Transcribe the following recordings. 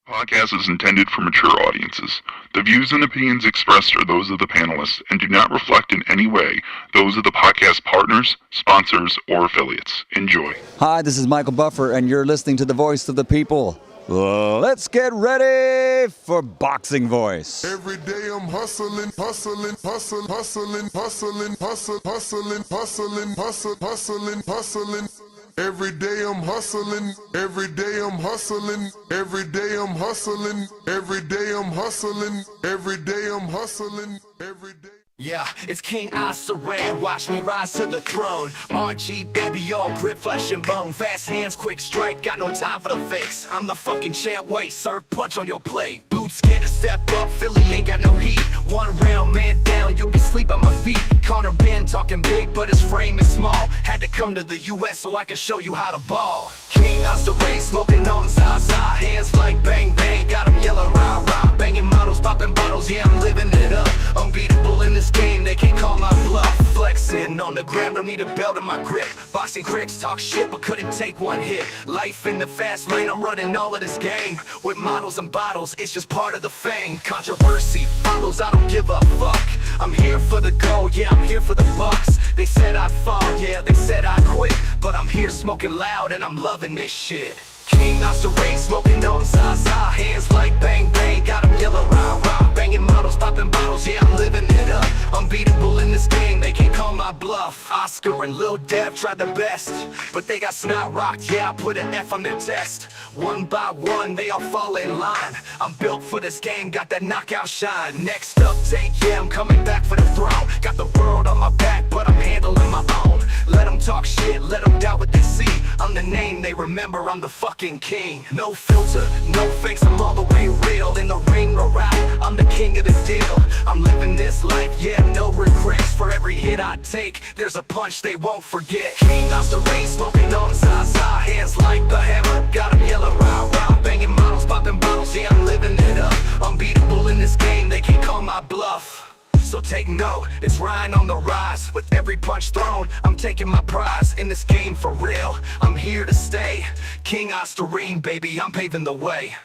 Podcast is intended for mature audiences. The views and opinions expressed are those of the panelists and do not reflect in any way those of the podcast partners, sponsors, or affiliates. Enjoy. Hi, this is Michael Buffer, and you're listening to the Voice of the People. Let's get ready for Boxing Voice. Every day I'm hustling, hustling, hustling, hustling, hustling, hustling, hustling, hustling, hustling, hustling, hustling. Every day I'm hustling, every day I'm hustling, every day I'm hustling, every day I'm hustling, every day I'm hustling, every day. Yeah, it's King Serrano, watch me rise to the throne. RG, baby, all grip, flesh and bone. Fast hands, quick strike, got no time for the fakes. I'm the fucking champ, wait, serve punch on your plate. Boots scared to step up, Philly ain't got no heat. One round, man down, you'll be sleep at my feet. Connor Ben talking big, but his frame is small. Had to come to the US so I can show you how to ball. King Serrano, smoking on Zaza. Hands like bang bang, got him yelling rah rah. Banging models, popping bottles, yeah, I'm living it up. Unbeatable in this game, they can't call my bluff. Flexing on the gram, don't need a belt in my grip. Boxing critics talk shit, but couldn't take one hit. Life in the fast lane, I'm running all of this game. With models and bottles, it's just part of the fame. Controversy follows, I don't give a fuck. I'm here for the gold, yeah, I'm here for the bucks. They said I'd fall, yeah, they said I'd quit. But I'm here smoking loud and I'm loving this shit. King Serrano, smoking on Zaza. Hands like bang bang, got him yelling rah rah. Banging models, popping bottles, yeah, I'm living it up. Unbeatable in this game, they can't call my bluff. Oscar and Lil Dev tried their best, but they got snot rocked, yeah, I put an F on their test. One by one, they all fall in line. I'm built for this game, got that knockout shine. Next up, take, yeah, I'm coming back for the throne. Got the world on my back, but I'm handling my own. Let them talk shit, let them doubt what they see. I'm the name they remember, I'm the fucking king. No filter, no fakes, I'm all the way real. In the ring or rap, I'm the king of the deal. I'm living this life, yeah, no regrets. For every hit I take, there's a punch they won't forget. King Serrano, smoking on Zaza. Hands like the hammer, got him yelling rah rah. Banging models, popping bottles, yeah, I'm living it up. Unbeatable in this game, they can't call my bluff. So take note, it's Ryan on the rise. With every punch thrown, I'm taking my prize. In this game for real, I'm here to stay. King Serrano, baby, I'm paving the way.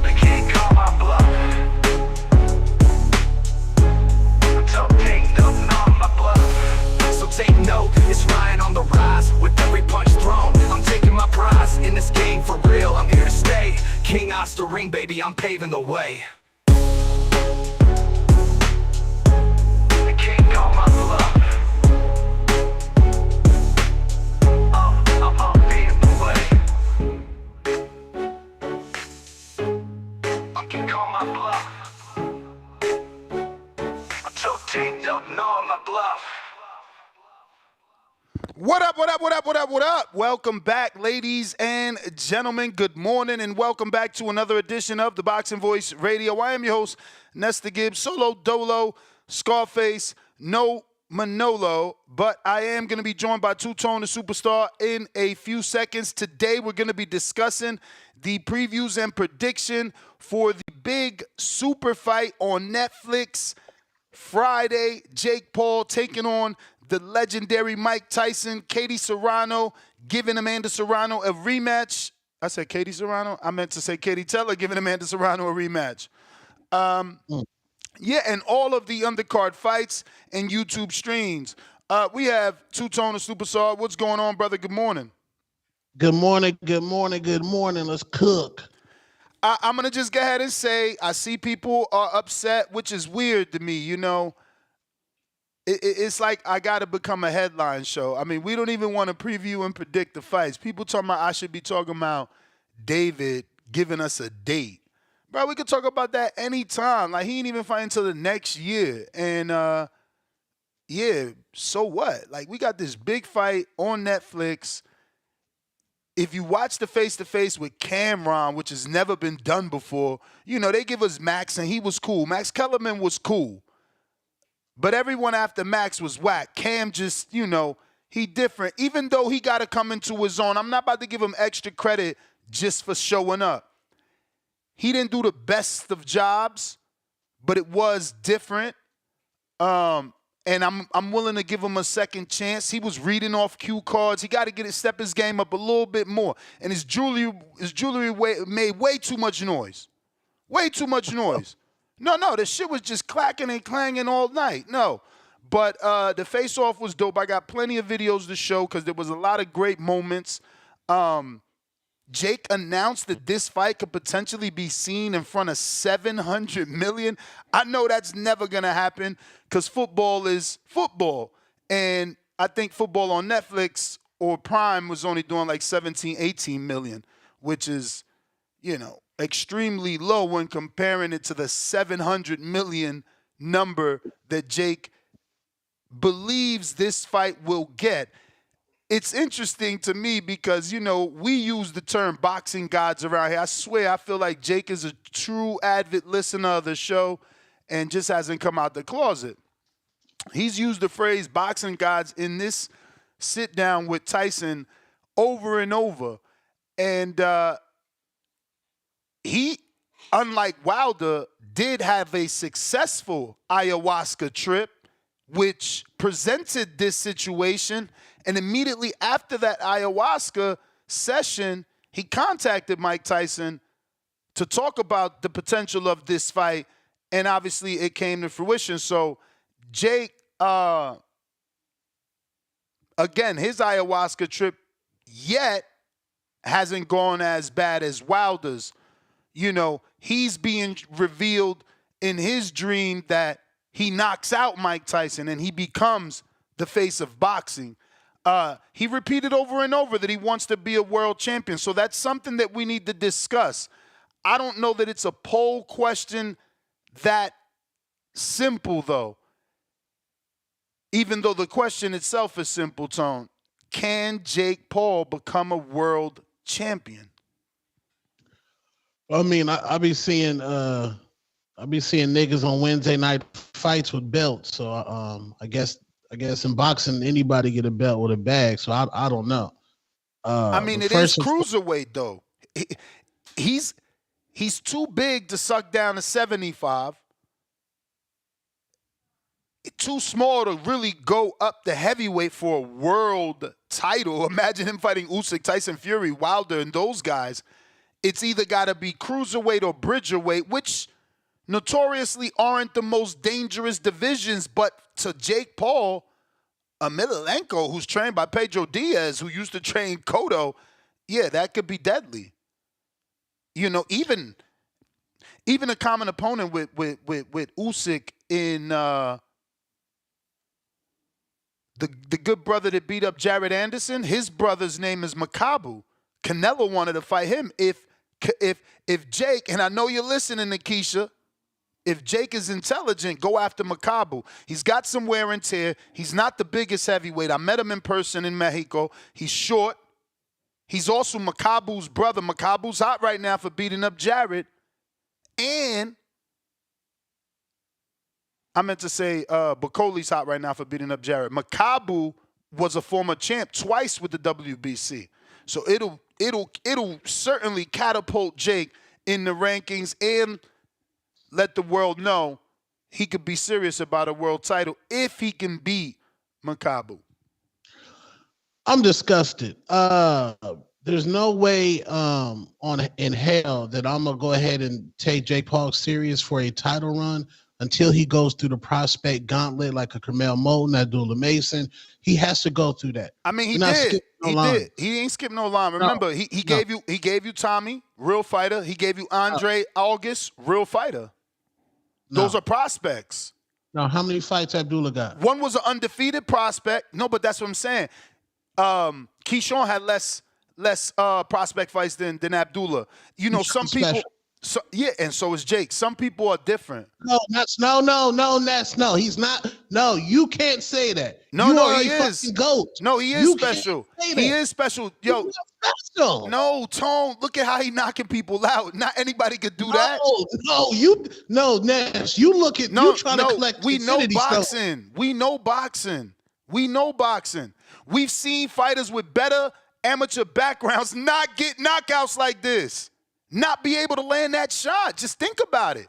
They can't call my bluff. So take note on my bluff. So take note, it's Ryan on the rise. With every punch thrown, I'm taking my prize. In this game for real, I'm here to stay. King Serrano, baby, I'm paving the way. They can't call my bluff. I'm paving the way. I can call my bluff. I'm so taped up, no, my bluff. What up, what up, what up, what up, what up? Welcome back, ladies and gentlemen. Good morning and welcome back to another edition of the Boxing Voice Radio. I am your host, Nestor Gibbs, solo dolo, Scarface, no Manolo, but I am going to be joined by Two-Tone, the superstar, in a few seconds. Today, we're going to be discussing the previews and prediction for the big super fight on Netflix Friday. Jake Paul taking on the legendary Mike Tyson. Katie Serrano giving Amanda Serrano a rematch. I said Katie Serrano. I meant to say Katie Taylor giving Amanda Serrano a rematch. Yeah, and all of the undercard fights and YouTube streams. We have Two-Tone, the superstar. What's going on, brother? Good morning. Good morning, good morning, good morning. Let's cook. I'm going to just go ahead and say I see people are upset, which is weird to me, you know. It's like I got to become a headline show. I mean, we don't even want to preview and predict the fights. People talking about I should be talking about David giving us a date. Bro, we could talk about that anytime. Like, he ain't even fighting until the next year. And, yeah, so what? Like, we got this big fight on Netflix. If you watch the face-to-face with Cameron, which has never been done before, you know, they give us Max, and he was cool. Max Kellerman was cool. But everyone after Max was whack. Cam just, you know, he different. Even though he got to come into his own, I'm not about to give him extra credit just for showing up. He didn't do the best of jobs, but it was different. and I'm willing to give him a second chance. He was reading off cue cards. He got to step his game up a little bit more. And his jewelry made way too much noise. Way too much noise. No, the shit was just clacking and clanging all night. No. But the face-off was dope. I got plenty of videos to show because there was a lot of great moments. Jake announced that this fight could potentially be seen in front of 700 million. I know that's never going to happen because football is football. And I think football on Netflix or Prime was only doing like 17, 18 million, which is, extremely low when comparing it to the 700 million number that Jake believes this fight will get. It's interesting to me because, we use the term boxing gods around here. I swear I feel like Jake is a true avid listener of the show and just hasn't come out the closet. He's used the phrase boxing gods in this sit down with Tyson over and over. And he, unlike Wilder, did have a successful ayahuasca trip, which presented this situation. And immediately after that ayahuasca session, he contacted Mike Tyson to talk about the potential of this fight. And obviously it came to fruition. So Jake, again, his ayahuasca trip yet hasn't gone as bad as Wilder's. He's being revealed in his dream that he knocks out Mike Tyson and he becomes the face of boxing. He repeated over and over that he wants to be a world champion. So that's something that we need to discuss. I don't know that it's a poll question that simple, though. Even though the question itself is simple, Tone. Can Jake Paul become a world champion? I mean, I be seeing niggas on Wednesday night fights with belts. So I guess in boxing anybody get a belt with a bag. So I don't know. It is cruiserweight though. He's too big to suck down to 75. Too small to really go up the heavyweight for a world title. Imagine him fighting Usyk, Tyson Fury, Wilder, and those guys. It's either got to be cruiserweight or bridgerweight, which notoriously aren't the most dangerous divisions. But to Jake Paul, Emelianenko, who's trained by Pedro Diaz, who used to train Cotto, yeah, that could be deadly. Even a common opponent with Usyk in the good brother that beat up Jared Anderson, his brother's name is Makabu. Canelo wanted to fight him. If Jake, and I know you're listening, Nikisha, if Jake is intelligent, go after Makabu. He's got some wear and tear. He's not the biggest heavyweight. I met him in person in Mexico. He's short. He's also Makabu's brother. Makabu's hot right now for beating up Jared. And I meant to say Bacoli's hot right now for beating up Jared. Makabu was a former champ twice with the WBC. So it'll certainly catapult Jake in the rankings and let the world know he could be serious about a world title if he can beat Makabu. I'm disgusted. There's no way in hell that I'm gonna go ahead and take Jake Paul serious for a title run until he goes through the prospect gauntlet like a Carmel Moulton, Abdullah Mason. He has to go through that. I mean, he did. He ain't skipped no line. Remember, he gave you Tommy, real fighter. He gave you Andre August, real fighter. Those are prospects. Now, how many fights Abdullah got? One was an undefeated prospect. No, but that's what I'm saying. Keyshawn had less prospect fights than Abdullah. Some people. Special. So, yeah, and so is Jake. Some people are different. No, he's not. No, you can't say that. No, he is. Goat. No, he is special. He is special. Yo, special. No, Tone, look at how he knocking people out. Not anybody could do that. Nash, you look at you trying to collect. We know boxing. We know boxing. We've seen fighters with better amateur backgrounds not get knockouts like this. Not be able to land that shot. Just think about it.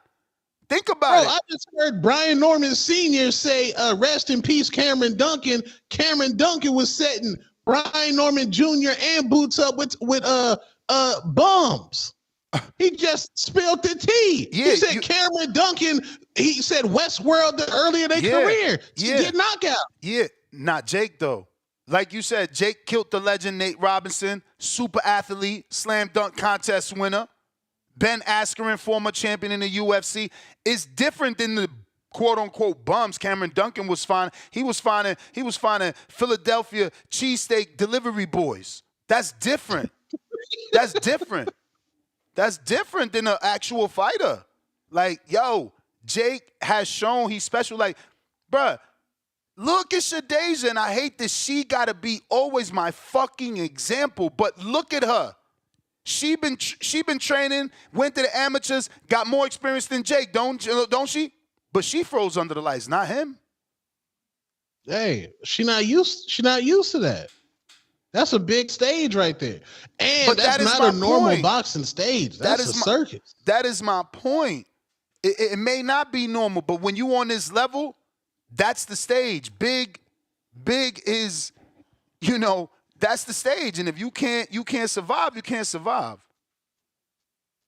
Think about it. I just heard Brian Norman Sr. say, rest in peace, Cameron Duncan. Cameron Duncan was setting Brian Norman Jr. and Boots up with bums. He just spilled the tea. Yeah, he said Cameron Duncan, he said Westworld earlier in their career to get knockout. Yeah, not Jake, though. Like you said, Jake killed the legend Nate Robinson, super athlete, slam dunk contest winner. Ben Askren, former champion in the UFC. It's different than the quote-unquote bums Cameron Duncan was finding. He was finding Philadelphia cheesesteak delivery boys. That's different. That's different. That's different than an actual fighter. Like, yo, Jake has shown he's special. Like, bruh, look at Shadeja, and I hate that she got to be always my fucking example, but look at her. She been training, went to the amateurs, got more experience than Jake, don't she? But she froze under the lights, not him. Hey, she not used to that. That's a big stage right there. And but that's not a normal boxing stage. That's a circus. That is my point. It may not be normal, but when you on this level, that's the stage. Big is, that's the stage. And if you can't survive, you can't survive.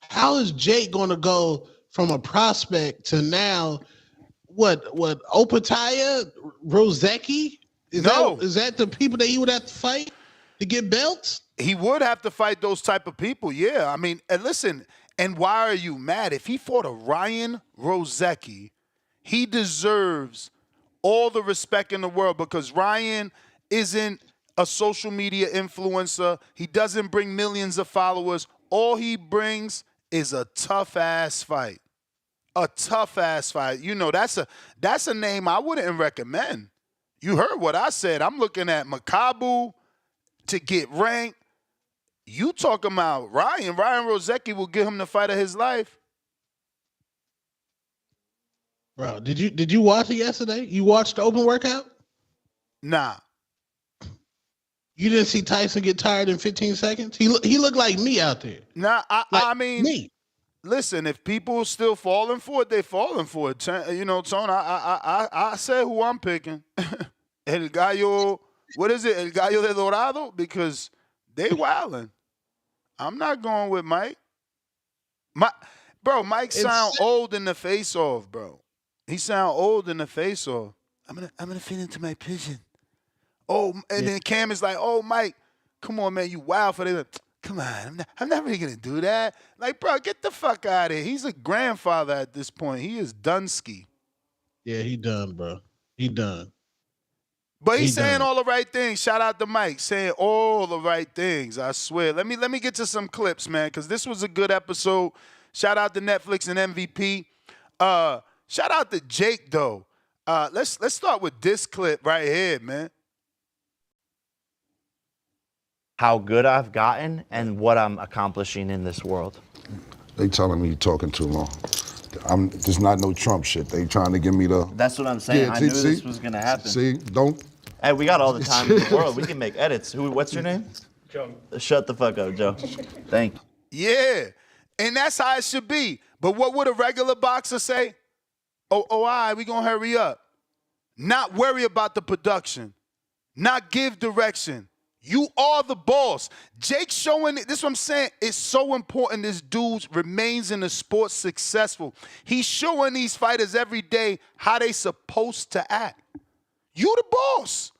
How is Jake going to go from a prospect to now, what Opataya, Rozeki? Is that the people that he would have to fight to get belts? He would have to fight those type of people, yeah. I mean, and listen, and why are you mad? If he fought a Ryan Rozeki, he deserves all the respect in the world because Ryan isn't a social media influencer. He doesn't bring millions of followers. All he brings is a tough-ass fight. A tough-ass fight. That's a name I wouldn't recommend. You heard what I said. I'm looking at Makabu to get ranked. You talking about Ryan. Ryan Rozeki will give him the fight of his life. Bro, did you watch it yesterday? You watched the open workout? Nah. You didn't see Tyson get tired in 15 seconds? He looked like me out there. Nah, I mean, me. Listen, if people still falling for it, they falling for it. Tone, I said who I'm picking. El Gallo, what is it? El Gallo de Dorado? Because they wildin'. I'm not going with Mike. Mike sound old in the face-off, bro. He sound old in the face-off. I'm gonna fit into my pigeon. Oh, and then Cam is like, oh, Mike, come on, man, you wild for this. Come on, I'm not really going to do that. Like, bro, get the fuck out of here. He's a grandfather at this point. He is Dunsky. Yeah, he done, bro. He done. But he's saying all the right things. Shout out to Mike, saying all the right things, I swear. Let me get to some clips, man, because this was a good episode. Shout out to Netflix and MVP. Shout out to Jake, though. Let's start with this clip right here, man. How good I've gotten and what I'm accomplishing in this world. They telling me you're talking too long. There's not no Trump shit. They trying to give me the... That's what I'm saying. I knew this was going to happen. See, don't... Hey, we got all the time in the world. We can make edits. What's your name? Joe. Shut the fuck up, Joe. Thank you. Yeah, and that's how it should be. But what would a regular boxer say? All right, we going to hurry up. Not worry about the production. Not give direction. You are the boss. Jake showing it. This is what I'm saying. It's so important this dude remains in the sport successful. He's showing these fighters every day how they supposed to act. You the boss.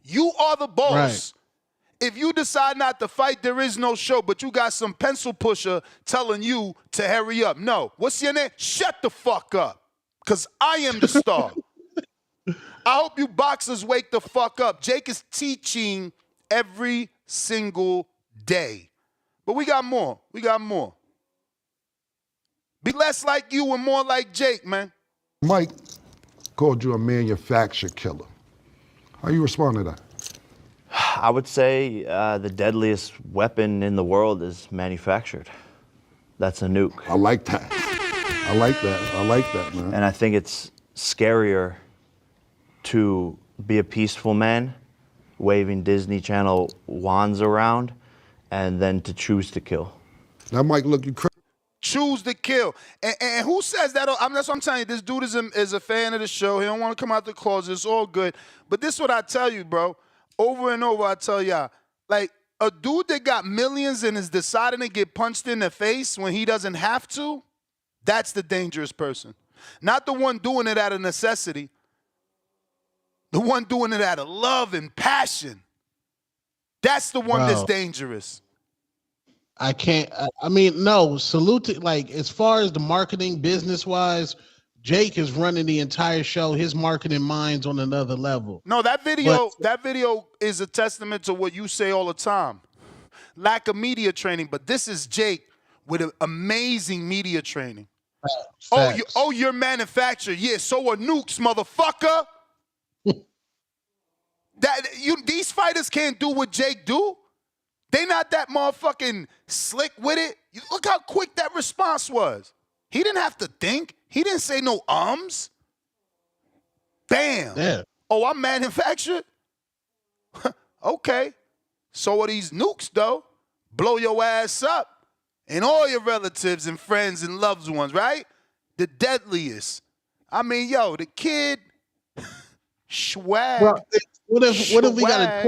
You are the boss. Right. If you decide not to fight, there is no show, but you got some pencil pusher telling you to hurry up. No. What's your name? Shut the fuck up, because I am the star. I hope you boxers wake the fuck up. Jake is teaching every single day. But we got more. We got more. Be less like you and more like Jake, man. Mike called you a manufactured killer. How you respond to that? I would say the deadliest weapon in the world is manufactured. That's a nuke. I like that. I like that, man. And I think it's scarier to be a peaceful man waving Disney Channel wands around and then to choose to kill. That might look you crazy. choose to kill. And who says that? That's what I'm telling you. This dude is a fan of the show. He don't want to come out the closet. It's all good. But this is what I tell you, bro. Over and over, I tell y'all. Like, a dude that got millions and is deciding to get punched in the face when he doesn't have to, that's the dangerous person. Not the one doing it out of necessity. The one doing it out of love and passion. That's the one that's dangerous. I can't. I mean, no. Salute to, like, as far as the marketing business wise, Jake is running the entire show. His marketing mind's on another level. No, that video is a testament to what you say all the time. Lack of media training, but this is Jake with an amazing media training. Facts. You're manufactured. Yeah, so are nukes, motherfucker. These fighters can't do what Jake do. They not that motherfucking slick with it. Look how quick that response was. He didn't have to think. He didn't say no ums. Bam. Yeah. Oh, I'm manufactured? Okay. So are these nukes, though. Blow your ass up. And all your relatives and friends and loved ones, right? The deadliest. I mean, yo, the kid, swag. Bro, what if we got a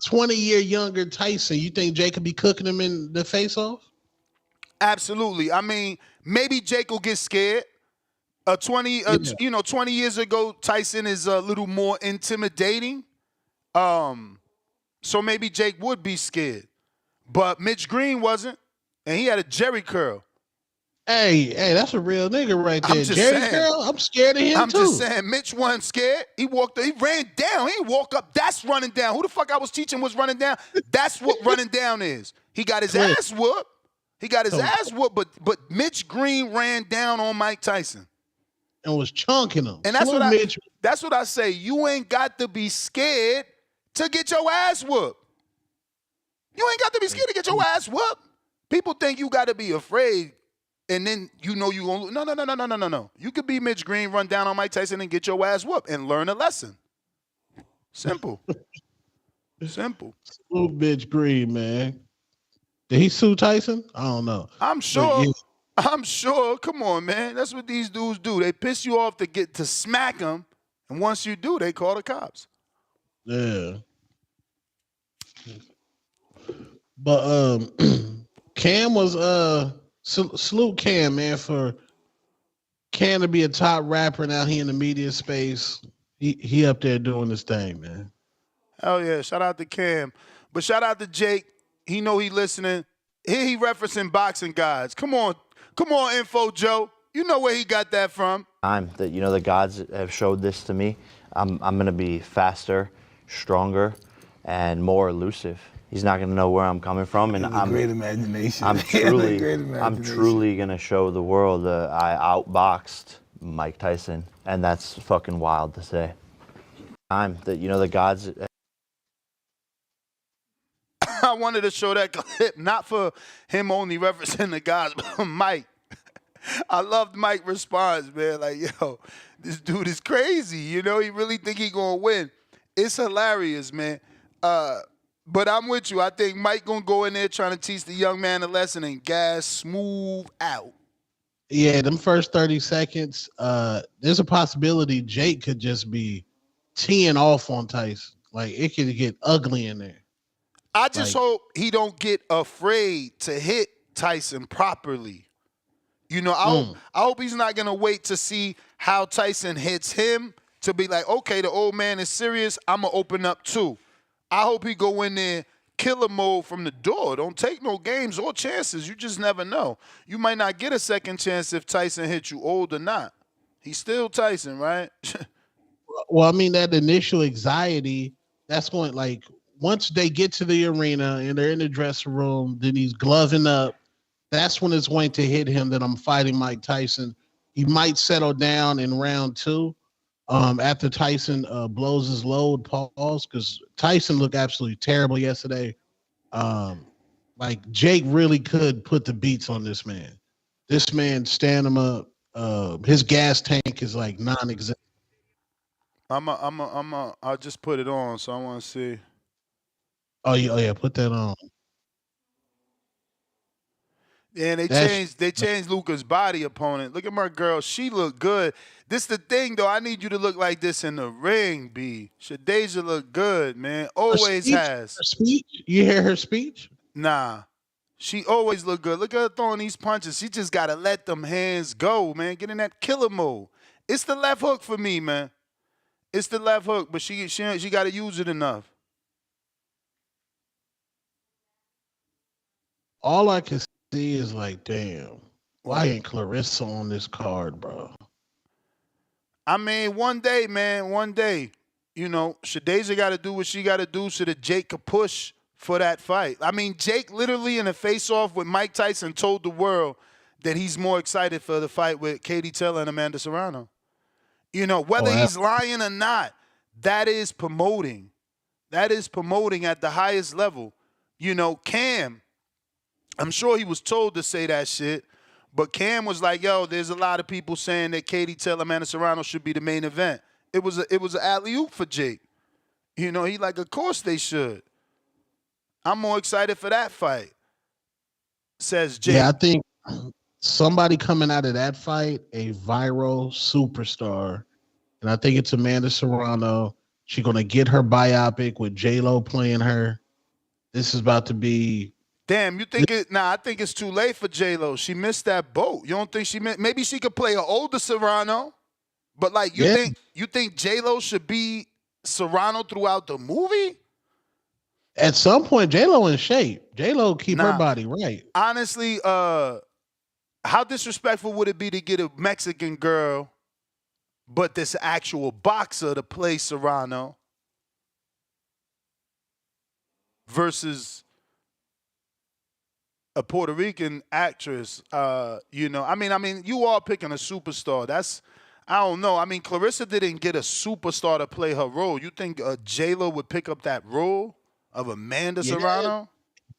20-year younger Tyson? You think Jake could be cooking him in the face off? Absolutely. I mean, maybe Jake will get scared. 20 years ago, Tyson is a little more intimidating. So maybe Jake would be scared. But Mitch Green wasn't, and he had a Jerry curl. Hey, that's a real nigga right there. Jerry curl, I'm scared of him too. I'm just saying, Mitch wasn't scared. He ran down. He didn't walk up. That's running down. Who the fuck I was teaching was running down? That's what running down is. He got his ass whooped. But Mitch Green ran down on Mike Tyson. And was chunking him. And that's what I say. You ain't got to be scared to get your ass whooped. You ain't got to be scared to get your ass whooped. People think you got to be afraid, and then you know you gonna. No. You could be Mitch Green, run down on Mike Tyson, and get your ass whooped, and learn a lesson. Simple. Simple. Sue Mitch Green, man. Did he sue Tyson? I don't know. I'm sure. I'm sure. Come on, man. That's what these dudes do. They piss you off to smack them, and once you do, they call the cops. Yeah. But Cam was salute Cam, man, for Cam to be a top rapper now. He in the media space. He up there doing his thing, man. Hell yeah. Shout out to Cam. But shout out to Jake. He know he listening. Here he referencing boxing guys. Come on, Info Joe. You know where he got that from. That the gods have showed this to me. I'm gonna be faster, stronger, and more elusive. He's not gonna know where I'm coming from, and I'm great imagination. I'm truly gonna show the world that I outboxed Mike Tyson, and that's fucking wild to say. The gods. I wanted to show that clip, not for him only referencing the guys, but Mike. I loved Mike's response, man. Like, yo, this dude is crazy. You know, he really think he gonna win. It's hilarious, man. But I'm with you. I think Mike gonna go in there trying to teach the young man a lesson and gas smooth out. Yeah, them first 30 seconds, there's a possibility Jake could just be teeing off on Tyson. Like, it could get ugly in there. I just hope he don't get afraid to hit Tyson properly. You know, I hope he's not going to wait to see how Tyson hits him to be like, okay, the old man is serious. I'm going to open up too. I hope he go in there killer mode from the door. Don't take no games or chances. You just never know. You might not get a second chance if Tyson hits you old or not. He's still Tyson, right? Well, I mean, that initial anxiety, that's going, like, once they get to the arena and they're in the dressing room, then he's gloving up. That's when it's going to hit him that I'm fighting Mike Tyson. He might settle down in round two after Tyson blows his load, pause, because Tyson looked absolutely terrible yesterday. Like, Jake really could put the beats on this man. This man stand him up. His gas tank is like non-existent. I'll just put it on, so I want to see. Oh yeah, put that on. Yeah, they That's changed Luca's body opponent. Look at my girl. She look good. This the thing though. I need you to look like this in the ring, B. Shadeja look good, man. her Always speech. has. Her speech. You hear her speech? Nah. She always look good. Look at her throwing these punches. She just gotta let them hands go, man. Get in that killer mode. It's the left hook for me, man. It's the left hook, but she gotta use it enough. All I can see is like, damn, why ain't Clarissa on this card, bro? I mean, one day, man, one day, you know, Shadeja got to do what she got to do so that Jake could push for that fight. I mean, Jake literally in a face-off with Mike Tyson told the world that he's more excited for the fight with Katie Taylor and Amanda Serrano. You know, whether he's lying or not, that is promoting. That is promoting at the highest level. You know, Cam, I'm sure he was told to say that shit, but Cam was like, yo, there's a lot of people saying that Katie Taylor, Amanda Serrano should be the main event. It was an alley-oop for Jake. You know, he like, of course they should. I'm more excited for that fight, says Jake. Yeah, I think somebody coming out of that fight, a viral superstar, and I think it's Amanda Serrano. She's gonna get her biopic with J-Lo playing her. This is about to be. Damn, you think it? Nah, I think it's too late for J-Lo. She missed that boat. You don't think she missed? Maybe she could play an older Serrano, but like you think J-Lo should be Serrano throughout the movie? At some point, J-Lo in shape. J-Lo keep her body right. Honestly, how disrespectful would it be to get a Mexican girl, but this actual boxer to play Serrano versus a Puerto Rican actress? You know, I mean, you all picking a superstar. That's, I don't know. I mean, Clarissa didn't get a superstar to play her role. You think J-Lo would pick up that role of Amanda Serrano?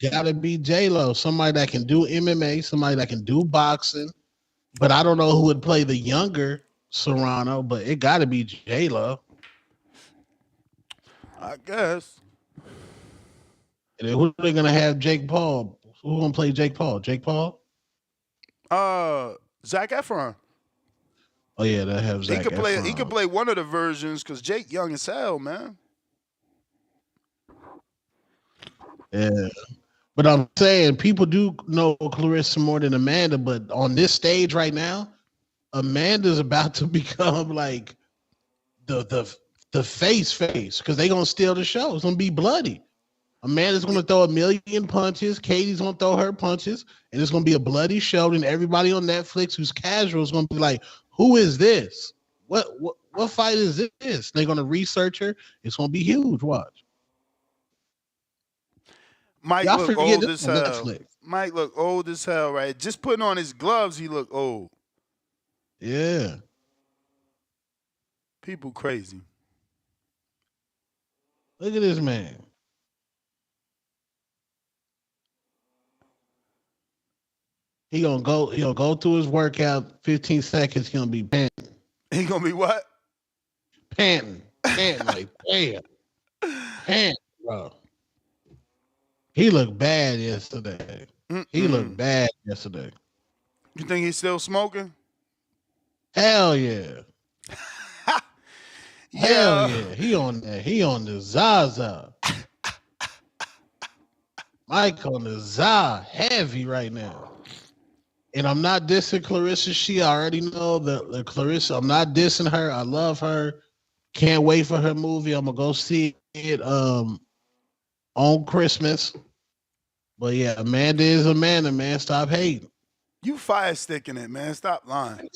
Gotta be J-Lo, somebody that can do MMA, somebody that can do boxing. But I don't know who would play the younger Serrano, but it gotta be J-Lo. I guess. And then who are they gonna have? Jake Paul. Who's gonna play Jake Paul? Jake Paul? Zac Efron. Oh yeah, they have Zac Efron. He could play one of the versions because Jake young as hell, man. Yeah. But I'm saying people do know Clarissa more than Amanda, but on this stage right now, Amanda's about to become like the face because they're gonna steal the show. It's gonna be bloody. Amanda's gonna throw a million punches, Katie's gonna throw her punches, and it's gonna be a bloody show. And everybody on Netflix who's casual is gonna be like, who is this? What fight is this? They're gonna research her. It's gonna be huge. Watch. Mike look old as hell. Mike look old as hell, right? Just putting on his gloves, he look old. Yeah. People crazy. Look at this man. He gonna go through his workout, 15 seconds, he gonna be panting. He gonna be what? Panting like damn. Panting, bro. He looked bad yesterday. He looked bad yesterday. You think he's still smoking? Hell yeah. Hell yeah. He on there. He on the Zaza. Mike on the Za heavy right now. And I'm not dissing Clarissa. She already know the Clarissa. I'm not dissing her. I love her. Can't wait for her movie. I'm gonna go see it on Christmas. But yeah, Amanda is Amanda, man. Stop hating. You fire sticking it, man. Stop lying.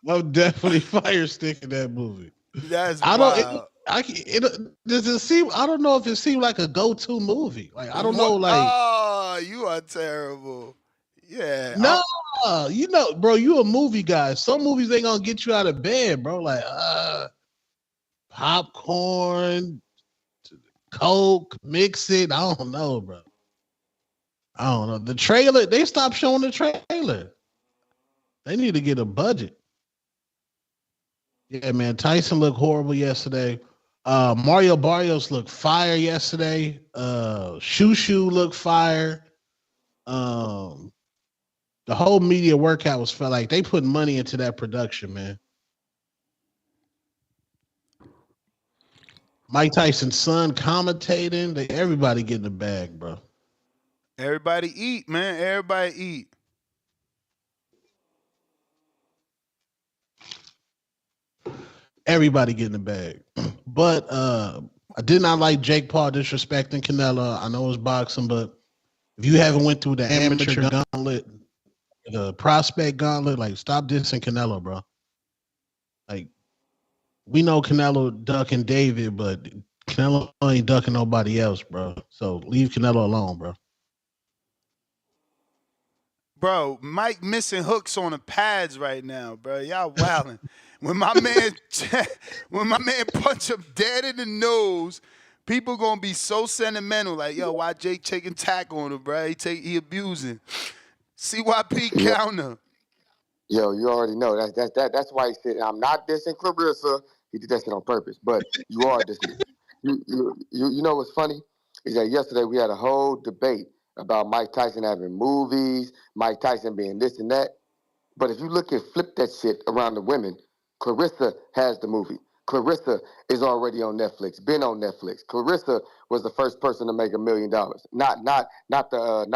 I'm definitely fire sticking that movie. That's wild. Does it seem? I don't know if it seemed like a go-to movie. Like I don't know. Like, oh, you are terrible. Yeah. No, you know, bro. You a movie guy. Some movies ain't gonna get you out of bed, bro. Like popcorn, Coke, mix it. I don't know, bro. I don't know. The trailer. They stopped showing the trailer. They need to get a budget. Yeah, man. Tyson looked horrible yesterday. Mario Barrios looked fire yesterday. Shushu looked fire. The whole media workout was felt like they put money into that production, man. Mike Tyson's son commentating. Everybody getting the bag, bro. Everybody eat, man. Everybody eat. Everybody getting the bag. But I did not like Jake Paul disrespecting Canelo. I know it's boxing, but if you haven't went through the amateur gauntlet, the prospect gauntlet, like stop dissing Canelo, bro. Like we know Canelo ducking David, but Canelo ain't ducking nobody else, bro. So leave Canelo alone, bro. Bro, Mike missing hooks on the pads right now, bro. Y'all wilding. When my man punch him dead in the nose, people gonna be so sentimental. Like, yo, why Jake taking tack on him, bro? He abusing. CYP counter. Yo, you already know that's why he said I'm not dissing Clarissa. He did that shit on purpose, but you are dissing. You know what's funny is that yesterday we had a whole debate about Mike Tyson having movies, Mike Tyson being this and that. But if you flip that shit around the women, Clarissa has the movie. Clarissa is already on Netflix, been on Netflix. Clarissa was the first person to make $1 million. Not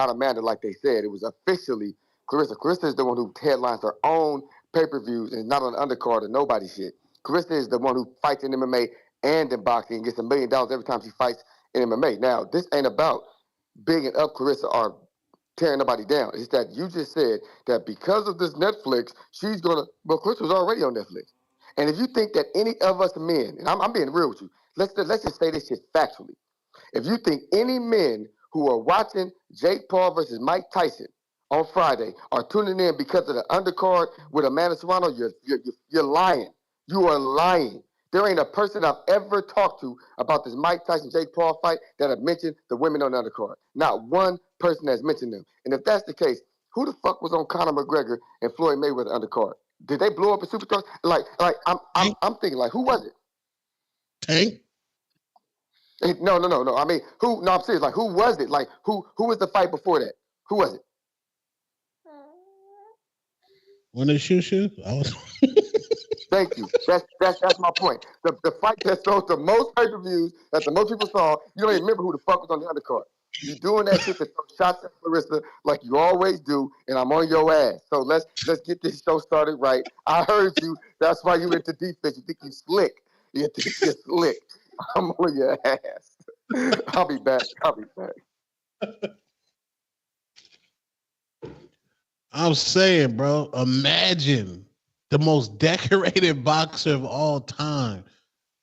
Amanda like they said. It was officially Clarissa. Clarissa is the one who headlines her own pay-per-views and is not on the undercard or nobody shit. Clarissa is the one who fights in MMA and in boxing and gets $1 million every time she fights in MMA. Now, this ain't about bigging up Clarissa or tearing nobody down. It's that you just said that because of this Netflix, Clarissa was already on Netflix. And if you think that any of us men, and I'm being real with you, let's just say this shit factually. If you think any men who are watching Jake Paul versus Mike Tyson on Friday are tuning in because of the undercard with Amanda Serrano, you're lying. You are lying. There ain't a person I've ever talked to about this Mike Tyson-Jake Paul fight that have mentioned the women on the undercard. Not one person has mentioned them. And if that's the case, who the fuck was on Conor McGregor and Floyd Mayweather undercard? Did they blow up a superstar? I'm thinking, like, who was it? Tank? No. I mean, who? No, I'm serious. Like, who was it? Like, who was the fight before that? Who was it? When they shoot? Thank you. That's my point. The fight that sold the most pay-per-views, that the most people saw, you don't even remember who the fuck was on the undercard. You're doing that shit to throw shots at Clarissa like you always do, and I'm on your ass. So let's get this show started right. I heard you. That's why you into defense. You think you slick. You think you're slick. I'm on your ass. I'll be back. I'm saying, bro, imagine the most decorated boxer of all time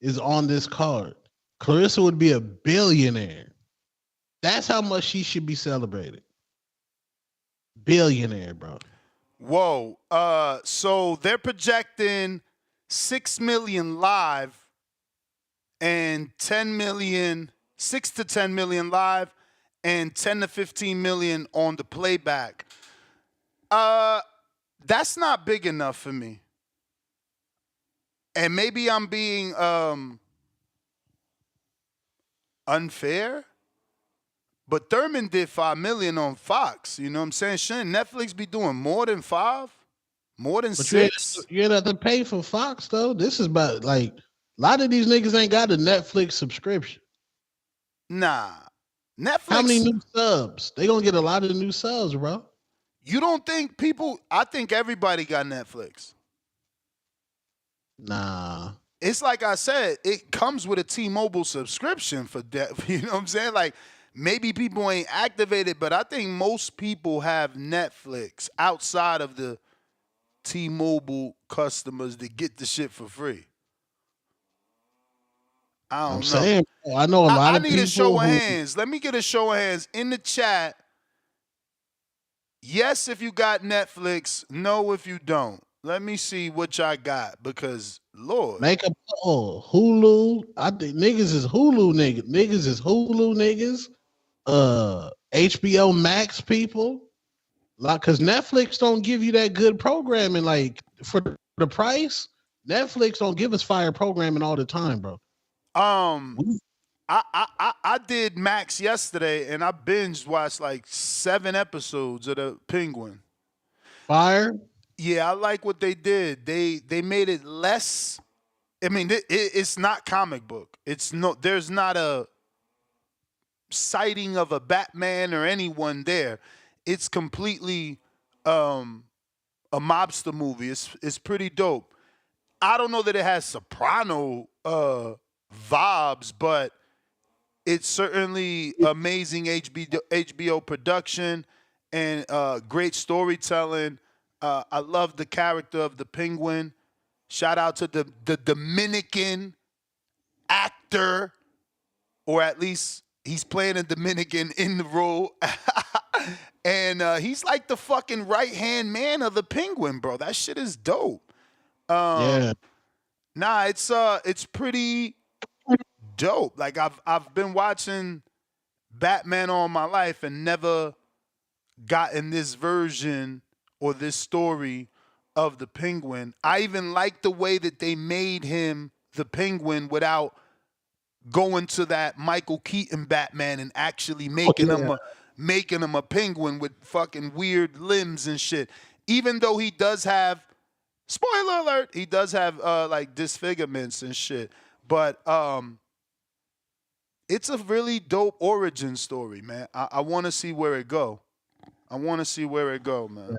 is on this card. Clarissa would be a billionaire. That's how much she should be celebrated. Billionaire, bro. Whoa. So they're projecting 6 million live and 10 million, 6 to 10 million live and 10 to 15 million on the playback. That's not big enough for me. And maybe I'm being unfair, but Thurman did 5 million on Fox. You know what I'm saying? Shouldn't Netflix be doing more than 5? More than 6? You ain't have to pay for Fox, though. This is about, like, a lot of these niggas ain't got a Netflix subscription. Nah. Netflix. How many new subs? They gonna get a lot of new subs, bro. You don't think I think everybody got Netflix. Nah. It's like I said, it comes with a T-Mobile subscription for that. You know what I'm saying? Like, maybe people ain't activated, but I think most people have Netflix outside of the T-Mobile customers that get the shit for free. I don't know. Saying, I know a lot of people. I need a show of hands. Let me get a show of hands in the chat. Yes, if you got Netflix. No, if you don't. Let me see what y'all got, because Lord. Make a poll. Hulu. I think niggas is Hulu niggas. Niggas is Hulu niggas. HBO Max people. Like, cause Netflix don't give you that good programming. Like, for the price, Netflix don't give us fire programming all the time, bro. I did Max yesterday, and I binge watched like 7 episodes of the Penguin. Fire. Yeah, I like what they did. They made it less. I mean, it's not comic book. There's not a sighting of a Batman or anyone there. It's completely a mobster movie. It's pretty dope. I don't know that it has Soprano vibes, but it's certainly amazing HBO production and great storytelling. I love the character of the Penguin. Shout out to the Dominican actor, or at least he's playing a Dominican in the role. And he's like the fucking right-hand man of the Penguin, bro. That shit is dope. Yeah. Nah, it's pretty dope. Like I've been watching Batman all my life and never gotten this version or this story of the Penguin. I even like the way that they made him the Penguin without going to that Michael Keaton Batman and actually making him a penguin with fucking weird limbs and shit. Even though he does have, spoiler alert, he does have like disfigurements and shit. But it's a really dope origin story, man. I want to see where it go. Man.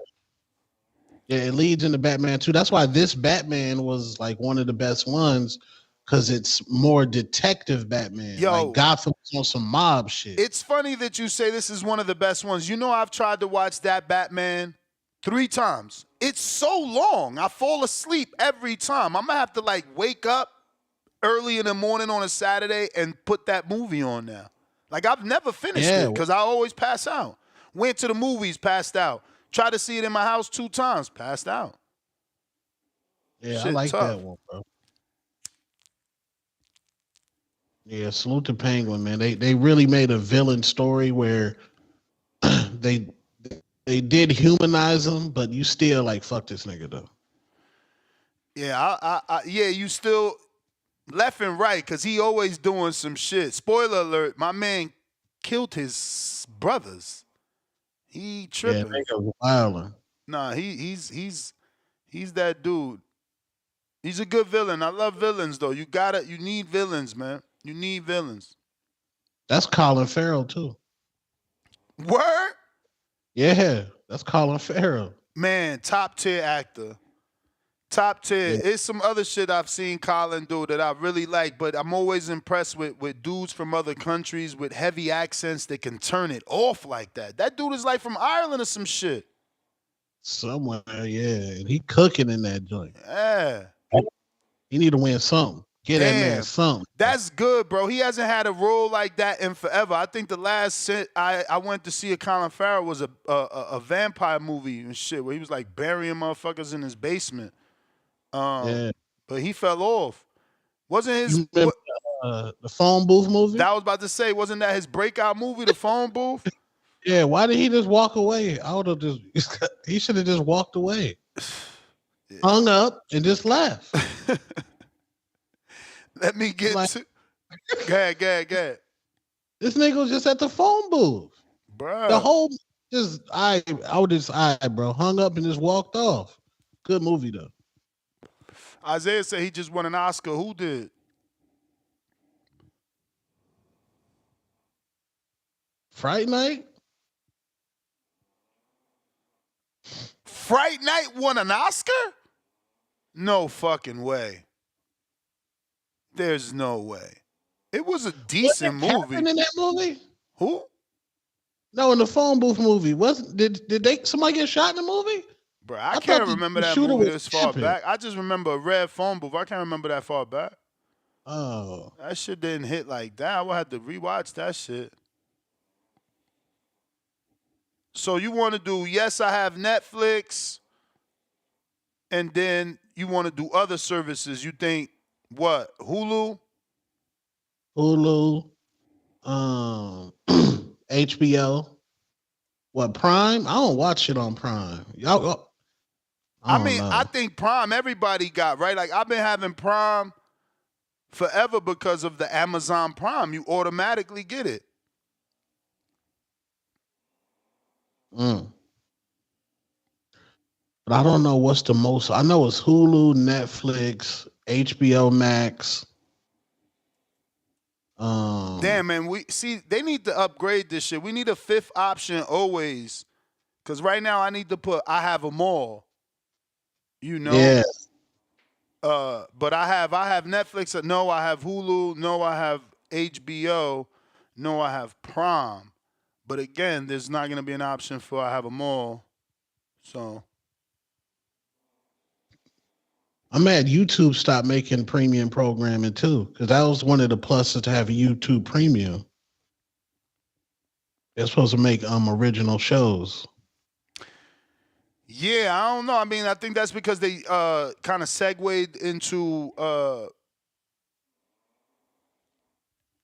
Yeah, it leads into Batman too. That's why this Batman was like one of the best ones, because it's more detective Batman. Yo, like Gotham's on some mob shit. It's funny that you say this is one of the best ones. You know, I've tried to watch that Batman 3 times. It's so long. I fall asleep every time. I'm gonna have to like wake up early in the morning on a Saturday and put that movie on now. Like I've never finished it because I always pass out. Went to the movies, passed out. Tried to see it in my house 2 times, passed out. Yeah, Shit I like tough. that one, bro. Yeah, salute to Penguin, man. They really made a villain story where they did humanize him, but you still like fuck this nigga though. Yeah, you still left and right because he always doing some shit. Spoiler alert: my man killed his brothers. He tripping. Yeah, nigga wildin'. Nah, he's that dude. He's a good villain. I love villains though. You need villains, man. You need villains. That's Colin Farrell too. Word? Yeah, that's Colin Farrell. Man, top tier actor. Top tier. Yeah. It's some other shit I've seen Colin do that I really like, but I'm always impressed with dudes from other countries with heavy accents that can turn it off like that. That dude is like from Ireland or some shit. Somewhere, yeah. And he cooking in that joint. Yeah. He need to win something. Get that man something. That's good, bro. He hasn't had a role like that in forever. I think the last I went to see a Colin Farrell was a vampire movie and shit where he was like burying motherfuckers in his basement. But he fell off. Wasn't his the phone booth movie? That was about to say, wasn't that his breakout movie, The Phone Booth? Yeah, why did he just walk away? I would have he should have just walked away. Hung up and just left. Let me get to Go ahead. This nigga was just at the phone booth. Bro. The whole I would just bro. Hung up and just walked off. Good movie though. Isaiah said he just won an Oscar. Who did? Fright Night? Fright Night won an Oscar? No fucking way. There's no way. It was a decent movie. In that movie? Who? No, in the phone booth movie. Did somebody get shot in the movie? Bro, I can't remember that movie this far back. I just remember a red phone booth. I can't remember that far back. Oh. That shit didn't hit like that. I would have to rewatch that shit. So you want to do Yes, I Have Netflix, and then you want to do other services. You think what? Hulu? HBO. What, Prime? I don't watch shit on Prime. I think Prime everybody got, right? Like I've been having Prime forever because of the Amazon Prime. You automatically get it. Mm. But I don't know what's the most. I know it's Hulu, Netflix, HBO Max. Damn, man. They need to upgrade this shit. We need a fifth option always. Cause right now I have them all. You know? Yeah. But I have Netflix. No, I have Hulu. No, I have HBO. No, I have Prime. But again, there's not gonna be an option for I have them all. So I'm mad YouTube stopped making premium programming too, because that was one of the pluses to have YouTube Premium. They're supposed to make original shows. yeah, I don't know. I mean, I think that's because they kind of segued into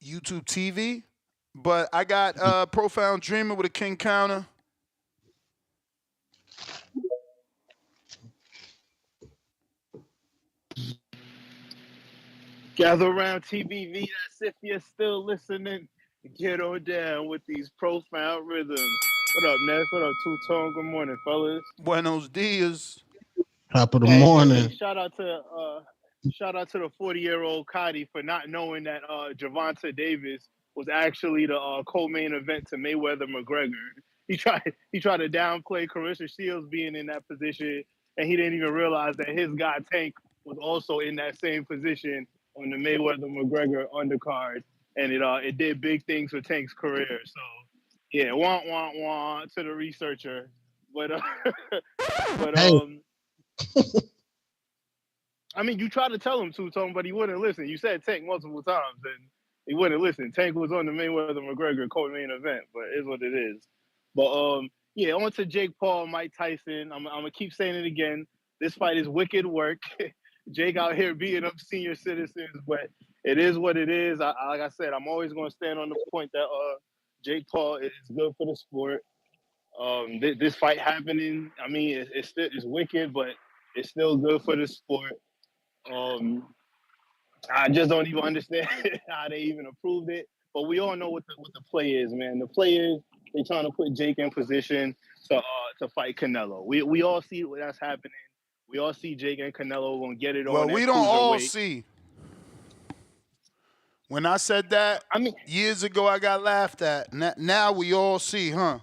YouTube TV. But I got Profound Dreamer with a King Counter. Gather around TBV. That's if you're still listening. Get on down with these profound rhythms. What up, Ness? What up, Two Tone? Good morning, fellas. Buenos dias. Top of the Hey, morning. shout out to the 40-year-old Cotty for not knowing that Gervonta Davis was actually the co-main event to Mayweather McGregor. He tried to downplay Carissa Shields being in that position, and he didn't even realize that his guy Tank was also in that same position on the Mayweather McGregor undercard, and it did big things for Tank's career. So yeah, wah to the researcher, but Hey. I mean, you tried to tell him to, Tone, but he wouldn't listen. You said Tank multiple times, and he wouldn't listen. Tank was on the Mayweather McGregor co-main event, but it is what it is. But yeah, on to Jake Paul, Mike Tyson. I'm gonna keep saying it again. This fight is wicked work. Jake out here beating up senior citizens, but it is what it is. Like I said, I'm always gonna stand on the point that Jake Paul is good for the sport. This fight happening, I mean, it's wicked, but it's still good for the sport. I just don't even understand how they even approved it. But we all know what the play is, man. The play is they trying to put Jake in position to fight Canelo. We all see what that's happening. We all see Jake and Canelo gonna get it on. Well, that we don't all cruiserweight. see. When I said that, I mean, years ago, I got laughed at. Now we all see, huh?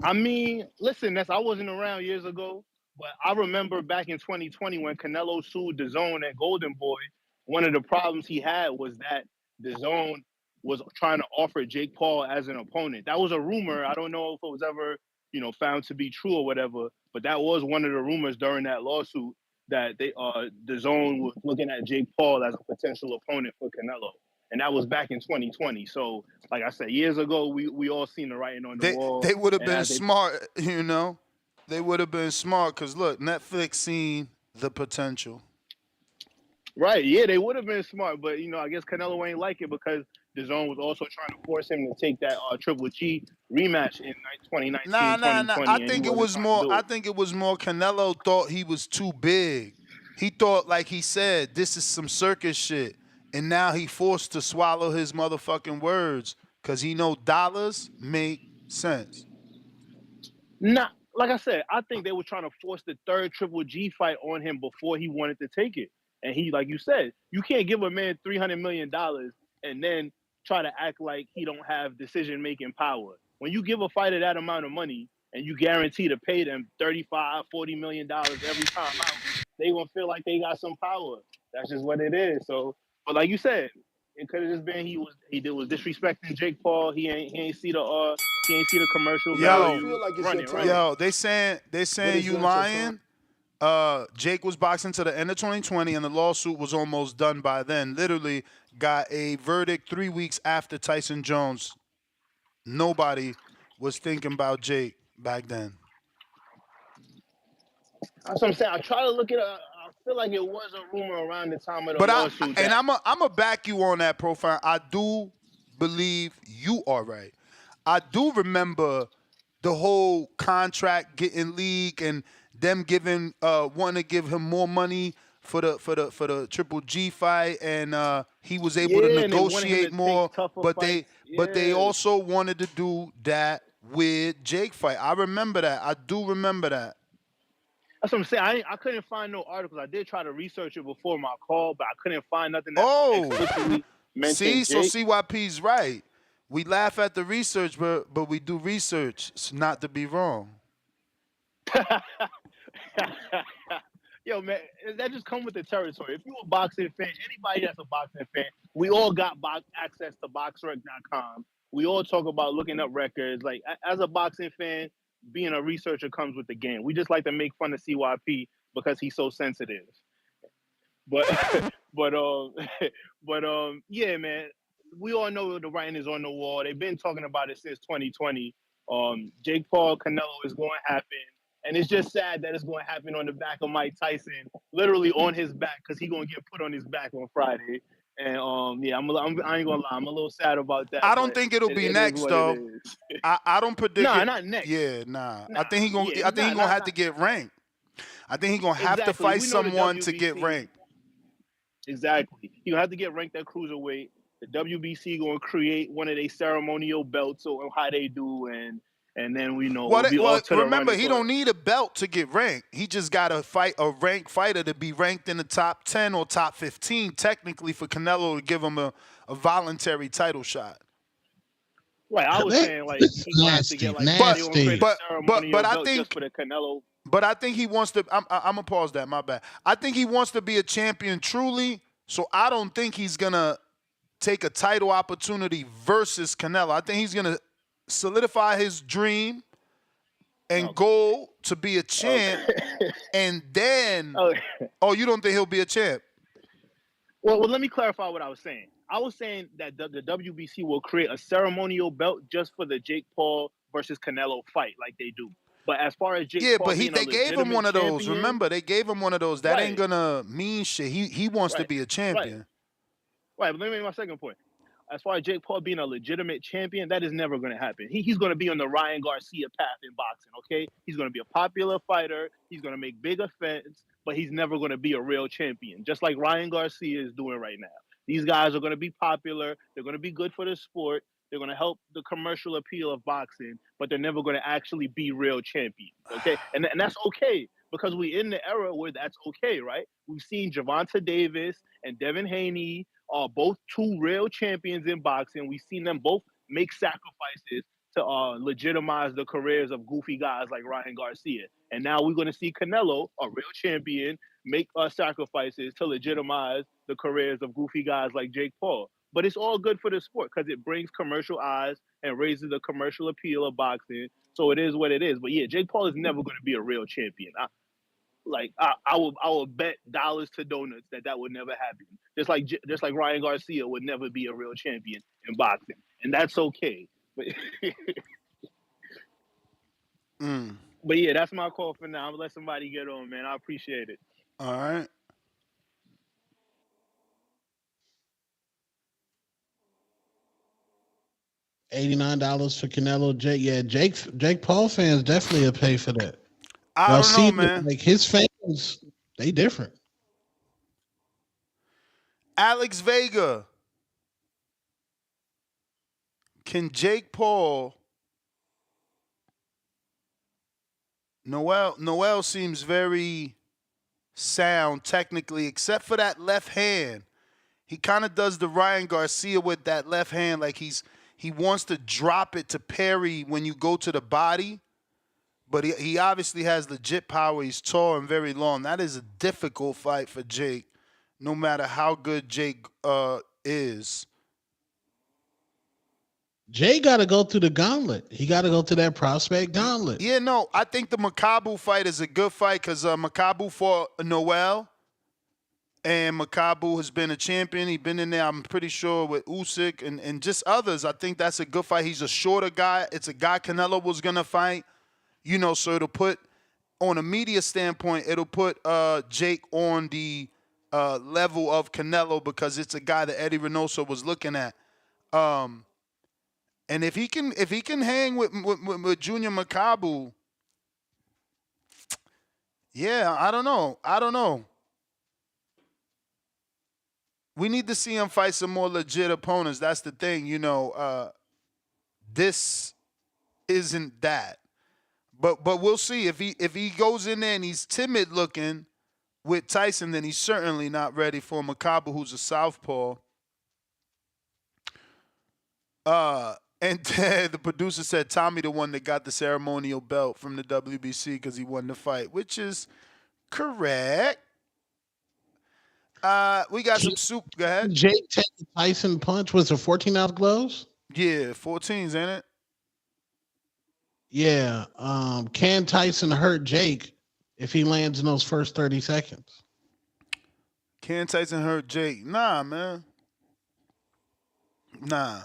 I mean, listen, I wasn't around years ago, but I remember back in 2020 when Canelo sued DAZN at Golden Boy. One of the problems he had was that DAZN was trying to offer Jake Paul as an opponent. That was a rumor. I don't know if it was ever, found to be true or whatever, but that was one of the rumors during that lawsuit that DAZN was looking at Jake Paul as a potential opponent for Canelo. And that was back in 2020. So, like I said, years ago, we all seen the writing on the wall. They would have been smart, They would have been smart because, look, Netflix seen the potential. Right, yeah, they would have been smart. But, I guess Canelo ain't like it because DAZN was also trying to force him to take that Triple G rematch in 2019, 2020. I think it was more. I think it was more Canelo thought he was too big. He thought, like he said, this is some circus shit. And now he forced to swallow his motherfucking words because he know dollars make sense. Nah, like I said, I think they were trying to force the third Triple G fight on him before he wanted to take it. And he, like you said, you can't give a man $300 million and then try to act like he don't have decision-making power. When you give a fighter that amount of money and you guarantee to pay them $35, $40 million every time out, they gonna feel like they got some power. That's just what it is. So, but like you said, it could have just been he was disrespecting Jake Paul. He ain't see the commercial value. Yo, they saying you lying. Jake was boxing to the end of 2020, and the lawsuit was almost done by then. Literally got a verdict 3 weeks after Tyson Jones. Nobody was thinking about Jake back then. That's what I'm saying. I try to look at I feel like it was a rumor around the time of the lawsuit. I'm a back you on that profile. I do believe you are right. I do remember the whole contract getting leaked and them giving want to give him more money for the Triple G fight, and he was able to Yeah, and they wanted him to negotiate more. take tougher But fights. they Yeah. also wanted to do that with Jake fight. I remember that. I do remember that. That's what I'm saying. I couldn't find no articles. I did try to research it before my call, but I couldn't find nothing that explicitly mentioned So Jake. CYP's right. We laugh at the research, but we do research not to be wrong. Yo, man, that just come with the territory. If you're a boxing fan, anybody that's a boxing fan, we all got access to boxrec.com. We all talk about looking up records. Like, as a boxing fan, being a researcher comes with the game. We just like to make fun of CYP because he's so sensitive. But yeah, man, we all know the writing is on the wall. They've been talking about it since 2020. Jake Paul Canelo is going to happen. And it's just sad that it's going to happen on the back of Mike Tyson, literally on his back, because he's going to get put on his back on Friday. And yeah, I ain't gonna lie, I'm a little sad about that. I don't think it'll be next though. I don't predict. Nah, it. not next. Yeah, nah. Nah, I think he's gonna have to get ranked. I think he's gonna have to fight someone to get ranked. Exactly. He'll have to get ranked at cruiserweight. The WBC going to create one of their ceremonial belts or how they do, and then we know. Remember, he don't need a belt to get ranked. He just got to fight a ranked fighter to be ranked in the top 10 or top 15, technically, for Canelo to give him a voluntary title shot. Right, I was saying like he has to get like but I think just for the Canelo. But I think he wants to. I'm gonna pause that. My bad. I think he wants to be a champion truly. So I don't think he's gonna take a title opportunity versus Canelo. I think he's gonna solidify his dream and goal to be a champ, and then you don't think he'll be a champ? Well, let me clarify what I was saying. I was saying that the WBC will create a ceremonial belt just for the Jake Paul versus Canelo fight, like they do. But as far as Jake Paul, they gave him one of those. Remember, they gave him one of those. That ain't gonna mean shit. He wants to be a champion. Right. But let me make my second point. As far as Jake Paul being a legitimate champion, that is never going to happen. He's going to be on the Ryan Garcia path in boxing, okay? He's going to be a popular fighter. He's going to make big offense, but he's never going to be a real champion, just like Ryan Garcia is doing right now. These guys are going to be popular. They're going to be good for the sport. They're going to help the commercial appeal of boxing, but they're never going to actually be real champions, okay? And that's okay, because we're in the era where that's okay, right? We've seen Gervonta Davis and Devin Haney are both two real champions in boxing. We've seen them both make sacrifices to legitimize the careers of goofy guys like Ryan Garcia. And now we're going to see Canelo, a real champion, make sacrifices to legitimize the careers of goofy guys like Jake Paul. But it's all good for the sport because it brings commercial eyes and raises the commercial appeal of boxing. So it is what it is. But yeah, Jake Paul is never going to be a real champion. I will bet dollars to donuts that would never happen. Just like Ryan Garcia would never be a real champion in boxing, and that's okay. But, but yeah, that's my call for now. I'm gonna let somebody get on, man. I appreciate it. All right. $89 for Canelo. Jake Paul fans definitely will pay for that. I don't know, man. Like his fans, they different. Alex Vega. Can Jake Paul? Noel seems very sound technically, except for that left hand. He kind of does the Ryan Garcia with that left hand, like he wants to drop it to parry when you go to the body. But he obviously has legit power. He's tall and very long. That is a difficult fight for Jake, no matter how good Jake is. Jay got to go through the gauntlet. He got to go through that prospect gauntlet. Yeah, no, I think the Makabu fight is a good fight because Makabu fought Noel, and Makabu has been a champion. He's been in there, I'm pretty sure, with Usyk and just others. I think that's a good fight. He's a shorter guy. It's a guy Canelo was going to fight. You know, so it'll put, on a media standpoint, it'll put Jake on the level of Canelo because it's a guy that Eddie Reynoso was looking at. And if he can hang with Junior Makabu, yeah, I don't know. we need to see him fight some more legit opponents. That's the thing, this isn't that. But we'll see if he goes in there and he's timid looking with Tyson, then he's certainly not ready for Makabu, who's a southpaw. And the producer said Tommy the one that got the ceremonial belt from the WBC because he won the fight, which is correct. We got some soup. Go ahead. Jake take the Tyson punch. Was it 14-ounce gloves? Yeah, 14s, ain't it? Yeah. Can Tyson hurt Jake if he lands in those first 30 seconds? Can Tyson hurt Jake? Nah, man. Nah.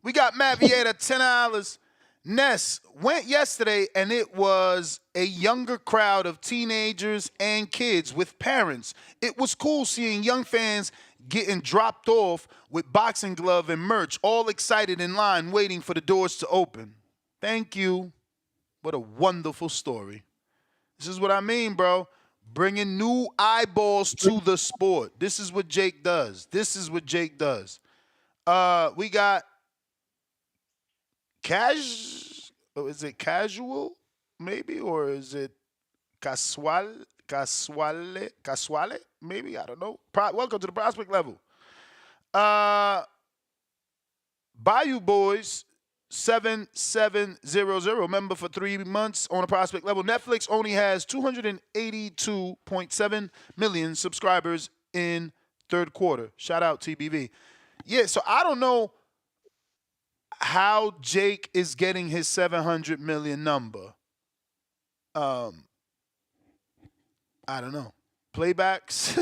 We got Matt Vieta, $10. Ness went yesterday, and it was a younger crowd of teenagers and kids with parents. It was cool seeing young fans getting dropped off with boxing glove and merch, all excited in line waiting for the doors to open. Thank you. What a wonderful story. This is what I mean, bro. Bringing new eyeballs to the sport. This is what Jake does. We got is it casual maybe, or is it casuale maybe? I don't know. Welcome to the prospect level. Bayou Boys 7700 member for 3 months on a prospect level. Netflix only has 282.7 million subscribers in third quarter. Shout out TBV. Yeah, so I don't know how Jake is getting his 700 million number. I don't know. Playbacks.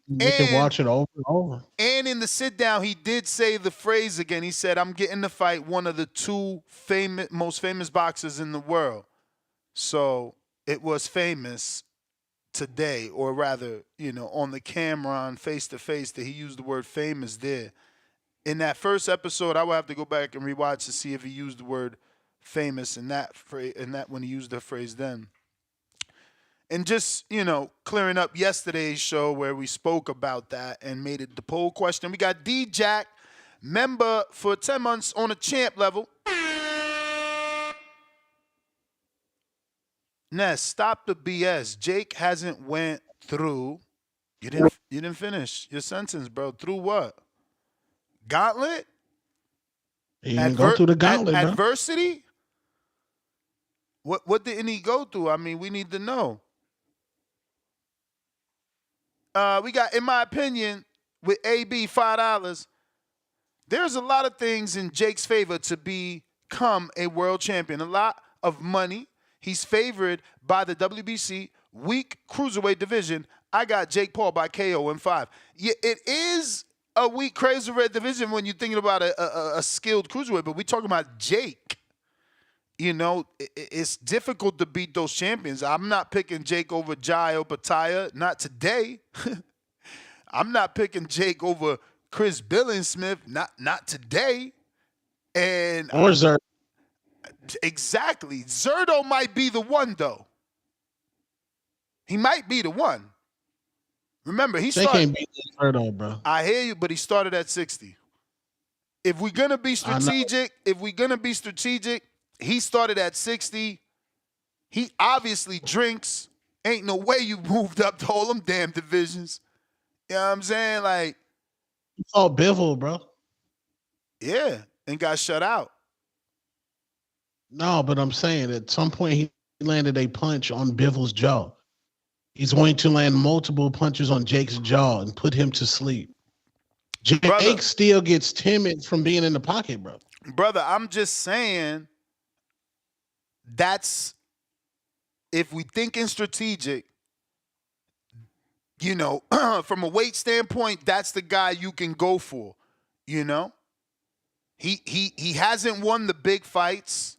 You can watch it over and over. And in the sit down, he did say the phrase again. He said, "I'm getting to fight one of the two most famous boxers in the world." So it was famous today, or rather, on the camera, on face to face, that he used the word famous there. In that first episode, I will have to go back and rewatch to see if he used the word famous in that when he used the phrase then. And just, clearing up yesterday's show where we spoke about that and made it the poll question. We got D-Jack, member for 10 months on a champ level. Ness, stop the BS. Jake hasn't went through. You didn't finish your sentence, bro. Through what? Gauntlet? He didn't go through the gauntlet, bro. Adversity? What didn't he go through? I mean, we need to know. We got, in my opinion, with AB, $5. There's a lot of things in Jake's favor to become a world champion. A lot of money. He's favored by the WBC weak cruiserweight division. I got Jake Paul by KO in 5. Yeah, it is a weak cruiserweight division when you're thinking about a skilled cruiserweight, but we're talking about Jake. It's difficult to beat those champions. I'm not picking Jake over Jai Opataya. Not today. I'm not picking Jake over Chris Billingsmith. Not today. And or Zerdo. Exactly. Zerdo might be the one, though. He might be the one. Remember, he started. They can't beat Zerdo, bro. I hear you, but he started at 60. If we're gonna be strategic, he started at 60. He obviously drinks. Ain't no way you moved up to all them damn divisions. You know what I'm saying? Like, you fought Bivol, bro. Yeah, and got shut out. No, but I'm saying at some point he landed a punch on Bivol's jaw. He's going to land multiple punches on Jake's jaw and put him to sleep. Jake still gets timid from being in the pocket, bro. Brother, I'm just saying that's, if we thinking strategic, from a weight standpoint, that's the guy you can go for, He hasn't won the big fights.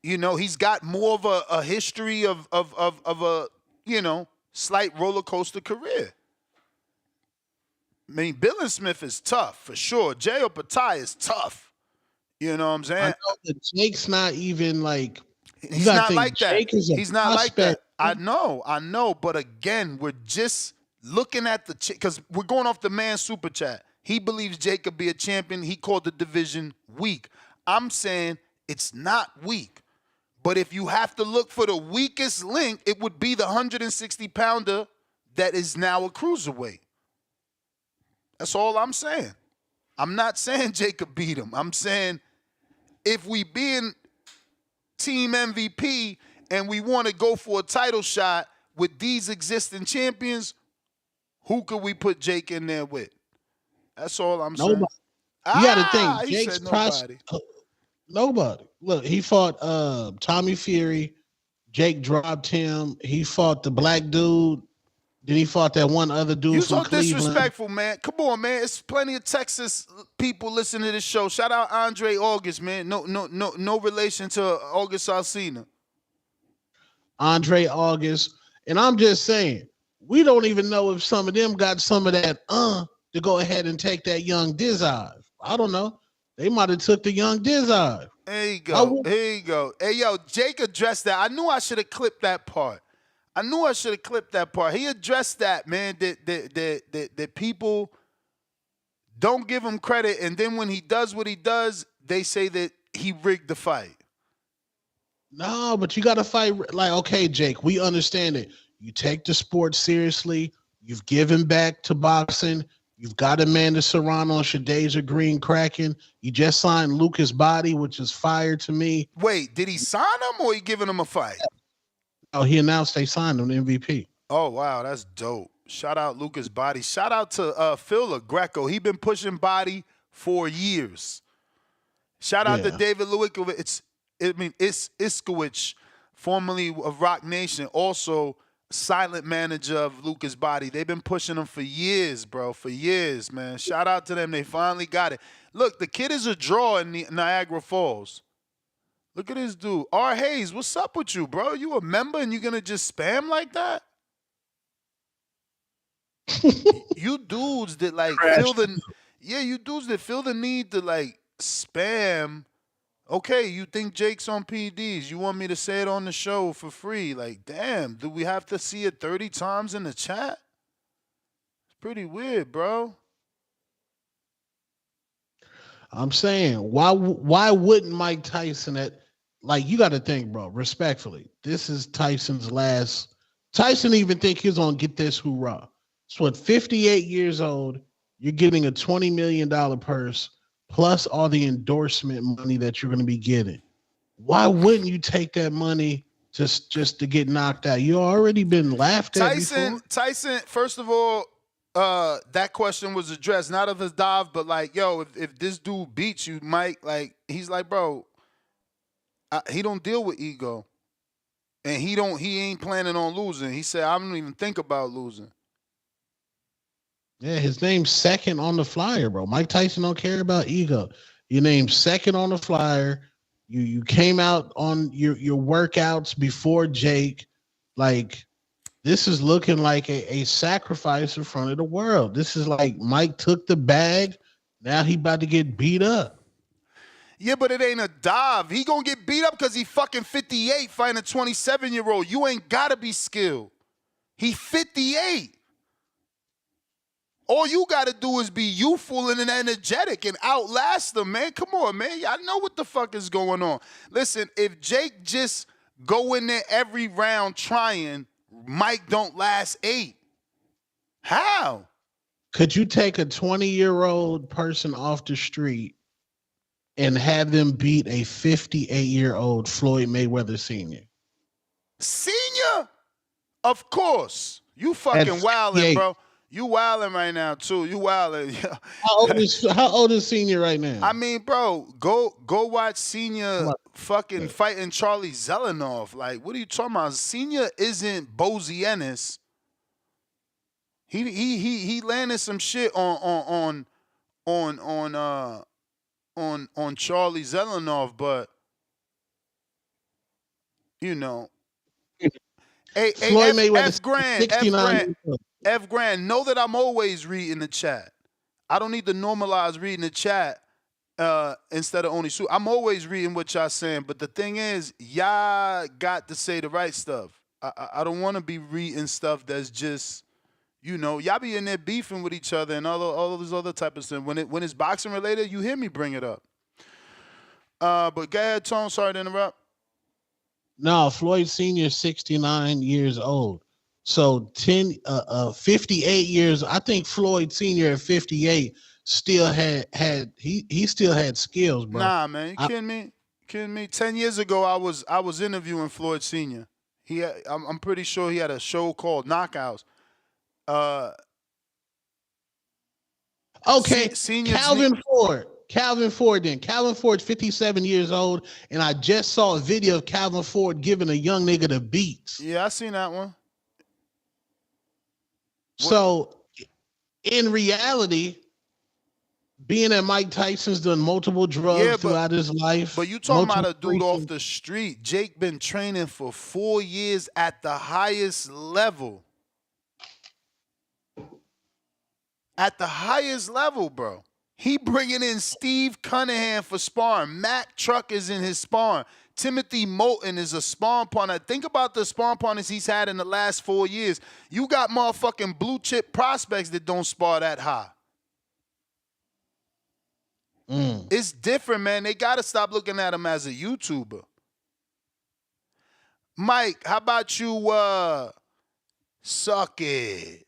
He's got more of a history of a, slight roller coaster career. I mean, Billingsmith is tough for sure. Jai Opataya is tough. You know what I'm saying? I know that Jake's not even like. He's not like that. He's not like that. I know. But again, we're just looking at the because we're going off the man's super chat. He believes Jake could be a champion. He called the division weak. I'm saying it's not weak. But if you have to look for the weakest link, it would be the 160-pounder that is now a cruiserweight. That's all I'm saying. I'm not saying Jake could beat him. I'm saying if we being team MVP and we want to go for a title shot with these existing champions, who could we put Jake in there with? That's all I'm saying. You got to think. He Jake's said nobody. Nobody. Look, he fought Tommy Fury. Jake dropped him. He fought the black dude. Then he fought that one other dude You from so Cleveland. disrespectful, man. Come on, man. It's plenty of Texas people listening to this show. Shout out Andre August, man. No relation to August Alsina. Andre August. And I'm just saying, we don't even know if some of them got some of that to go ahead and take that young Dizive. I don't know. They might have took the young Dizive. There you go. Here you go. Hey, yo, Jake addressed that. I knew I should have clipped that part. He addressed that, man, that people don't give him credit, and then when he does what he does, they say that he rigged the fight. No, but you got to fight. Like, okay, Jake, we understand it. You take the sport seriously. You've given back to boxing. You've got Amanda Serrano and Shadeja Green cracking. You just signed Lucas Body, which is fire to me. Wait, did he sign him or he giving him a fight? Oh, he announced they signed him to MVP. Oh, wow, that's dope. Shout out Lucas Body. Shout out to Phil Greco. He been pushing Body for years. Shout out to David Lewicki. It's Iskowicz, formerly of Rock Nation, also silent manager of Lucas Body. They've been pushing him for years, bro. For years, man. Shout out to them. They finally got it. Look, the kid is a draw in Niagara Falls. Look at this dude. R. Hayes, what's up with you, bro? You a member and you gonna just spam like that? You dudes that like you dudes that feel the need to like spam. Okay, you think Jake's on PDs. You want me to say it on the show for free. Like, damn, do we have to see it 30 times in the chat? It's pretty weird, bro. I'm saying, why wouldn't Mike Tyson you got to think, bro, respectfully, this is Tyson's last. Tyson even think he's going to get this hoorah. So at 58 years old, you're getting a $20 million purse plus all the endorsement money that you're going to be getting. Why wouldn't you take that money just to get knocked out? You already been laughed at before. Tyson, first of all, that question was addressed, not of his dive, but like, yo, if this dude beats you, Mike, like, he's like, bro, he don't deal with ego. And he ain't planning on losing. He said, I don't even think about losing. Yeah, his name's second on the flyer, bro. Mike Tyson don't care about ego. Your name's second on the flyer. You came out on your workouts before Jake. Like, this is looking like a sacrifice in front of the world. This is like Mike took the bag. Now he about to get beat up. Yeah, but it ain't a dive. He gonna get beat up because he fucking 58 fighting a 27-year-old. You ain't gotta be skilled. He 58. All you got to do is be youthful and energetic and outlast them, man. Come on, man. Y'all know what the fuck is going on. Listen, if Jake just go in there every round trying, Mike don't last 8. How? Could you take a 20-year-old person off the street and have them beat a 58-year-old Floyd Mayweather Sr.? Senior? Of course. You fucking wildin', bro. You wilding right now too. You wilding. How old is Senior right now? I mean, bro, go watch Senior fucking fighting Charlie Zelenoff. Like, what are you talking about? Senior isn't Bozy Ennis. He landed some shit on Charlie Zelenoff, but you know. Hey, Floyd Mayweather, F Grand, know that I'm always reading the chat. I don't need to normalize reading the chat instead of only shoot. I'm always reading what y'all saying, but the thing is, y'all got to say the right stuff. I don't want to be reading stuff that's just, y'all be in there beefing with each other and all of this other type of stuff. When it's boxing related, you hear me bring it up. But go ahead, Tone. Sorry to interrupt. No, Floyd Sr. 69 years old. So 58 years. I think Floyd Sr. at 58 still had he still had skills, bro. Nah, man, you kidding me? 10 years ago, I was interviewing Floyd Sr. I'm pretty sure he had a show called Knockouts. Okay, Calvin Ford then. Calvin Ford's 57 years old, and I just saw a video of Calvin Ford giving a young nigga the beats. Yeah, I seen that one. So, in reality, being that Mike Tyson's done multiple drugs throughout his life. But you talking about a dude off the street. Jake been training for 4 years at the highest level. At the highest level, bro. He bringing in Steve Cunningham for sparring. Matt Truck is in his sparring. Timothy Moulton is a sparring partner. Think about the sparring partners he's had in the last 4 years. You got motherfucking blue chip prospects that don't spar that high. It's different, man. They got to stop looking at him as a YouTuber. Mike, how about you suck it?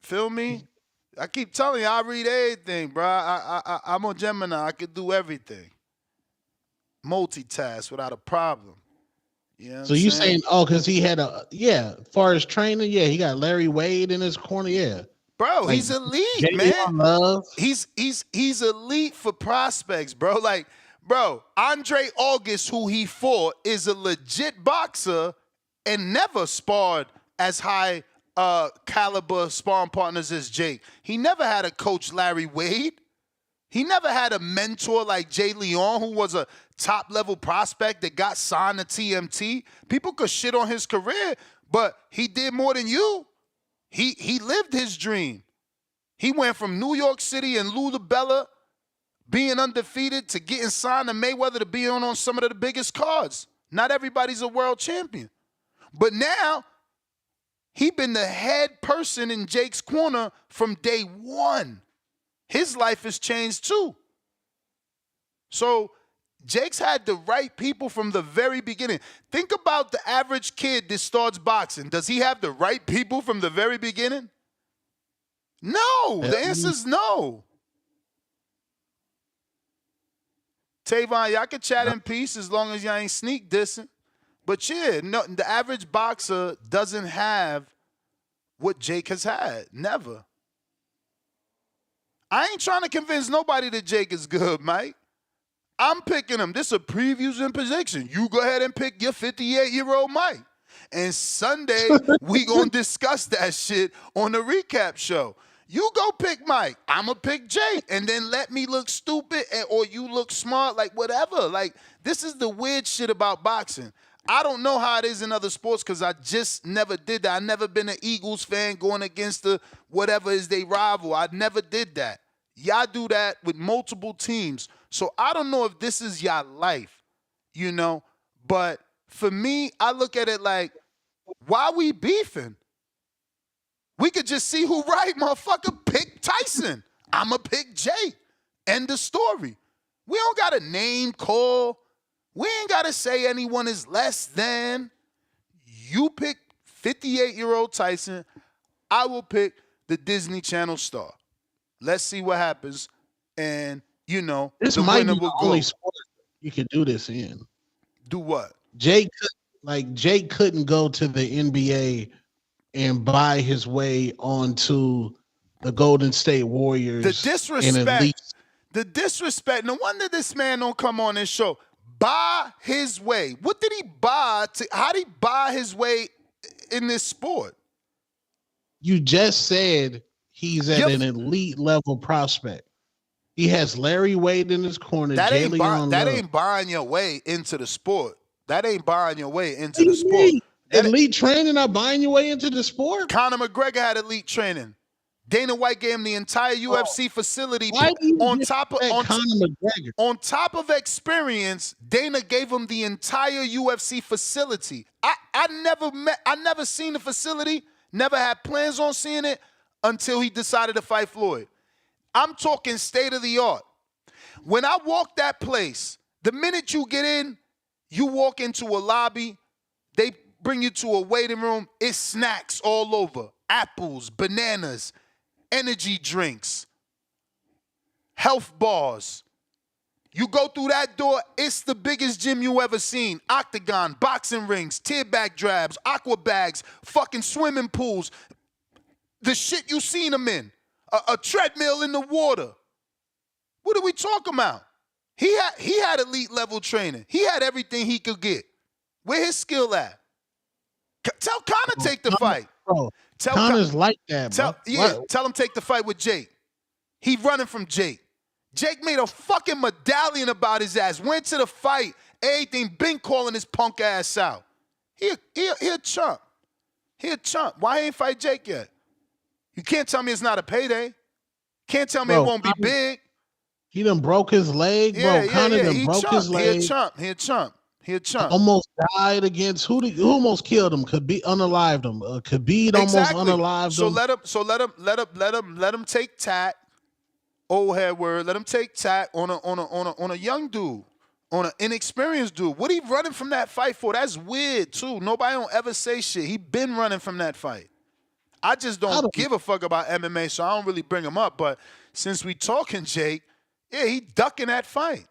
Feel me? I keep telling you, I read everything, bro. I'm on Gemini. I can do everything. Multitask without a problem. You know so you saying, because he had as far as training, he got Larry Wade in his corner, Bro, like, he's elite, man. Love. He's elite for prospects, bro. Like, bro, Andre August, who he fought, is a legit boxer and never sparred as high caliber sparring partners as Jake. He never had a coach Larry Wade. He never had a mentor like Jay Leon, who was a top-level prospect that got signed to TMT. People could shit on his career, but he did more than you. He lived his dream. He went from New York City and Lou DiBella being undefeated to getting signed to Mayweather to be on some of the biggest cards. Not everybody's a world champion. But now, he been the head person in Jake's corner from day one. His life has changed too. So Jake's had the right people from the very beginning. Think about the average kid that starts boxing. Does he have the right people from the very beginning? No. The answer is no. Tavon, y'all can chat in peace as long as y'all ain't sneak dissing. But no, the average boxer doesn't have what Jake has had. Never. I ain't trying to convince nobody that Jake is good, Mike. I'm picking him. This is a previews and prediction. You go ahead and pick your 58-year-old Mike. And Sunday, we going to discuss that shit on the recap show. You go pick Mike. I'm going to pick Jake. And then let me look stupid or you look smart, like whatever. Like, this is the weird shit about boxing. I don't know how it is in other sports because I just never did that. I never been an Eagles fan going against the whatever is they rival. I never did that. Y'all do that with multiple teams. So I don't know if this is y'all life, But for me, I look at it like, why we beefing? We could just see who right, motherfucker. Pick Tyson. I'ma pick Jake. End of story. We don't got a name call. We ain't got to say anyone is less than. You pick 58-year-old Tyson. I will pick the Disney Channel star. Let's see what happens. And, this might be the only sport you could do this in. Do what? Jake couldn't go to the NBA and buy his way onto the Golden State Warriors. The disrespect. No wonder this man don't come on this show. Buy his way. What did he buy? How did he buy his way in this sport? You just said he's at an elite level prospect. He has Larry Wade in his corner. That ain't buying your way into the sport. That ain't buying your way into the sport. Elite training not buying your way into the sport? Conor McGregor had elite training. Dana White gave him the entire UFC facility Why do you on just top of respect Conor McGregor? on top of experience. Dana gave him the entire UFC facility. I never seen the facility, never had plans on seeing it until he decided to fight Floyd. I'm talking state of the art. When I walk that place, the minute you get in, you walk into a lobby, they bring you to a waiting room, it's snacks all over, apples, bananas, energy drinks, health bars. You go through that door, it's the biggest gym you ever seen. Octagon, boxing rings, tear bag drabs, aqua bags, fucking swimming pools. The shit you seen them in. A treadmill in the water. What are we talking about? He had elite level training. He had everything he could get. Where his skill at? Tell Conor take the fight. Bro, Conor's like that, bro. Tell him take the fight with Jake. He running from Jake. Jake made a fucking medallion about his ass. Went to the fight. Everything. Been calling his punk ass out. He a chump. He a chump. Why he ain't fight Jake yet? You can't tell me it's not a payday. Can't tell me it won't be big. He done broke his leg, bro. Conor done broke his leg. He a chump. Almost died against who almost killed him? Unalived him. Khabib almost unalived him. So let him take tack. Old head word. Let him take tack on a young dude, on an inexperienced dude. What he running from that fight for? That's weird too. Nobody don't ever say shit. He been running from that fight. I just don't give a fuck about MMA, so I don't really bring him up. But since we talking Jake, yeah, he ducking that fight.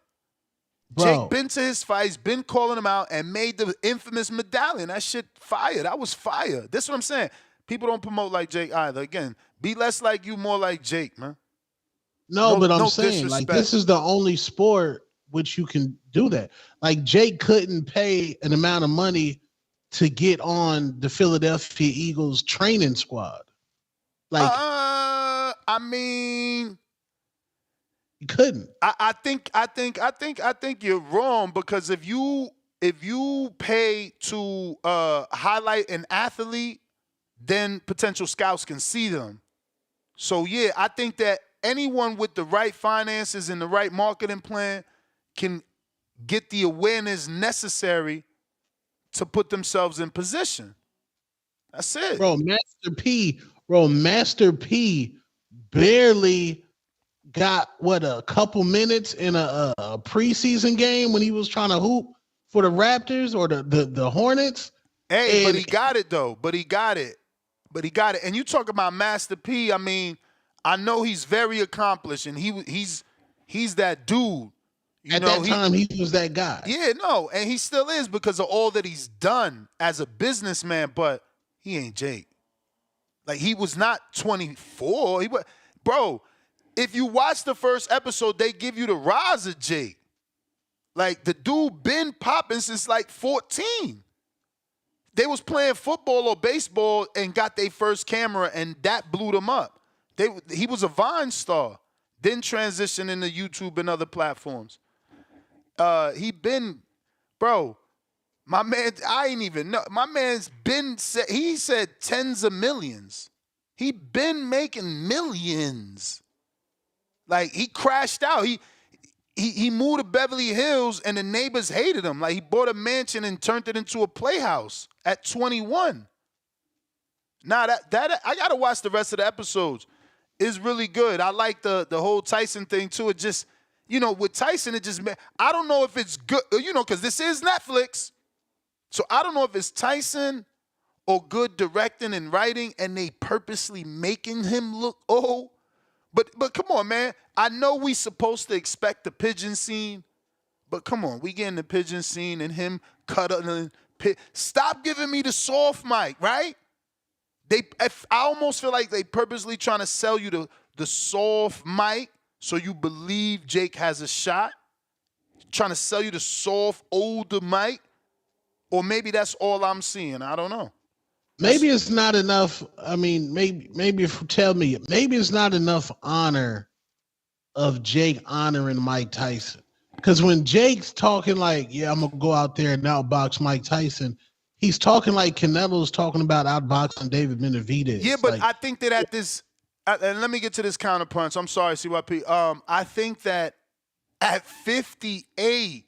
Bro. Jake been to his fights, been calling him out, and made the infamous medallion. That shit fire. That was fire. That's what I'm saying. People don't promote like Jake either. Again, be less like you, more like Jake, man. No, but I'm saying, like, this is the only sport which you can do that. Like, Jake couldn't pay an amount of money to get on the Philadelphia Eagles training squad. Like, I mean, he couldn't. I think you're wrong, because if you pay to highlight an athlete, then potential scouts can see them. So yeah, I think that anyone with the right finances and the right marketing plan can get the awareness necessary to put themselves in position. That's it. Master P barely got a couple minutes in a preseason game when he was trying to hoop for the Raptors or the Hornets. Hey, but he got it though. But he got it. And you talk about Master P, I mean, I know he's very accomplished, and he's that dude. At that time, he was that guy. Yeah, no, and he still is because of all that he's done as a businessman, but he ain't Jake. Like, he was not 24. Bro, if you watch the first episode, they give you the rise of Jake. Like, the dude been popping since like 14. They was playing football or baseball and got their first camera, and that blew them up. He was a Vine star, then transitioned into YouTube and other platforms. My man, I ain't even know. My man's been, he said tens of millions. He been making millions. Like, he crashed out. He moved to Beverly Hills and the neighbors hated him. Like, he bought a mansion and turned it into a playhouse at 21. Now that I gotta watch the rest of the episodes. It's really good. I like the whole Tyson thing too. It just, with Tyson, it just, I don't know if it's good, because this is Netflix. So I don't know if it's Tyson or good directing and writing, and they purposely making him look old. But come on, man. I know we supposed to expect the pigeon scene, but come on, we getting the pigeon scene and him cut up. Stop giving me the soft mic, right? I almost feel like they purposely trying to sell you the soft mic so you believe Jake has a shot. Trying to sell you the soft, older mic. Or maybe that's all I'm seeing. I don't know. Maybe it's not enough. I mean, maybe if you tell me, maybe it's not enough honor of Jake honoring Mike Tyson. Because when Jake's talking like, yeah, I'm going to go out there and outbox Mike Tyson, he's talking like Canelo's talking about outboxing David Benavidez. Yeah, but I think that And let me get to this counterpunch. I'm sorry, CYP. I think that at 58,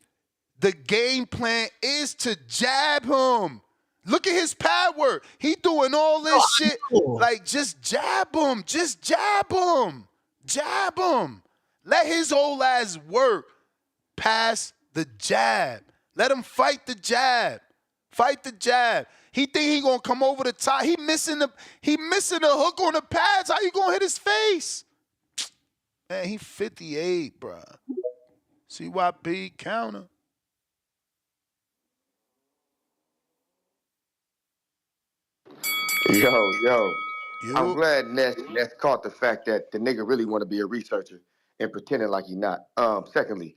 the game plan is to jab him. Look at his pad work. He doing all this shit. Like, just jab him. Just jab him. Jab him. Let his whole ass work. Pass the jab. Let him fight the jab. Fight the jab. He think he gonna come over the top. He missing the hook on the pads. How you gonna hit his face? Man, he 58, bro. CYP counter. Yo. I'm You. glad Ness caught the fact that the nigga really want to be a researcher and pretending like he not. Secondly,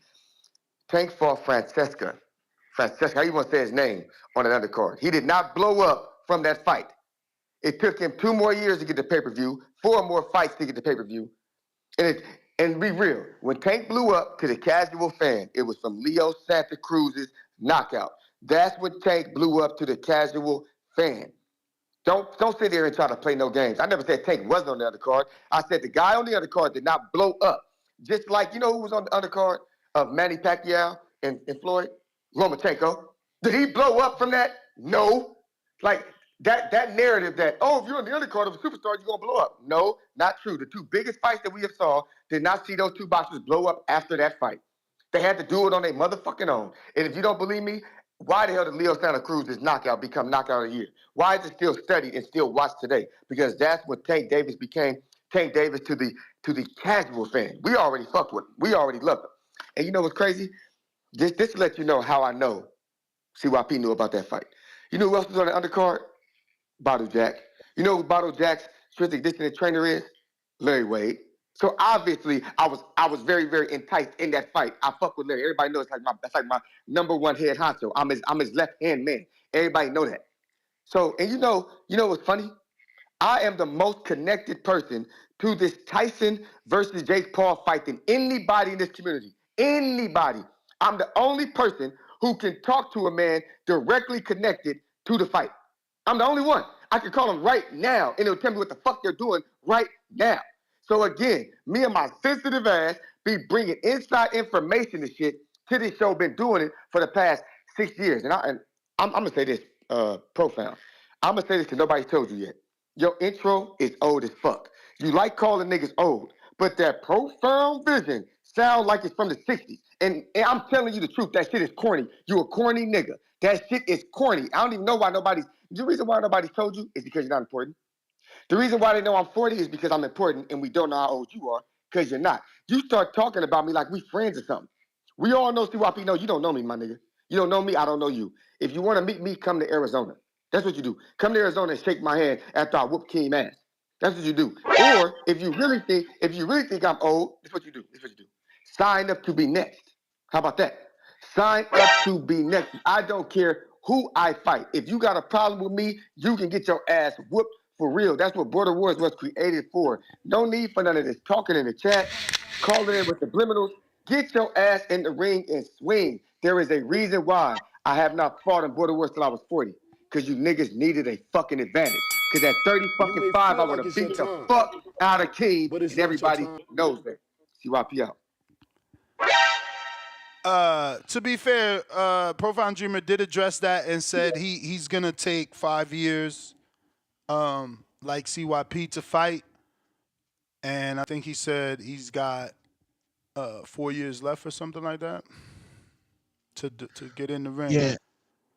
Tank fought Francesca, how you want to say his name, on an undercard. He did not blow up from that fight. It took him 2 more years to get the pay-per-view, 4 more fights to get the pay-per-view. And be real, when Tank blew up to the casual fan, it was from Leo Santa Cruz's knockout. That's when Tank blew up to the casual fan. Don't sit there and try to play no games. I never said Tank wasn't on the undercard. I said the guy on the undercard did not blow up. Just like, you know who was on the undercard of Manny Pacquiao and Floyd? Lomachenko. Did he blow up from that? No. Like, that narrative that, oh, if you're on the undercard of a superstar, you're going to blow up. No, not true. The 2 biggest fights that we have saw did not see those 2 boxers blow up after that fight. They had to do it on their motherfucking own. And if you don't believe me, why the hell did Leo Santa Cruz's knockout become knockout of the year? Why is it still studied and still watched today? Because that's when Tank Davis became Tank Davis to the casual fan. We already fucked with him. We already loved him. And you know what's crazy? This lets you know how I know CYP knew about that fight. You know who else was on the undercard? Bottle Jack. You know who Bottle Jack's strength and conditioning trainer is? Larry Wade. So obviously, I was very, very enticed in that fight. I fuck with Larry. Everybody knows that's like my number 1 head honcho. I'm his left hand man. Everybody know that. So, and you know what's funny? I am the most connected person to this Tyson versus Jake Paul fight than anybody in this community. Anybody. I'm the only person who can talk to a man directly connected to the fight. I'm the only one. I can call him right now, and it'll tell me what the fuck they're doing right now. So again, me and my sensitive ass be bringing inside information and shit to this show. Been doing it for the past 6 years, and I'm gonna say this, profound. I'm gonna say this because nobody's told you yet. Your intro is old as fuck. You like calling niggas old, but that profound vision sounds like it's from the 60s. And I'm telling you the truth, that shit is corny. You a corny nigga. That shit is corny. I don't even know why the reason why nobody's told you is because you're not important. The reason why they know I'm 40 is because I'm important and we don't know how old you are because you're not. You start talking about me like we friends or something. We all know CYP. No, you don't know me, my nigga. You don't know me, I don't know you. If you want to meet me, come to Arizona. That's what you do. Come to Arizona and shake my hand after I whoop Keem ass. That's what you do. Or if you really think I'm old, that's what you do. Sign up to be next. How about that? Sign up to be next. I don't care who I fight. If you got a problem with me, you can get your ass whooped for real. That's what Border Wars was created for. No need for none of this talking in the chat, calling in with subliminals. Get your ass in the ring and swing. There is a reason why I have not fought in Border Wars till I was 40. Because you niggas needed a fucking advantage. Because at 30 fucking 5, I would have beat the fuck out of Keem, and everybody knows that. CYP out. To be fair, Profound Dreamer did address that and said he's gonna take 5 years, like CYP to fight, and I think he said he's got 4 years left or something like that to get in the ring. Yeah.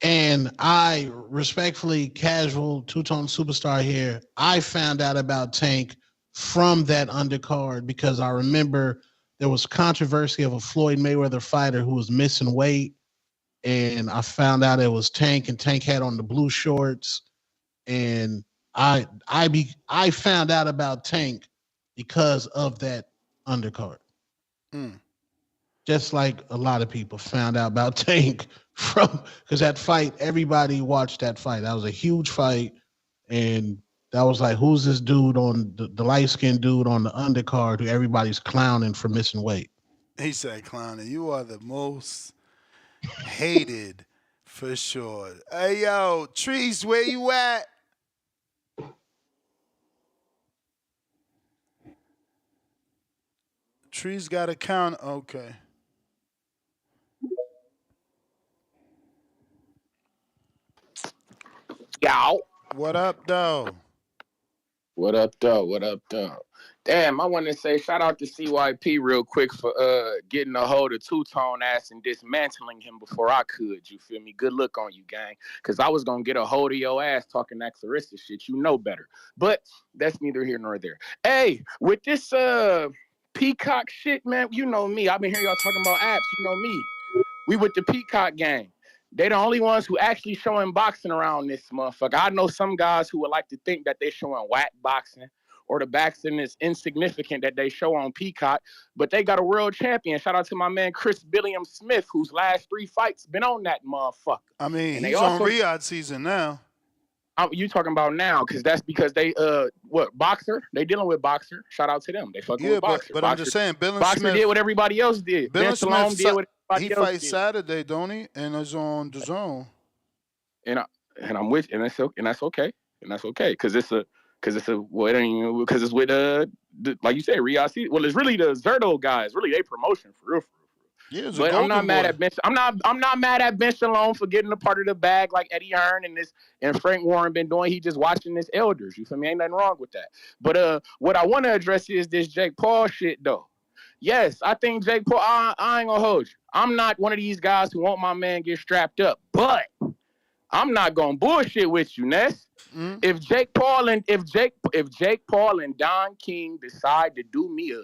And I respectfully, casual, two-tone superstar here, I found out about Tank from that undercard because I remember there was controversy of a Floyd Mayweather fighter who was missing weight. And I found out it was Tank, and Tank had on the blue shorts. And I found out about Tank because of that undercard. Just like a lot of people found out about Tank from, because that fight, everybody watched that fight. That was a huge fight. And that was like, who's this dude on the light-skinned dude on the undercard who everybody's clowning for missing weight? He said, clowning, you are the most hated for sure. Hey, yo, Trees, where you at? trees got to count. Okay. Yow. What up, though? What up, though? What up, though? Damn, I want to say shout out to CYP real quick for getting a hold of Two-Tone ass and dismantling him before I could. You feel me? Good look on you, gang. Because I was going to get a hold of your ass talking that Clarissa shit. You know better. But that's neither here nor there. Hey, with this Peacock shit, man, you know me. I've been hearing y'all talking about apps. You know me. We with the Peacock gang. They the only ones who actually showing boxing around this motherfucker. I know some guys who would like to think that they showing whack boxing or the boxing is insignificant that they show on Peacock, but they got a world champion. Shout out to my man Chris Billiam Smith, whose last 3 fights been on that motherfucker. I mean, and he's on Riyadh season now. You talking about now? Because that's because they Boxer? They dealing with Boxer. Shout out to them. They fucking with Boxer. But I'm just saying, Billiam Boxer Smith did what everybody else did. Billiam Smith did what everybody he else fights did. Saturday, don't he? And it's on the zone. And I'm with, and that's okay, because it's well, it ain't even, because it's with like you said, Riyadh. Well, it's really the Zerto guys. Really, they promotion for real. Yeah, but I'm not mad at Ben. I'm not mad at Ben Shalom for getting a part of the bag like Eddie Hearn and Frank Warren been doing. He just watching his elders. You feel me? Ain't nothing wrong with that. But what I want to address is this Jake Paul shit though. Yes, I think Jake Paul. I ain't gonna hold you. I'm not one of these guys who want my man get strapped up, but I'm not gonna bullshit with you, Ness. Mm-hmm. If Jake Paul and Don King decide to do me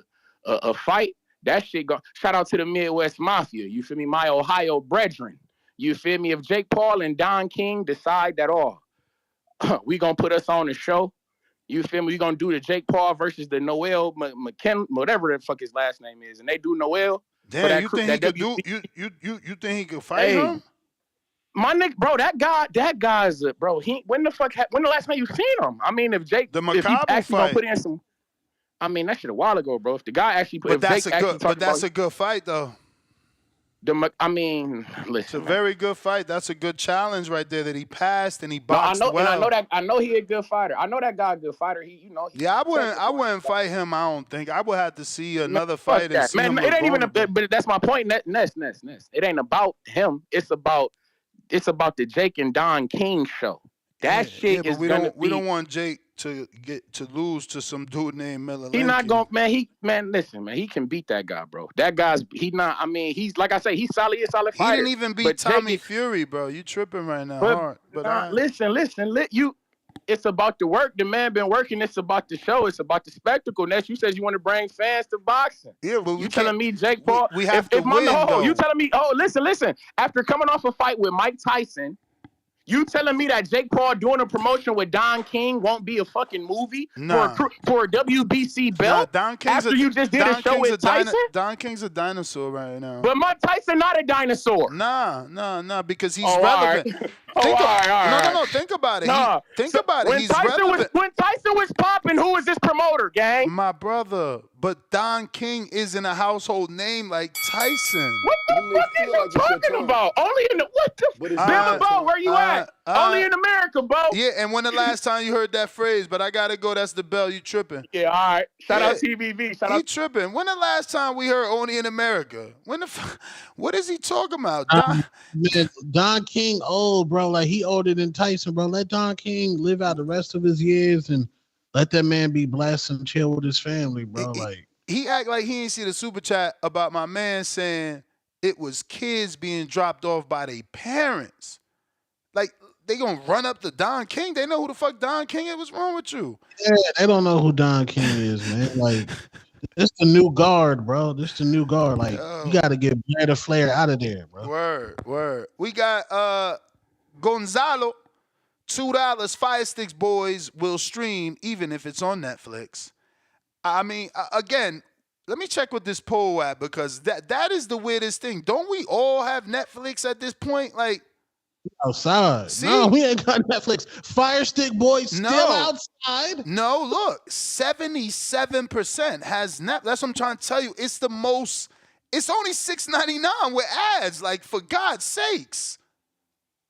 a fight, that shit go. Shout out to the Midwest Mafia. You feel me? My Ohio brethren. You feel me? If Jake Paul and Don King decide that we gonna put us on the show. You feel me? We gonna do the Jake Paul versus the Noel McKen, whatever the fuck his last name is, and they do Noel. Damn, you think he could do? You think he could fight him? My nigga, bro, that guy's bro. When the last time you seen him? I mean, if he actually gonna put in some, I mean, that shit a while ago, bro. If the guy actually put, that's a good fight though. I mean, listen, it's a very good fight. That's a good challenge right there that he passed and he boxed well. And I know he a good fighter. I know that guy a good fighter. I wouldn't fight him. I don't think I would have to see another fight. And see man, it ain't even. But that's my point. Ness. It ain't about him. It's about the Jake and Don King show. That shit is. We don't want Jake to lose to some dude named Miller. He not gonna listen, man, he can beat that guy, bro. That guy's he's like I say, he's solid fighter. He didn't even beat Tommy Fury, bro. You tripping right now. Listen, it's about the work. The man been working. It's about the show. It's about the spectacle. Ness, you said you want to bring fans to boxing. Yeah, but you telling me Jake Paul? We have to win, though. You telling me? Oh, listen. After coming off a fight with Mike Tyson, you telling me that Jake Paul doing a promotion with Don King won't be a fucking movie for a WBC belt? Don King's after you just did a show with Tyson? Don King's a dinosaur right now. But Mike Tyson not a dinosaur. Nah, because he's relevant. Right. No. Think about it. Think about it. He's relevant. When Tyson was popping, who was this promoter, gang? My brother. But Don King isn't a household name like Tyson. What the fuck is you talking about? Only in the Bilbo, where you at? Only in America, bro. Yeah, and when the last time you heard that phrase? But I gotta go. That's the bell. You tripping? Yeah, all right. Shout out TVV. He tripping. When the last time we heard only in America? What is he talking about? Don King old, bro. Like he older than Tyson, bro. Let Don King live out the rest of his years and let that man be blessed and chill with his family, bro. He act like he ain't see the super chat about my man saying it was kids being dropped off by their parents. Like they gonna run up to Don King? They know who the fuck Don King is. What's wrong with you? Yeah, they don't know who Don King is, man. Like this the new guard, bro. This the new guard. Like you gotta get Blair Flair out of there, bro. Word. We got Gonzalo. $2 Fire Sticks Boys will stream even if it's on Netflix. I mean, again, let me check with this poll at because that is the weirdest thing. Don't we all have Netflix at this point? Like outside. See? No, we ain't got Netflix. Fire Stick Boys still outside. No, look, 77% has Netflix. That's what I'm trying to tell you. It's the most. It's only $6.99 with ads. Like for God's sakes.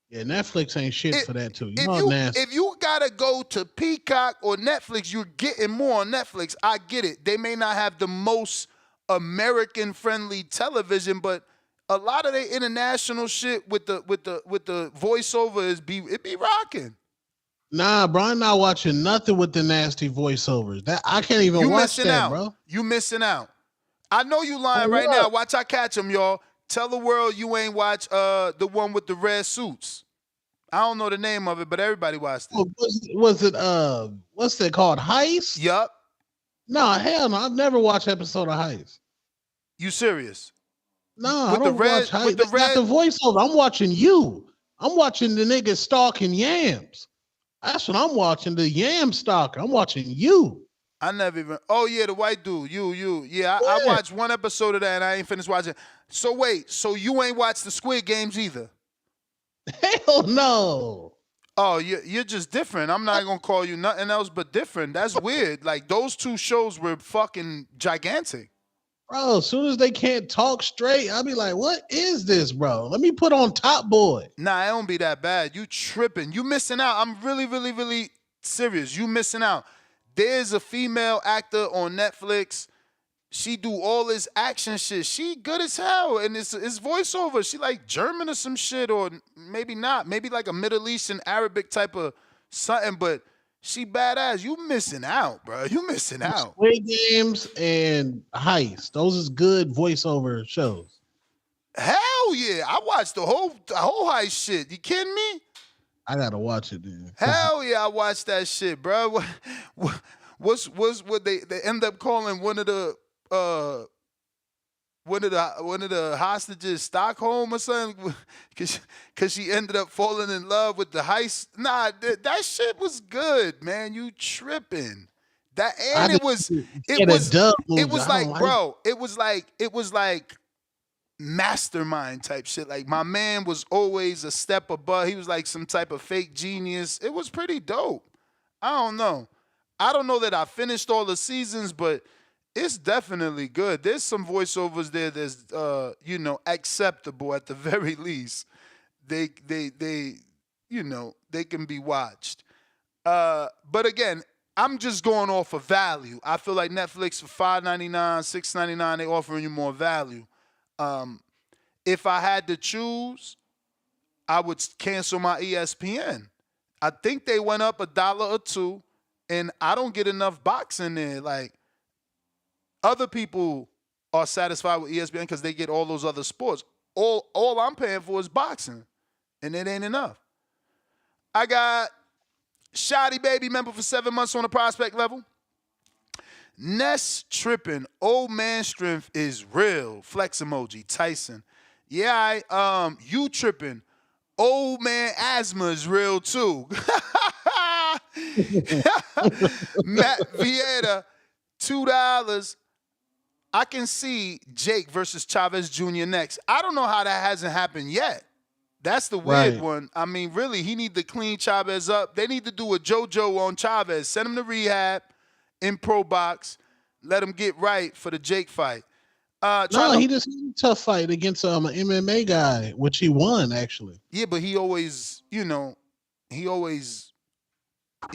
Yeah, Netflix ain't shit for that too. If you gotta go to Peacock or Netflix, you're getting more on Netflix. I get it. They may not have the most American-friendly television, but a lot of the international shit with the voiceover it be rocking. Nah, bro, I'm not watching nothing with the nasty voiceovers. That I can't even You watch missing that, out. bro. You missing out. I know you lying On right what? now. Watch I catch him, y'all. Tell the world you ain't watch the one with the red suits. I don't know the name of it, but everybody watched it. Was it what's it called? Heist? Yup. No, hell no. I've never watched episode of Heist. You serious? No, With I the don't red- watch Heist. with the That's not the voiceover. I'm watching you. I'm watching the nigga stalking yams. That's what I'm watching. The yam stalker. I'm watching you. I never even. Oh yeah, the white dude. You. Yeah, I watched one episode of that and I ain't finished watching. So wait, so you ain't watched the Squid Games either? Hell no. Oh, you're just different. I'm not gonna call you nothing else but different. That's weird. Like those two shows were fucking gigantic. Bro, as soon as they can't talk straight, I'll be like, what is this, bro? Let me put on Top Boy. Nah, it don't be that bad. You tripping. You missing out. I'm really, really, really serious. You missing out. There's a female actor on Netflix. She do all this action shit. She good as hell. And it's voiceover. She like German or some shit, or maybe not. Maybe like a Middle Eastern Arabic type of something, but she badass. You missing out, bro. You missing out. Squid Games and Heist. Those is good voiceover shows. Hell yeah. I watched the whole heist shit. You kidding me? I gotta watch it, dude. Hell yeah, I watched that shit, bro. What's what they end up calling one of the hostages Stockholm or something, because she ended up falling in love with the heist. Nah, that shit was good, man. You tripping? That and it was like, bro, it was like mastermind type shit. Like my man was always a step above. He was like some type of fake genius. It was pretty dope. I don't know that I finished all the seasons, but it's definitely good. There's some voiceovers there that's acceptable at the very least. They can be watched. But again, I'm just going off of value. I feel like Netflix for $5.99, $6.99, they offering you more value. If I had to choose, I would cancel my ESPN. I think they went up $1 or $2, and I don't get enough boxing there. Like, other people are satisfied with ESPN because they get all those other sports. All I'm paying for is boxing, and it ain't enough. I got Shoddy Baby member for 7 months on the prospect level. Ness tripping. Old man strength is real. Flex emoji. Tyson. Yeah, you tripping. Old man asthma is real too. Matt Vieira, $2. I can see Jake versus Chavez Jr. next. I don't know how that hasn't happened yet. That's the weird one. I mean, really, he need to clean Chavez up. They need to do a JoJo on Chavez. Send him to rehab in pro box. Let him get right for the Jake fight. He just had a tough fight against an MMA guy, which he won, actually. Yeah, but he always, he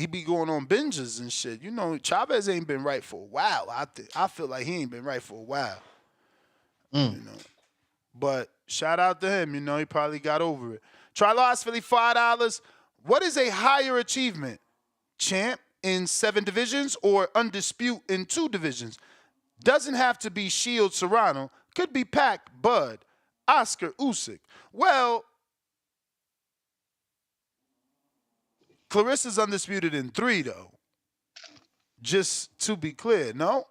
be going on binges and shit. Chavez ain't been right for a while. I feel like he ain't been right for a while. But shout out to him. He probably got over it. Triloss Philly, $5. What is a higher achievement? Champ in 7 divisions or undisputed in 2 divisions? Doesn't have to be Shield Serrano. Could be Pac, Bud, Oscar Usyk. Well, Clarissa's undisputed in 3, though. Just to be clear, no?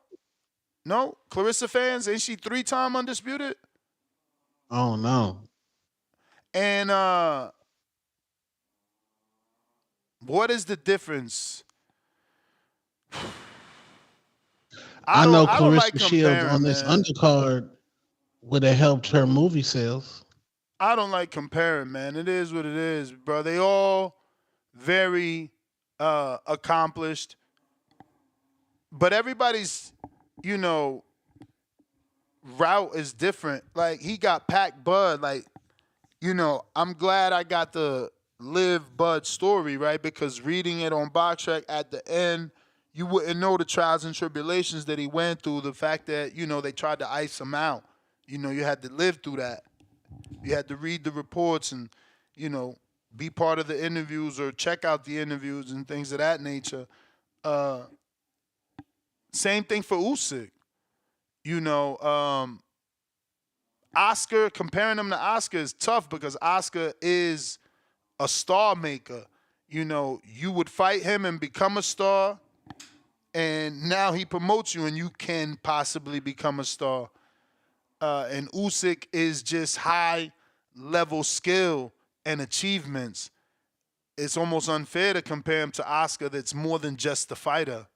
No? Clarissa fans, ain't she 3-time undisputed? Oh, no. And what is the difference? I know Clarissa Shields on this undercard would have helped her movie sales. I don't like comparing, man. It is what it is, bro. They all very accomplished. But everybody's, route is different. Like, he got Pac Bud. Like, I'm glad I got the live Bud story, right? Because reading it on Box Track at the end, you wouldn't know the trials and tribulations that he went through. The fact that they tried to ice him out. You had to live through that. You had to read the reports and be part of the interviews or check out the interviews and things of that nature. Same thing for Usyk. Oscar, comparing him to Oscar is tough because Oscar is a star maker. You would fight him and become a star, and now he promotes you and you can possibly become a star. And Usyk is just high level skill and achievements. It's almost unfair to compare him to Oscar that's more than just the fighter.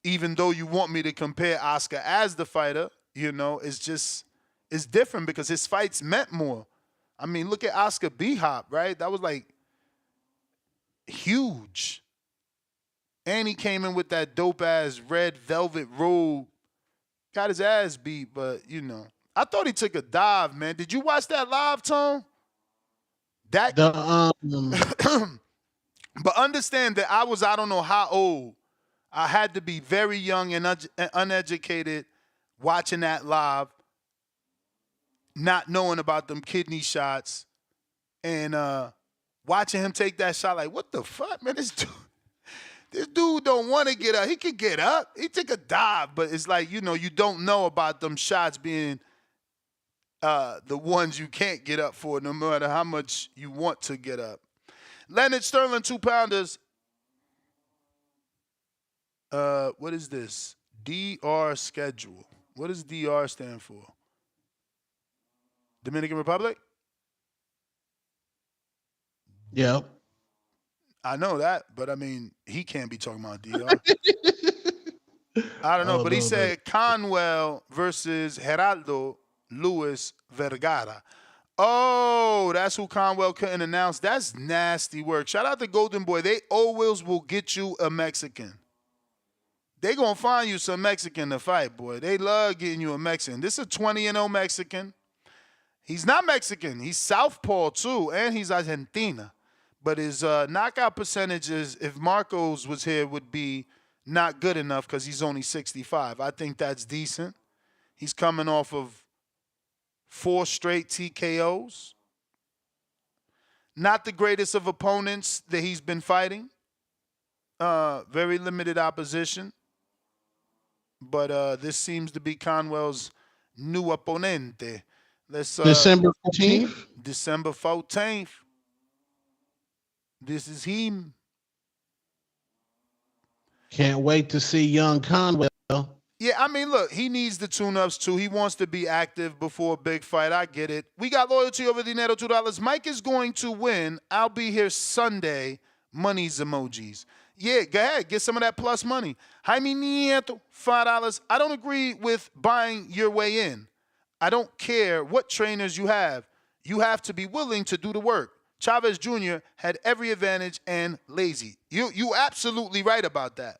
Even though you want me to compare Oscar as the fighter, it's different because his fights meant more. I mean, look at Oscar B Hop, right? That was like huge. And he came in with that dope ass red velvet robe. Got his ass beat, but I thought he took a dive, man. Did you watch that live, Tone? That but understand that I don't know how old. I had to be very young and uneducated watching that live, not knowing about them kidney shots, and watching him take that shot like, what the fuck, man? This dude don't want to get up. He could get up. He took a dive, but it's like, you don't know about them shots being the ones you can't get up for, no matter how much you want to get up. Leonard Sterling, 2-pounders. What is this? DR schedule. What does DR stand for? Dominican Republic? Yeah. I know that, but I mean, he can't be talking about DR. I don't know, but he said Conwell versus Geraldo Luis Vergara. Oh, that's who Conwell couldn't announce. That's nasty work. Shout out to Golden Boy. They always will get you a Mexican. They gonna find you some Mexican to fight, boy. They love getting you a Mexican. This is a 20-0 Mexican. He's not Mexican. He's southpaw too, and he's Argentina. But his knockout percentages, if Marcos was here, would be not good enough because he's only 65. I think that's decent. He's coming off of 4 straight TKOs. Not the greatest of opponents that he's been fighting. Very limited opposition. But this seems to be Conwell's new opponente. Let's December 14th? December 14th. This is him. Can't wait to see young Conwell. Yeah, I mean, look, he needs the tune-ups too. He wants to be active before a big fight. I get it. We got loyalty over dinero, $2. Mike is going to win. I'll be here Sunday. Money's emojis. Yeah, go ahead. Get some of that plus money. Jaime Nieto, $5. I don't agree with buying your way in. I don't care what trainers you have. You have to be willing to do the work. Chavez Jr. had every advantage and lazy. You absolutely right about that.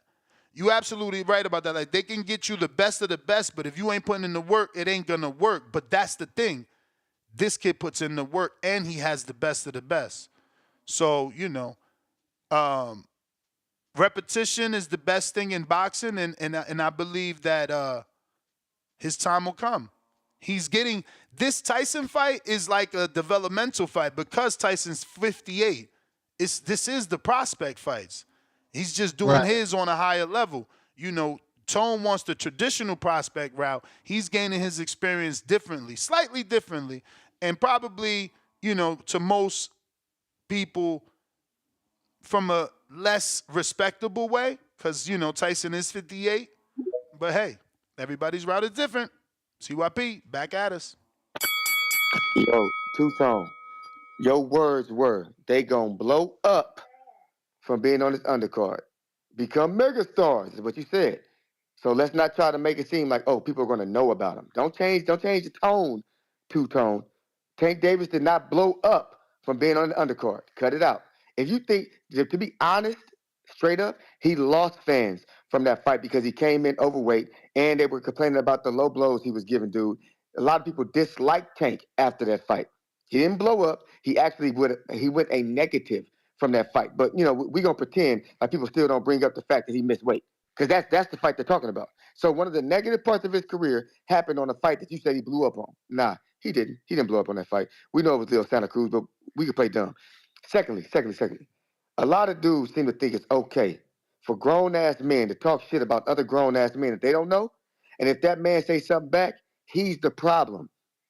You absolutely right about that. Like, they can get you the best of the best, but if you ain't putting in the work, it ain't going to work. But that's the thing. This kid puts in the work, and he has the best of the best. So, repetition is the best thing in boxing, and I believe that his time will come. He's getting – this Tyson fight is like a developmental fight because Tyson's 58. This is the prospect fights. He's just doing his on a higher level. Tone wants the traditional prospect route. He's gaining his experience differently, slightly differently, and probably, to most people from a less respectable way because, Tyson is 58. But, hey, everybody's route is different. CYP, back at us. Yo, Two-Tone, your words were they gonna blow up from being on this undercard. Become megastars is what you said. So let's not try to make it seem like, oh, people are gonna know about them. Don't change the tone, Two-Tone. Tank Davis did not blow up from being on the undercard. Cut it out. If you think, to be honest, straight up, he lost fans from that fight because he came in overweight and they were complaining about the low blows he was giving, dude. A lot of people disliked Tank after that fight. He didn't blow up. He actually went a negative from that fight. But you know, we're gonna pretend like people still don't bring up the fact that he missed weight. Because that's the fight they're talking about. So one of the negative parts of his career happened on a fight that you said he blew up on. Nah, he didn't. He didn't blow up on that fight. We know it was Leo Santa Cruz, but we could play dumb. Secondly, a lot of dudes seem to think it's okay for grown-ass men to talk shit about other grown-ass men that they don't know. And if that man says something back, he's the problem.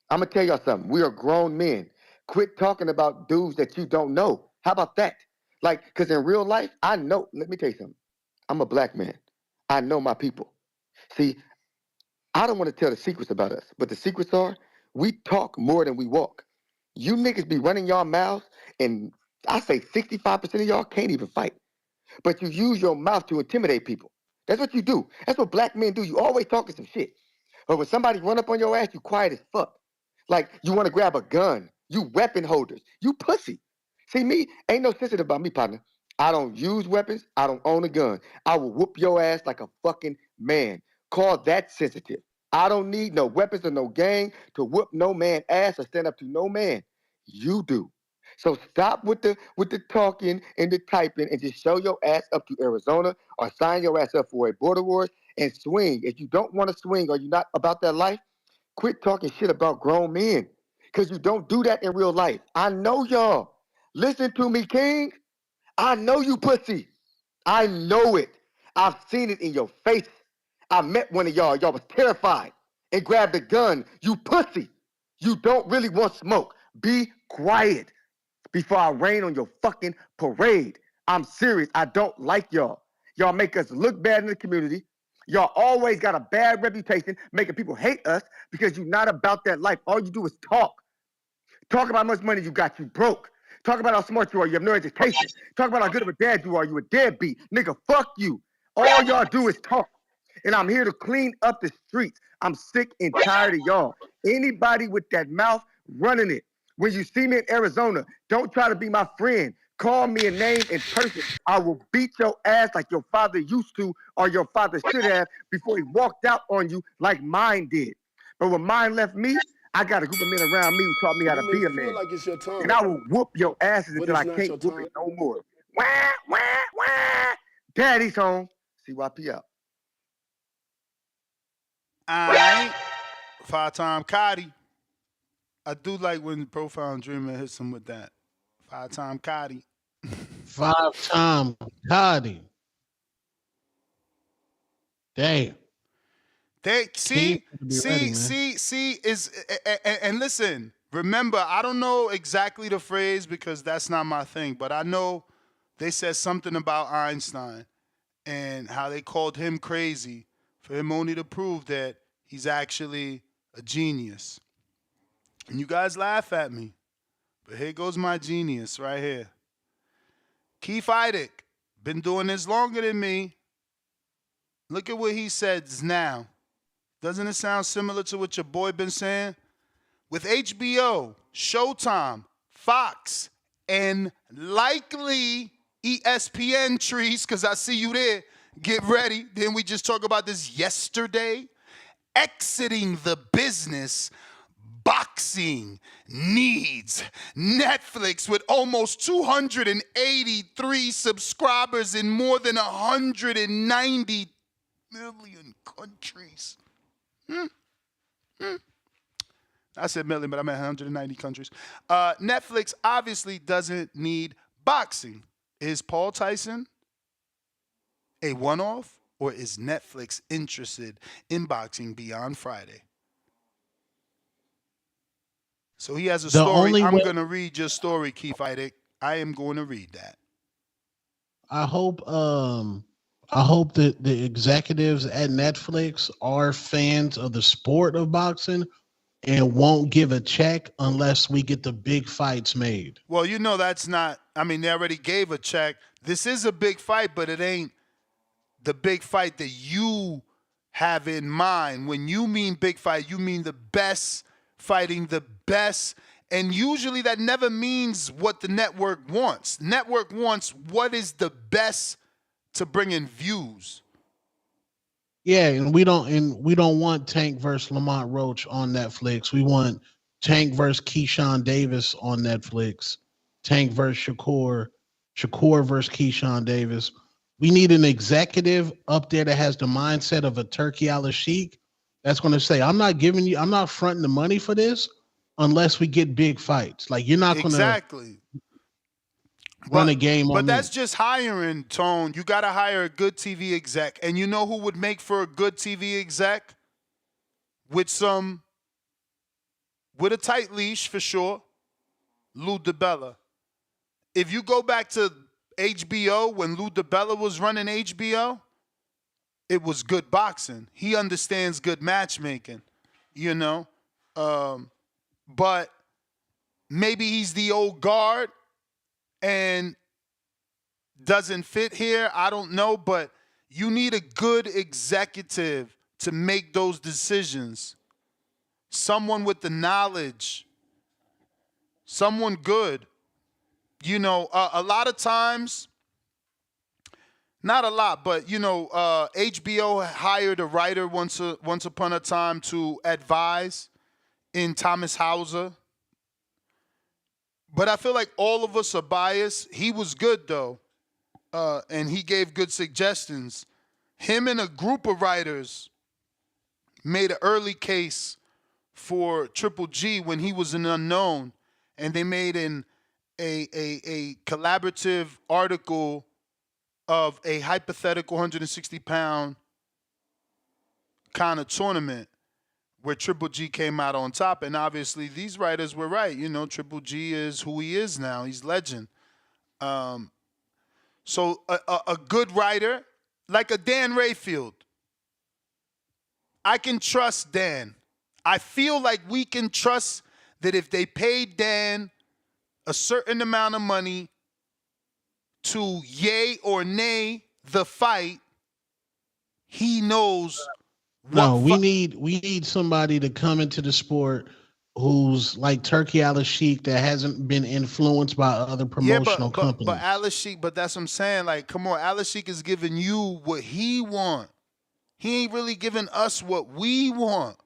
I'm going to tell y'all something. We are grown men. Quit talking about dudes that you don't know. How about that? Like, because in real life, I know. Let me tell you something. I'm a black man. I know my people. See, I don't want to tell the secrets about us, but the secrets are we talk more than we walk. You niggas be running y'all mouths, and I say 65% of y'all can't even fight. But you use your mouth to intimidate people. That's what you do. That's what black men do. You always talking some shit. But when somebody run up on your ass, you quiet as fuck. Like you want to grab a gun. You weapon holders. You pussy. See me? Ain't no sensitive about me, partner. I don't use weapons. I don't own a gun. I will whoop your ass like a fucking man. Call that sensitive. I don't need no weapons or no gang to whoop no man ass or stand up to no man. You do. So stop with the talking and the typing and just show your ass up to Arizona or sign your ass up for a border war and swing. If you don't want to swing or you're not about that life, quit talking shit about grown men. Because you don't do that in real life. I know y'all. Listen to me, King. I know you pussy. I know it. I've seen it in your face. I met one of y'all. Y'all was terrified and grabbed a gun. You pussy. You don't really want smoke. Be quiet before I rain on your fucking parade. I'm serious. I don't like y'all. Y'all make us look bad in the community. Y'all always got a bad reputation, making people hate us because you're not about that life. All you do is talk. Talk about how much money you got. You broke. Talk about how smart you are. You have no education. Talk about how good of a dad you are. You a deadbeat. Nigga, fuck you. All y'all do is talk. And I'm here to clean up the streets. I'm sick and tired of y'all. Anybody with that mouth running it. When you see me in Arizona, don't try to be my friend. Call me a name in person. I will beat your ass like your father used to or your father should have before he walked out on you like mine did. But when mine left me, I got a group of men around me who taught me how to be a man. Like it's your time. And I will whoop your asses until I can't whoop it no more. Wah, wah, wah. Daddy's home. CYP out. All right. 5-time Cotty. I do like when Profound Dreamer hits him with that. 5-time Cotty. 5-time Cotty. Damn. See, and listen, remember, I don't know exactly the phrase because that's not my thing, but I know they said something about Einstein and how they called him crazy for him only to prove that he's actually a genius. And you guys laugh at me, but here goes my genius right here. Keith Idec, been doing this longer than me. Look at what he says now. Doesn't it sound similar to what your boy been saying? With HBO, Showtime, Fox, and likely ESPN trees, because I see you there, get ready. Didn't we just talk about this yesterday? Exiting the business, boxing needs Netflix with almost 283 subscribers in more than 190 million countries. I said million, but I meant 190 countries. Netflix obviously doesn't need boxing. Is Paul Tyson a one-off, or is Netflix interested in boxing beyond Friday? So he has a story. I'm going to read your story, Keith Idec. I am going to read that. I hope that the executives at Netflix are fans of the sport of boxing and won't give a check unless we get the big fights made. Well, you know that's not, I mean, they already gave a check. This is a big fight, but it ain't the big fight that you have in mind. When you mean big fight, you mean the best fighting the best. And usually that never means what the network wants. The network wants what is the best to bring in views. Yeah, and we don't want Tank versus Lamont Roach on Netflix. We want Tank versus Keyshawn Davis on Netflix. Tank versus Shakur Shakur versus Keyshawn Davis. We need an executive up there that has the mindset of a Turkey Al-Sheikh that's going to say, I'm not fronting the money for this unless we get big fights. Like, you're not going to Exactly. run a game on But me. that's just hiring, Tone. You got to hire a good TV exec. And you know who would make for a good TV exec? With a tight leash, for sure. Lou DiBella. If you go back to HBO, when Lou DiBella was running HBO, it was good boxing. He understands good matchmaking, you know. But maybe he's the old guard and doesn't fit here. I don't know, but you need a good executive to make those decisions. Someone with the knowledge. Someone good. You know, a lot of times, not a lot, but, you know, HBO hired a writer once upon a time to advise in Thomas Hauser. But I feel like all of us are biased. He was good, though, and he gave good suggestions. Him and a group of writers made an early case for Triple G when he was an unknown, and they made a collaborative article of a hypothetical 160-pound kind of tournament where Triple G came out on top. And obviously these writers were right. You know, Triple G is who he is now. He's legend. So a good writer, like a Dan Rayfield, I can trust Dan. I feel like we can trust that if they paid Dan a certain amount of money to yay or nay the fight, he knows No, we need somebody to come into the sport who's like Turkey Al-Sheikh that hasn't been influenced by other promotional companies. But Al-Sheikh, but that's what I'm saying. Like, come on, Al-Sheikh is giving you what he want. He ain't really giving us what we want.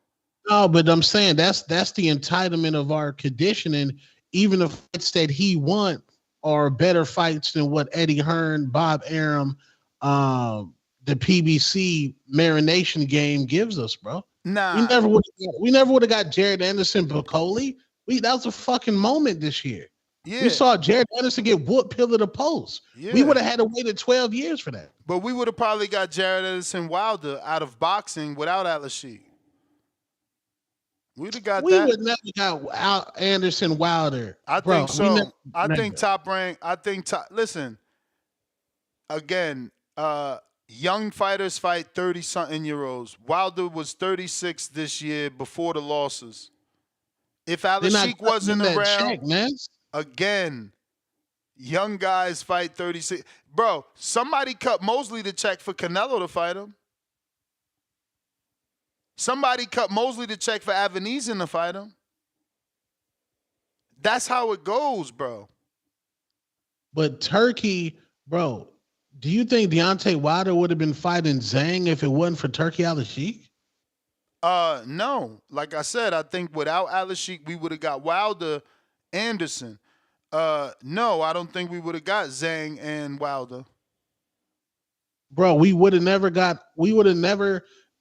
No, but I'm saying that's the entitlement of our conditioning. Even the fights that he want are better fights than what Eddie Hearn, Bob Arum, the PBC marination game gives us, bro. Nah, we never would have got Jared Anderson Piccoli. That was a fucking moment this year. Yeah. We saw Jared Anderson get whooped pillar to post. Yeah. We would have had to wait 12 years for that. But we would have probably got Jared Anderson Wilder out of boxing without Al-Sheikh. We'd have got we that. would never got Anderson Wilder. I bro, think so. I never. think Top Rank. Listen, again, young fighters fight 30-something-year-olds. Wilder was 36 this year before the losses. If Al-Sheikh wasn't around, again, young guys fight 36. Bro, somebody cut Mosley the check for Canelo to fight him. Somebody cut Mosley the check for Avenizin to fight him. That's how it goes, bro. But Turkey, bro, do you think Deontay Wilder would have been fighting Zhang if it wasn't for Turkey Al-Sheikh? No. Like I said, I think without Al-Sheikh, we would have got Wilder, Anderson. No, I don't think we would have got Zhang and Wilder. Bro,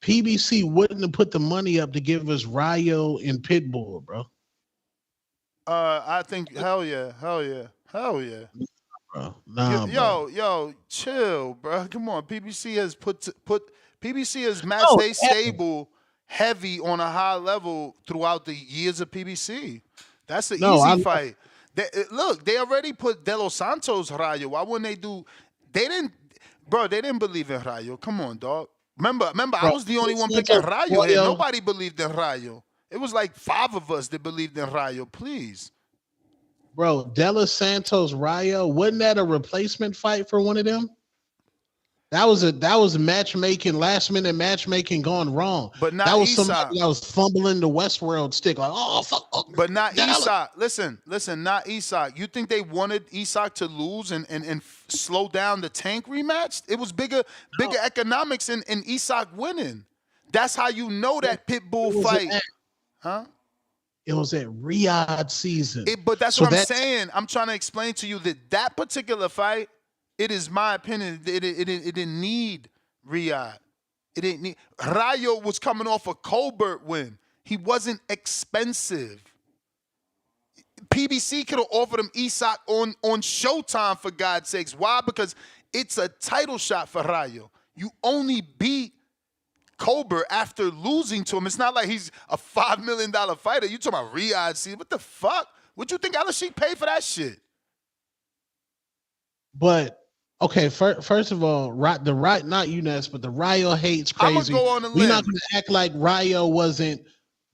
PBC wouldn't have put the money up to give us Rayo and Pitbull, bro. I think hell yeah. Bro, yo, chill, bro. Come on. PBC has matched their stable heavy on a high level throughout the years of PBC. That's an easy fight. They already put De Los Santos Rayo. Why wouldn't they do? They didn't believe in Rayo. Come on, dog. Remember, bro, I was the only one picking Rayo here. Nobody believed in Rayo. It was like 5 of us that believed in Rayo. Please. Bro, De Los Santos Rayo, wasn't that a replacement fight for one of them? That was matchmaking, last minute matchmaking gone wrong. But not that was Isak. somebody that was fumbling the Westworld stick, like, oh fuck. But not Isak. Listen, not Isak. You think they wanted Isak to lose and slow down the Tank rematch? It was bigger economics in Isak winning. That's how you know that Pitbull fight. Huh? It was at Riyadh season. But that's what I'm saying. I'm trying to explain to you that particular fight, it is my opinion, it didn't need Riyadh. It didn't need. Rayo was coming off a Colbert win. He wasn't expensive. PBC could have offered him Isak on Showtime, for God's sakes. Why? Because it's a title shot for Rayo. You only beat Colbert after losing to him. It's not like he's a $5 million fighter. You talking about Riyadh season? What the fuck? What you think Alashik paid for that shit? But okay, first of all, not Younes, but the Rayo hate's crazy. I'm gonna go on a limb. We're not gonna act like Rayo wasn't.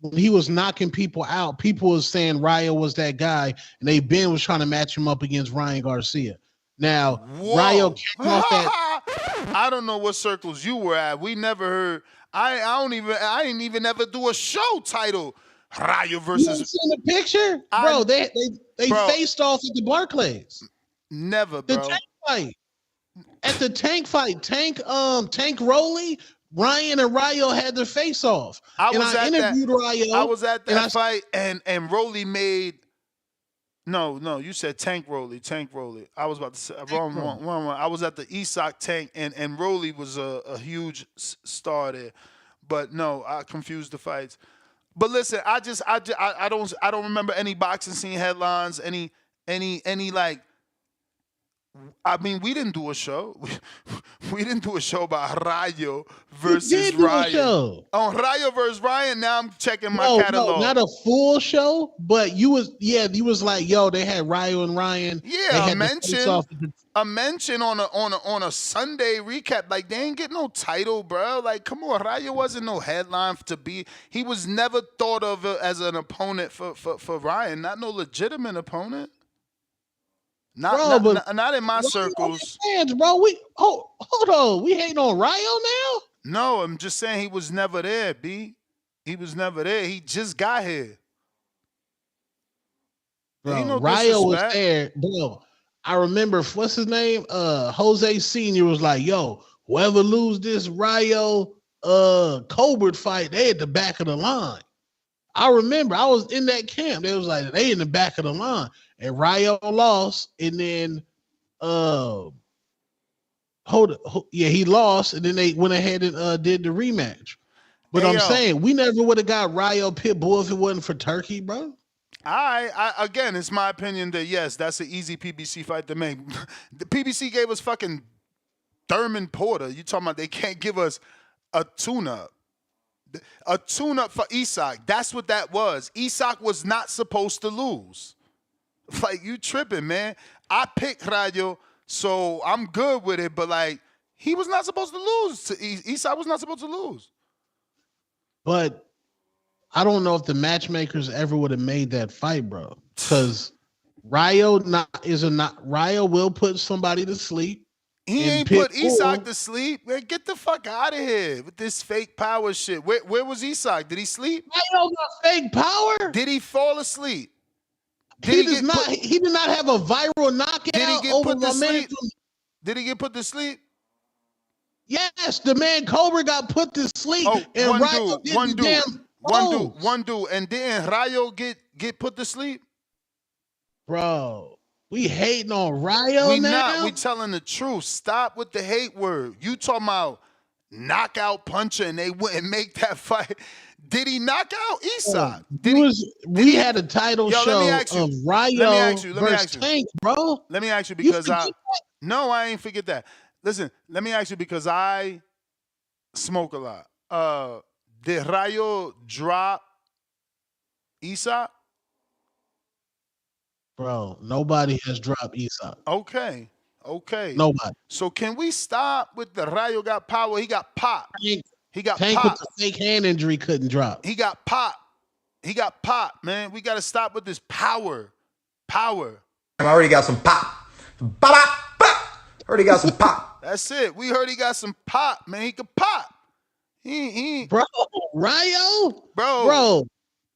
When he was knocking people out, people was saying Rayo was that guy, and Ben was trying to match him up against Ryan Garcia. Now, Rayo came off that. I don't know what circles you were at. We never heard. I didn't even ever do a show title. Rayo versus. You seen the picture, bro? They faced off at the Barclays. Never, bro. The tank fight. At the tank fight, Tank Rolly, Ryan and Rayo had their face off. I interviewed Rayo. I was at that fight, and Rolly made. No, you said Tank Rolly. I was about to say wrong. I was at the Isak Tank, and Rolly was a huge star there. But no, I confused the fights. But listen, I don't remember any boxing scene headlines, any like. I mean, we didn't do a show. We didn't do a show about Rayo versus Ryan. On Rayo versus Ryan, now I'm checking my catalog. No, not a full show, but you was like, yo, they had Rayo and Ryan. Yeah, a mention on a Sunday recap. Like, they ain't get no title, bro. Like, come on, Rayo wasn't no headline to be. He was never thought of as an opponent for Ryan, not no legitimate opponent. Not in my circles. Fans, bro, hold on. We hating on Rayo now? No, I'm just saying he was never there, B. He was never there. He just got here. Bro, Rayo was there, bro. I remember, what's his name? Jose Sr. was like, yo, whoever lose this Rayo Colbert fight, they at the back of the line. I remember I was in that camp. They was like, they in the back of the line. And Rayo lost, and then he lost, and then they went ahead and did the rematch. But I'm saying we never would have got Rayo Pitbull if it wasn't for Turkey, bro. I again, it's my opinion that yes, that's an easy PBC fight to make. The PBC gave us fucking Thurman Porter. You talking about they can't give us a tune-up. A tune-up for Isak. That's what that was. Isak was not supposed to lose. Like, you tripping, man. I picked Rayo, so I'm good with it, but, like, he was not supposed to lose. Isak was not supposed to lose. But I don't know if the matchmakers ever would have made that fight, bro. Because Rayo will put somebody to sleep. He ain't put Isak to sleep. Man, get the fuck out of here with this fake power shit. Where was Isak? Did he sleep? Rayo got fake power? Did he fall asleep? He did not have a viral knockout. Did he get put to sleep? Did he get put to sleep? Yes, the man Cobra got put to sleep. Oh, and one dude. And didn't Rayo get put to sleep? Bro, we hating on Rayo now? We telling the truth. Stop with the hate word. You talking about knockout puncher and they wouldn't make that fight. Did he knock out Isak? We had a title show of Rayo versus Tank, bro. Let me ask you because I ain't forget that. Listen, let me ask you because I smoke a lot. Did Rayo drop Isak? Bro, nobody has dropped Isak. Okay. Nobody. So can we stop with the Rayo got power? He got popped. He got Tank popped. with the fake hand injury couldn't drop. He got popped, man. We got to stop with this power. I already got some pop. Already got some pop. That's it. We heard he got some pop, man. He could pop. He Bro, Rayo? Bro.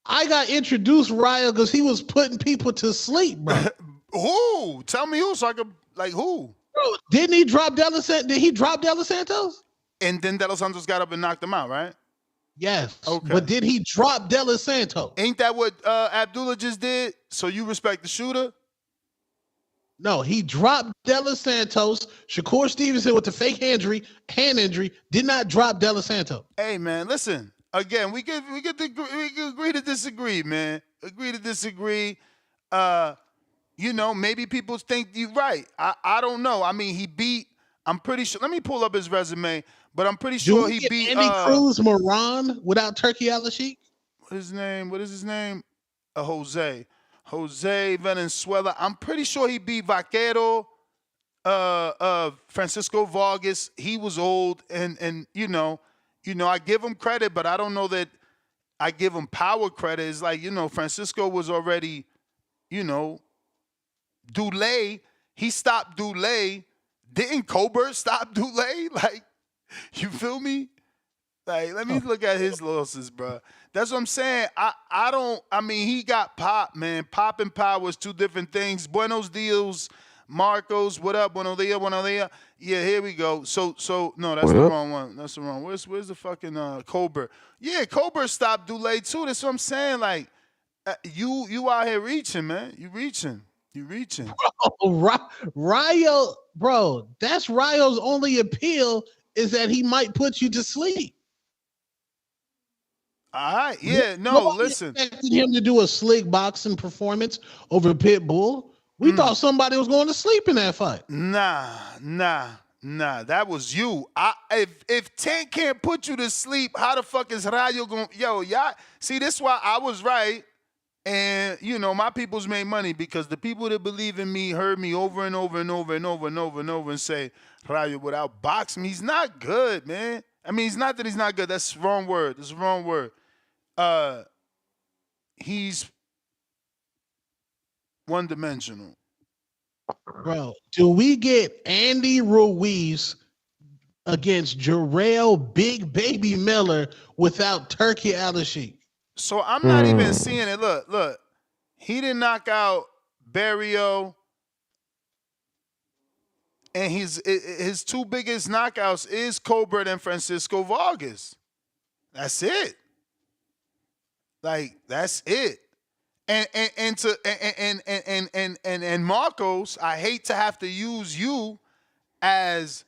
I got introduced Rayo because he was putting people to sleep, bro. Who? Tell me who so I could, like, who? Bro, didn't he drop Did he drop De Los Santos? And then De Los Santos got up and knocked him out, right? Yes. Okay. But did he drop De La Santos? Ain't that what Abdullah just did? So you respect the shooter? No, he dropped De La Santos. Shakur Stevenson with the fake hand injury did not drop De La Santos. Hey man, listen. Again, we could agree to disagree, man. Agree to disagree. Maybe people think you're right. I don't know. I mean, he beat. I'm pretty sure. Let me pull up his resume, but I'm pretty sure he beat Andy Cruz Moran without Turkey Al-Sheikh. What is his name? Jose Venezuela. I'm pretty sure he beat Vaquero. Francisco Vargas. He was old, and I give him credit, but I don't know that I give him power credit. It's like Francisco was already, Dulé. He stopped Dulé. Didn't Colbert stop Dulé? Like, you feel me? Like, let me look at his losses, bro. That's what I'm saying. He got Pop, man. Pop and power is two different things. Buenos dias, Marcos. What up? Buenos dias. Yeah, here we go. So no, that's the wrong one. That's the wrong. Where's the fucking Colbert? Yeah, Colbert stopped Dulé too. That's what I'm saying. Like, you out here reaching, man. You reaching. Rayo, bro, that's Rayo's only appeal is that he might put you to sleep. All right, yeah, no, Nobody listen. expected him to do a slick boxing performance over Pitbull. We thought somebody was going to sleep in that fight. Nah, that was you. If Tank can't put you to sleep, how the fuck is Rayo going? Yo, y'all, see, this is why I was right. And, my people's made money because the people that believe in me heard me over and over and over and over and over and over and say, Rayo, without boxing, he's not good, man. I mean, it's not that he's not good. That's the wrong word. He's one-dimensional. Bro, do we get Andy Ruiz against Jarrell Big Baby Miller without Turkey Al-Sheikh? So I'm not even seeing it. Look. He didn't knock out Barrio. And his two biggest knockouts is Colbert and Francisco Vargas. That's it. Like, that's it. And Marcos, I hate to have to use you as,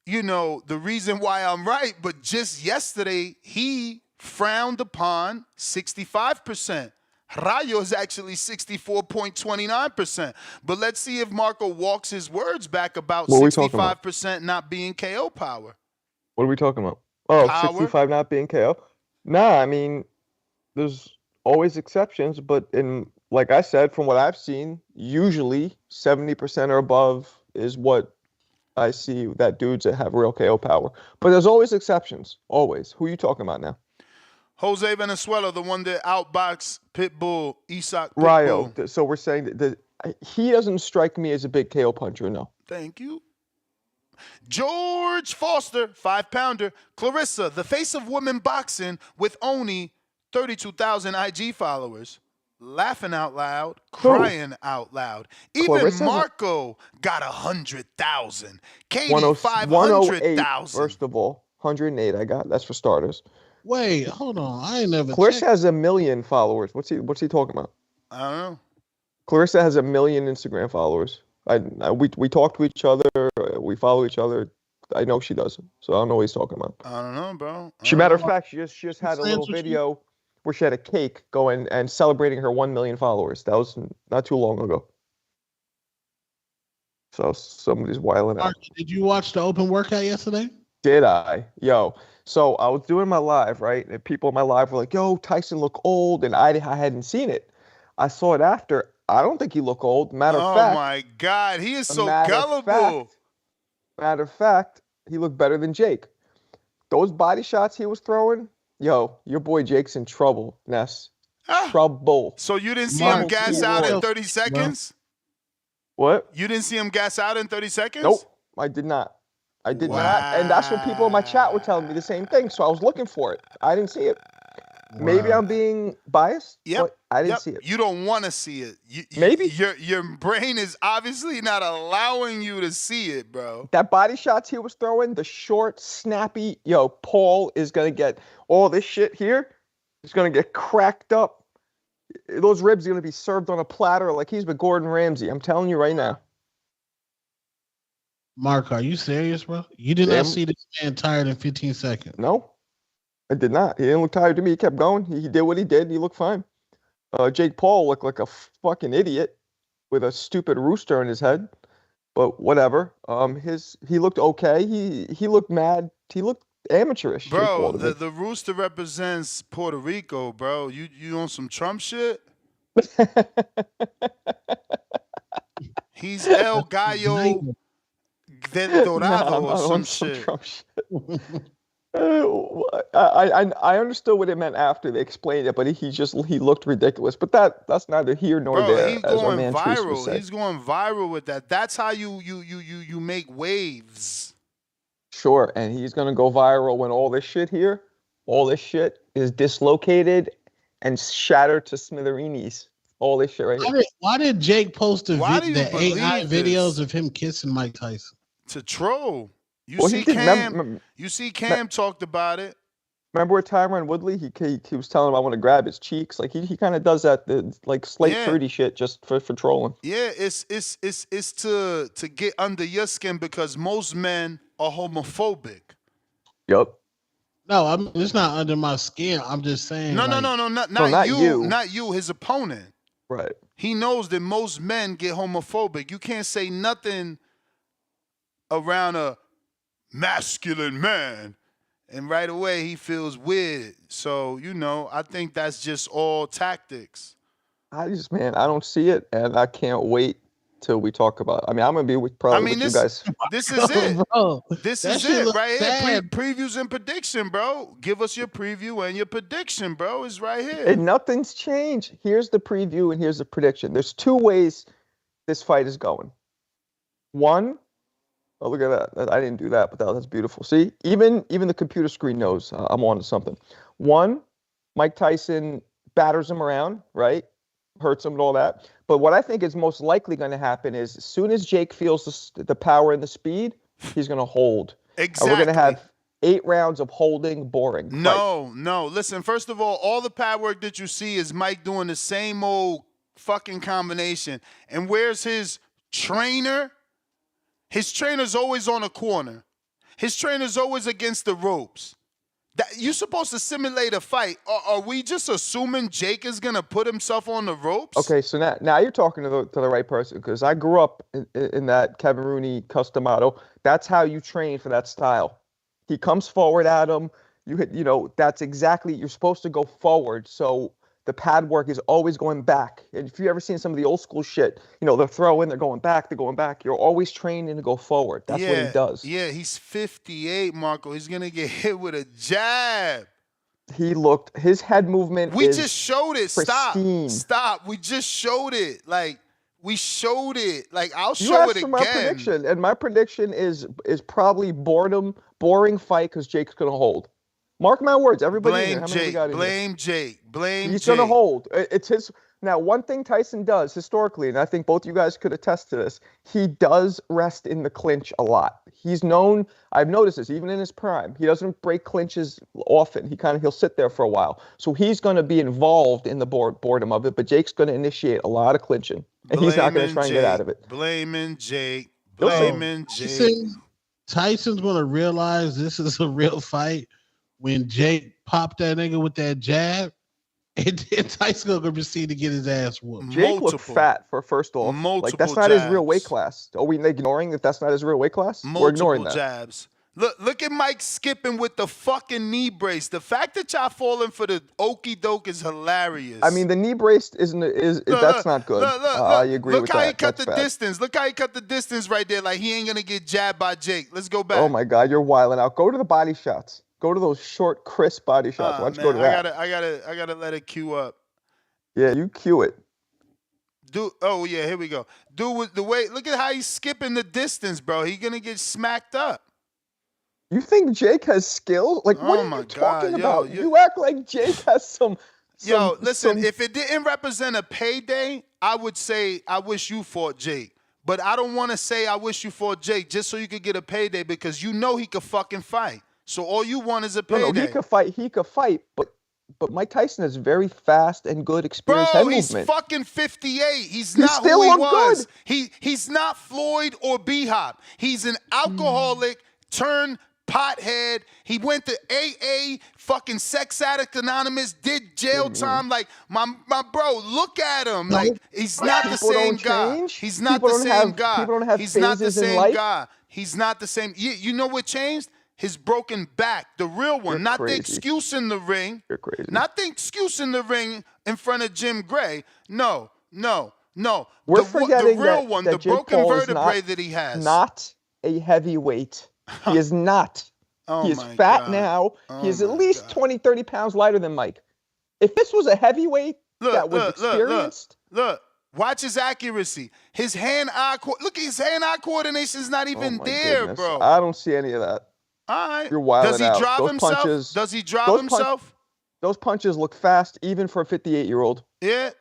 the reason why I'm right, but just yesterday he frowned upon 65%. Rayo is actually 64.29%. But let's see if Marco walks his words back about 65% not being KO power. What are we talking about? Oh, Power? 65 not being KO? Nah, I mean, there's always exceptions, but like I said, from what I've seen, usually 70% or above is what I see that dudes that have real KO power. But there's always exceptions. Always. Who are you talking about now? Jose Venezuela, the one that outboxed Pitbull, Isak Pitbull. Rayo. So we're saying that he doesn't strike me as a big KO puncher, no. Thank you. George Foster, 5-pounder. Clarissa, the face of women boxing with only 32,000 IG followers. Laughing out loud, crying out loud. Even Clarissa's Marco got 100,000. Katie, 500,000. First of all, 108 I got. That's for starters. Wait, hold on. I ain't never. Clarissa has 1 million followers. What's he talking about? I don't know. Clarissa has 1 million Instagram followers. We talk to each other. We follow each other. I know she doesn't, so I don't know what he's talking about. I don't know, bro. Matter of fact, she just had a little video where she had a cake going and celebrating her 1 million followers. That was not too long ago. So somebody's wiling out. Did you watch the open workout yesterday? Did I? Yo. So I was doing my live, right? And people in my live were like, yo, Tyson look old. And I hadn't seen it. I saw it after. I don't think he look old. Matter of fact. Oh, my God. He is so gullible. Matter of fact, he looked better than Jake. Those body shots he was throwing, yo, your boy Jake's in trouble, Ness. Trouble. So you didn't see him gas out in 30 seconds? What? You didn't see him gas out in 30 seconds? Nope, I did not. I did not. And that's what people in my chat were telling me the same thing. So I was looking for it. I didn't see it. Maybe I'm being biased, Yep. but I didn't Yep. see it. You don't want to see it. Maybe. Your brain is obviously not allowing you to see it, bro. That body shots he was throwing, the short, snappy, Paul is going to get all this shit here. He's going to get cracked up. Those ribs are going to be served on a platter like he's with Gordon Ramsay. I'm telling you right now. Mark, are you serious, bro? You did not see this man tired in 15 seconds. No, I did not. He didn't look tired to me. He kept going. He did what he did. He looked fine. Jake Paul looked like a fucking idiot with a stupid rooster in his head. But whatever. He looked okay. He looked mad. He looked amateurish. Bro, the rooster represents Puerto Rico, bro. You on some Trump shit? He's El Gallo del Dorado or some shit. Trump shit. I understood what it meant after they explained it, but he looked ridiculous. But that's neither here nor there. He's as our going man Treese would say. viral. He's going viral with that. That's how you make waves. Sure, and he's gonna go viral when all this shit is dislocated and shattered to smithereens. All this shit right here. Why did Jake post the AI videos of him kissing Mike Tyson? To troll. You see Cam talked about it. Remember with Tyron Woodley? He was telling him I want to grab his cheeks. Like he kind of does that like slate 30 shit just for trolling. Yeah, it's to get under your skin because most men are homophobic. Yep. No, it's not under my skin. I'm just saying. No, not you. Not you, his opponent. Right. He knows that most men get homophobic. You can't say nothing around a masculine man, and right away he feels weird. So, I think that's just all tactics. I don't see it, and I can't wait till we talk about it. I mean, I'm going to be with you guys. This is it. Bro, this is it right here. Previews and prediction, bro. Give us your preview and your prediction, bro. It's right here. And nothing's changed. Here's the preview and here's the prediction. There's two ways this fight is going. One, oh, look at that. I didn't do that, but that's beautiful. See, even the computer screen knows I'm on to something. One, Mike Tyson batters him around, right? Hurts him and all that. But what I think is most likely going to happen is as soon as Jake feels the power and the speed, he's going to hold. Exactly. And we're going to have 8 rounds of holding, boring. No. Listen, first of all the pad work that you see is Mike doing the same old fucking combination. And where's his trainer? His trainer's always on a corner. His trainer's always against the ropes. You're supposed to simulate a fight. Are we just assuming Jake is going to put himself on the ropes? Okay, so now you're talking to the right person because I grew up in that Kevin Rooney custom model. That's how you train for that style. He comes forward at him. You hit, that's exactly, you're supposed to go forward. So the pad work is always going back. And if you've ever seen some of the old school shit, they're throwing, they're going back. You're always training to go forward. That's what he does. Yeah, he's 58, Marco. He's going to get hit with a jab. His head movement We just showed it. Pristine. Stop. We just showed it. We showed it. I'll show it again. My prediction, and my prediction is probably boring fight because Jake's going to hold. Mark my words, everybody. Blame Jake. He's going to hold. It's his. Now, one thing Tyson does historically, and I think both you guys could attest to this, he does rest in the clinch a lot. He's known. I've noticed this even in his prime. He doesn't break clinches often. He'll sit there for a while. So he's going to be involved in the boredom of it. But Jake's going to initiate a lot of clinching, and he's not going to try and get out of it. Blaming Jake. Tyson's going to realize this is a real fight when Jake popped that nigga with that jab, and then Tyson gonna proceed to get his ass whooped. Jake looked fat for first off. That's not his real weight class. Are we ignoring that that's not his real weight class? We're ignoring that. Jabs. Look at Mike skipping with the fucking knee brace. The fact that y'all falling for the okey doke is hilarious. I mean, the knee brace that's not good. I agree with that. Look how he cut the distance. Look how he cut the distance right there. Like he ain't gonna get jabbed by Jake. Let's go back. Oh my God, you're wilding out. Go to the body shots. Go to those short, crisp body shots. Why don't you go to that? I gotta let it queue up. Yeah, you cue it. Oh yeah, here we go. Dude, with the way, look at how he's skipping the distance, bro. He gonna get smacked up. You think Jake has skill? Like, what Oh are my you talking God, about? yo, You act like Jake has some. Yo, listen, if it didn't represent a payday, I would say I wish you fought Jake. But I don't want to say I wish you fought Jake just so you could get a payday because you know he could fucking fight. So all you want is a payday. No, he could fight, but Mike Tyson has very fast and good experienced Bro, head he's movement. fucking 58. He's He not still who he looked was. good. He's not Floyd or B-Hop. He's an alcoholic turned pothead. He went to AA, fucking Sex Addict Anonymous, did jail time. Like, my bro, look at him. Like, he's not the same guy. He's not the same guy. People don't have He's not the phases in same life. guy. He's not the same. You know what changed? His broken back, the real one, You're not crazy. the excuse in the ring. You're crazy. Not the excuse in the ring in front of Jim Gray. No. We're the forgetting real that, one, that the Jake broken Paul is vertebrae that he has. Not a heavyweight. He is not. He is fat now. He is at least 20, 30 pounds lighter than Mike. If this was a heavyweight that was experienced. Look. Watch his accuracy. His hand-eye coordination is not even there, Goodness. bro. I don't see any of that. All right. You're wilding Does he out. drive Those himself? punches, Does he drive himself? Those punches look fast, even for a 58-year-old. Yeah.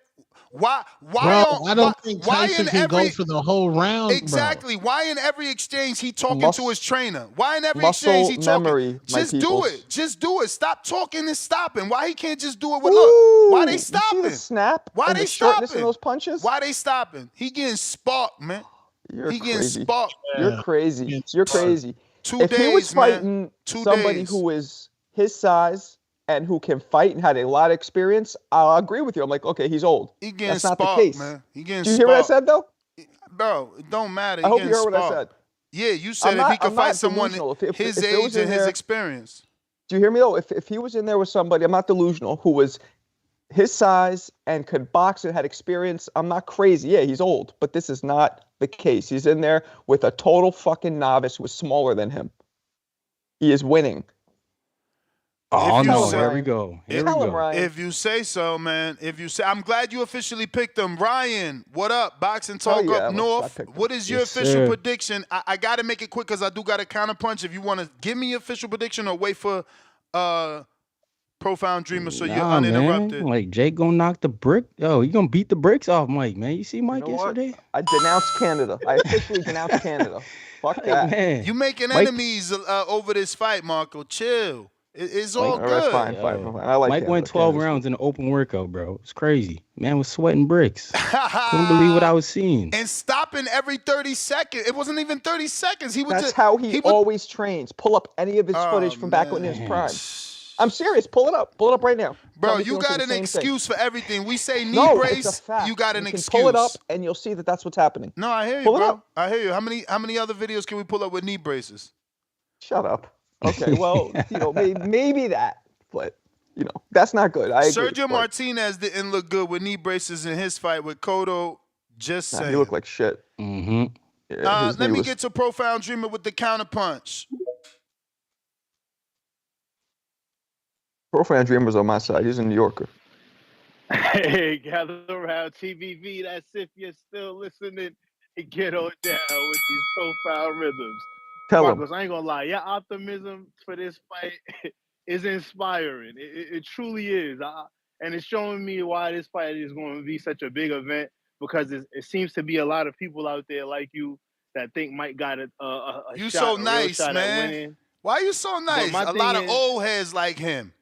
Why? Bro, I don't think Tyson can go for the whole round. Exactly. Bro. Why in every exchange he talking to his trainer? Why in every muscle exchange he talking? memory, Just my do peoples. it. Just do it. Stop talking and stopping. Why he can't just do it with look? Why they stopping? You see the snap Why and they the shortness stopping? in those punches? Why they stopping? He getting sparked, man. He getting sparked. You're crazy. You're crazy. 2 if days, he was fighting man. 2 somebody days. who is his size and who can fight and had a lot of experience, I'll agree with you. I'm like, okay, he's old. He getting That's not sparked, the case. man. He getting Did you hear what I sparked. said, though? Bro, it don't matter. I He hope you getting heard what I sparked. said. Yeah, you said I'm if he not- could I'm fight not someone delusional. If his it was age in and his there- experience. Do you hear me, though? If he was in there with somebody, I'm not delusional, who was his size and could box and had experience, I'm not crazy. Yeah, he's old, but this is not the case. He's in there with a total fucking novice who is smaller than him. He is winning. Oh, If you no, say- here we go. Here we Tell him, go. Ryan. If you say so, man. If you say, I'm glad you officially picked him. Ryan, what up? Boxing Talk yeah, up I north. picked him. What is your Yes, official sir. prediction? I got to make it quick because I do got a counter punch. If you want to give me your official prediction or wait for Profound Dreamer so you're Nah, uninterrupted. man. Like, Jake gonna knock the brick. Yo, he gonna beat the bricks off Mike, man. You see Mike You know what? yesterday? I denounced Canada. I officially denounced Canada. Fuck Like, that. man. You making Mike- enemies over this fight, Marco. Chill. It's all All right, good. fine. I like Mike Canada. went 12 Canada's rounds in an open workout, bro. It's crazy. Man was sweating bricks. Couldn't believe what I was seeing. And stopping every 30 seconds. It wasn't even 30 seconds. He would That's just, how he would, always trains. Pull up any of his footage from back when he was prime. I'm serious. Pull it up. Pull it up right now. Bro, Tell me if you don't see got the an same thing. excuse for everything. We say knee No, brace, it's a fact. you got an You can excuse. pull it up and you'll see that that's what's happening. No, I hear you, Pull it bro. up. I hear you. How many other videos can we pull up with knee braces? Shut up. Okay, well, maybe that, but that's not good. I agree. Sergio Martinez didn't look good with knee braces in his fight with Cotto. Just saying. He looked like shit. Mm-hmm. Yeah, let me get to Profound Dreamer with the counter punch. Profound Dreamer's on my side. He's a New Yorker. Hey, gather around TVV. That's if you're still listening. Get on down with these profound rhythms. Tell him. Marcos, I ain't gonna lie. Your optimism for this fight is inspiring. It truly is. And it's showing me why this fight is going to be such a big event, because it seems to be a lot of people out there like you that think Mike got a You shot, so a real nice, shot at man. winning. Why are you so nice? my A lot thing of is- old heads like him.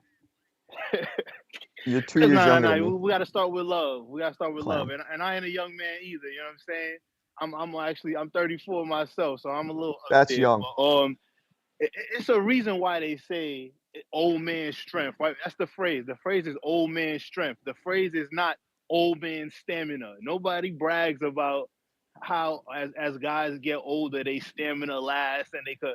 You're 2 years younger than me. We got to start with love. We got to start with Clown. love. And I ain't a young man either. You know what I'm saying? I'm 34 myself, so I'm a little. Up That's there. young. But, it's a reason why they say old man strength. Right? That's the phrase. The phrase is old man strength. The phrase is not old man stamina. Nobody brags about how as guys get older, they stamina lasts and they could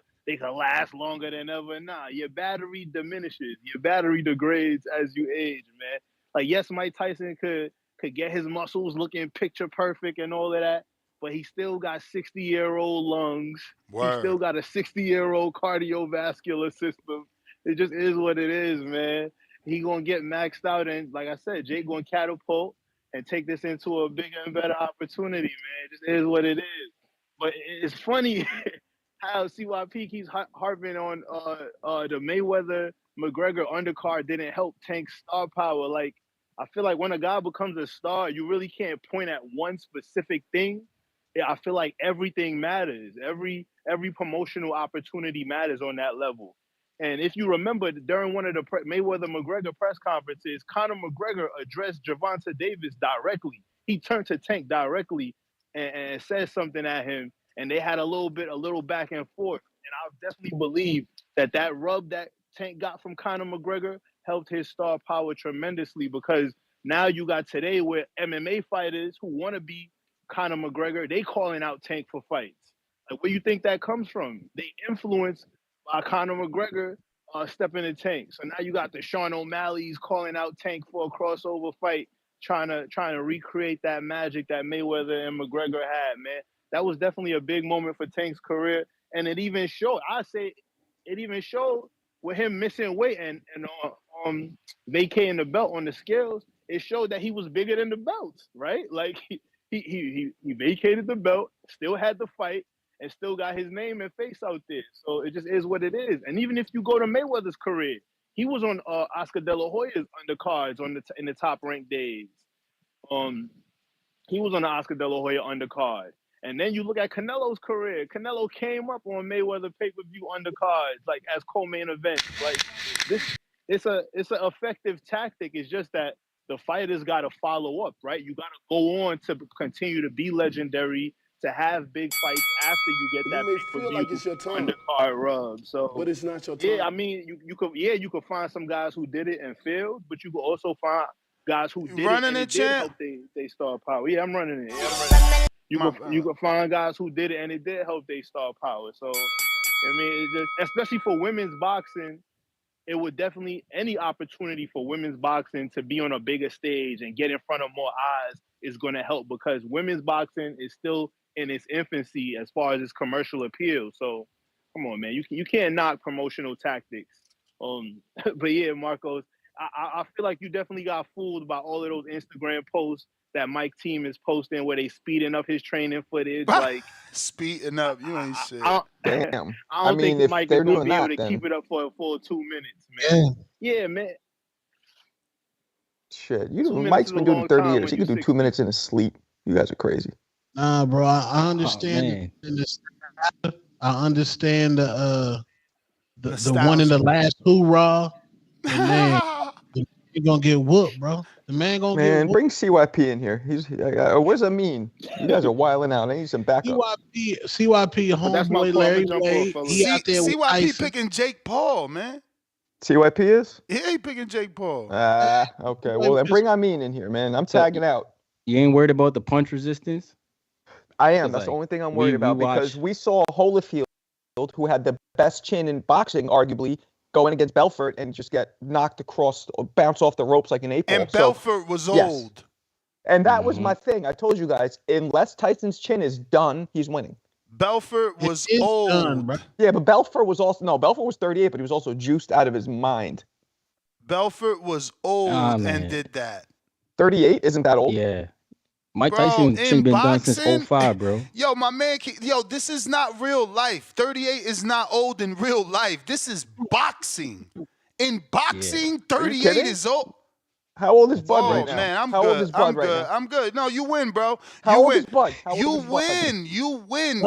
last longer than ever. Nah, your battery diminishes. Your battery degrades as you age, man. Like, yes, Mike Tyson could get his muscles looking picture perfect and all of that, but he still got 60-year-old lungs. Word. He still got a 60-year-old cardiovascular system. It just is what it is, man. He gonna get maxed out, and like I said, Jake gonna catapult and take this into a bigger and better opportunity, man. It just is what it is. But it's funny how CYP keeps harping on the Mayweather McGregor undercard didn't help Tank's star power. Like, I feel like when a guy becomes a star, you really can't point at one specific thing. Yeah, I feel like everything matters. Every promotional opportunity matters on that level. And if you remember, during one of the Mayweather McGregor press conferences, Conor McGregor addressed Gervonta Davis directly. He turned to Tank directly and said something at him, and they had a little back and forth. And I definitely believe that rub that Tank got from Conor McGregor helped his star power tremendously, because now you got today where MMA fighters who want to be Conor McGregor, they calling out Tank for fights. Like, where you think that comes from? They influenced by Conor McGregor stepping in Tank. So now you got the Sean O'Malley's calling out Tank for a crossover fight, trying to recreate that magic that Mayweather and McGregor had, man. That was definitely a big moment for Tank's career. And it even showed, it even showed with him missing weight and vacating the belt on the scales. It showed that he was bigger than the belts, right? Like, he vacated the belt, still had the fight, and still got his name and face out there. So it just is what it is. And even if you go to Mayweather's career, he was on Oscar De La Hoya's undercards in the top ranked days. He was on the Oscar De La Hoya undercard. And then you look at Canelo's career. Canelo came up on Mayweather pay-per-view undercards, like as co-main events. Like, it's an effective tactic. It's just that the fighters got to follow up, right? You got to go on to continue to be legendary, to have big fights after you get that feel like it's your time. undercard rub. So, but it's not your time. Yeah, I mean, you could find some guys who did it and failed, but you could also find guys who did it and it did help they star power. Yeah, I'm running it. You could find guys who did it and it did help they star power. So, I mean, it just, especially for women's boxing, it would definitely, any opportunity for women's boxing to be on a bigger stage and get in front of more eyes is going to help, because women's boxing is still in its infancy as far as its commercial appeal. So, come on, man, you can't knock promotional tactics. But yeah, Marcos, I feel like you definitely got fooled by all of those Instagram posts that Mike Team is posting where they speeding up his training footage. Like, speeding up, you ain't shit. Damn. I don't think Mike is going to be able to keep it up for a full 2 minutes, man. Yeah, man. Shit, Mike's been doing it 30 years. He can do 2 minutes in his sleep. You guys are crazy. Nah, bro, I understand. I understand the one in the last hoorah. Man, you're gonna get whooped, bro. The man gonna get whooped. Bring CYP in here. What does that mean? You guys are wilding out. I need some backup. CYP, homeboy Larry Wade. He out there with CYP Tyson. picking Jake Paul, man. CYP is? Yeah, he picking Jake Paul. Okay. Well, then bring Amin in here, man. I'm tagging out. You ain't worried about the punch resistance? I am. That's the only thing I'm worried about, because we saw Holyfield, who had the best chin in boxing, arguably, going against Belfort and just get knocked across, bounce off the ropes like an 8-ball. And Belfort was old. Yes. And that was my thing. I told you guys, unless Tyson's chin is done, he's winning. Belfort was old. Done, bro. Yeah, but Belfort was 38, but he was also juiced out of his mind. Belfort was old and did that. 38 isn't that old? Yeah. Mike Tyson been done since 05, bro. Yo, my man, this is not real life. 38 is not old in real life. This is boxing. In boxing, 38 is old. How old is Bud right now? Man, I'm How good. old is Bud right now? I'm good. No, you win, bro. How you old win. is Bud? You win. You win.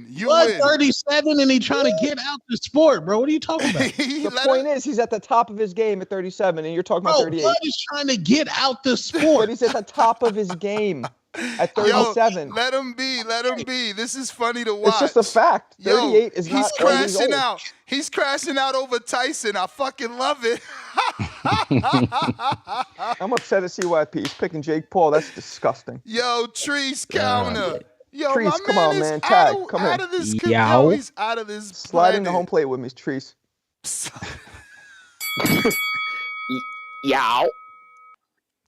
You win. Bud 37 and he trying to get out the sport, bro. What are you talking about? The point is, he's at the top of his game at 37, and you're talking about 38. Bud is trying to get out the sport. But he's at the top of his game at 37. Yo, let him be. Let him be. This is funny to watch. It's just a fact. 38 is not he's crashing old. out. He's crashing out over Tyson. I fucking love it. I'm upset at CYP. He's picking Jake Paul. That's disgusting. Yo, Trees counter. Yo, Trees, my come man on, is man. Tag. Come out in. of this. Yo, he's out of this. Slide into home plate with me, Trees. Yow.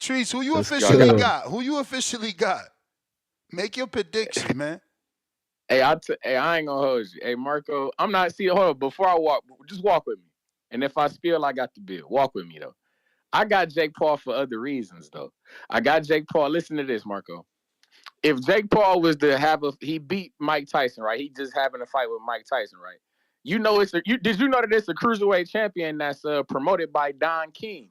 Trees, who you officially got? Who you officially got? Make your prediction, man. Hey, I ain't gonna hold you. Hey, Marco, I'm not. Hold on. Before I walk, just walk with me. And if I spill, I got the bill. Walk with me though. I got Jake Paul for other reasons though. I got Jake Paul. Listen to this, Marco. if Jake Paul was to he beat Mike Tyson, right? He just having a fight with Mike Tyson, right? You know did you know that it's a cruiserweight champion that's promoted by Don King?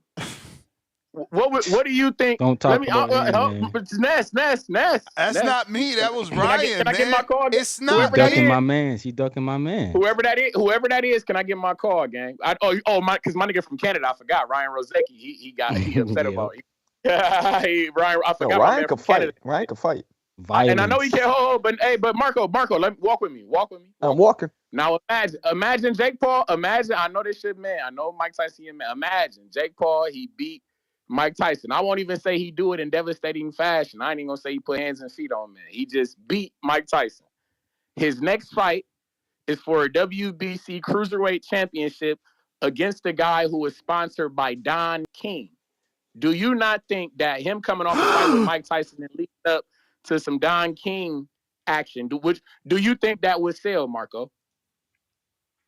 What do you think? Don't talk about him, man. Ness. That's not me. That was Ryan. Can I get my call? It's He not ducking me. my mans. He ducking my man. Whoever that is, can I get my call, gang? Because my nigga from Canada, I forgot Ryan Rosecki. He upset about it. Ryan, I forgot. Ryan could fight. Ryan could fight. Violence. And I know he can't hold, but Marco, walk with me. I'm walking. Now imagine Jake Paul. I know this shit, man. I know Mike Tyson, man. Imagine Jake Paul. He beat Mike Tyson. I won't even say he do it in devastating fashion. I ain't even gonna say he put hands and feet on man. He just beat Mike Tyson. His next fight is for a WBC Cruiserweight Championship against a guy who is sponsored by Don King. Do you not think that him coming off a fight with Mike Tyson and leading up to some Don King action, do you think that would sell, Marco?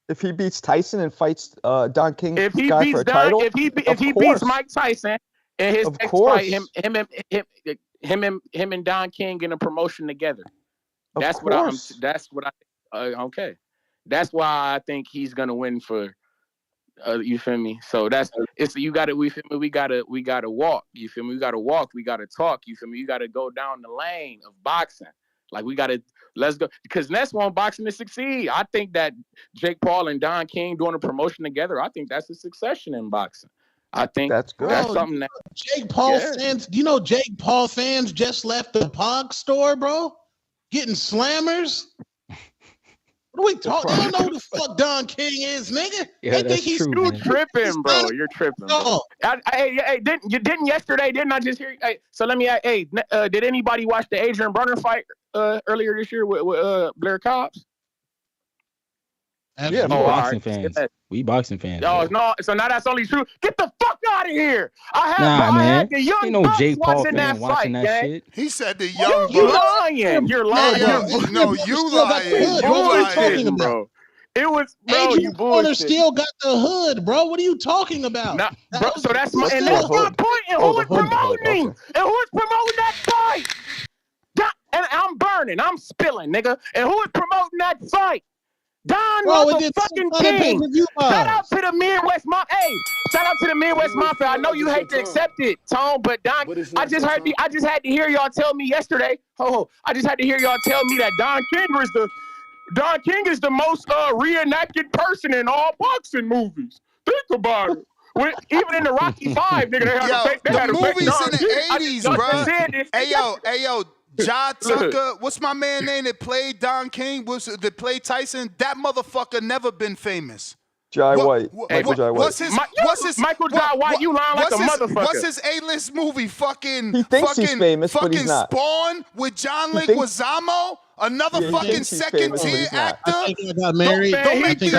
If he beats Tyson and fights Don King if he guy beats for a title, if he beats Mike Tyson and his next fight, him and Don King in a promotion together. That's what okay. That's why I think he's gonna win for. You feel me? So we gotta walk. You feel me? We gotta walk. We gotta talk. You feel me? You gotta go down the lane of boxing. Like let's go, because Ness want boxing to succeed. I think that Jake Paul and Don King doing a promotion together, I think that's a succession in boxing. I think that's good. That's something that Jake Paul fans, Jake Paul fans just left the Pog store, bro, getting slammers. What are we talking? They don't know who the fuck Don King is, nigga. Yeah, they think he's you tripping, bro. You're tripping. Bro. Hey, didn't yesterday? Didn't I just hear? Hey, so let me. Hey, did anybody watch the Adrian Broner fight earlier this year with Blair Cobbs? Yeah, boxing fans. We boxing fans. Oh no! So now that's only true. Get the fuck out of here! I man. had the young Ain't no Bucks Jake Paul watching fan that watching fight, that gang. shit. He said the young You Bucks. lying. You're lying. You lying. Bullshitting, bro. It was, bro. Adrian You Broner bullshit. still got the hood, bro. What are you talking about? Bro, so that's my point. And who is promoting? And who is promoting that fight? And I'm burning. I'm spilling, nigga. And who is promoting that fight? Don motherfucking King. Shout out to the Midwest Mafia. Hey, shout out to the Midwest Mafia. I know you hate to accept it, Tone, but Don, I just had to hear y'all tell me yesterday. I just had to hear y'all tell me that Don King is the most reenacted person in all boxing movies. Think about it. Even in the Rocky 5, nigga, they had the a fake movies Don in the King. 80s, bro. Hey, yo. Ja Tucker, what's my man name that played Don King? That played Tyson? That motherfucker never been famous. Jai White. Michael Jai White. What's his Michael Jai White? You lying like a motherfucker. What's his A-list movie? He thinks he's famous, but he's not. Spawn with John Leguizamo? Another fucking second tier actor. I think I got married. Don't make me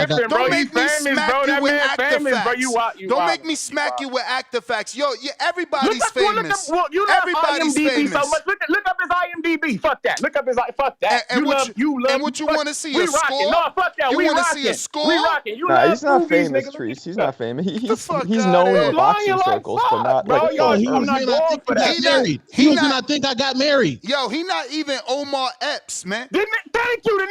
smack you with actor facts. Don't make me smack you with actor facts. Yo, everybody's famous. Everybody's famous. Look up his IMDb. Fuck that. Look up his fuck that. And what you want to see? A score? No, fuck that. You want to see a score? We rocking. Nah, he's not famous, Treese. He's not famous. He's known in boxing circles, but not like I'm not going for that. He was in I Think I Got Married. Yo, he not even Omar Epps, man. Thank you. The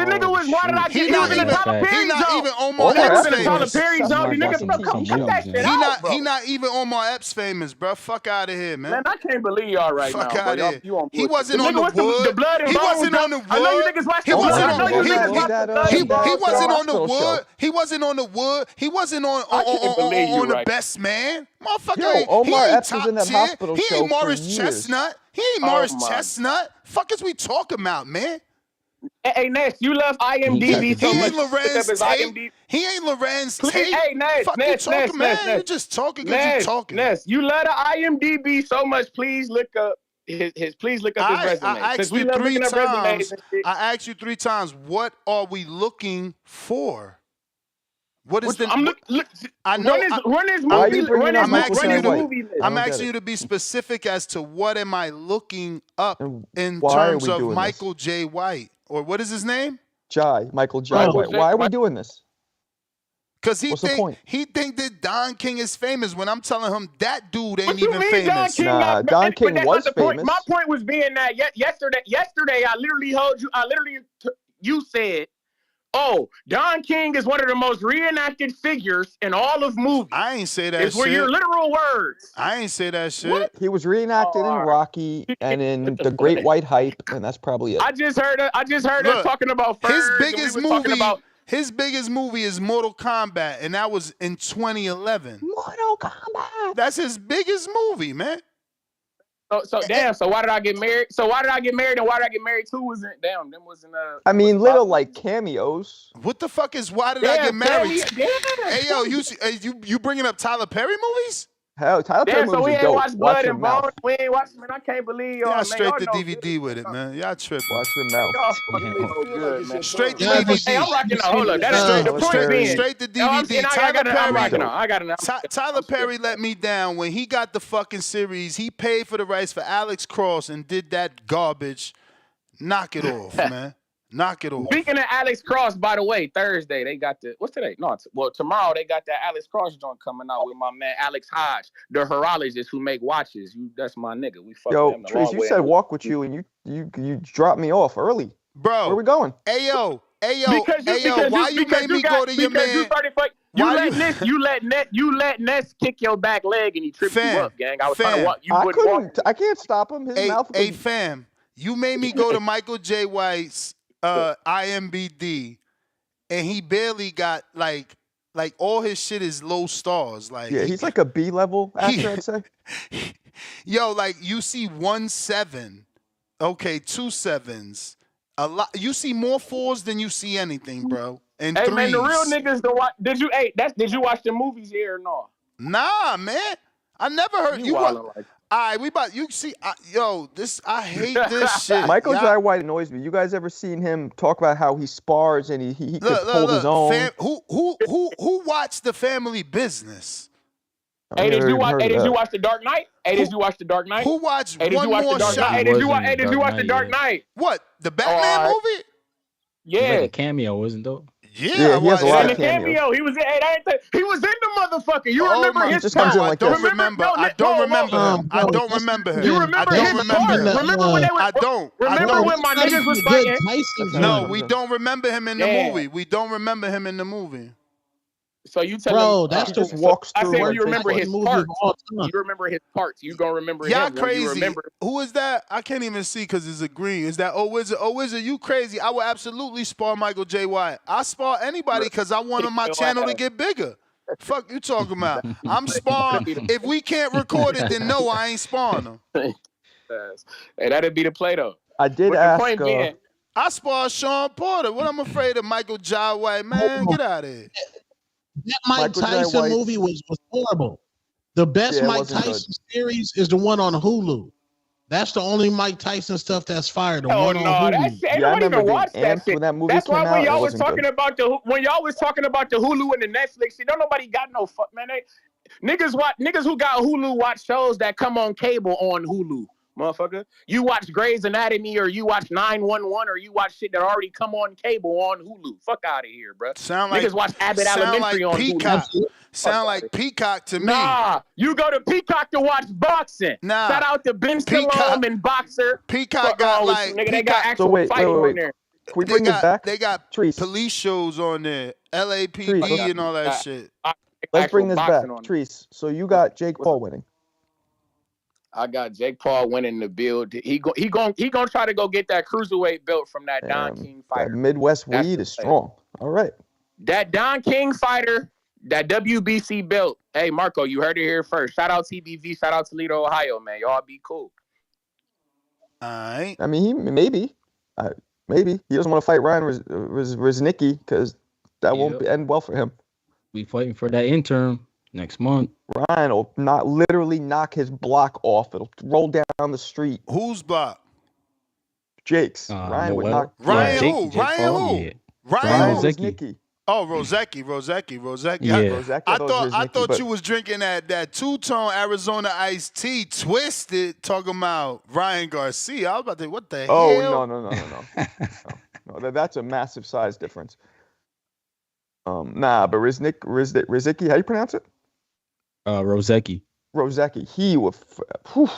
nigga was. Why did I get him in the Tyler Perry zone? He not even Omar Epps famous. Tyler Perry zone. The nigga, come shoot that shit out, bro. He not even Omar Epps famous, bro. Fuck out of here, man. Man, I can't believe y'all right now. Fuck out of here. He wasn't on the wood. The blood and he wasn't on the wood. I know you niggas watch he wasn't on the wood. He wasn't on the wood. He wasn't on the best man. Motherfucker, Omar he ain't Epps was in that top hospital tier. show He ain't Morris for years. Chestnut. He ain't Morris Chestnut. Fuck is we talking about, man? Hey, Ness, you love IMDb so much. He ain't Lorenz Tate. Hey, Ness, fuck you talking, man? You're just talking because you're talking. Ness, you love the IMDb so much. Please look up his resume. I asked you 3 times. I asked you 3 times. What are we looking for? What is the? I know. I'm asking you to be specific as to what am I looking up in terms of Michael J. White, or what is his name? Michael Jai White. Why are we doing this? Cause What's the point? he think that Don King is famous when I'm telling him that dude ain't What you even mean Don famous. King? Nah, Don King that's was not the point. famous. My point was being that yesterday I literally you said, oh, Don King is one of the most reenacted figures in all of movies. I ain't say that It's where shit. your literal words. I ain't say that shit. What? He was reenacted in Rocky and in The Great White Hype, and that's probably it. I just heard us talking about his Fergs, biggest and we movie. About, his biggest movie is Mortal Kombat, and that was in 2011. Mortal Kombat. That's his biggest movie, man. So damn. So why did I get married? And why did I get married to? Wasn't damn? Them wasn't. I mean, little like cameos. What the fuck is why did I get married? Hey yo, you bringing up Tyler Perry movies? Hell, Tyler Perry so we movies are ain't dope. watched Watch Blood your and mouth. Bone. We ain't watched, man. I can't believe y'all. Y'all straight man. to Y'all DVD with it, man. Y'all tripping. Watch your mouth. Y'all fucking so good, man. Straight to Yeah, DVD. Hey, I'm rocking out. Hold up. Straight to DVD. I got it. Tyler Perry let me down when he got the fucking series. He paid for the rights for Alex Cross and did that garbage. Knock it off, man. Knock it off. Speaking of Alex Cross, by the way, Thursday they got what's today? No, tomorrow they got that Alex Cross joint coming out with my man Alex Hodge, the horologist who make watches. That's my nigga. We fucking Yo, him the Trees, long you way. said walk with you, and you dropped me off early. Bro, where we going? Hey yo, Because why you made me go to your man? You let Ness kick your back leg and he tripped you up, gang. I was trying to walk. I can't stop him. His mouth. Hey fam, you made me go to Michael J. White's IMBD, and he barely got like all his shit is low stars. Like he's like a B level actor, I'd say. Yo, like you see 1-7, okay, 2 7s, a lot. You see more 4s than you see anything, bro. And hey 3s. man, the real niggas don't watch. Did you watch the movies here or no? Nah, man, I never heard you. Like, all right, we about you see, I hate this shit. Michael J. White annoys me. You guys ever seen him talk about how he spars and he could hold his own? Who watched The Family Business? Hey, did you watch The Dark Knight? Did you watch The Dark Knight? Who watched One More Shot? Hey, did you watch The Dark Knight? What? The Batman movie? Yeah. Like a cameo, wasn't though? Yeah, he has a lot of cameo. He was in. He was in the motherfucker. You remember his part? I don't remember him. I don't remember him. You remember his part? Remember when they were? I don't. Remember when my niggas was fighting? No, we don't remember him in the movie. We don't remember him in the movie. So you tell Bro, him, that's just walks I through. said you remember his parts. You remember his parts. You gonna remember him. Y'all crazy. You remember. Who is that? I can't even see because it's a green. Is that Wizard? Wizard, you crazy. I would absolutely spar Michael J. White. I spar anybody because I want my channel to get bigger. Fuck you talking about? I'm sparring. If we can't record it, then no, I ain't sparring them. Hey, that'd be the play though. I did ask. I spar Sean Porter. What I'm afraid of Michael J. White, man. Get out of here. That Mike Tyson movie was horrible. The best Mike Tyson series is the one on Hulu. That's the only Mike Tyson stuff that's fired. The one on Hulu. Ain't nobody even watched that shit. That's why when y'all was talking good. about the Hulu and the Netflix shit, don't nobody got no fuck, man. Niggas who got Hulu watch shows that come on cable on Hulu. Motherfucker, you watch Grey's Anatomy or you watch 911 or you watch shit that already come on cable on Hulu. Fuck out of here, bro. Niggas watch Abbott Elementary on Peacock. Hulu. Sound like Peacock to me. Nah, you go to Peacock to watch boxing. Nah. Shout out to Ben Stallone and Boxer. Peacock got they got actual fighting on there. Can we bring this back? They got police shows on there, LAPD and all that shit. Let's bring this back, Treese. So you got Jake Paul winning. I got Jake Paul winning the build. He gonna try to go get that cruiserweight belt from that Don King fighter. That Midwest weed is strong. All right. That Don King fighter, that WBC belt. Hey, Marco, you heard it here first. Shout out TBV. Shout out Toledo, Ohio, man. Y'all be cool. All right. I mean, maybe he doesn't want to fight Ryan Riznicki because that won't end well for him. We fighting for that interim next month. Ryan will not literally knock his block off. It'll roll down the street. Whose block? Jake's. Ryan would knock. Ryan who? Ryan who? Yeah. Ryan Riznicki. Oh, Rozecki. Yeah. I thought you was drinking that two-tone Arizona iced tea, twisted, talking about Ryan Garcia. I was about to say, what the hell? Oh, no. No, that's a massive size difference. Nah, but Rizicki, how you pronounce it? Rozeki. Rozeki. He was. Whew.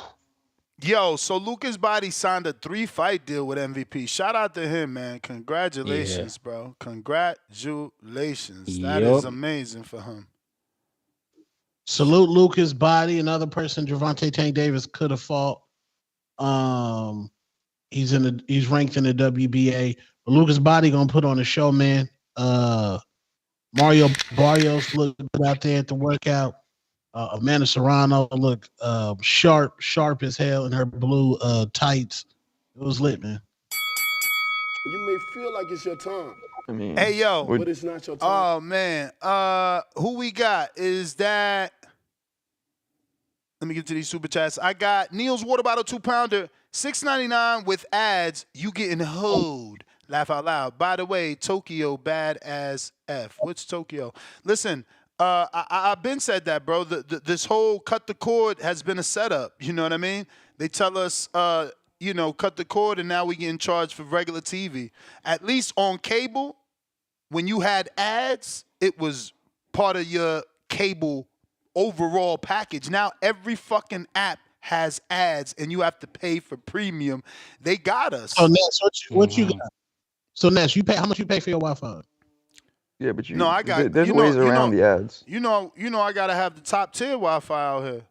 Yo, so Lucas Body signed a 3-fight deal with MVP. Shout out to him, man. Congratulations, bro. Congratulations. That is amazing for him. Salute Lucas Body, another person Gervonta Tank Davis could have fought. He's ranked in the WBA. But Lucas Body gonna put on a show, man. Mario Barrios looked good out there at the workout. Amanda Serrano looked sharp as hell in her blue tights. It was lit, man. You may feel like it's your time. I mean, hey, yo. But it's not your time. Oh, man. Who we got? Is that... Let me get to these super chats. I got Neil's Water Bottle 2-pounder, $6.99 with ads. You getting hoed. Laugh out loud. By the way, Tokyo bad as F. What's Tokyo? Listen, I've been said that, bro. This whole cut the cord has been a setup. You know what I mean? They tell us, cut the cord, and now we getting charged for regular TV. At least on cable, when you had ads, it was part of your cable overall package. Now every fucking app has ads, and you have to pay for premium. They got us. So Ness, what you got? So Ness, how much you pay for your Wi-Fi? Yeah, but there's ways around the ads. You know, I gotta have the top tier Wi-Fi out here.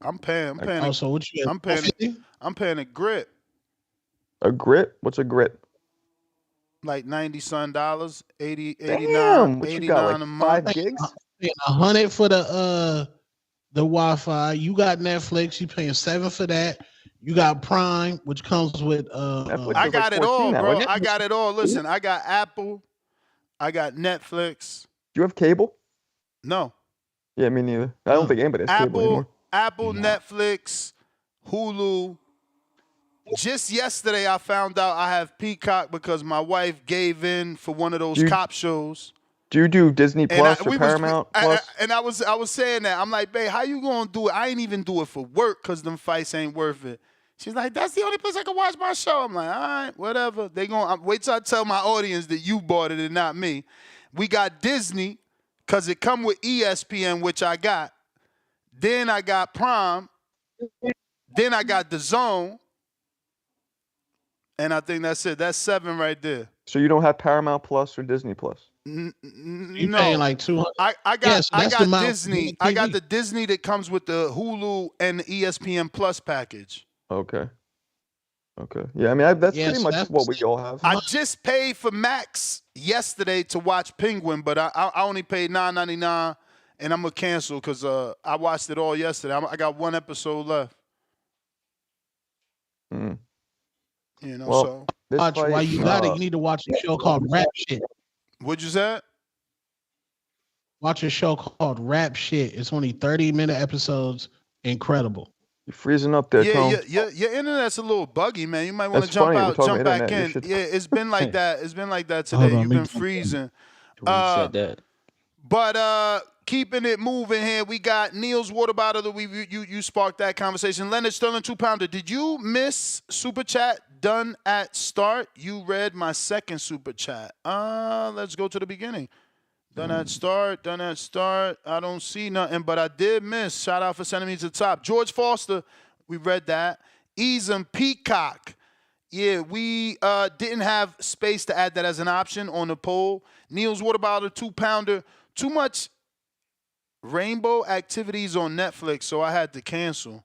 I'm paying. So what you got? I'm paying a grit. A grit? What's a grit? Like $90 $80, Damn, what 89 you got, like a month. 5 gigs? 100 for the Wi-Fi. You got Netflix. You paying $7 for that. You got Prime, which comes with. I got it all, bro. I got it all. Listen, I got Apple. I got Netflix. Do you have cable? No. Yeah, me neither. I don't think anybody has cable anymore. Apple, Netflix, Hulu. Just yesterday, I found out I have Peacock because my wife gave in for one of those cop shows. Do you do Disney Plus or Paramount Plus? I was saying that. I'm like, babe, how you gonna do it? I ain't even do it for work because them fights ain't worth it. She's like, that's the only place I can watch my show. I'm like, all right, whatever. They gonna wait till I tell my audience that you bought it and not me. We got Disney because it come with ESPN, which I got. Then I got Prime. Then I got The Zone. And I think that's it. That's 7 right there. So you don't have Paramount Plus or Disney Plus? You paying like $200. I got Disney. I got the Disney that comes with the Hulu and the ESPN Plus package. Okay. Yeah, I mean that's pretty much what we all have. I just paid for Max yesterday to watch Penguin, but I only paid $9.99, and I'm gonna cancel because I watched it all yesterday. I got 1 episode left. You know, so watch while you got it. You need to watch a show called Rap Shit. What'd you say? Watch a show called Rap Shit. It's only 30-minute episodes. Incredible. You're freezing up there, Tom. Your internet's a little buggy, man. You might want to jump back in. Yeah, it's been like that. It's been like that today. You've been freezing. But keeping it moving here, we got Neil's Water Bottle. That you sparked that conversation. Leonard Sterling 2-pounder. Did you miss Super Chat done at start? You read my second Super Chat. Let's go to the beginning. Done at start. I don't see nothing, but I did miss. Shout out for sending me to the top. George Foster, we read that. Easem Peacock. Yeah, we didn't have space to add that as an option on the poll. Neil's Water Bottle 2-pounder. Too much rainbow activities on Netflix, so I had to cancel.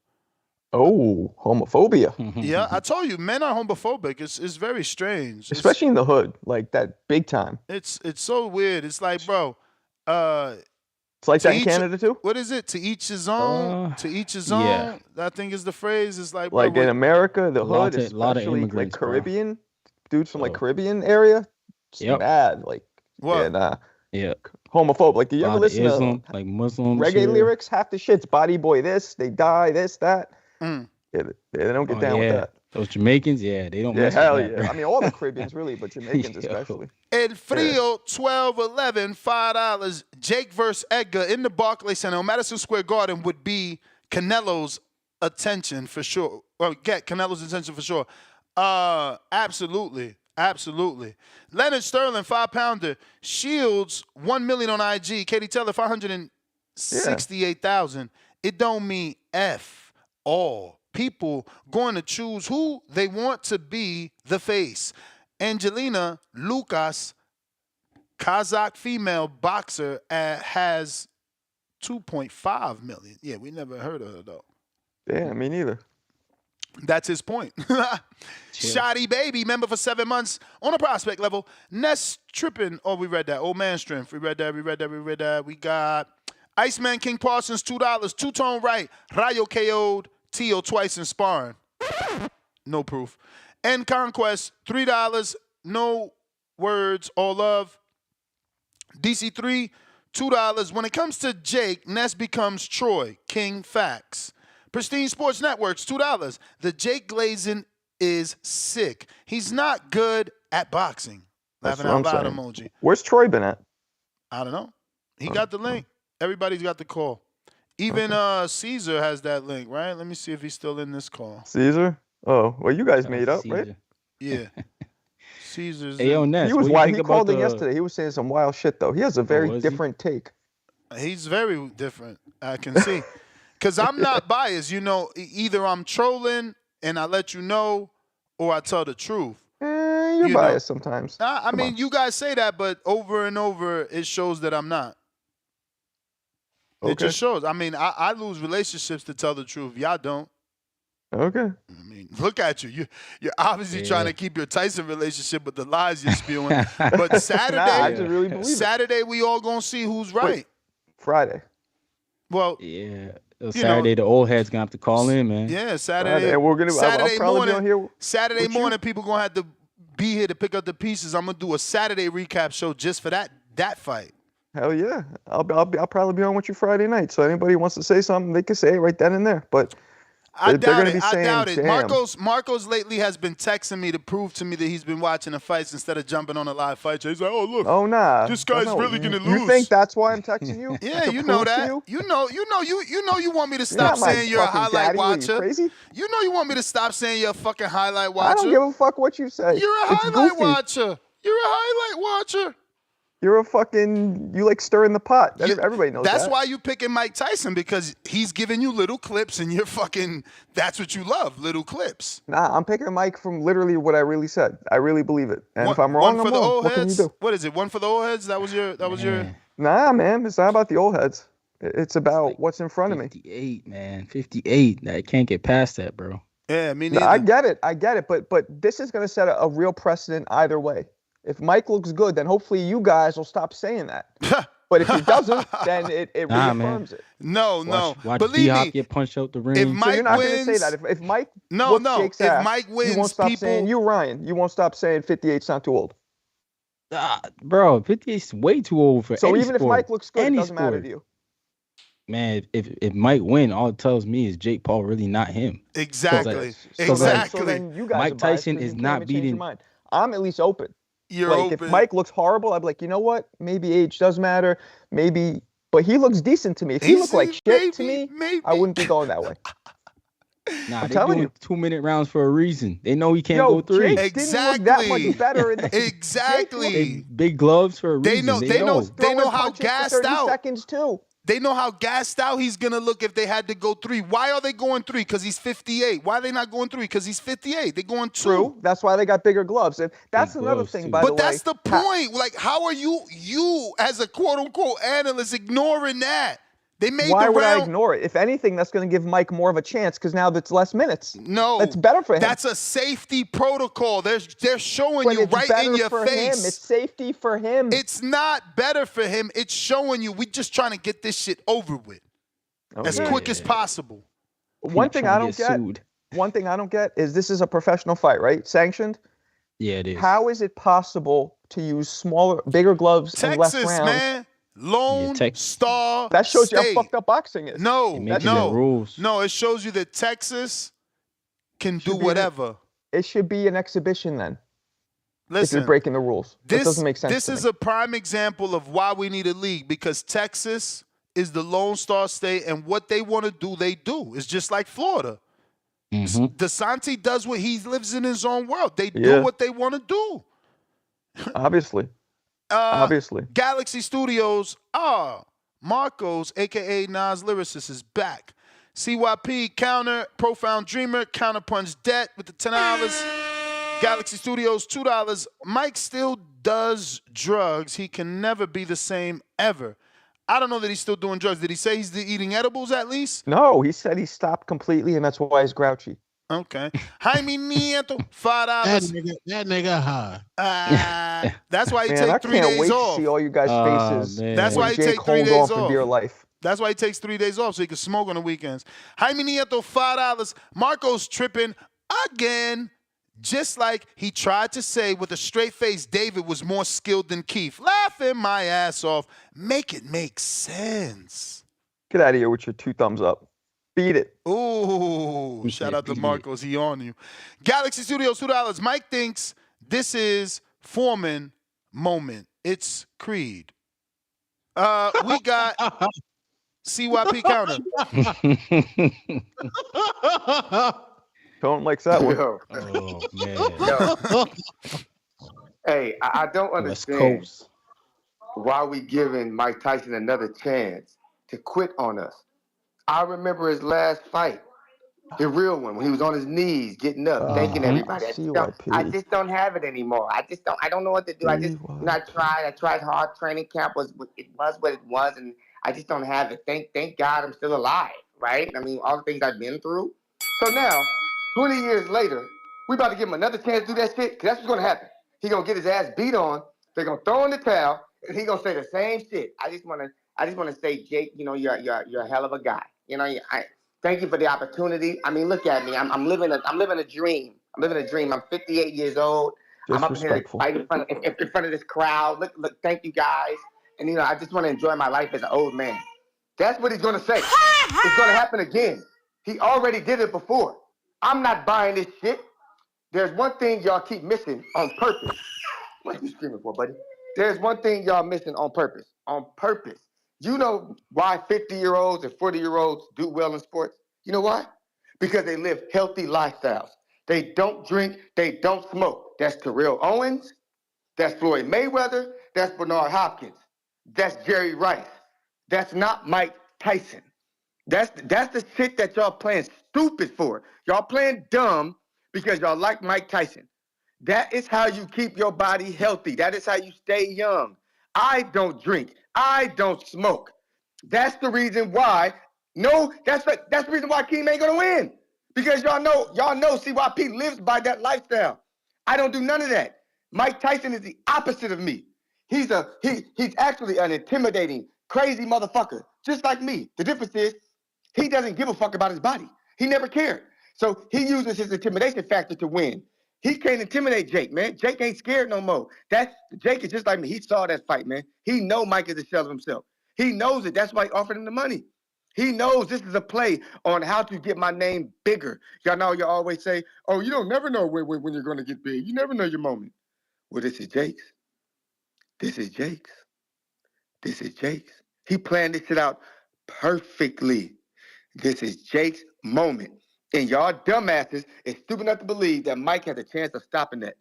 Oh, homophobia. Yeah, I told you, men are homophobic. It's very strange. Especially in the hood, like that big time. It's so weird. It's like, bro, it's like that in Canada too? What is it? To each his own? To each his own? Yeah. I think is the phrase. It's like, like bro, in America, the hood, especially like Caribbean, dudes from like Caribbean area, it's bad. Like, what? Yeah. Homophobe. Like, do you ever listen Islam, to like Muslim reggae lyrics? Half the shit's body boy this, they die, this, that. Yeah, they don't get down with that. Those Jamaicans, they don't. Yeah, mess hell with yeah. that, I mean, all the Caribbeans really, but Jamaicans especially. El Frio 1211 $5. Jake versus Edgar in the Barclays Center on Madison Square Garden would be Canelo's attention for sure. Or get Canelo's attention for sure. Absolutely. Absolutely. Leonard Sterling, 5-pounder. Shields, 1 million on IG. Katie Taylor, 568,000. It don't mean F all. People going to choose who they want to be the face. Angelina Lucas, Kazakh female boxer, has 2.5 million. Yeah, we never heard of her though. Damn, me neither. That's his point. Shoddy Baby, member for 7 months on a prospect level. Ness Trippin'. Oh, we read that. Old Man Strength. We read that. We got Iceman King Parsons, $2. Two-tone right. Rayo KO'd. Tio twice in sparring. No proof. And Conquest, $3. No words, all love. DC3, $2. When it comes to Jake, Ness becomes Troy. King Facts. Pristine Sports Networks, $2. The Jake Glazin is sick. He's not good at boxing. Laughing out loud emoji. Where's Troy been at? I don't know. He got the link. Everybody's got the call. Even Caesar has that link, right? Let me see if he's still in this call. Caesar? Oh, well, you guys made up, right? Yeah. Caesar's. Hey, yo, Ness, he was wild. He called in yesterday. He was saying some wild shit, though. He has a very different take. He's very different. I can see. Because I'm not biased. You know, either I'm trolling and I let you know, or I tell the truth. You're biased sometimes. I mean, you guys say that, but over and over, it shows that I'm not. Okay. It just shows. I mean, I lose relationships to tell the truth. Y'all don't. Okay. I mean, look at you. You're obviously trying to keep your Tyson relationship with the lies you're spewing. But Saturday, I just really believe Saturday, we all gonna see who's right. Wait, Friday. Well, yeah. Saturday, the old heads gonna have to call in, man. Yeah, Saturday. And we're gonna. Saturday I'll probably morning. be on here. Saturday morning, people gonna have to be here to pick up the pieces. I'm gonna do a Saturday recap show just for that fight. Hell yeah. I'll probably be on with you Friday night. So anybody wants to say something, they can say it right then and there. But I doubt it. Saying, I doubt it. damn. Marcos lately has been texting me to prove to me that he's been watching the fights instead of jumping on a live fight show. He's like, "Oh look, nah, this guy's really gonna lose." You think that's why I'm texting you? Yeah, you know that. You know you want me to stop saying you're a highlight watcher. You crazy? You know you want me to stop saying you're a fucking highlight watcher. I don't give a fuck what you say. You're a highlight watcher. You're a highlight watcher. You're a fucking, you like stirring the pot. Everybody knows that. That's why you picking Mike Tyson, because he's giving you little clips and you're fucking, that's what you love, little clips. Nah, I'm picking Mike from literally what I really said. I really believe it. And if I'm wrong, I'm wrong. What can you do? What is it? One for the old heads? That was your. Nah, man. It's not about the old heads. It's about what's in front of me. 58, man. 58. I can't get past that, bro. Yeah, me neither. No, I get it. But this is going to set a real precedent either way. If Mike looks good, then hopefully you guys will stop saying that. But if he doesn't, then it reaffirms it. No. Watch Believe me, get punched out the ring. If Mike you're not wins, going to say that. If Mike If ass, Mike wins, you won't stop saying Ryan. You won't stop saying 58's not too old. Bro, 58's way too old for so any even sport. If Mike looks good, any it doesn't matter sport. to you. Man, if Mike win, all it tells me is Jake Paul really not him. Exactly. So then you guys Mike are biased Tyson 'cause is you can't not even change your beating. mind. I'm at least open. You're like, open. If Mike looks horrible, I'd be like, you know what? Maybe age does matter. Maybe, but he looks decent to me. If he looked like shit to me, I wouldn't be going that way. Nah, they doing 2-minute rounds for a reason. They know he can't go 3. Jake didn't look that much better. Exactly. Big gloves for a reason. They know how gassed out. Seconds too. They know how gassed out he's going to look if they had to go 3. Why are they going 3? Because he's 58. Why are they not going 3? Because he's 58. They're going 2. True. That's why they got bigger gloves. And that's Big another gloves, thing, too. by the way. But that's the point. Like, how are you as a quote-unquote analyst ignoring that? They made Why the would round. I ignore it? If anything, that's going to give Mike more of a chance because now that's less minutes. No. That's better for him. That's a safety protocol. They're showing But you it's right better in your for face. Him. It's safety for him. It's not better for him. It's showing you. We're just trying to get this shit over with as quick as possible. One thing I don't get is this is a professional fight, right? Sanctioned? Yeah, it is. How is it possible to use bigger gloves and less rounds? Texas, man. Lone Star That shows you State. how fucked up boxing is. No. rules. No, it shows you that Texas can do whatever. It should be an exhibition then. Listen, if you're breaking the rules. That doesn't make sense. This is a prime example of why we need a league, because Texas is the Lone Star State, and what they want to do, they do. It's just like Florida. DeSantis does what he lives in his own world. They do what they want to do. Obviously. Galaxy Studios. Marcos, aka Nas Lyricist, is back. CYP counter, Profound Dreamer, counterpunch debt with the $10. Galaxy Studios $2. Mike still does drugs. He can never be the same ever. I don't know that he's still doing drugs. Did he say he's eating edibles at least? No, he said he stopped completely, and that's why he's grouchy. Okay. Jaime Nieto, $5. That nigga high. That's why he Man, I takes 3 days can't wait off. to see all you guys' faces. That's why he Jake takes 3 hold days on off. for dear life. That's why he takes 3 days off so he can smoke on the weekends. Jaime Nieto, $5. Marco's tripping again. Just like he tried to say with a straight face David was more skilled than Keith. Laughing my ass off. Make it make sense. Get out of here with your 2 thumbs up. Beat it. Ooh, shout out to Marcos. He on you. Galaxy Studios, $2. Mike thinks this is Foreman moment. It's Creed. We got CYP counter. Don't like that one. Yo. Oh, man. Yo. Hey, I don't understand why we giving Mike Tyson another chance to quit on us. I remember his last fight, the real one, when he was on his knees, getting up, thanking everybody. I just don't have it anymore. I don't know what to do. I tried hard. Training camp was what it was, and I just don't have it. Thank God I'm still alive, right? I mean, all the things I've been through. So now, 20 years later, we about to give him another chance to do that shit, because that's what's going to happen. He going to get his ass beat on, they're going to throw in the towel, and he going to say the same shit. I just want to say, Jake, you know, you're a hell of a guy. You know, I thank you for the opportunity. I mean, look at me. I'm living a dream. I'm 58 years old. I'm up here fighting in front of this crowd. Look, thank you guys. And, you know, I just want to enjoy my life as an old man. That's what he's going to say. It's going to happen again. He already did it before. I'm not buying this shit. There's one thing y'all keep missing on purpose. What are you screaming for, buddy? There's one thing y'all missing on purpose. On purpose. You know why 50-year-olds and 40-year-olds do well in sports? You know why? Because they live healthy lifestyles. They don't drink. They don't smoke. That's Terrell Owens. That's Floyd Mayweather. That's Bernard Hopkins. That's Jerry Rice. That's not Mike Tyson. That's the shit that y'all playing stupid for. Y'all playing dumb because y'all like Mike Tyson. That is how you keep your body healthy. That is how you stay young. I don't drink. I don't smoke. That's the reason why. No, that's the reason why Keem ain't gonna win. Because y'all know CYP lives by that lifestyle. I don't do none of that. Mike Tyson is the opposite of me. He's actually an intimidating, crazy motherfucker, just like me. The difference is he doesn't give a fuck about his body. He never cared. So he uses his intimidation factor to win. He can't intimidate Jake, man. Jake ain't scared no more. Jake is just like me. He saw that fight, man. He know Mike is a shell of himself. He knows it. That's why he offered him the money. He knows this is a play on how to get my name bigger. Y'all know you always say, oh, you don't never know when you're going to get big. You never know your moment. Well, this is Jake's. This is Jake's. This is Jake's. He planned this shit out perfectly. This is Jake's moment. And y'all dumbasses is stupid enough to believe that Mike has a chance of stopping that.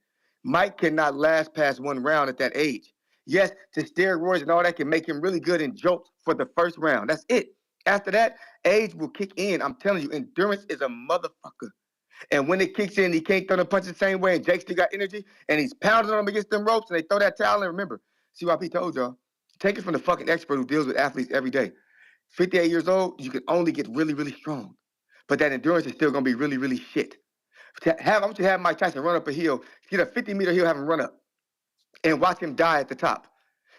Mike cannot last past one round at that age. Yes, the steroids and all that can make him really good in jokes for the first round. That's it. After that, age will kick in. I'm telling you, endurance is a motherfucker. And when it kicks in, he can't throw the punch the same way, and Jake still got energy, and he's pounding on him against them ropes, and they throw that towel. And remember, CYP told y'all, take it from the fucking expert who deals with athletes every day. 58 years old, you can only get really, really strong. But that endurance is still going to be really, really shit. I want you to have Mike Tyson run up a hill, get a 50-meter hill, have him run up, and watch him die at the top.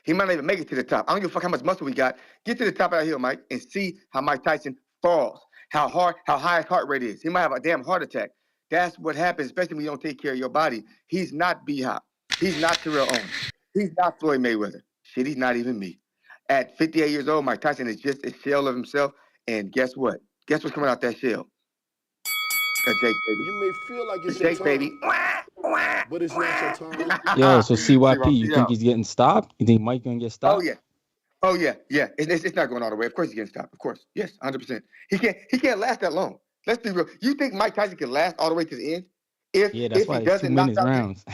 He might not even make it to the top. I don't give a fuck how much muscle we got. Get to the top of that hill, Mike, and see how Mike Tyson falls, how high his heart rate is. He might have a damn heart attack. That's what happens, especially when you don't take care of your body. He's not B-Hop. He's not Terrell Owens. He's not Floyd Mayweather. Shit, he's not even me. At 58 years old, Mike Tyson is just a shell of himself. And guess what? Guess what's coming out that shell? A Jake baby. You may feel like it's Jake your baby. time, but it's not your time. Yo, so CYP, you think he's getting stopped? You think Mike gonna get stopped? Oh yeah. It's not going all the way. Of course he's getting stopped. Of course. Yes, 100%. He can't last that long. Let's be real. You think Mike Tyson can last all the way to the end? Yeah, that's why it's 2 minutes rounds.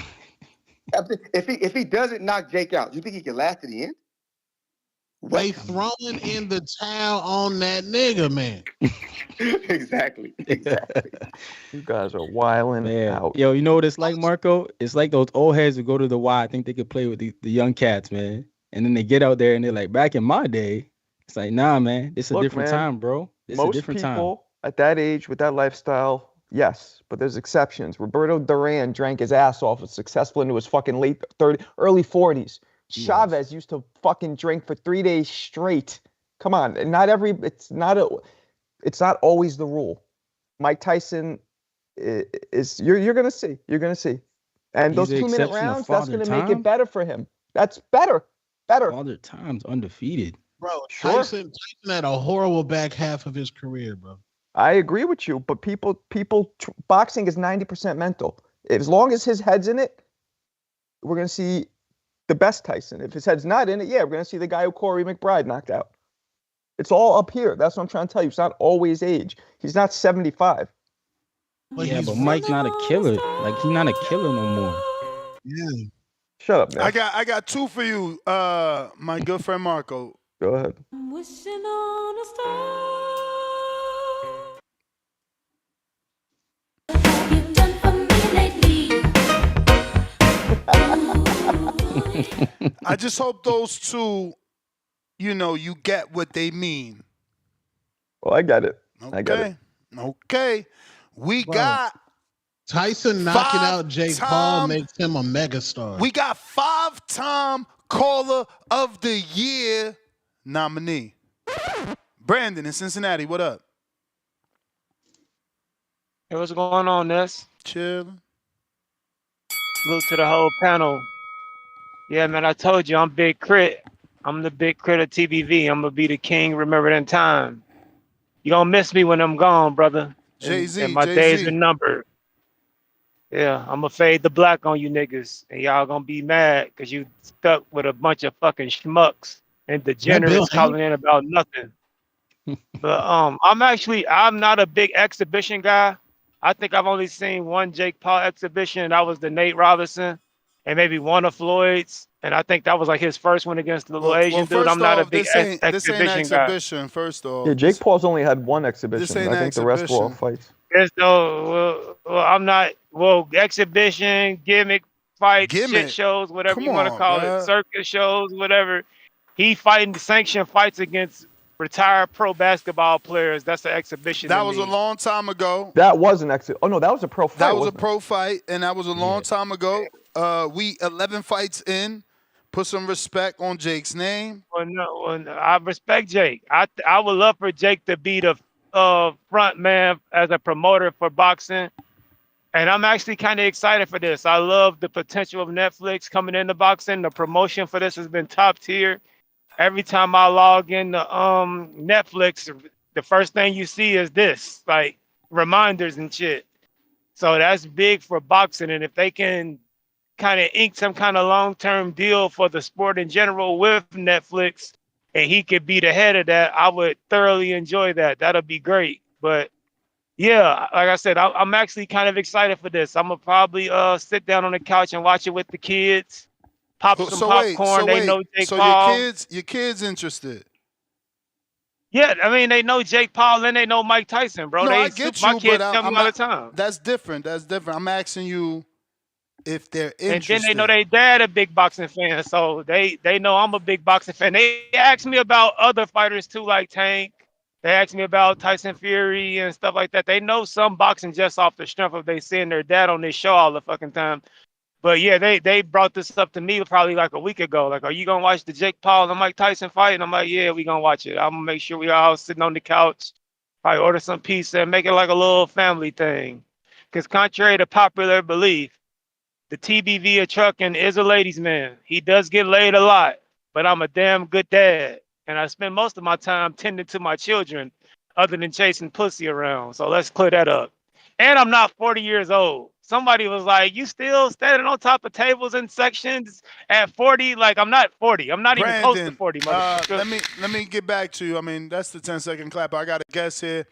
If he doesn't knock Jake out, you think he can last to the end? They throwing in the towel on that nigga, man. Exactly. You guys are wilding out. Yo, you know what it's like, Marco? It's like those old heads who go to the Y, think they could play with the young cats, man. And then they get out there and they're like, back in my day, it's like, nah, man, it's a Look, different man, time, bro. It's a most different time. people at that age with that lifestyle, yes, but there's exceptions. Roberto Duran drank his ass off, was successful into his fucking late 30s, early 40s. Chavez used to fucking drink for 3 days straight. Come on, it's not always the rule. Mike Tyson is you're gonna see, and those He's the 2-minute exception of rounds, that's Father gonna make Time. it better for him. That's better. Father Time's undefeated. Bro, Sure. Tyson had a horrible back half of his career, bro. I agree with you, but boxing is 90% mental. As long as his head's in it, we're gonna see the best Tyson. If his head's not in it, yeah, we're gonna see the guy who Corey McBride knocked out. It's all up here. That's what I'm trying to tell you. It's not always age. He's not 75. Yeah, but Mike's not a killer. Like, he's not a killer no more. Yeah. Shut up, man. I got two for you, my good friend Marco. Go ahead. I'm wishing on a star. What have you done for me lately? I just hope those two, you get what they mean. Well, I get it. Okay. I get it. Okay. We Bro, got Tyson knocking out Jake Paul makes him a megastar. We got 5-time Caller of the Year nominee. Brandon in Cincinnati, what up? Hey, what's going on, Ness? Chilling. Salute to the whole panel. Yeah, man, I told you I'm Big Crit. I'm the Big Crit of TBV. I'm gonna be the king. Remember that time. You gonna miss me when I'm gone, brother. Jay-Z, and my Jay-Z. days are numbered. Yeah, I'm gonna fade the black on you niggas, and y'all gonna be mad because you stuck with a bunch of fucking schmucks and degenerates calling in about nothing. But I'm not a big exhibition guy. I think I've only seen one Jake Paul exhibition, and that was the Nate Robinson, and maybe one of Floyd's, and I think that was like his first one against the little Asian dude. I'm not a big this ain't exhibition guy. exhibition, first off. Yeah, Jake Paul's only had one exhibition. ain't I think the rest were all exhibition. fights. There's no, I'm not, exhibition, gimmick fights, shit shows, whatever Come you want to on, call bruh. it, circus shows, whatever. He fighting sanctioned fights against retired pro basketball players. That's an exhibition. That to was me. a long time ago. That was an exit. Oh no, that was a pro fight. That was a wasn't it? pro fight, and that was a long time ago. We 11 fights in. Put some respect on Jake's name. Well, I respect Jake. I would love for Jake to be the front man as a promoter for boxing. And I'm actually kind of excited for this. I love the potential of Netflix coming into boxing. The promotion for this has been top tier. Every time I log into Netflix, the first thing you see is this, like reminders and shit. So that's big for boxing. And if they can kind of ink some kind of long-term deal for the sport in general with Netflix, and he could be the head of that, I would thoroughly enjoy that. That'll be great. But yeah, like I said, I'm actually kind of excited for this. I'm gonna probably sit down on the couch and watch it with the kids, pop some popcorn. They know Jake Paul. Your kids interested? Yeah, I mean they know Jake Paul and they know Mike Tyson, bro. No, they I get my you, kids but tell me I'm all the not, time. That's different. I'm asking you if they're And interested. then they know they dad a big boxing fan, so they know I'm a big boxing fan. They ask me about other fighters too, like Tank. They ask me about Tyson Fury and stuff like that. They know some boxing just off the strength of they seeing their dad on this show all the fucking time. But yeah, they brought this up to me probably like a week ago. Like, are you gonna watch the Jake Paul and Mike Tyson fight? And I'm like, yeah, we gonna watch it. I'm gonna make sure we all sitting on the couch, probably order some pizza and make it like a little family thing. Because contrary to popular belief, the TBV of trucking is a ladies' man. He does get laid a lot, but I'm a damn good dad. And I spend most of my time tending to my children other than chasing pussy around. So let's clear that up. And I'm not 40 years old. Somebody was like, you still standing on top of tables and sections at 40? Like, I'm not 40. I'm not even close to 40. Let me get back to you. I mean, that's the 10-second clap. I got a guess here.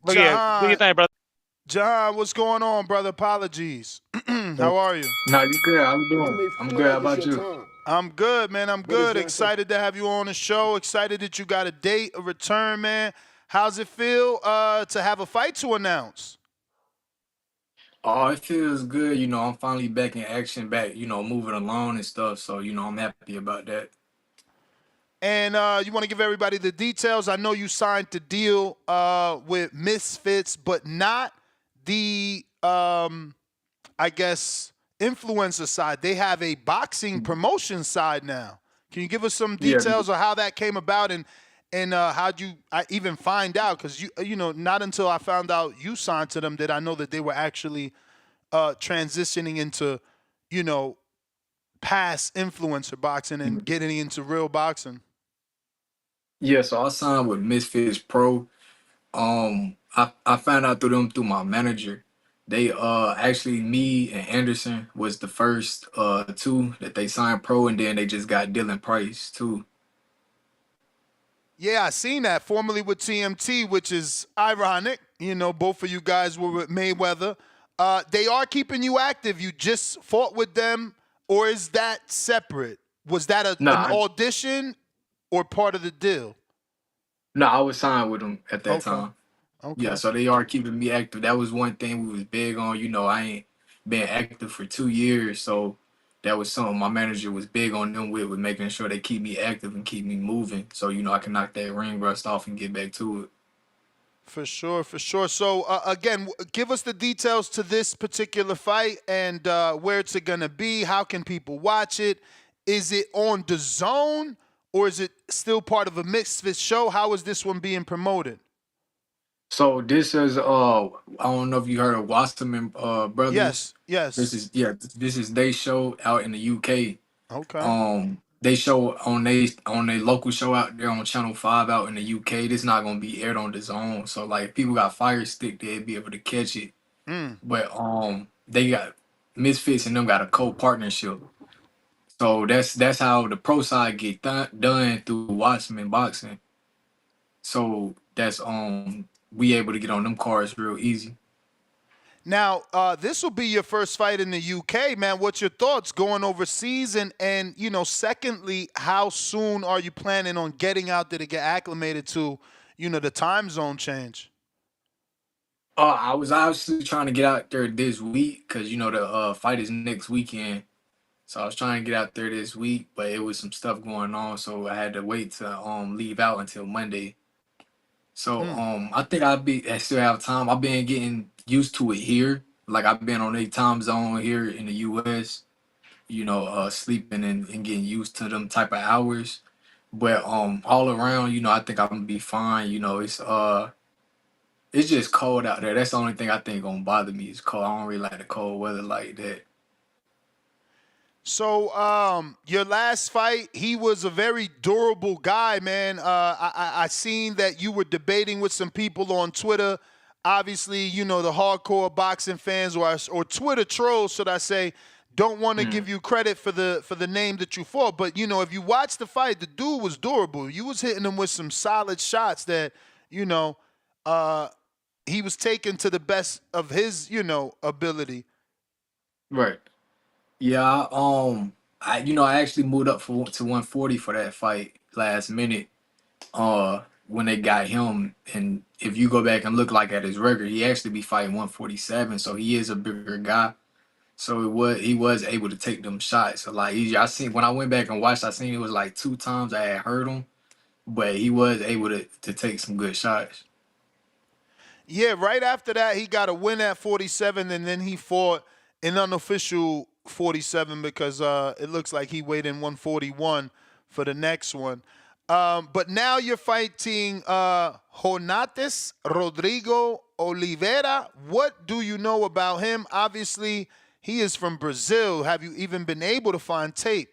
Do your thing, brother. John, what's going on, brother? Apologies. How are you? Nah, you good. I'm You doing. may I'm feel good. How like it's about your you? time, I'm good, man. I'm but it's good. not your. Excited to have you on the show. Excited that you got a date, a return, man. How's it feel to have a fight to announce? Oh, it feels good. I'm finally back in action, back, moving along and stuff. So, I'm happy about that. And you want to give everybody the details. I know you signed the deal with Misfits, but not the, I guess, influencer side. They have a boxing promotion side now. Can you give us some Yeah. details of how that came about and how'd you even find out? Because not until I found out you signed to them did I know that they were actually transitioning into, you know, past influencer boxing and getting into real boxing. Yeah, so I signed with Misfits Pro. I found out through them through my manager. They actually me and Anderson was the first two that they signed pro, and then they just got Dylan Price too. Yeah, I seen that. Formerly with TMT, which is ironic. You know, both of you guys were with Mayweather. They are keeping you active. You just fought with them, or is that separate? Was that an Nah, audition or part of the deal? no, I was signed with them at that Okay. time. Yeah, Okay. so they are keeping me active. That was one thing we was big on. I ain't been active for 2 years, so that was something my manager was big on them with making sure they keep me active and keep me moving. So I can knock that ring rust off and get back to it. For sure, for sure. So again, give us the details to this particular fight and where it's gonna be. How can people watch it? Is it on the zone or is it still part of a Misfits show? How is this one being promoted? So this is I don't know if you heard of Wasserman Brothers. Yes, yes. This is they show out in the UK. Okay. They show on they local show out there on Channel 5 out in the UK. This not gonna be aired on the zone. So like if people got Fire Stick, they'd be able to catch it. Mm. But they got Misfits and them got a co-partnership. So that's how the pro side get done through Watchmen Boxing. So that's we able to get on them cards real easy. Now, this will be your first fight in the UK, man. What's your thoughts going overseas? And secondly, how soon are you planning on getting out there to get acclimated to, the time zone change? I was obviously trying to get out there this week because the fight is next weekend. So I was trying to get out there this week, but it was some stuff going on, so I had to wait to leave out until Monday. So I think I still have time. I've been getting used to it here. Like I've been on a time zone here in the US, sleeping and getting used to them type of hours. But all around, I think I'm gonna be fine. It's just cold out there. That's the only thing I think gonna bother me is cold. I don't really like the cold weather like that. So, your last fight, he was a very durable guy, man. I seen that you were debating with some people on Twitter. Obviously, the hardcore boxing fans or Twitter trolls, should I say, don't want to give you credit for the name that you fought. But if you watch the fight, the dude was durable. You was hitting him with some solid shots that he was taking to the best of his ability. Right. Yeah, I actually moved up to 140 for that fight last minute. When they got him, and if you go back and look like at his record, he actually be fighting 147, so he is a bigger guy. So he was able to take them shots a lot easier. I seen when I went back and watched, I seen it was like 2 times I had hurt him, but he was able to take some good shots. Yeah, right after that, he got a win at 47, and then he fought an unofficial 47 because it looks like he weighed in 141 for the next one. But now you're fighting Jonatas Rodrigo Oliveira. What do you know about him? Obviously, he is from Brazil. Have you even been able to find tape?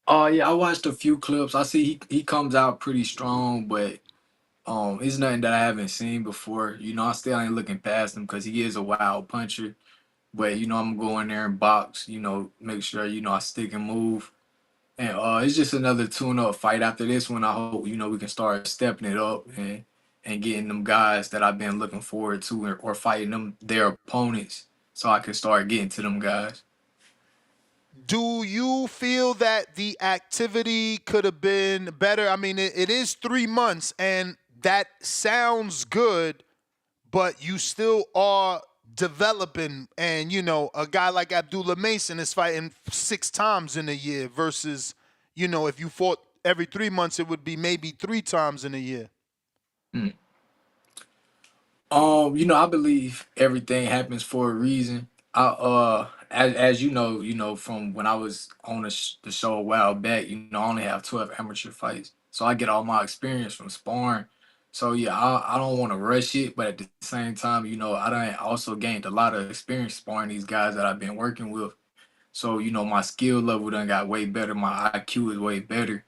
Yeah, I watched a few clips. I see he comes out pretty strong, but it's nothing that I haven't seen before. I still ain't looking past him because he is a wild puncher. But I'm gonna go in there and box. Make sure I stick and move. And it's just another tune-up fight after this one. I hope we can start stepping it up and and getting them guys that I've been looking forward to, or fighting them their opponents, so I can start getting to them guys. Do you feel that the activity could have been better? I mean, it is 3 months, and that sounds good, but you still are developing. And, a guy like Abdullah Mason is fighting 6 times in a year versus, if you fought every 3 months, it would be maybe 3 times in a year. Mm. I believe everything happens for a reason. As you know, from when I was on the show a while back, I only have 12 amateur fights, so I get all my experience from sparring. So yeah, I don't want to rush it, but at the same time, I done also gained a lot of experience sparring these guys that I've been working with. So my skill level done got way better. My IQ is way better.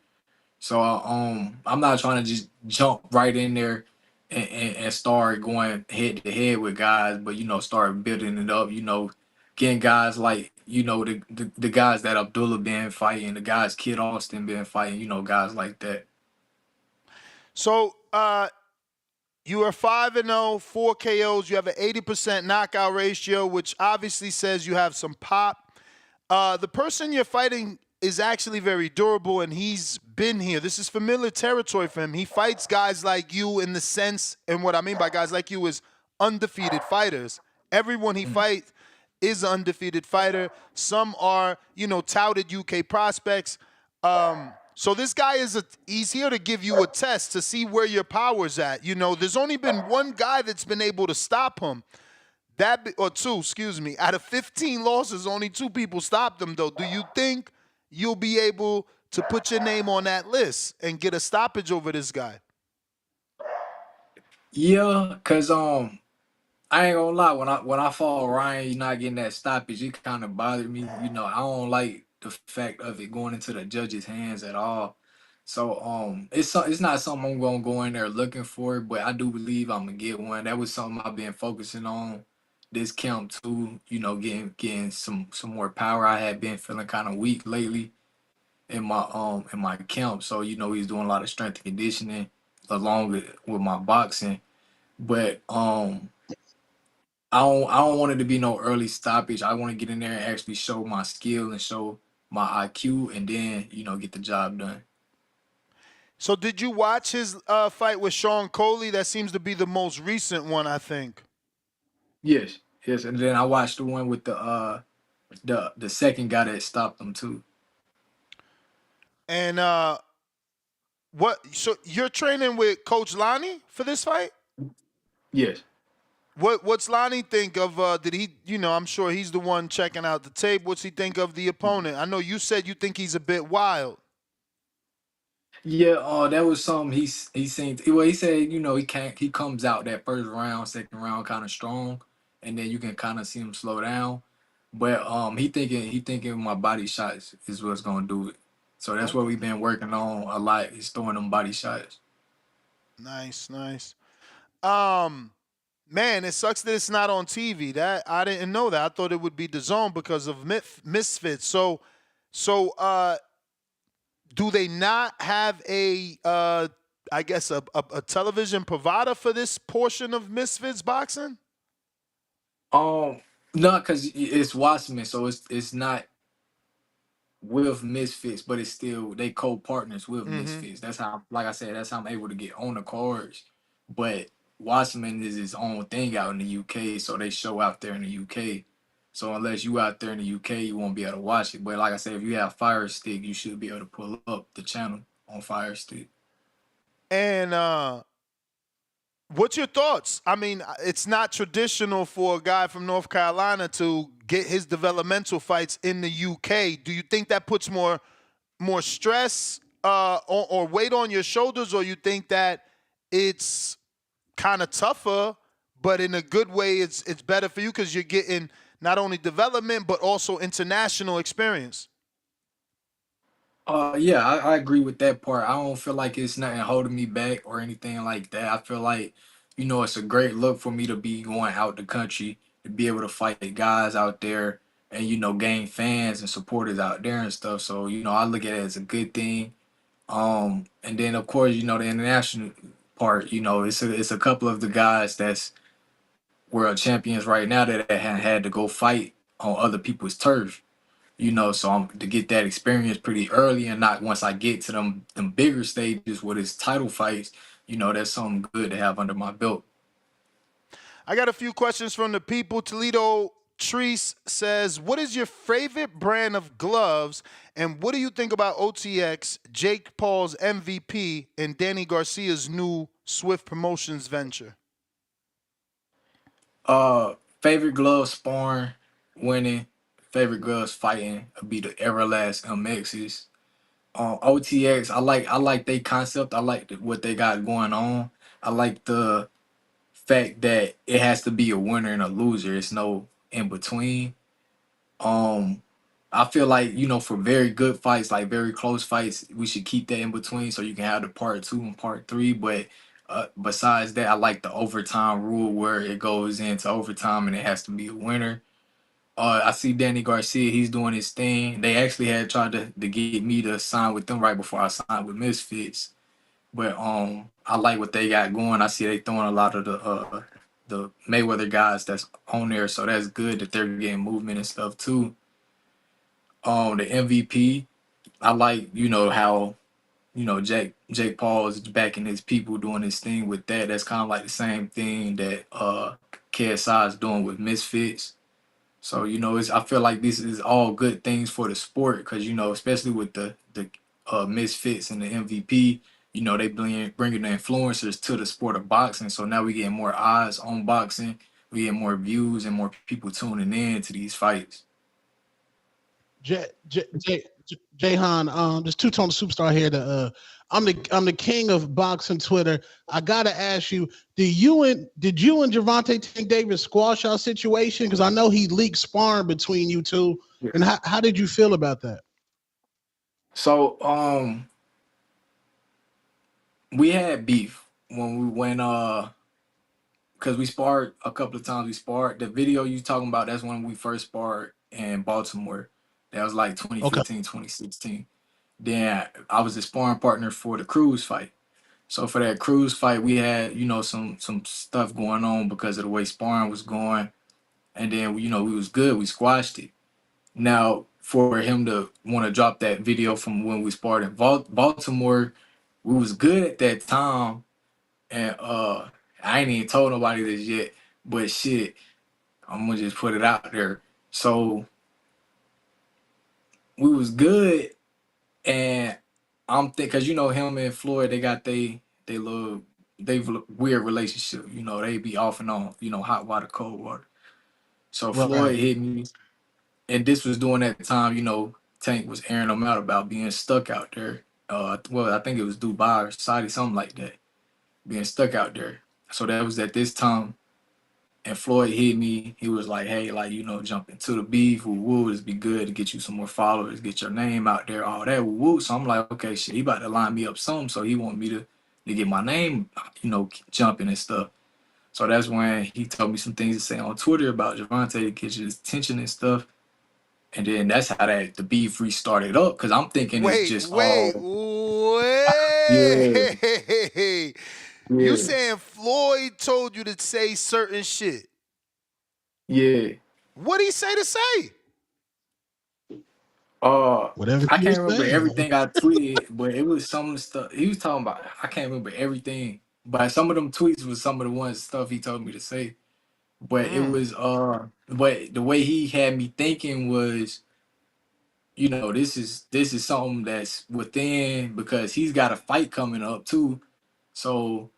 So I'm not trying to just jump right in there and start going head to head with guys, but start building it up. Getting guys like the guys that Abdullah been fighting, the guys Kid Austin been fighting. Guys like that. So, you are 5-0, 4 KOs. You have an 80% knockout ratio, which obviously says you have some pop. The person you're fighting is actually very durable, and he's been here. This is familiar territory for him. He fights guys like you in the sense, and what I mean by guys like you is undefeated fighters. Everyone he fights is an undefeated fighter. Some are, touted UK prospects. So this guy he's here to give you a test to see where your power's at. There's only been one guy that's been able to stop him. Or two, excuse me. Out of 15 losses, only 2 people stopped him, though. Do you think you'll be able to put your name on that list and get a stoppage over this guy? Yeah, cause I ain't gonna lie, when I fought Ryan, you're not getting that stoppage. It kind of bothered me. I don't like the fact of it going into the judge's hands at all. So it's not something I'm gonna go in there looking for, but I do believe I'm gonna get one. That was something I've been focusing on this camp too. Getting some more power. I had been feeling kind of weak lately in my camp. So he's doing a lot of strength and conditioning along with my boxing, but I don't want it to be no early stoppage. I want to get in there and actually show my skill and show my IQ, and then get the job done. So did you watch his fight with Sean Coley? That seems to be the most recent one, I think. Yes, yes, and then I watched the one with the second guy that stopped him too. And what? So you're training with Coach Lonnie for this fight? Yes. What's Lonnie think of? Did he? I'm sure he's the one checking out the tape. What's he think of the opponent? I know you said you think he's a bit wild. Yeah, that was something he seen. Well, he said he comes out that first round, second round kind of strong, and then you can kind of see him slow down. But he thinking my body shots is what's gonna do it. So that's what we've been working on a lot, is throwing them body shots. Nice, nice. Man, it sucks that it's not on TV. That I didn't know that. I thought it would be the zone because of Misfits. So, do they not have I guess a television provider for this portion of Misfits boxing? No, because it's Watchmen, so it's not with Misfits, but it's still they co-partners with Misfits. That's how, like I said, that's how I'm able to get on the cards. But Watchmen is his own thing out in the UK, so they show out there in the UK. So unless you out there in the UK, you won't be able to watch it. But like I said, if you have Fire Stick, you should be able to pull up the channel on Fire Stick. And what's your thoughts? I mean, it's not traditional for a guy from North Carolina to get his developmental fights in the UK. Do you think that puts more stress or weight on your shoulders, or you think that it's kind of tougher, but in a good way, it's better for you because you're getting not only development but also international experience? Yeah, I agree with that part. I don't feel like it's nothing holding me back or anything like that. I feel like, it's a great look for me to be going out the country, to be able to fight guys out there and, gain fans and supporters out there and stuff. So, I look at it as a good thing. And then of course, the part. You know, it's a couple of the guys that's world champions right now that had to go fight on other people's turf. You know, so I'm to get that experience pretty early and not once I get to them bigger stages with his title fights. You know, that's something good to have under my belt. I got a few questions from the people. Toledo Treese says, what is your favorite brand of gloves, and what do you think about OTX, Jake Paul's MVP, and Danny Garcia's new Swift Promotions venture? Favorite gloves sparring, winning. Favorite gloves fighting would be the Everlast MXs. OTX, I like their concept. I like what they got going on. I like the fact that it has to be a winner and a loser. It's no in between. Um, I feel like, you know, for very good fights, like very close fights, we should keep that in between so you can have the part 2 and part 3. But besides that, I like the overtime rule where it goes into overtime and it has to be a winner. I see Danny Garcia, he's doing his thing. They actually had tried to get me to sign with them right before I signed with Misfits. But I like what they got going. I see they throwing a lot of the Mayweather guys that's on there, so that's good that they're getting movement and stuff too. The MVP, I like, you know, how, you know, Jake Paul is backing his people doing his thing with that. That's kind of like the same thing that KSI is doing with Misfits. So, you know, I feel like this is all good things for the sport because, you know, especially with the Misfits and the MVP, you know, they bringing the influencers to the sport of boxing. So now we get more eyes on boxing. We get more views and more people tuning in to these fights. Jayhan, this two-tone superstar here. I'm the king of boxing Twitter. I gotta ask you, did you and Gervonta Tank Davis squash our situation? Because I know he leaked sparring between you two. Yeah. And how did you feel about that? So we had beef when we went because we sparred a couple of times. We sparred. The video you talking about, that's when we first sparred in Baltimore. That was like 2015, 2016. Then I was the sparring partner for the Cruz fight. So for that Cruz fight, we had, you know, some stuff going on because of the way sparring was going. And then, you know, we was good. We squashed it. Now, for him to want to drop that video from when we sparred in Baltimore, we was good at that time. And I ain't even told nobody this yet. But shit, I'm going to just put it out there. So we was good. And I'm thinking, because, you know, him and Floyd, they got they weird relationship. You know, they be off and on, you know, hot water, cold water. So Floyd hit me, and this was during that time, you know, Tank was airing them out about being stuck out there. Well, I think it was Dubai or Saudi, something like that, being stuck out there. So that was at this time, and Floyd hit me. He was like, "Hey, like, you know, jump into the beef. Woo woo, it'd be good to get you some more followers, get your name out there, all that woo woo." So I'm like, "Okay, shit, he about to line me up some." So he want me to get my name, you know, jumping and stuff. So that's when he told me some things to say on Twitter about Gervonta to get his attention and stuff. And then that's how the beef restarted up. Cause I'm thinking it's just all yeah, You yeah, saying Floyd told you to say certain shit? yeah. What'd he say to say? Whatever I you can't remember say. everything I tweeted, but it was some stuff he was talking about. I can't remember everything, but some of them tweets was some of the ones stuff he told me to say. But it was but the way he had me thinking was, you know, this is something that's within because he's got a fight coming up too. So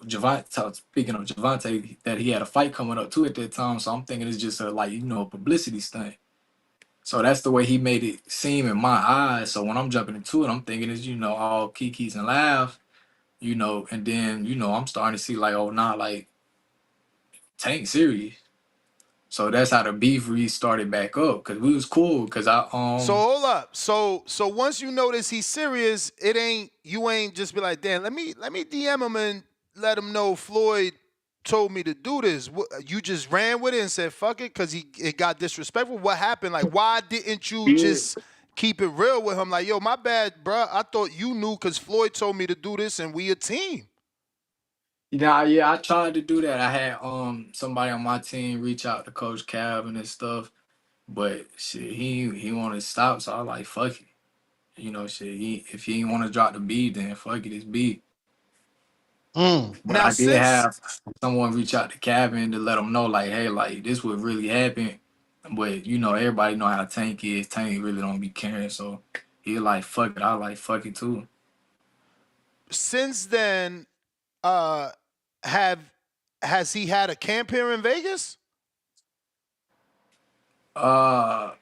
Javante, speaking of Javante, that he had a fight coming up too at that time. So I'm thinking it's just a like, you know, a publicity stunt. So that's the way he made it seem in my eyes. So when I'm jumping into it, I'm thinking it's, you know, all kikis and laughs, you know, and then, you know, I'm starting to see like, oh nah, like Tank serious. So that's how the beef restarted back up because we was cool because So hold up. So once you notice he's serious, you ain't just be like, damn, let me DM him and let him know Floyd told me to do this. You just ran with it and said fuck it because it got disrespectful. What happened? Like, why didn't you just keep it real with him? Like, yo, my bad, bruh. I thought you knew because Floyd told me to do this and we a team. Yeah, I tried to do that. I had somebody on my team reach out to Coach Calvin and stuff, but shit, he wanted to stop, so I was like, fuck it. You know, shit, if he ain't want to drop the beat, then fuck it, it's beat. But Now, I did since have someone reach out to Calvin to let him know, like, hey, like this would really happen. But you know, everybody know how Tank is. Tank really don't be caring, so he like fuck it. I like fuck it too. since then, uh, have has he had a camp here in Vegas? Uh,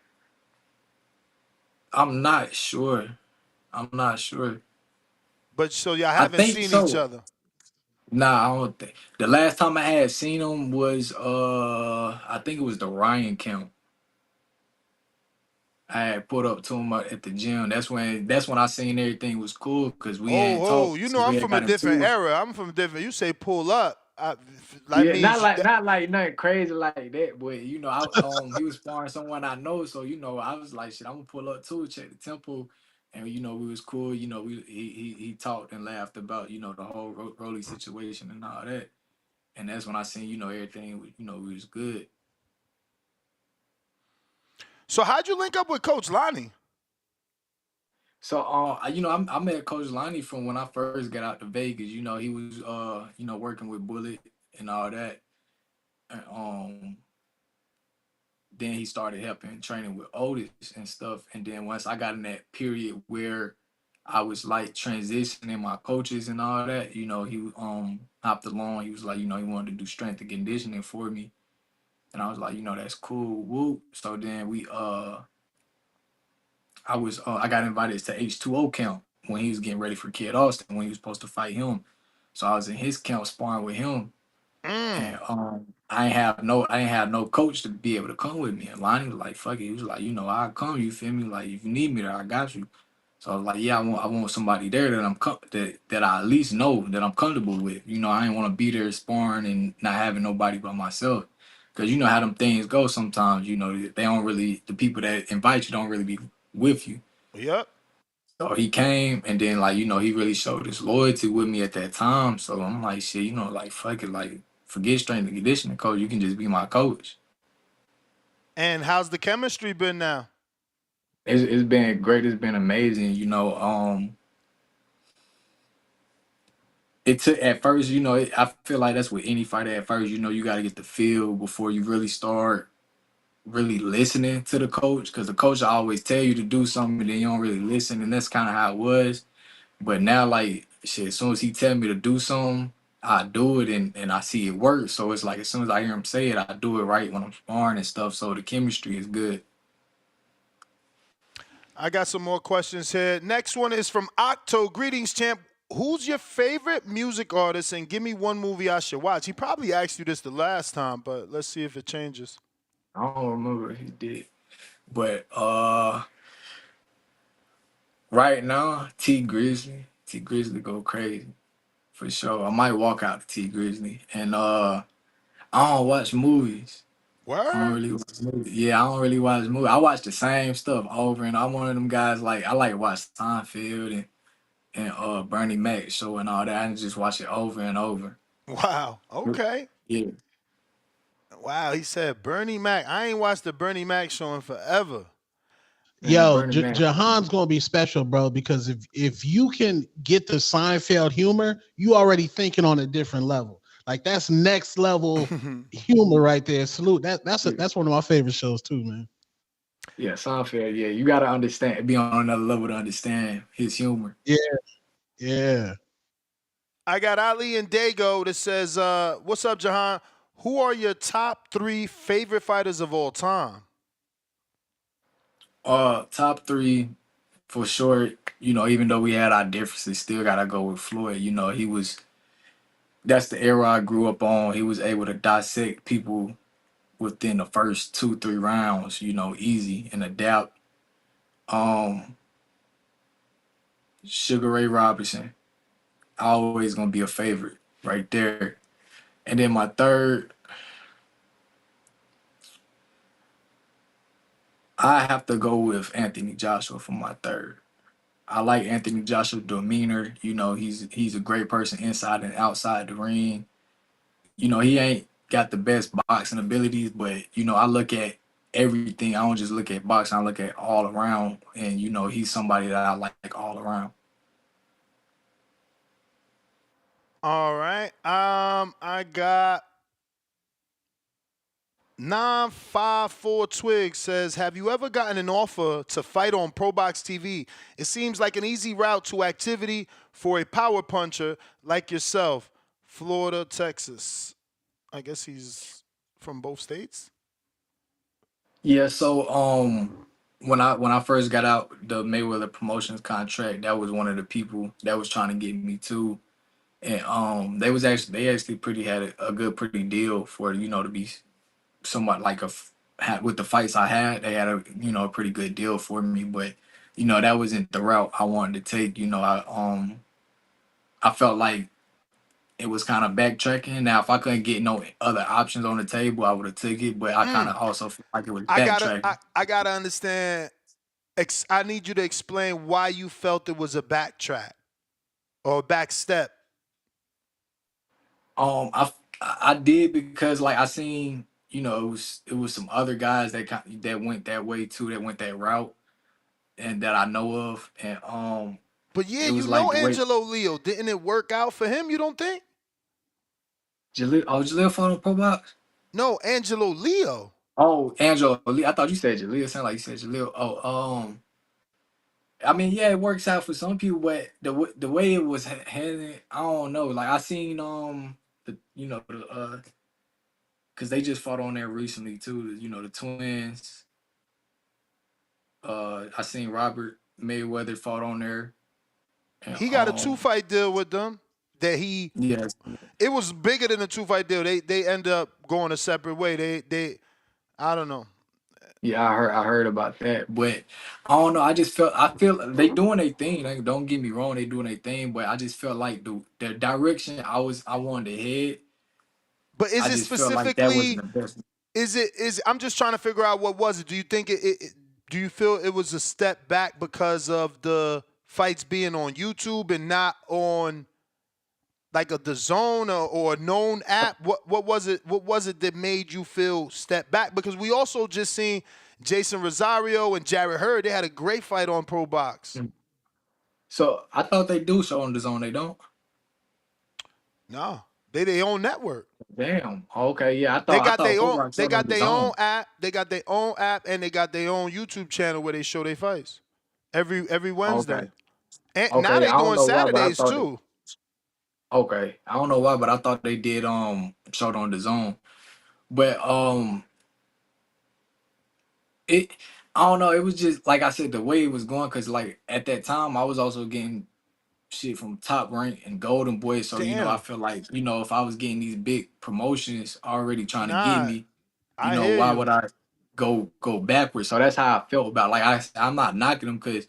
I'm not sure. I'm not sure. But so y'all I haven't think seen each so. other. Nah, I don't think. The last time I had seen him was I think it was the Ryan camp. I had put up to him at the gym. That's when I seen everything was cool because we hadn't Oh, talked you know since I'm we had from a got different into it. era. I'm from a different. You say pull up. That Yeah, means not like nothing crazy like that, but you know, he was sparring someone I know, so you know, I was like, shit, I'm gonna pull up too, check the tempo, and you know, we was cool. You know, he talked and laughed about the whole Rolly situation and all that, and that's when I seen everything. We was good. So how'd you link up with Coach Lonnie? So, I met Coach Lonnie from when I first got out to Vegas. You know, he was, working with Bullet and all that. And, then he started helping training with Otis and stuff. And then once I got in that period where I was like transitioning my coaches and all that, he hopped along. He was like, he wanted to do strength and conditioning for me. And I was like, that's cool. Whoop. So then I got invited to H2O camp when he was getting ready for Kid Austin when he was supposed to fight him. So I was in his camp sparring with him, and I ain't have no coach to be able to come with me. And Lonnie was like, "Fuck it," he was like, "I'll come. You feel me? Like if you need me there, I got you." So I was like, "Yeah, I want somebody there that that I at least know that I'm comfortable with. I ain't want to be there sparring and not having nobody but myself." Cause you know how them things go sometimes. They don't really the people that invite you don't really be with you. Yep. So he came and then he really showed his loyalty with me at that time. So I'm like, shit, like fuck it, like forget strength and conditioning coach. You can just be my coach. And how's the chemistry been now? It's been great. It's been amazing. It took at first, I feel like that's with any fighter at first. You got to get the feel before you really start really listening to the coach because the coach will always tell you to do something and then you don't really listen. And that's kind of how it was. But now, like, shit, as soon as he tell me to do something, I do it and I see it work. So it's like as soon as I hear him say it, I do it right when I'm sparring and stuff. So the chemistry is good. I got some more questions here. Next one is from Octo. Greetings, champ. Who's your favorite music artist? And give me one movie I should watch. He probably asked you this the last time, but let's see if it changes. I don't remember if he did. But right now, T Grizzly. T Grizzly go crazy. For sure. I might walk out to T Grizzly. And I don't watch movies. I don't Word? really watch movies. Yeah, I don't really watch movies. I watch the same stuff over and I'm one of them guys like I like watch Seinfeld and Bernie Mac show and all that. I just watch it over and over. Wow. Okay. Yeah. Wow. He said Bernie Mac. I ain't watched the Bernie Mac show in forever. Man, Yo, Bernie Mac. Jahan's gonna be special, bro, because if you can get the Seinfeld humor, you already thinking on a different level. Like that's next level humor right there. Salute. That's one of my favorite shows too, man. Yeah, Seinfeld, yeah. You gotta understand, be on another level to understand his humor. Yeah, yeah. I got Ali and Dago that says, what's up, Jahan? Who are your top 3 favorite fighters of all time? Top three for sure, even though we had our differences, still gotta go with Floyd. That's the era I grew up on. He was able to dissect people within the first 2, 3 rounds, easy and adapt. Um, Sugar Ray Robinson, always gonna be a favorite right there. And then my third, I have to go with Anthony Joshua for my third. I like Anthony Joshua's demeanor. You know, he's a great person inside and outside the ring. You know, he ain't got the best boxing abilities, but you know, I look at everything. I don't just look at boxing. I look at all around, and you know, he's somebody that I like all around. All right. I got 954 Twig says, have you ever gotten an offer to fight on ProBox TV? It seems like an easy route to activity for a power puncher like yourself. Florida, Texas. I guess he's from both states. Yeah, so when I first got out the Mayweather Promotions contract, that was one of the people that was trying to get me too. And they actually pretty had a good pretty deal for you know to be somewhat like with the fights I had, they had a a pretty good deal for me, but you know that wasn't the route I wanted to take. You know, I felt like it was kind of backtracking. Now, if I couldn't get no other options on the table, I would have took it. But I kind of also felt like it was backtracking. I gotta understand. I need you to explain why you felt it was a backtrack or a back step. I did because like I seen it was some other guys that went that way too, that went that route, and that I know of, and But yeah, it you was like know the way Angelo Leo. Didn't it work out for him, you don't think? Jaleel fought on Pro Box. No, Angelo Leo. Oh, Angelo Lee. I thought you said Jaleel. Sound like you said Jaleel. I mean, yeah, it works out for some people, but the way it was handled, I don't know. Like I seen because they just fought on there recently too. The twins. I seen Robert Mayweather fought on there, and He got a 2-fight deal with them that he. yeah, It was bigger than a 2-fight deal. They end up going a separate way. They I don't know. yeah, I heard about that, but I don't know. I feel they doing their thing. Like, don't get me wrong, they doing their thing, but I just felt like the direction I wanted to head. But is I it just felt like that wasn't specifically? the best. Is I'm just trying to figure out what was it. Do you think do you feel it was a step back because of the fights being on YouTube and not on like the Zone or a known app? What was it? What was it that made you feel step back? Because we also just seen Jason Rosario and Jared Hurd. They had a great fight on Pro Box. So I thought they do show on the Zone. They don't. No, they their own network. Damn. Okay. Yeah. I They thought I got thought their own. Fullrock They showed on got the their own Zone. app. They got their own app, and they got their own YouTube channel where they show their fights every Okay. Wednesday. And now Okay. they I don't doing know why, but I Saturdays thought. too. Okay. I don't know why, but I thought they did showed on the Zone. But it. I don't know. It was just like I said, the way it was going, because like at that time I was also getting shit from Top Rank and Golden Boy. So, I Damn. feel like, if I was getting these big promotions already trying to get Nah, me, I hear why you. would I go backwards? So that's how I felt about like I'm not knocking them because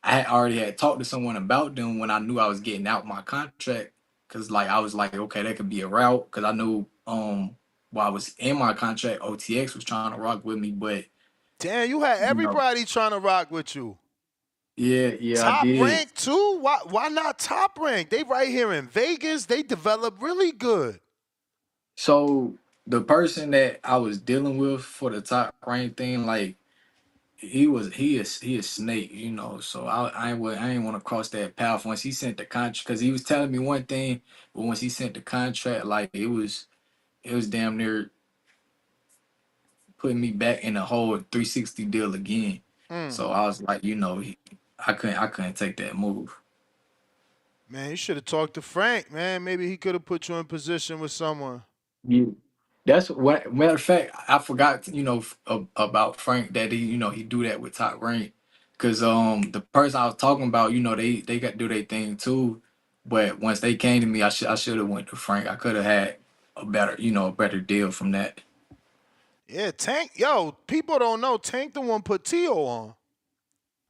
I had already had talked to someone about them when I knew I was getting out my contract. Cause like I was like, okay, that could be a route. Cause I knew while I was in my contract, OTX was trying to rock with me, but Damn, you had you know, everybody trying to rock with you. yeah, I Top did. Rank too? Why not Top Rank? They right here in Vegas. They develop really good. So the person that I was dealing with for the Top Rank thing, like he is Snake, So I ain't want to cross that path once he sent the contract because he was telling me one thing, but once he sent the contract, like it was damn near putting me back in the whole 360 deal again. Mm. So I was like, I couldn't take that move. Man, you should have talked to Frank, man. Maybe he could have put you in position with someone. Yeah. That's what. Matter of fact, I forgot, about Frank that he do that with Top Rank, because the person I was talking about, they got to do their thing too, but once they came to me, I should have went to Frank. I could have had a better deal from that. Yeah, Tank. Yo, people don't know Tank the one put T.O. on.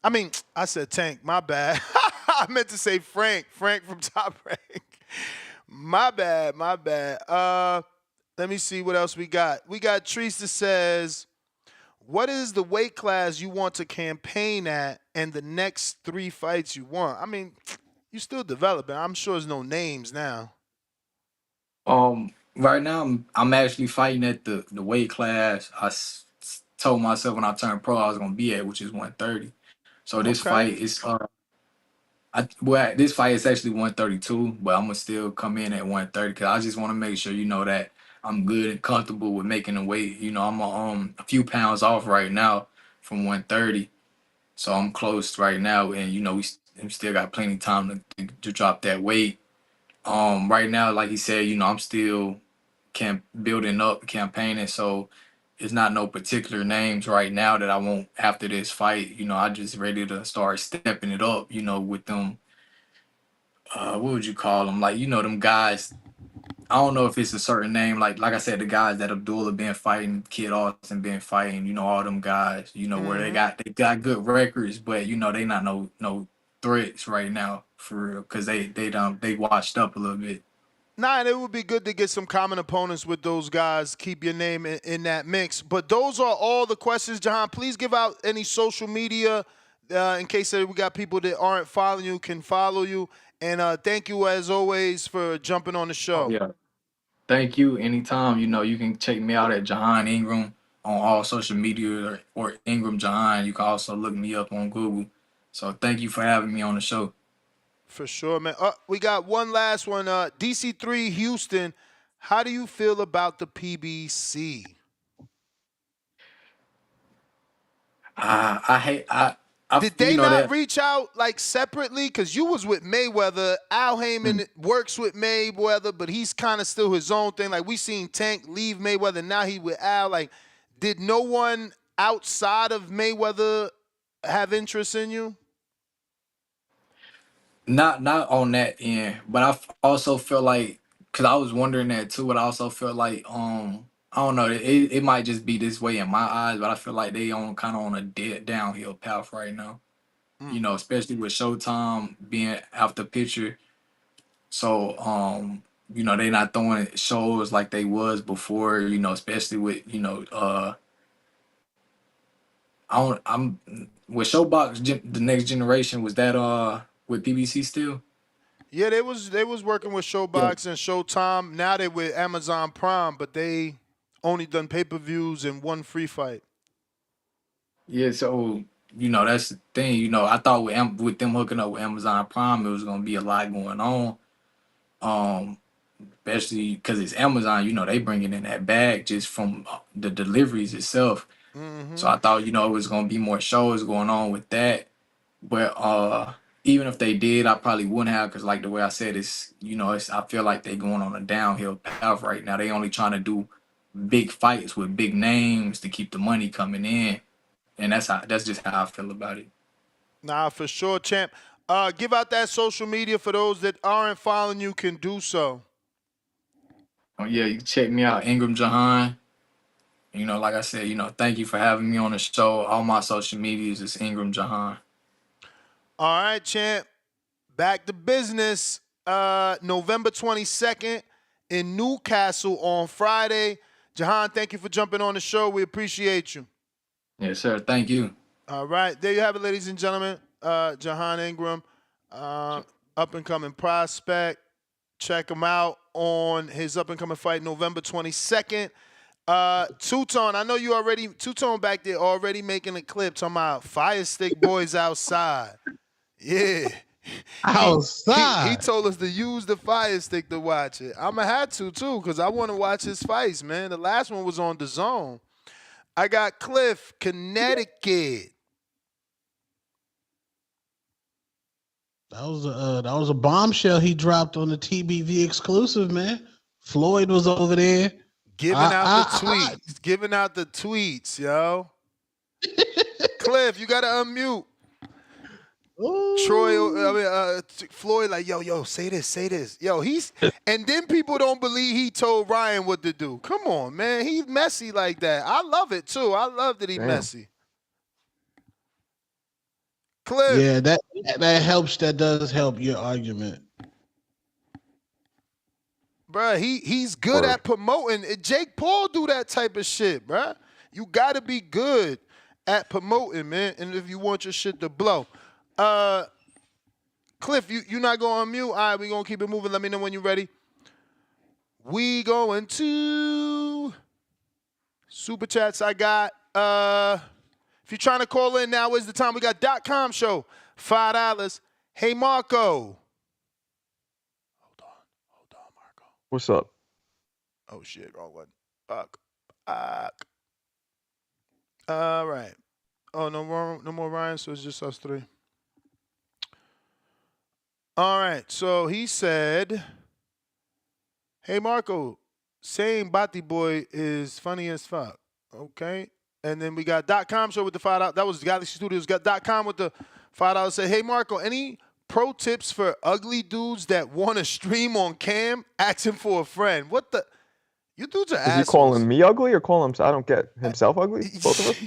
I mean, I said Tank. My bad. I meant to say Frank. Frank from Top Rank. My bad. My bad. Let me see what else we got. We got Treese that says, what is the weight class you want to campaign at and the next 3 fights you want? I mean, you still developing. I'm sure there's no names now. Right now I'm actually fighting at the weight class told myself when I turned pro I was gonna be at, which is 130. So this Okay. fight is this fight is actually 132, but I'm gonna still come in at 130 because I just want to make sure that I'm good and comfortable with making the weight. I'm a few pounds off right now from 130, so I'm close right now, and we still got plenty of time to drop that weight. Right now, like he said, I'm still building up, campaigning, so it's not no particular names right now that I want after this fight. I just ready to start stepping it up. With them, what would you call them? Like them guys. I don't know if it's a certain name. Like I said, the guys that Abdullah been fighting, Kid Austin been fighting. All them guys. Where they got good records, but they not no threats right now for real because they washed up a little bit. Nah, and it would be good to get some common opponents with those guys. Keep your name in that mix. But those are all the questions, Jahan. Please give out any social media in case we got people that aren't following you can follow you. And thank you as always for jumping on the show. Yeah. Thank you. Anytime, you can check me out at Jahan Ingram on all social media or Ingram Jahan. You can also look me up on Google. So thank you for having me on the show. For sure, man. We got one last one. DC3 Houston. How do you feel about the PBC? I hate Did they not reach out like separately? Because you was with Mayweather. Al Heyman works with Mayweather, but he's kind of still his own thing. Like we seen Tank leave Mayweather. Now he with Al. Like, did no one outside of Mayweather have interest in you? Not on that end, but also feel like because I was wondering that too. But I also feel like I don't know. It might just be this way in my eyes, but I feel like they on kind of on a dead downhill path right now. Especially with Showtime being out the picture. So they not throwing shows like they was before. Especially with I'm with Showbox. The next generation was that with PBC still. Yeah, they was working with Showbox and Showtime. Now they with Amazon Prime, but they only done pay-per-views and one free fight. Yeah, so that's the thing. I thought with them hooking up with Amazon Prime, it was gonna be a lot going on. Especially because it's Amazon. They bringing in that bag just from the deliveries itself. So I thought it was gonna be more shows going on with that. But even if they did, I probably wouldn't have because like the way I said, I feel like they going on a downhill path right now. They only trying to do big fights with big names to keep the money coming in. And that's just how I feel about it. Nah, for sure, champ. Give out that social media for those that aren't following you can do so. Oh yeah, you can check me out, Ingram Jahan. Like I said, thank you for having me on the show. All my social medias is Ingram Jahan. All right, champ. Back to business. November 22nd in Newcastle on Friday. Jahan, thank you for jumping on the show. We appreciate you. Yes, sir. Thank you. All right. There you have it, ladies and gentlemen. Jahan Ingram, up-and-coming prospect. Check him out on his up-and-coming fight November 22nd. Two-Tone, I know you already, Two-Tone back there already making a clip talking about Fire Stick Boys outside. Yeah. Outside. He told us to use the Fire Stick to watch it. I'm going to have to, too, because I want to watch his fights, man. The last one was on DAZN. I got Cliff, Connecticut. That was a bombshell he dropped on the TBV exclusive, man. Floyd was over there. Giving out the tweets, yo. Cliff, you got to unmute. Troy, Floyd, like, yo, say this. Yo, and then people don't believe he told Ryan what to do. Come on, man. He's messy like that. I love it, too. I love that he's messy. Cliff. Yeah, that helps. That does help your argument. Bruh, he's good at promoting. Jake Paul do that type of shit, bruh. You got to be good at promoting, man, and if you want your shit to blow. Cliff, you not going on mute? All right, we going to keep it moving. Let me know when you're ready. We going to Super Chats. I got, if you're trying to call in now, is the time. We got .com show, $5. Hey, Marco. What's up? Oh, shit, wrong one. Fuck. All right. Oh, no more Ryan, so it's just us three. All right, so he said, hey, Marco, saying Bati Boy is funny as fuck. Okay. And then we got .com show with the $5. That was Galaxy Studios. Got .com with the $5. Say, hey, Marco, any pro tips for ugly dudes that want to stream on cam? Asking for a friend. What the? You dudes are Is he assholes. calling me ugly or calling him? I don't get himself ugly. Both of us.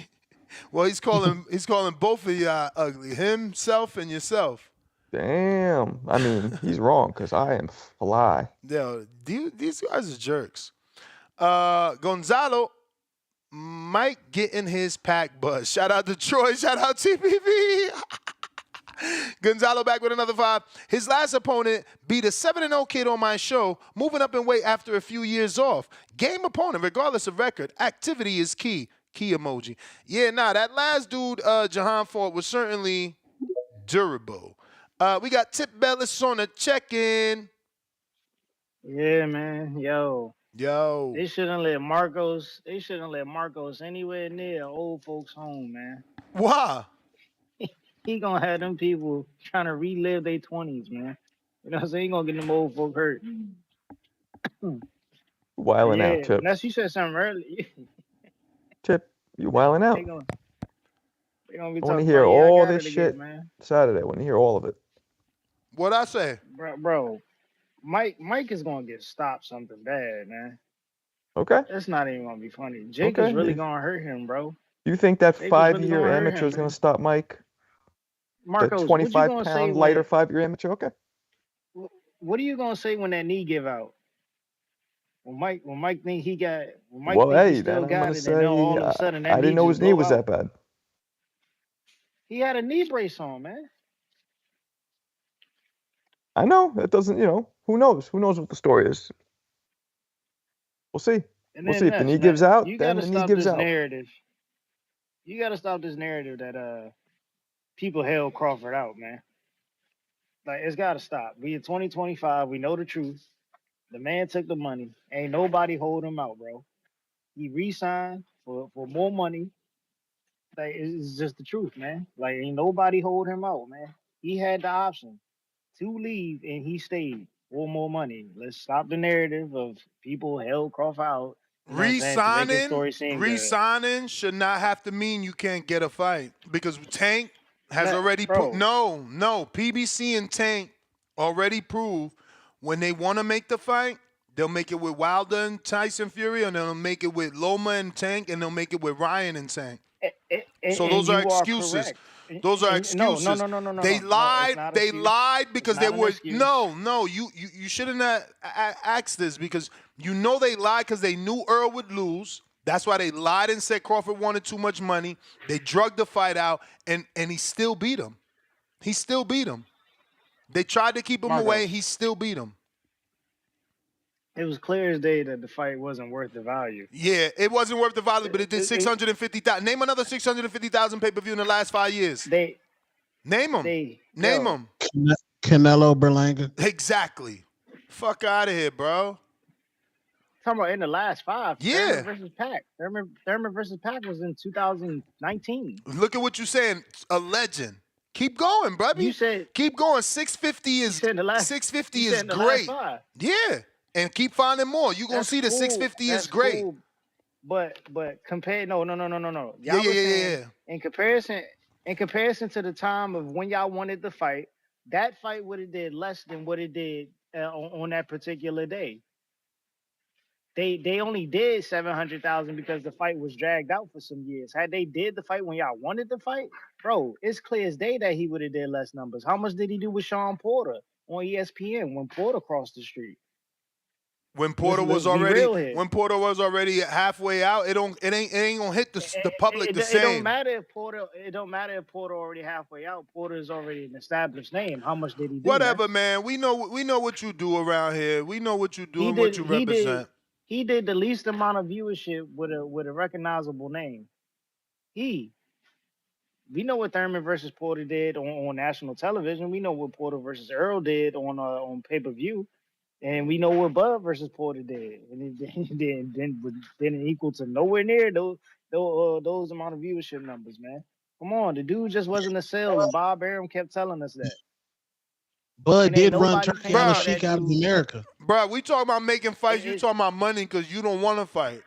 Well, he's calling both of you ugly. Himself and yourself. Damn. I mean, he's wrong because I am fly. Yo, these guys are jerks. Gonzalo, Mike getting his pack buzz. Shout out to Troy. Shout out TPV. Gonzalo back with another 5. His last opponent beat a 7-0 kid on my show, moving up in weight after a few years off. Game opponent, regardless of record. Activity is key. Key emoji. Yeah, that last dude Jahan fought was certainly durable. We got Tip Bellis on the check-in. Yeah, man. Yo. Yo. They shouldn't let Marcos anywhere near old folks' home, man. Why? He gonna have them people trying to relive their 20s, man. You know what I'm saying? He gonna get them old folk hurt. Wilding out, Tip. Unless you said something earlier. Tip, you wilding out. They gonna be I want to talking hear about, I all got this it shit again, man. Saturday. I want to hear all of it. What'd I say? Bro, Mike is gonna get stopped something bad, man. Okay. That's not even gonna be funny. Jake Okay. is really gonna hurt him, bro. You think that Jake is really 5-year gonna hurt amateur him, is going man. to stop Mike? Marcos, The what you gonna 25 say pound when- lighter 5-year amateur? Okay. What are you gonna say when that knee give out? When Mike think he got, when Mike Well, think hey, he still then I'm got going it, to and say then all of a sudden that I didn't know knee his just knee blow was out. that bad. He had a knee brace on, man. I know. It doesn't, who knows? Who knows what the story is? We'll see. And We'll then see. If the knee next, gives man, out, you then gotta the knee stop gives this out. narrative. You gotta stop this narrative that people held Crawford out, man. Like, it's gotta stop. We in 2025. We know the truth. The man took the money. Ain't nobody hold him out, bro. He re-signed for more money. Like, it's just the truth, man. Like, ain't nobody hold him out, man. He had the option to leave, and he stayed for more money. Let's stop the narrative of people held Crawford out. You know what I'm saying? To make his story seem good. Re-signing should not have to mean you can't get a fight because Tank has No, already bro. PBC and Tank already proved when they want to make the fight, they'll make it with Wilder and Tyson Fury, and they'll make it with Loma and Tank, and they'll make it with Ryan and Tank. So those are excuses. Correct. Those are No, excuses. no. They No, lied. it's not an They excuse. lied because It's they not an were excuse. no. You shouldn't have asked this because you know they lied because they knew Earl would lose. That's why they lied and said Crawford wanted too much money. They drugged the fight out, and he still beat him. He still beat him. They tried to keep him Marcos. away. He still beat him. It was clear as day that the fight wasn't worth the value. Yeah, it wasn't worth the value, but it did 650,000. Name another 650,000 pay-per-view in the last 5 years. Name them. Name them. Canelo Berlanga. Exactly. Fuck out of here, bro. Talking about in the last 5. Yeah. Thurman versus Pac. Thurman versus Pac was in 2019. Look at what you're saying. A legend. Keep going, brother. You said keep going. 650 is 650 is great. Yeah. And keep finding more. You're gonna see the 650 is great. Cool. But compare no. Y'all Yeah. was saying, in comparison to the time of when y'all wanted the fight, that fight would have did less than what it did on that particular day. They only did 700,000 because the fight was dragged out for some years. Had they did the fight when y'all wanted the fight, bro, it's clear as day that he would have did less numbers. How much did he do with Sean Porter on ESPN when Porter crossed the street? When Porter Let's was be real here. already halfway out, it ain't gonna hit the public the It don't same. matter if Porter. It don't matter if Porter already halfway out. Porter is already an established name. How much did he do? Whatever, man. We know what you do around here. We know what you do He and did. what you He did. represent. He did the least amount of viewership with a recognizable name. We know what Thurman versus Porter did on national television. We know what Porter versus Earl did on pay per view. And we know what Bud versus Porter did, and it didn't equal to nowhere near those amount of viewership numbers, man. Come on, the dude just wasn't a sale, and Bob Arum kept telling us that. Bud And ain't did run nobody Turkey paying Island for Sheik that out of dude. America. Bro, we talking about making fights. You talking about money because you don't want to fight.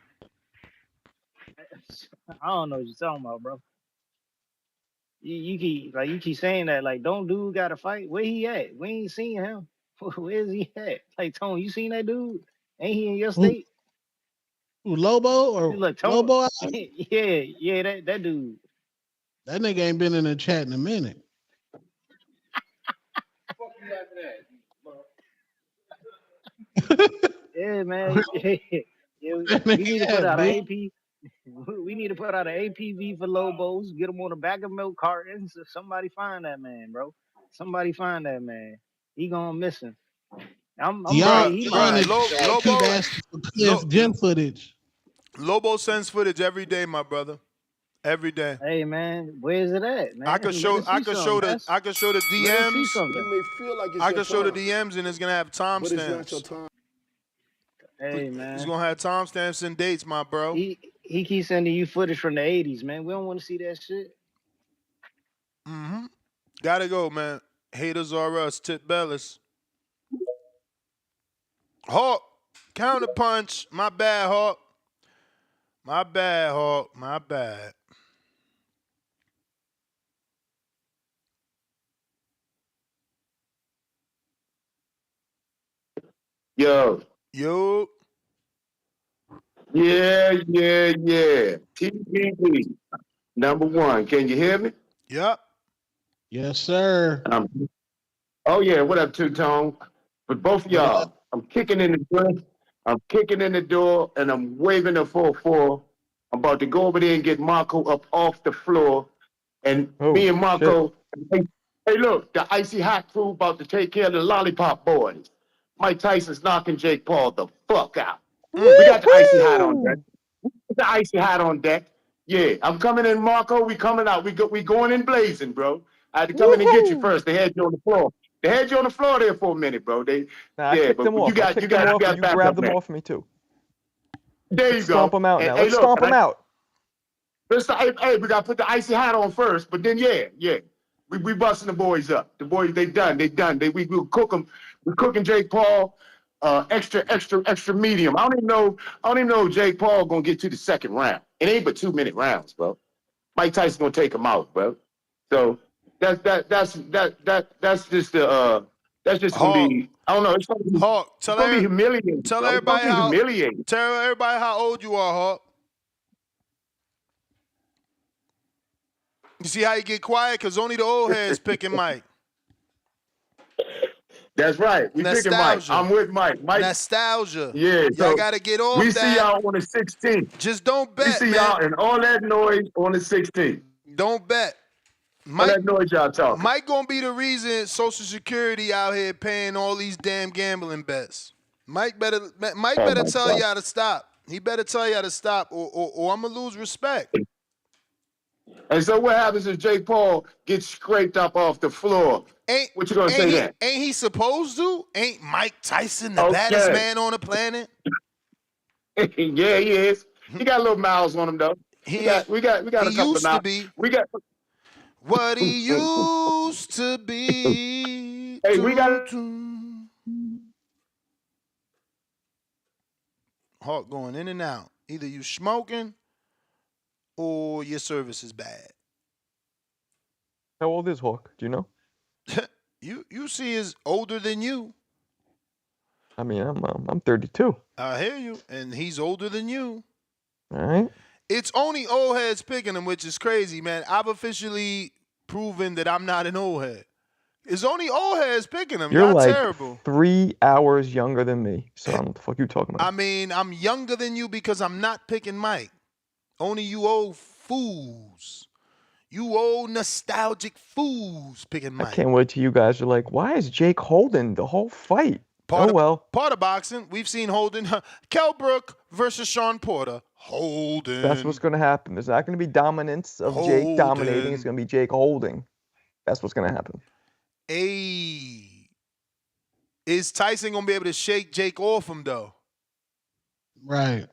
I don't know what you're talking about, bro. You keep saying that, like, don't dude got to fight? Where he at? We ain't seen him. Where's he at? Like, Tone, you seen that dude? Ain't he in your state? Who, Lobo or Look, Tone, Lobo? yeah, that dude. That nigga ain't been in the chat in a minute. Yeah, man. Yeah, we need to put out an AP. We need to put out an APV for Lobos. Get them on the back of milk cartons. Somebody find that man, bro. Somebody find that man. He gonna miss him. I'm afraid he might. keep asking for Cliff gym footage. Lobo sends footage every day, my brother. Every day. Hey man, where's it at, man? I could show the DMs. Let us see something. You may feel like it's I your could show the time, DMs and it's gonna have but it's not your timestamps. time. Hey man, It's gonna have timestamps and dates, my bro. he keeps sending you footage from the '80s, man. We don't want to see that shit. Mm-hmm. Gotta go, man. Haters are us. Tip Bellis. Hawk. Counter punch. My bad, Hawk. My bad, Hawk. My bad. Yo. Yo. Yeah. TVB. Number one. Can you hear me? Yep. Yes, sir. Oh yeah. What up, Two Tone? But both of y'all, I'm kicking in the door. I'm kicking in the door, and I'm waving the 4-4. I'm about to go over there and get Marco up off the floor, and me and Marco. Hey, look, the icy hot crew about to take care of the lollipop boys. Mike Tyson's knocking Jake Paul the fuck out. We got the icy hot on deck. The icy hot on deck. Yeah, I'm coming in, Marco. We coming out. We going in blazing, bro. I had to come in and get you first. They had you on the floor. They had you on the floor there for a minute, bro. I kicked them off. You got and you back grabbed up them there. off me too. There Let's you go. stomp them out And, now. hey, Let's look, stomp them out. Hey, we gotta put the icy hot on first, but then yeah. We busting the boys up. The boys, they done. We cook them. We cooking Jake Paul, extra medium. I don't even know if Jake Paul gonna get to the second round. It ain't but 2-minute rounds, bro. Mike Tyson gonna take him out, bro. So that's just gonna be. I don't know. It's gonna be, Hawk, it's gonna be humiliating. Tell bro. It's gonna everybody be humiliating. Tell everybody how old you are, Hawk. You see how you get quiet? Because only the old heads picking Mike. That's right. We picking Mike. I'm with Mike. Nostalgia. Yeah. Y'all got to get off we that. see y'all on the 16th. Just don't bet, We see man. y'all and all that noise on the 16th. Don't bet. All that noise y'all talking. Mike gonna be the reason Social Security out here paying all these damn gambling bets. Mike better tell y'all to stop. He better tell y'all to stop, or I'm gonna lose respect. And so what happens if Jake Paul gets scraped up off the floor? What you gonna say then? Ain't he supposed to? Ain't Mike Tyson the baddest man on the planet? Yeah, he is. He got little miles on him though. We got a couple of miles. We got what he used to be. Hey, we got Hawk going in and out. Either you smoking or your service is bad. How old is Hawk? Do you know? You see is older than you. I mean, I'm 32. I hear you, and he's older than you. All right. It's only old heads picking him, which is crazy, man. I've officially proven that I'm not an old head. It's only old heads picking him. You're Y'all like terrible. 3 hours younger than me. So I don't know what the fuck you talking about. I mean, I'm younger than you because I'm not picking Mike. Only you old fools. You old nostalgic fools picking I Mike. can't wait till you guys are like, why is Jake holding the whole fight? Part well. of boxing. We've seen Holden. Kell Brook versus Sean Porter. Holden. That's what's going to happen. There's not going to be dominance of Jake dominating. It's going to be Jake holding. That's what's going to happen. Is Tyson going to be able to shake Jake off him, though? Right.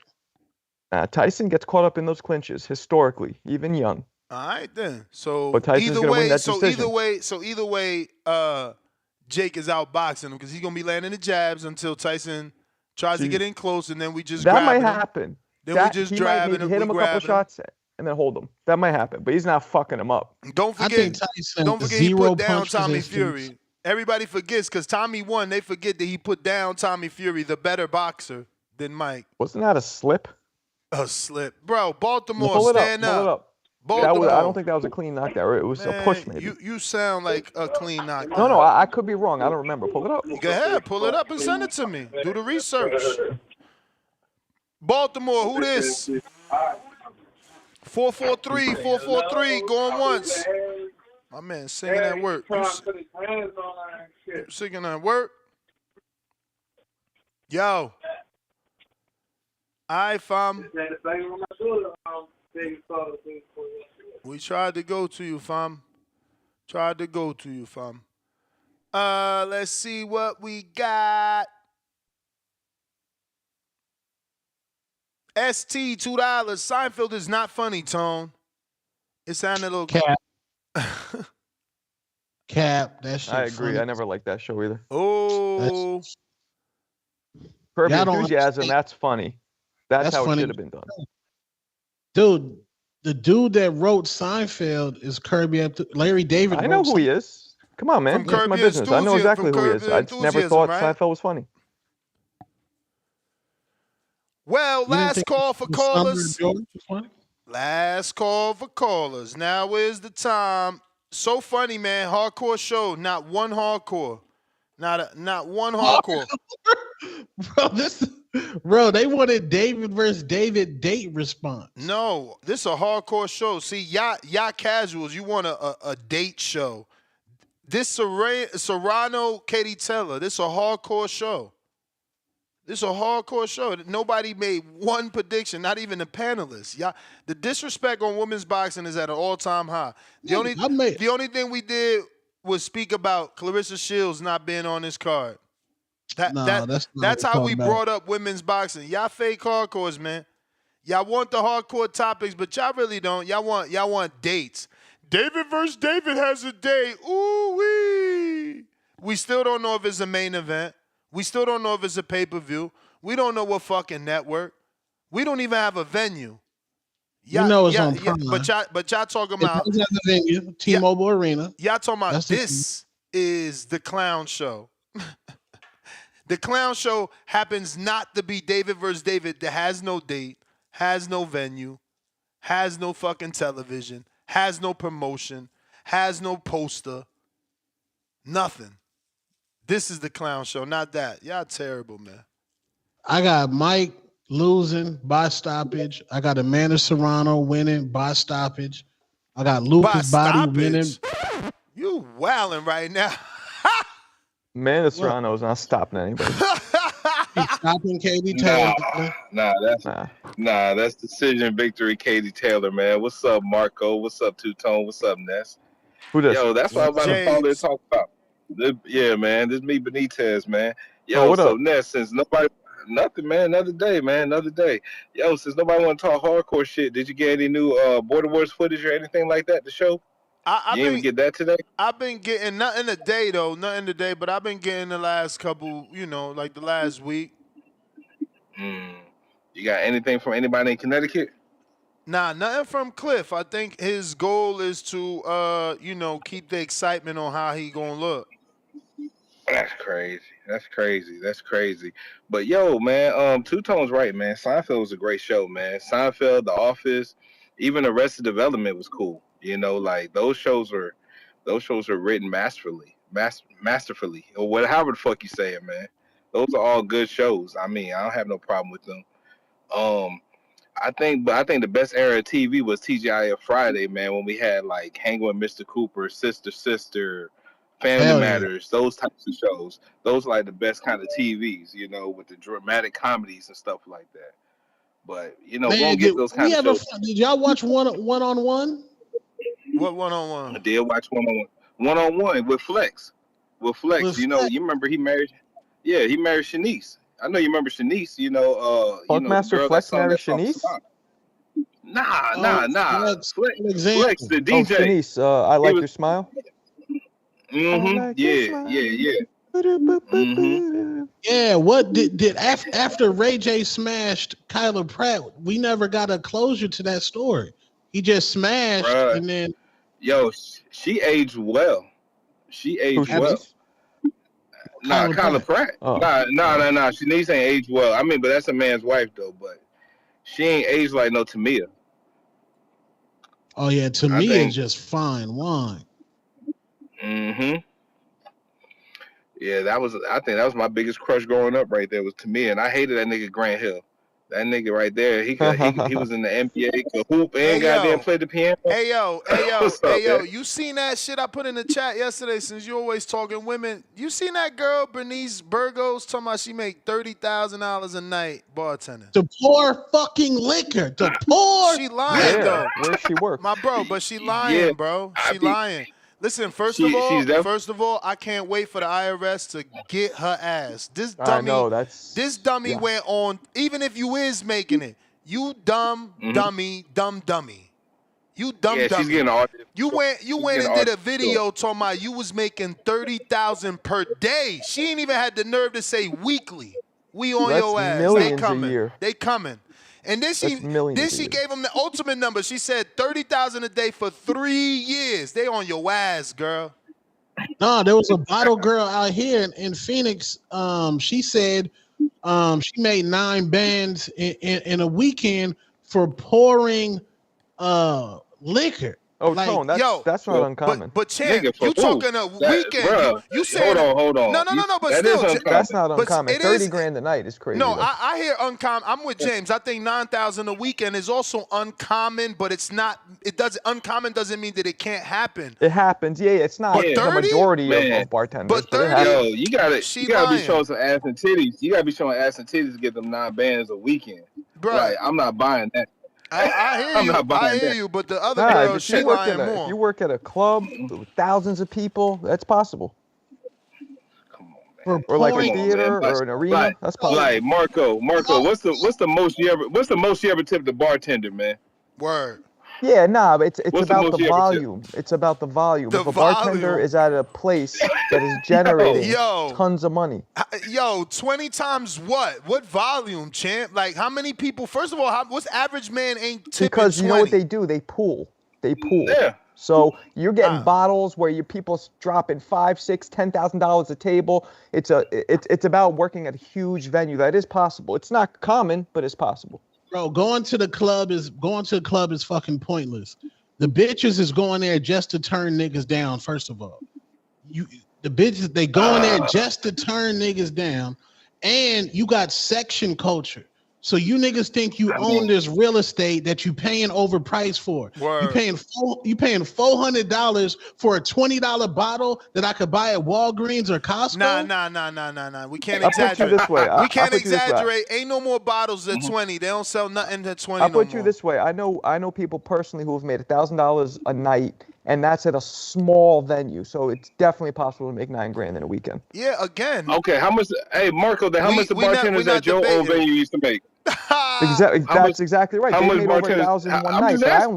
Tyson gets caught up in those clinches historically, even young. All right, then. So But Tyson's going to win that decision. Either way, Jake is outboxing him because he's going to be landing the jabs until Tyson tries to get in close, and then we just that grab might him. happen. Then that, we just he grab might him. hit him a couple shots and then hold him. That might happen, but he's not fucking him up. Don't forget he put down Tommy Fury. Everybody forgets because Tommy won. They forget that he put down Tommy Fury, the better boxer than Mike. Wasn't that a slip? A slip, bro. Baltimore, pull it stand up. up. Pull it up. Baltimore. I don't think that was a clean knockdown. It was a push, maybe. You sound like a clean knockdown. No, I could be wrong. I don't remember. Pull it up. Go ahead, pull it up and send it to me. Do the research. Baltimore, who this? 443, going once. My man singing at work. You singing at work? Yo. All right, fam. We tried to go to you, fam. Let's see what we got. ST, $2. Seinfeld is not funny, Tone. It sounded a little... Cap, that shit I agree. funny. I never liked that show either. Oh. Curb Y'all Your don't Enthusiasm, understand. that's funny. That's how funny. it should have been done. Dude, the dude that wrote Seinfeld is Larry David. I know who he is. Come on, man. From That's Curb my Your business. I know exactly who he is. I just never thought Seinfeld was funny. Well, last call for callers. Funny? Last call for callers. Now is the time. So funny, man. Hardcore show. Not one hardcore. Not one hardcore. Bro, they wanted David versus David date response. No, this is a hardcore show. See, y'all casuals, you want a date show. This Serrano, Katie Taylor, this is a hardcore show. Nobody made one prediction, not even the panelists. Y'all, the disrespect on women's boxing is at an all-time high. The only thing we did was speak about Clarissa Shields not being on this card. That's how we brought up women's boxing. Y'all fake hardcores, man. Y'all want the hardcore topics, but y'all really don't. Y'all want dates. David versus David has a date. Ooh-wee. We still don't know if it's a main event. We still don't know if it's a pay-per-view. We don't know what fucking network. We don't even have a venue. It's on Prime. But y'all talking about it does have a venue, T-Mobile Arena. Y'all talking about this is the clown show. The clown show happens not to be David versus David that has no date, has no venue, has no fucking television, has no promotion, has no poster, nothing. This is the clown show, not that. Y'all terrible, man. I got Mike losing by stoppage. I got Amanda Serrano winning by stoppage. I got Lucas Body winning. You wilding right now. Amanda Serrano is not stopping anybody. He's stopping Katie Taylor. That's decision victory, Katie Taylor, man. What's up, Marco? What's up, Two-Tone? What's up, Ness? Who does? Yo, that's what I'm about to call there talk about. Yeah, man. This is me, Benitez, man. Yo, what so up? Ness, since nobody, nothing, man. Another day, man. Another day. Yo, since nobody want to talk hardcore shit, did you get any new Border Wars footage or anything like that to show? You didn't even get that today? I've been getting nothing today, though. Nothing today, but I've been getting the last couple, like the last week. You got anything from anybody in Connecticut? Nah, nothing from Cliff. I think his goal is to, keep the excitement on how he gonna look. That's crazy. But yo, man, Two-Tone's right, man. Seinfeld was a great show, man. Seinfeld, The Office, even Arrested Development was cool. Like those shows are written masterfully. masterfully, or whatever the fuck you say it, man. Those are all good shows. I mean, I don't have no problem with them. I think the best era of TV was TGIF Friday, man, when we had like Hanging with Mr. Cooper, Sister, Family Hell yeah. Matters, those types of shows. Those are like the best kind of TVs, you know, with the dramatic comedies and stuff like that. But you know, we Man, don't get those kind of shows. did y'all watch one on one? What one-on-one? I did watch one on one with Flex. You know, you remember he married Shanice. I know you remember Shanice. You know, Funkmaster Flex married Shanice. Nah. Flex, the DJ. Oh, Shanice, I like your smile. Yeah. Yeah, what did after Ray J smashed Kyler Pratt, we never got a closure to that story. He just smashed, Bruh. and then Yo, she aged well. Nah, Kyler Pratt. Oh. Nah. Shanice ain't aged well. I mean, but that's a man's wife though. But she ain't aged like no Tamia. oh yeah, to me it's just fine wine. Yeah, I think that was my biggest crush growing up right there was Tamia, and I hated that nigga Grant Hill. That nigga right there, he was in the NBA, could hoop and goddamn play the piano. Hey yo, What's up, man? you seen that shit I put in the chat yesterday? Since you always talking women, you seen that girl Bernice Burgos talking about she make $30,000 a night bartending? To pour fucking liquor, to pour. She lying though. Where she work? My bro, but she lying, Yeah, bro. She I be- lying. Listen, first She's of all, I can't wait for the IRS to get her ass. This I dummy, know, that's- this dummy yeah. went on. Even if you is making it, you dumb dummy. You dumb Yeah, dummy. she's getting all. You went and getting did all- a video talking about you was making 30,000 per day. She ain't even had the nerve to say weekly. We on That's your ass. millions They a coming. year. They coming. And then That's millions a year. gave him the ultimate number. She said 30,000 a day for 3 years. They on your ass, girl. No, there was a bottle girl out here in Phoenix. She said she made 9 bands in a weekend for pouring liquor. Oh, Like, Tone, that's not uncommon. But Champ, Nigga, for you who? talking a weekend. You saying hold on. No, but That still, is uncommon. That's not but uncommon. it 30 is- grand a night is crazy. No, though. I hear uncommon. I'm with James. I think 9,000 a weekend is also uncommon, but it's not. Uncommon doesn't mean that it can't happen. It happens. Yeah, it's not But the 30? majority Man. of bartenders, But but it 30? happens. Yo, you gotta be lying. showing some ass and titties. You gotta be showing ass and titties to get them 9 bands a weekend. Bruh. Like, I'm not buying that. I hear I'm you. not buying I hear that. you. But the other Nah, girl, if she you work lying if more. you work at a club with thousands of people, that's possible. for Or like a pouring, theater or an arena, that's possible. Like Marco, what's the most you ever tipped a bartender, man? Word. Yeah, nah, but it's What's the about most the you ever did? volume. It's about the volume. The If a bartender volume. is at a place that is generating Yo. tons of money, Yo, 20 times what? What volume, champ? Like, how many people? First of all, what's average man ain't tipping because 20? you know what they do? They pool. Yeah. So you're getting bottles where your people's dropping $5,000, $6,000, $10,000 a table. It's about working at a huge venue. That is possible. It's not common, but it's possible. bro. Going to the club is fucking pointless. The bitches is going there just to turn niggas down. First of all, the bitches they go in there just to turn niggas down, and you got section culture. So you niggas think you own this real estate that you paying overpriced for. Word. You paying $400 for a $20 bottle that I could buy at Walgreens or Costco. Nah. We can't I'll put you exaggerate. this way. We I'll can't put you this way. exaggerate. Ain't no more bottles at 20. They don't sell nothing at 20 I'll no put you more. this way. I know people personally who have made $1,000 a night, and that's at a small venue. So it's definitely possible to make $9 grand in a weekend. Yeah, again. Okay, how much? Hey, Marco, how much the bartenders at your old venue used to make? Exactly. That's exactly right. how They much made over bartenders- 1,000 one I'm night. just But I asking.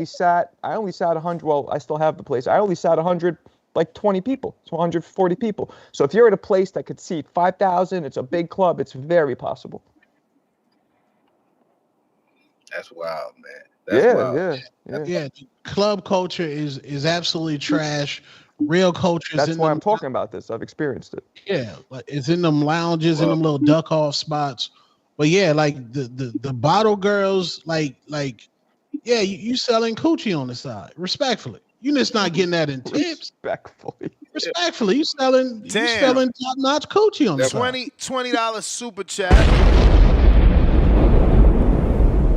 only sat 100. Well, I still have the place. I only sat 100, like 20 people. So 140 people. So if you're at a place that could seat 5,000, it's a big club. It's very possible. That's wild, man. That's wild. Yeah. Club culture is absolutely trash. Real culture is That's in why them, I'm talking about this. I've experienced it. yeah, like it's in them lounges, in them little duck off spots. But yeah, like the bottle girls, like yeah, you selling coochie on the side, respectfully. You just not getting that in tips. Respectfully. Respectfully, you selling Damn. top notch coochie on the side. $20 super chat.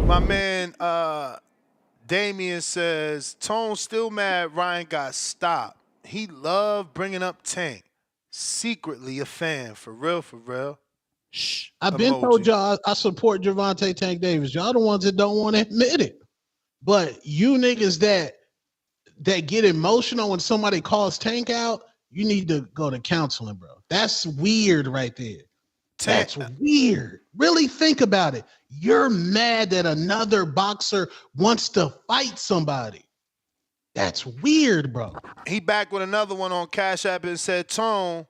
My man Damien says, Tone still mad Ryan got stopped. He loved bringing up Tank. Secretly a fan. For real, for real. Shh. I've been emoji. told y'all I support Gervonta Tank Davis. Y'all the ones that don't want to admit it. But you niggas that get emotional when somebody calls Tank out, you need to go to counseling, bro. That's weird right there. That's weird. Really think about it. You're mad that another boxer wants to fight somebody. That's weird, bro. He back with another one on Cash App and said, Tone,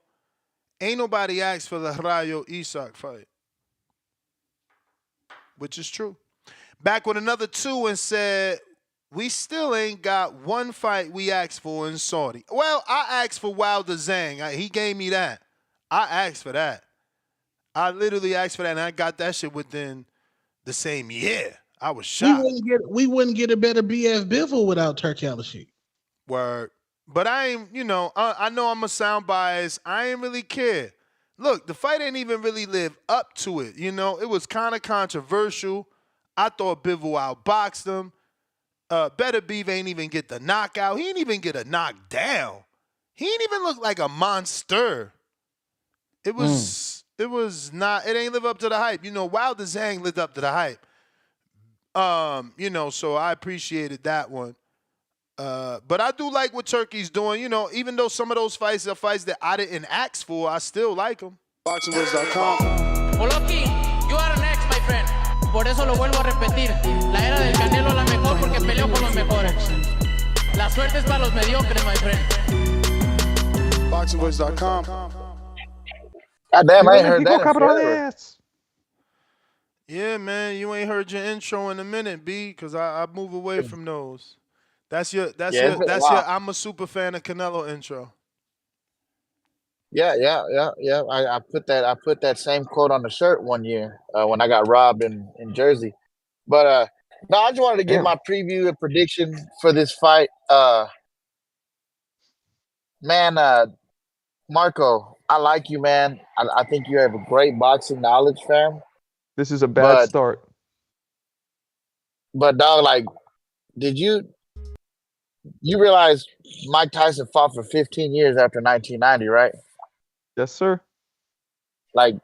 ain't nobody asked for the Rayo Isak fight. Which is true. Back with another 2 and said, we still ain't got one fight we asked for in Saudi. Well, I asked for Wilder Zhang. He gave me that. I asked for that. I literally asked for that, and I got that shit within the same year. I was shocked. We wouldn't get a better BF Bivol without Turkey Al-Sheikh. Word. But I ain't, I know I'm a sound bias. I ain't really care. Look, the fight ain't even really live up to it. It was kind of controversial. I thought Bivol outboxed him. Better Beef ain't even get the knockout. He ain't even get a knockdown. He ain't even look like a monster. It was not, it ain't live up to the hype. Wilder Zhang lived up to the hype. So I appreciated that one. But I do like what Turkey's doing. Even though some of those fights are fights that I didn't ask for, I still like them. BoxingWiz.com. Oloki, you are next, my friend. Por eso lo vuelvo a repetir. La era del Canelo es la mejor porque peleó con los mejores. La suerte es para los mediocres, my friend. BoxingWiz.com. God damn, I ain't heard that in forever. Yeah, man, you ain't heard your intro in a minute, B, because I move away from those. That's your I'm a super fan of Canelo intro. Yeah. I put that same quote on the shirt one year when I got robbed in Jersey. But no, I just wanted to give my preview and prediction for this fight. Marco, I like you, man. I think you have a great boxing knowledge, fam. This is a bad start. But dog, like, did you realize Mike Tyson fought for 15 years after 1990, right? Yes, sir. Like,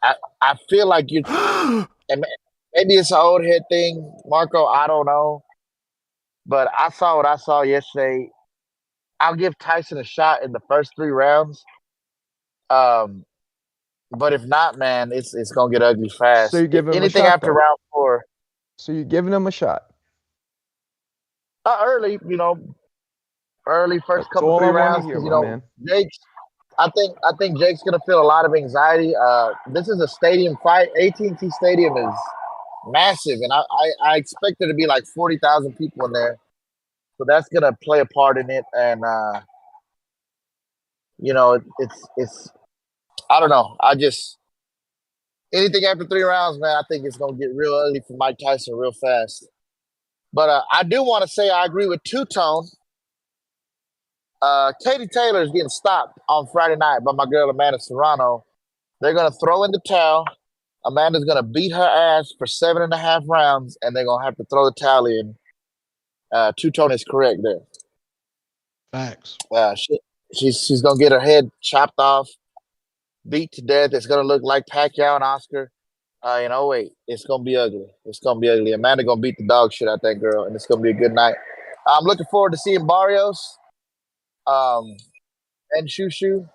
I feel like you, and maybe it's an old head thing, Marco. I don't know, but I saw what I saw yesterday. I'll give Tyson a shot in the first 3 rounds. But if not, man, it's gonna get ugly fast. So you're giving him anything a shot, after though. round 4. So you're giving him a shot. Early, early first That's couple all 3 I wanna rounds. hear, 'Cause, my man. Jake's. I think Jake's gonna feel a lot of anxiety. This is a stadium fight. AT&T Stadium is massive, and I expect there to be like 40,000 people in there. So that's gonna play a part in it, and it's I don't know. Anything after 3 rounds, man, I think it's gonna get real ugly for Mike Tyson real fast. But I do want to say I agree with Two-Tone. Katie Taylor is getting stopped on Friday night by my girl Amanda Serrano. They're gonna throw in the towel. Amanda's gonna beat her ass for 7.5 rounds, and they're gonna have to throw the towel in. Two-Tone is correct there. Facts. She's gonna get her head chopped off, beat to death. It's gonna look like Pacquiao and Oscar. Wait, it's gonna be ugly. It's gonna be ugly. Amanda gonna beat the dog shit out that girl, and it's gonna be a good night. I'm looking forward to seeing Barrios, and Shushu.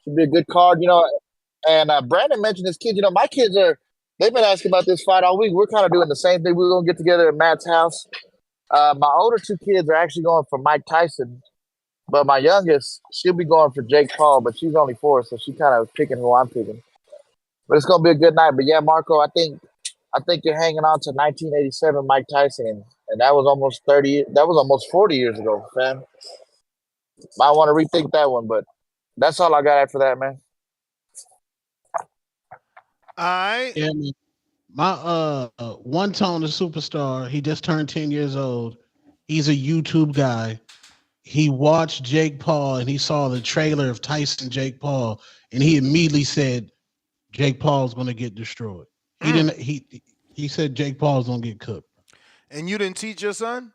Should be a good card, And Brandon mentioned his kids. My kids they've been asking about this fight all week. We're kind of doing the same thing. We're gonna get together at Matt's house. My older 2 kids are actually going for Mike Tyson, but my youngest, she'll be going for Jake Paul, but she's only 4, so she kind of picking who I'm picking. But it's gonna be a good night. But yeah, Marco, I think you're hanging on to 1987 Mike Tyson, and that was almost 30. That was almost 40 years ago, fam. Might want to rethink that one, but that's all I got after that, man. All right. Yeah, man. My One Tone, the superstar, he just turned 10 years old. He's a YouTube guy. he watched Jake Paul and he saw the trailer of Tyson Jake Paul, and he immediately said Jake Paul's gonna get destroyed. He didn't. He said Jake Paul's gonna get cooked. And you didn't teach your son?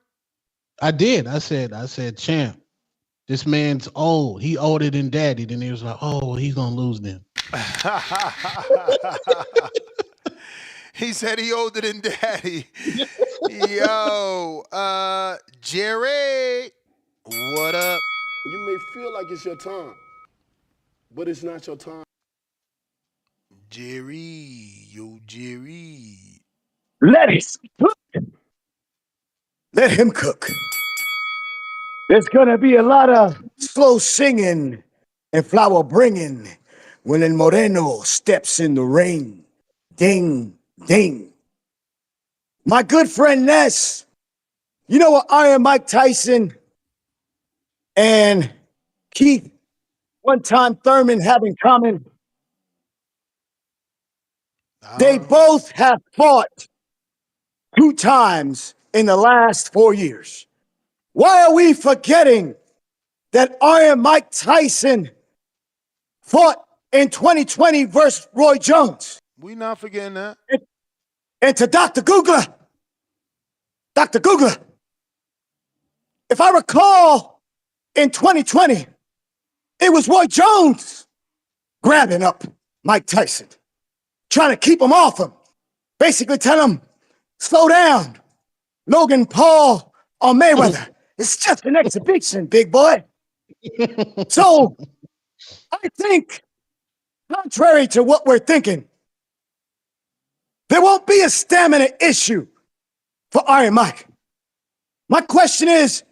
I did. I said, champ, this man's old. He older than daddy. Then he was like, oh, he's gonna lose then. He said he older than daddy. Yo, Jerry, what up? You may feel like it's your time, but it's not your time. Jerry, yo, Jerry. Let it cook. Let him cook. There's gonna be a lot of slow singing and flower bringing when El Moreno steps in the ring. Ding, ding. My good friend Ness, you know what Iron Mike Tyson and Keith one-time Thurman have in common? They both have fought 2 times in the last 4 years. Why are we forgetting that Iron Mike Tyson fought in 2020 versus Roy Jones? We not forgetting that. And to Dr. Googler, if I recall, in 2020, it was Roy Jones grabbing up Mike Tyson, trying to keep him off him, basically tell him, slow down. Logan Paul or Mayweather, it's just an exhibition, big boy. So, I think, contrary to what we're thinking, there won't be a stamina issue for Iron Mike. My question is,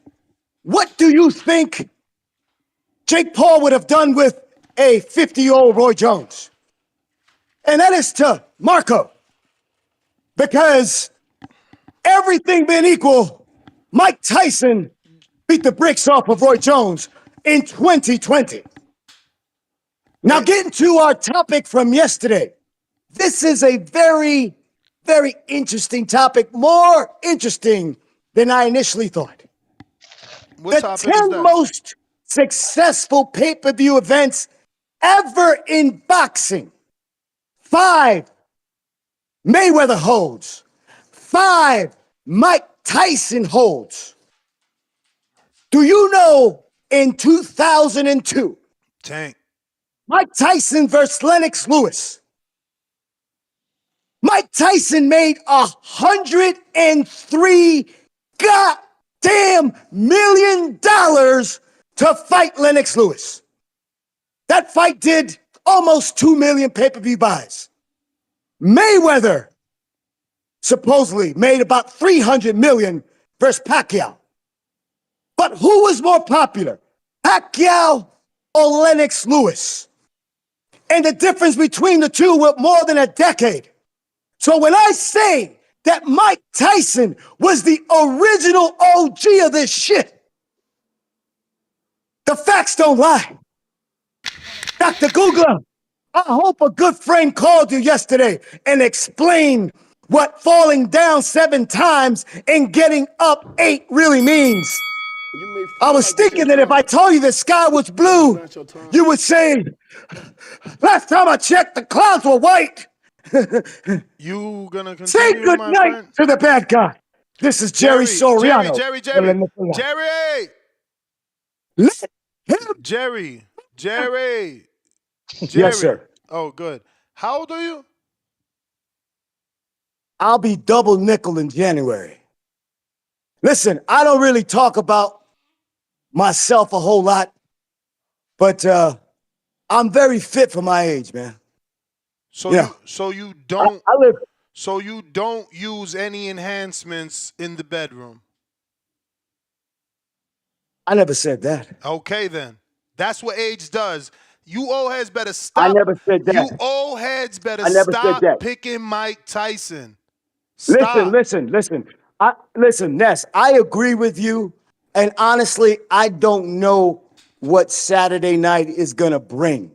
what do you think Jake Paul would have done with a 50-year-old Roy Jones? And that is to Marco. Because everything being equal, Mike Tyson beat the bricks off of Roy Jones in 2020. Now, getting to our topic from yesterday. This is a very, very interesting topic, more interesting than I initially thought. What the topic 10 is that? most successful pay-per-view events ever in boxing. 5 Mayweather holds. 5 Mike Tyson holds. Do you know in 2002, Tank. Mike Tyson versus Lennox Lewis, Mike Tyson made $103 goddamn million to fight Lennox Lewis. That fight did almost 2 million pay-per-view buys. Mayweather supposedly made about 300 million versus Pacquiao. But who was more popular, Pacquiao or Lennox Lewis? And the difference between the two was more than a decade. So when I say that Mike Tyson was the original OG of this shit, the facts don't lie. Dr. Googler, I hope a good friend called you yesterday and explained what falling down 7 times and getting up 8 really means. I was thinking that if I told you the sky was blue, you would say, last time I checked, the clouds were white. You gonna continue, Say good my night friend? to the bad guy. This is Jerry Soriano. Jerry. Jerry. Yes, sir. Oh, good. How old are you? I'll be double nickel in January. Listen, I don't really talk about myself a whole lot, but I'm very fit for my age, man. So Yeah. you don't I live. so you don't use any enhancements in the bedroom. I never said that. Okay, then. That's what age does. You old heads better stop. I never said that. You old heads better I never said stop that. picking Mike Tyson. Stop. Listen. Listen, Ness, I agree with you. And honestly, I don't know what Saturday night is going to bring.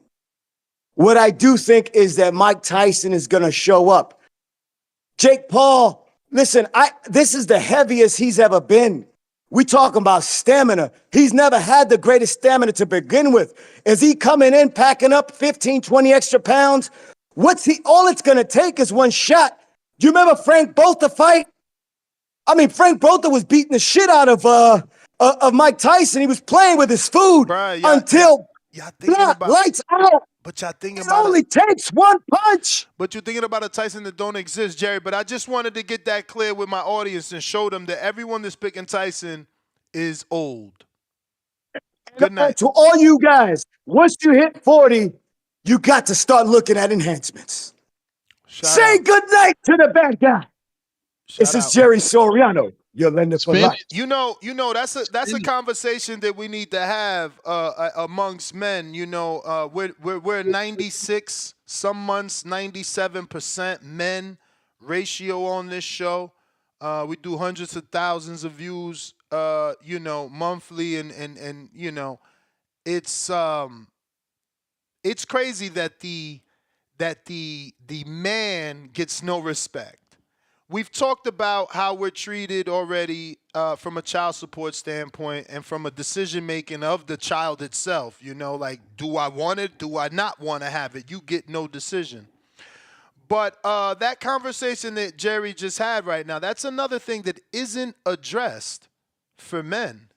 What I do think is that Mike Tyson is going to show up. Jake Paul, listen, this is the heaviest he's ever been. We talking about stamina. He's never had the greatest stamina to begin with. Is he coming in packing up 15, 20 extra pounds? All it's gonna take is one shot. Do you remember Frank Botha fight? I mean, Frank Botha was beating the shit out of Mike Tyson. He was playing with his food until lights out. But y'all thinking It about only takes one punch. But you're thinking about a Tyson that don't exist, Jerry. But I just wanted to get that clear with my audience and show them that everyone that's picking Tyson is old. Good night. To all you guys, once you hit 40, you got to start looking at enhancements. Say good night to the bad guy. This is Jerry Soriano, your lender for life. You know, that's a conversation that we need to have amongst men. You know, we're 96, some months 97% men ratio on this show. We do hundreds of thousands of views, monthly, and it's crazy that the man gets no respect. We've talked about how we're treated already from a child support standpoint and from a decision making of the child itself. Like, do I want it? Do I not want to have it? You get no decision. But that conversation that Jerry just had right now, that's another thing that isn't addressed for men.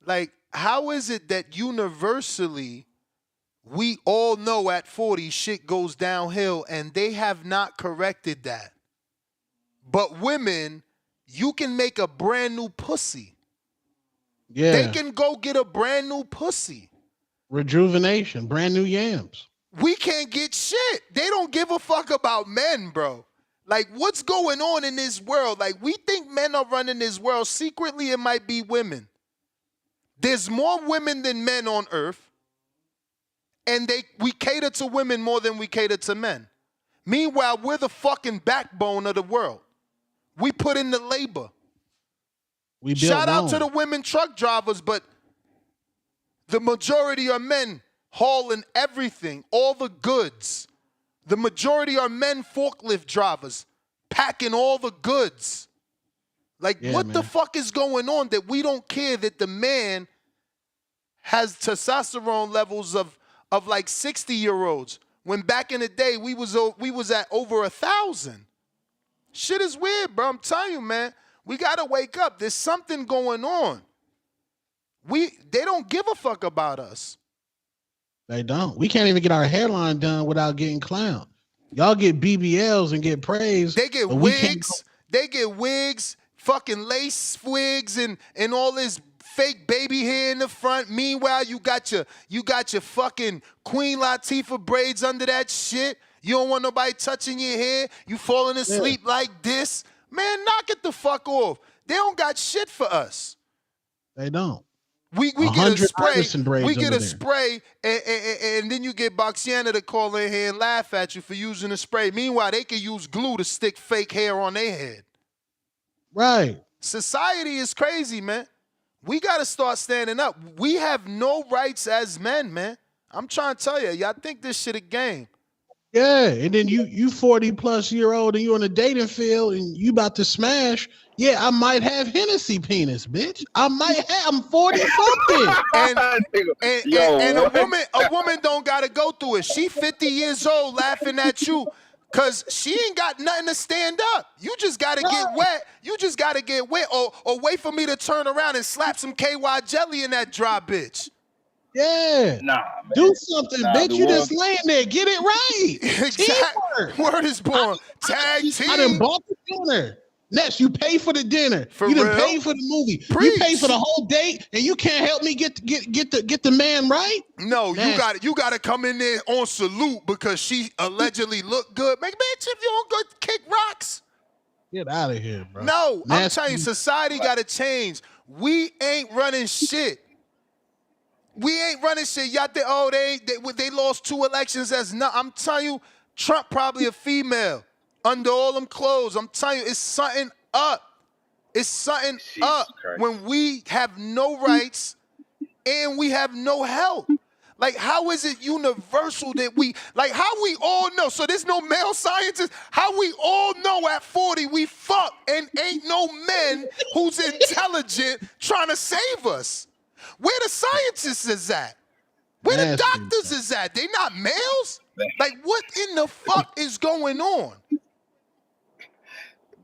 Like, how is it that universally we all know at 40 shit goes downhill and they have not corrected that? But women, you can make a brand new pussy. Yeah. They can go get a brand new pussy. Rejuvenation, brand new yams. We can't get shit. They don't give a fuck about men, bro. Like, what's going on in this world? Like, we think men are running this world. Secretly, it might be women. There's more women than men on earth. And we cater to women more than we cater to men. Meanwhile, we're the fucking backbone of the world. We put in the labor. Shout out to the women truck drivers, but the majority are men hauling everything, all the goods. The majority are men forklift drivers packing all the goods. Like, what the fuck is going on that we don't care that the man has testosterone levels of like 60-year-olds when back in the day we was at over 1,000. Shit is weird, bro. I'm telling you, man. We got to wake up. There's something going on. They don't give a fuck about us. They don't. We can't even get our hairline done without getting clowned. Y'all get BBLs and get praise. They get wigs. They get wigs, fucking lace wigs, and all this fake baby hair in the front. Meanwhile, you got your fucking Queen Latifah braids under that shit. You don't want nobody touching your hair. You falling asleep like this. Man, knock it the fuck off. They don't got shit for us. They don't. We get a spray. We get a there. spray, and then you get Boxiana to call in here and laugh at you for using a spray. Meanwhile, they can use glue to stick fake hair on their head. Right. Society is crazy, man. We got to start standing up. We have no rights as men, man. I'm trying to tell you, y'all think this shit a game. Yeah, and then you 40-plus-year-old and you in a dating field and you about to smash. Yeah, I might have Hennessy penis, bitch. I'm 40-something. and a woman don't gotta go through it. She 50 years old laughing at you because she ain't got nothing to stand up. You just gotta get wet. You just gotta get wet or wait for me to turn around and slap some KY jelly in that dry bitch. Yeah. Nah, man. Do something, bitch. You just laying there. Get it right. Exactly. Word is born. Tag team. I done bought the dinner. Next, you pay for the dinner. For you done real? pay for the movie. Preach. You pay for the whole date, and you can't help me get the man right. No, Man. you got to come in there on salute because she allegedly looked good. Bitch, if you don't go kick rocks. Get out of here, bro. No, I'm Nasty. telling you, society got to change. We ain't running shit. We ain't running shit. Y'all think, they lost 2 elections as nothing. I'm telling you, Trump probably a female under all them clothes. I'm telling you, it's something up. It's something up when we have no rights and we have no help. Like, how is it universal that how we all know, so there's no male scientists, how we all know at 40 we fuck and ain't no no men who's intelligent trying to save us. Where the scientists is at? Where the Nasty. doctors is at? They not males? Like, what in the fuck is going on?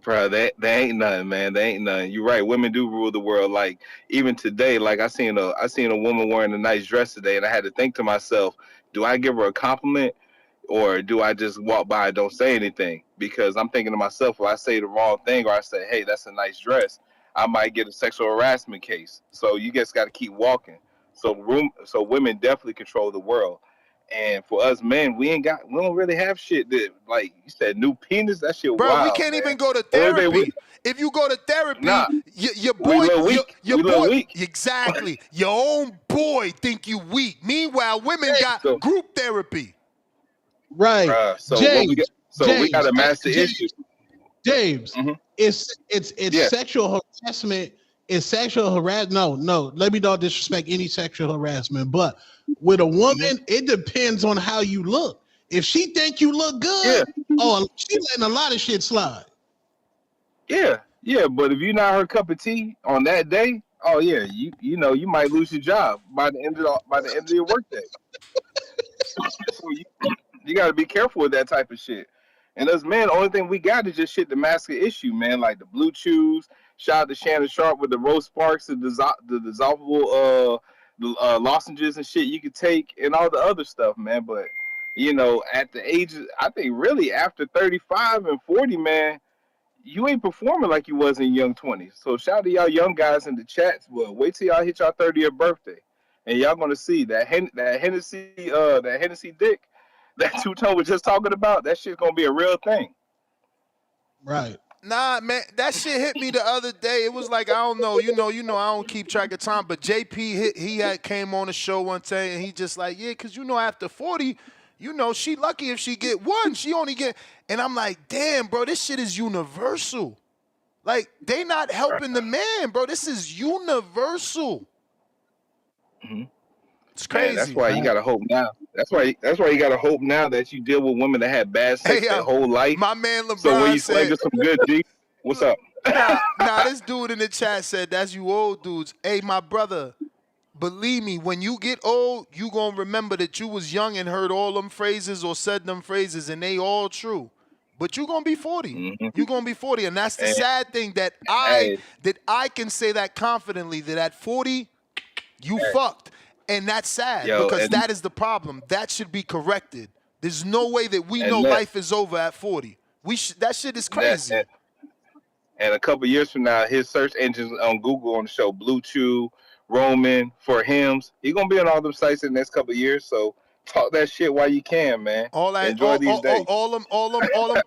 Bro, that ain't nothing, man. They ain't nothing. You're right. Women do rule the world. Like even today, like I seen a woman wearing a nice dress today, and I had to think to myself, do I give her a compliment, or do I just walk by and don't say anything? Because I'm thinking to myself, if I say the wrong thing or I say, hey, that's a nice dress, I might get a sexual harassment case. So you just got to keep walking. So women definitely control the world. And for us men, we don't really have shit that, like you said, new penis. That shit Bro, we wild, can't man. even go to Only thing therapy. If you go to therapy, Nah, your we boy, little weak. your We boy, little weak. exactly. Your own boy think you weak. Meanwhile, women got So- group therapy. Right. So James, what we got? So we got to master the issue. James, Mhm. it's Yeah. sexual harassment. It's sexual harassment. No. Let me not disrespect any sexual harassment, but with a woman, it depends on how you look. If she think you look good, she letting a lot of shit slide. Yeah. But if you're not her cup of tea on that day, oh yeah, you know you might lose your job by the end of your workday. So you got to be careful with that type of shit. And as men, the only thing we got is just shit to mask the issue, man. Like the blue chews. Shout out to Shannon Sharp with the Rose Sparks, the dissolvable lozenges and shit you could take, and all the other stuff, man. But you know, at the age, I think really after 35 and 40, man, you ain't performing like you was in young 20s. So shout out to y'all young guys in the chats. Well, wait till y'all hit y'all 30th birthday, and y'all gonna see that Hennessy dick that Two Tone was just talking about. That shit's gonna be a real thing. Right. Nah, man, that shit hit me the other day. It was like, I don't know, you know, I don't keep track of time, but JP he came on the show one day and he just like, yeah, cause you know after 40, you know, she lucky if she get one. She only get, and I'm like, damn, bro, this shit is universal. Like, they not helping the man, bro. This is universal. Mm-hmm. It's crazy. Man, that's why you gotta hope now. That's why you gotta hope now that you deal with women that had bad sex their whole life. My man LeBron so when you said, get some good D, what's up? Nah, this dude in the chat said, that's you old dudes. Hey, my brother, believe me, when you get old, you gonna remember that you was young and heard all them phrases or said them phrases, and they all true. But you gonna be 40. Mm-hmm. You gonna be 40, and that's the And- sad thing that I can say that confidently that at 40, you fucked, and that's sad because that is the problem. That should be corrected. There's no way that we know life is over at 40. That shit is crazy. And a couple years from now, his search engines on Google on the show Blue Chew, Roman for hymns. He's gonna be on all them sites in the next couple of years. So talk that shit while you can, man. Enjoy these days. All them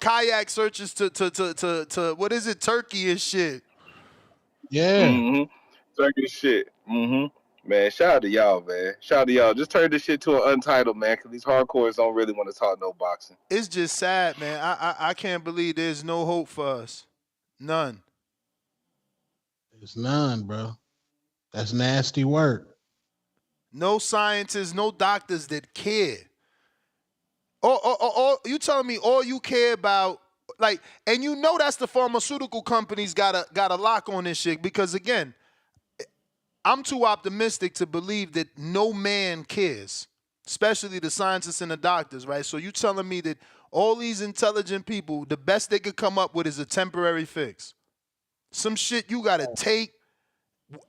kayak searches to what is it, Turkey and shit. Yeah. Mm-hmm. Turkey shit. Mm-hmm. Man, shout out to y'all, man. Shout out to y'all. Just turn this shit to an untitled, man, because these hardcores don't really want to talk no boxing. It's just sad, man. I can't believe there's no hope for us. None. There's none, bro. That's nasty work. No scientists, no doctors that care. You telling me all you care about, like, and you know that's the pharmaceutical companies got a lock on this shit because again, I'm too optimistic to believe that no man cares, especially the scientists and the doctors, right? So you telling me that all these intelligent people, the best they could come up with is a temporary fix. Some shit you gotta take,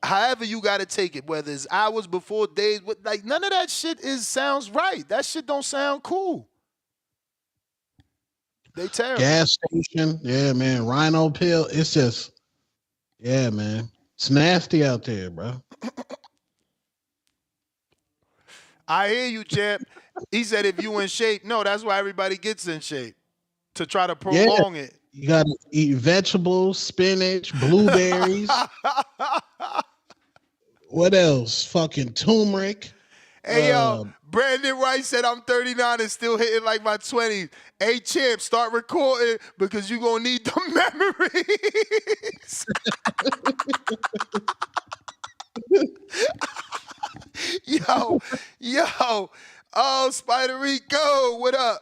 however you gotta take it, whether it's hours before days, like none of that shit sounds right. That shit don't sound cool. They terrible. Gas station, yeah, man. Rhino pill. It's just, yeah, man. It's nasty out there, bro. I hear you, champ. He said if you in shape, no, that's why everybody gets in shape to try to prolong it. You gotta eat vegetables, spinach, blueberries. What else? Fucking turmeric. Hey, yo, Brandon Wright said I'm 39 and still hitting like my 20s. Hey, champ, start recording because you're going to need the memories. Yo. Oh, Spider Rico, what up?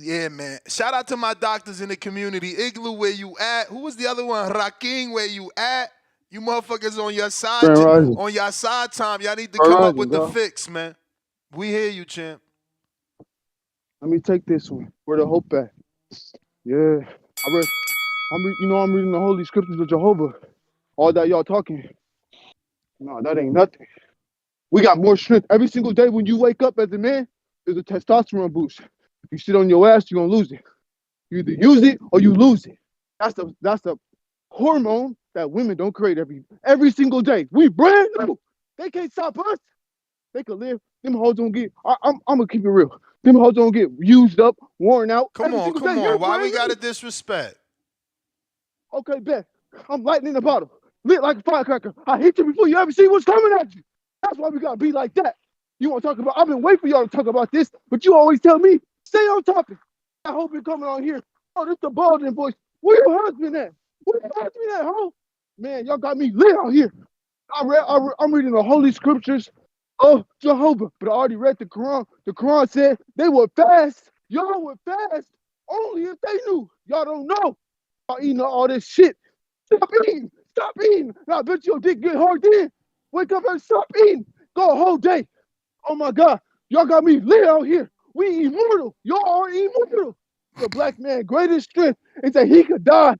Yeah, man. Shout out to my doctors in the community. Igloo, where you at? Who was the other one? Raking, where you at? You motherfuckers on your side, Grand Rising. on your side time. Y'all need to Grand come up Rising, with the bro. fix, man. We hear you, champ. Let me take this one. Where the hope at? Yeah. I'm reading the Holy Scriptures of Jehovah. All that y'all talking. No, that ain't nothing. We got more strength every single day when you wake up as a man. There's a testosterone boost. If you sit on your ass, you're gonna lose it. You either use it or you lose it. That's the hormone that women don't create every single day. We brand new. They can't stop us. They could live. Them hoes don't get. I'm gonna keep it real. Them hoes don't get used up, worn out Come every on, single come day. You're on. Why we brand gotta new. disrespect? Okay, bet. I'm lighting in the bottle, lit like a firecracker. I hit you before you ever see what's coming at you. That's why we gotta be like that. You want to talk about? I've been waiting for y'all to talk about this, but you always tell me stay on topic. I hope you're coming on here. Oh, this the Baldwin voice. Where your husband at? Where your husband at, ho? Man, y'all got me lit out here. I'm reading the Holy Scriptures of Jehovah, but I already read the Quran. The Quran said they would fast. Y'all would fast only if they knew. Y'all don't know. Y'all eating all this shit. Stop eating. Stop eating. And I bet your dick get hard then. Wake up and stop eating. Go a whole day. Oh my God. Y'all got me lit out here. We immortal. Y'all are immortal. The black man's greatest strength is that he could die.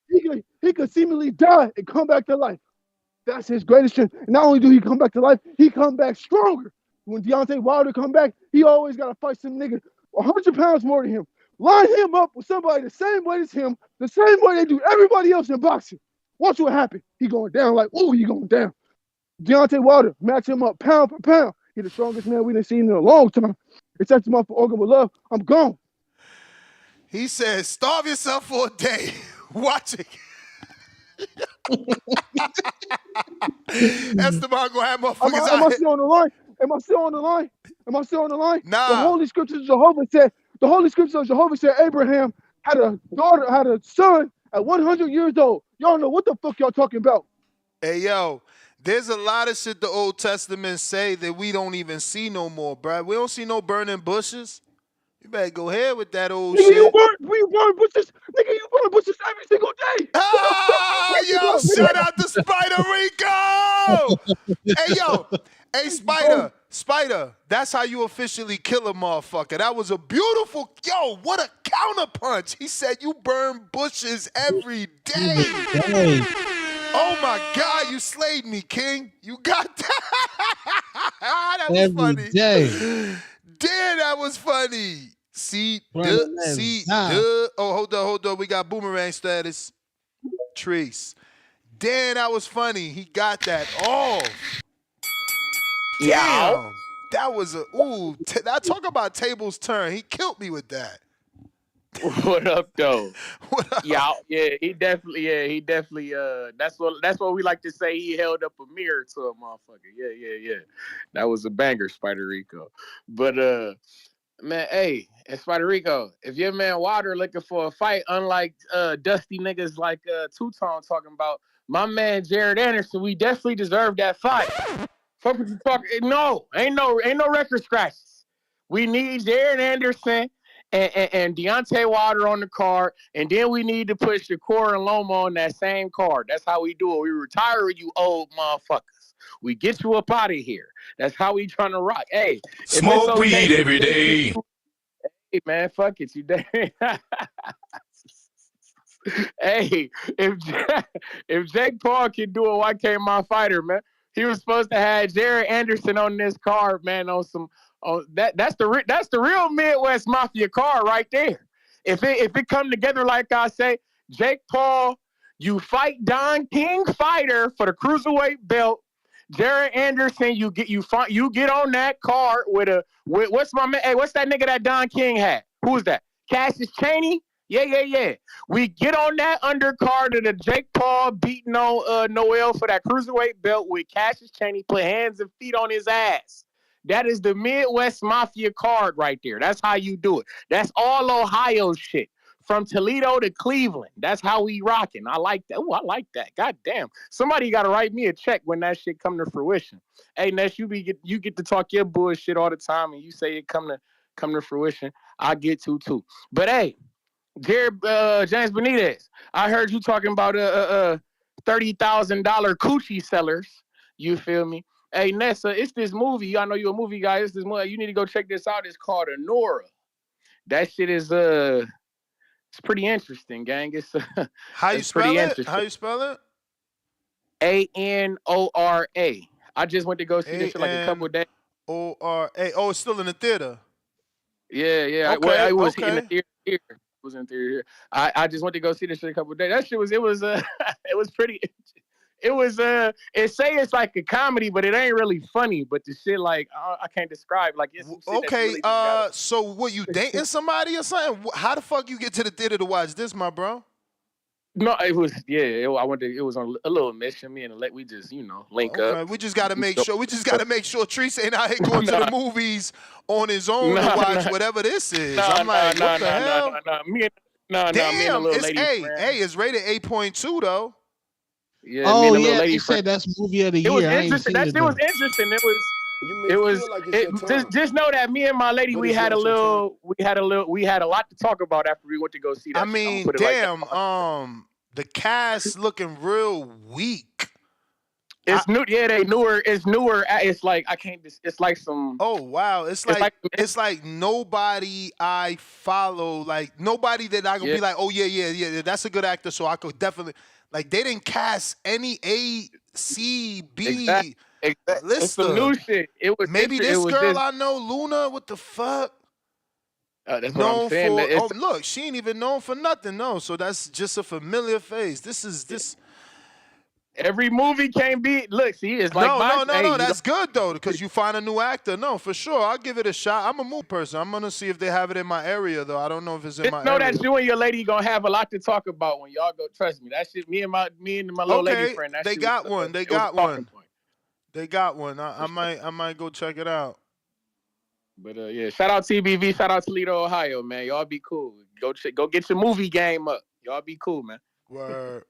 He could seemingly die and come back to life. That's his greatest strength. And not only do he come back to life, he come back stronger. When Deontay Wilder come back, he always got to fight some nigga 100 pounds more than him. Line him up with somebody the same weight as him, the same way they do everybody else in boxing. Watch what happens. He going down like, ooh, he going down. Deontay Wilder, match him up pound for pound. He the strongest man we done seen in a long time. It sets him up for Organ with love. I'm gone. He says, starve yourself for a day. Watching. Esteban gonna have motherfuckers Am out I here. still on the line? Am I still on the line? Am I still on the line? Nah. The Holy Scriptures of Jehovah said Abraham had a daughter, had a son at 100 years old. Y'all know what the fuck y'all talking about. Hey, yo, there's a lot of shit the Old Testament say that we don't even see no more, bruh. We don't see no burning bushes. You better go ahead with that old Nigga, shit. you burn bushes. Nigga, you burn bushes every single day. What the fuck you talking Yo, about, shout nigga? out to Spider Rico. Hey, yo. Hey, Spider, that's how you officially kill a motherfucker. That was a beautiful, yo, what a counterpunch. He said you burn bushes every day. Oh, my God, you slayed me, King. You got that. That was Every funny. day. Damn, that was funny. Burning man's job. Oh, hold on. We got boomerang status. Trees. Damn, that was funny. He got that off. Damn. That was I talk about tables turn. He killed me with that. What up, though? What up? Yeah, he definitely. That's what we like to say. He held up a mirror to a motherfucker. Yeah. That was a banger, Spider Rico. But man, hey, and Spider Rico, if your man Wilder looking for a fight, unlike dusty niggas like Two-Tone talking about, my man Jared Anderson, we definitely deserve that fight. Fuck what you talking? No, ain't no record scratches. We need Jared Anderson and Deontay Wilder on the card, and then we need to put Shakur and Loma on that same card. That's how we do it. We retire you old motherfuckers. We get you up out of here. That's how we trying to rock. Hey, Smoke weed every day. Hey man, fuck it, you damn. Hey, if Jake Paul can do it, why can't my fighter, man? He was supposed to have Jared Anderson on this card, man. On some, that's the real Midwest Mafia card right there. If it come together like I say, Jake Paul, you fight Don King fighter for the cruiserweight belt. Jared Anderson, you get on that card with what's my man? Hey, what's that nigga that Don King had? Who's that? Cassius Chaney? Yeah. We get on that undercard of the Jake Paul beating on Noel for that cruiserweight belt with Cassius Chaney, put hands and feet on his ass. That is the Midwest Mafia card right there. That's how you do it. That's all Ohio shit. From Toledo to Cleveland. That's how we rocking. I like that. Oh, I like that. God damn. Somebody got to write me a check when that shit come to fruition. Hey, Ness, you get to talk your bullshit all the time, and you say it come come to fruition, I get to too. But hey, James Benitez, I heard you talking about $30,000 coochie sellers. You feel me? Hey Nessa, it's this movie. I know you're a movie guy. It's this movie. You need to go check this out. It's called Anora. That shit is it's pretty interesting, gang. It's How you it's pretty spell it? interesting. How you spell it? Anora. I just went to go see this shit like a couple of days. Anora. Oh, it's still in the theater. Yeah. Okay, Well, it was in the okay. theater here. It was in the theater here. I just went to go see this shit a couple of days. That shit was it was it was pretty. It was it say it's like a comedy, but it ain't really funny. But the shit like I can't describe. Like it's some shit that you Okay, really just gotta- so what, you dating somebody or something? How the fuck you get to the theater to watch this, my bro? No, it was I went to. It was on a little mission. Me and we just link up. Okay, we just gotta make sure. We just gotta make sure Treese ain't out here going to the movies on his own to watch whatever this is. I'm like, what the hell? Me and Damn, the little it's lady. it's rated 8.2 though. Yeah, Oh me and the yeah, little lady they friend. said that's movie of the It was year. I ain't interesting. seen That it shit was though. interesting. You It was. feel like it's your time. Just know that me and my lady, But we it's had a not your little, we had a lot to talk about after we went to go see that. I shit. I'ma mean, put it like that. damn. The cast looking real weak. It's new. Yeah, they newer. It's newer. It's like I can't. It's like some. Oh wow, it's like nobody I follow, like nobody that I can be like, oh yeah, that's a good actor, so I could definitely like. They didn't cast any A, C, B. Exactly. Lister. It's some new shit. It was maybe it this was girl just, I know, Luna. What the fuck? That's what Known I'm saying. for look, she ain't even known for nothing, no. So that's just a familiar face. This. Every movie can't be. Look, see, it's like no. That's good though, because you find a new actor. No, for sure, I'll give it a shot. I'm a movie person. I'm gonna see if they have it in my area though. I don't know if it's in my know area. that you and your lady gonna have a lot to talk about when y'all go. Trust me, that shit. Me and my little lady friend. That They shit got was, one. They got one. They got one. I might go check it out. But yeah, shout out TBV, shout out Toledo, Ohio, man. Y'all be cool. Go get your movie game up. Y'all be cool, man. Word.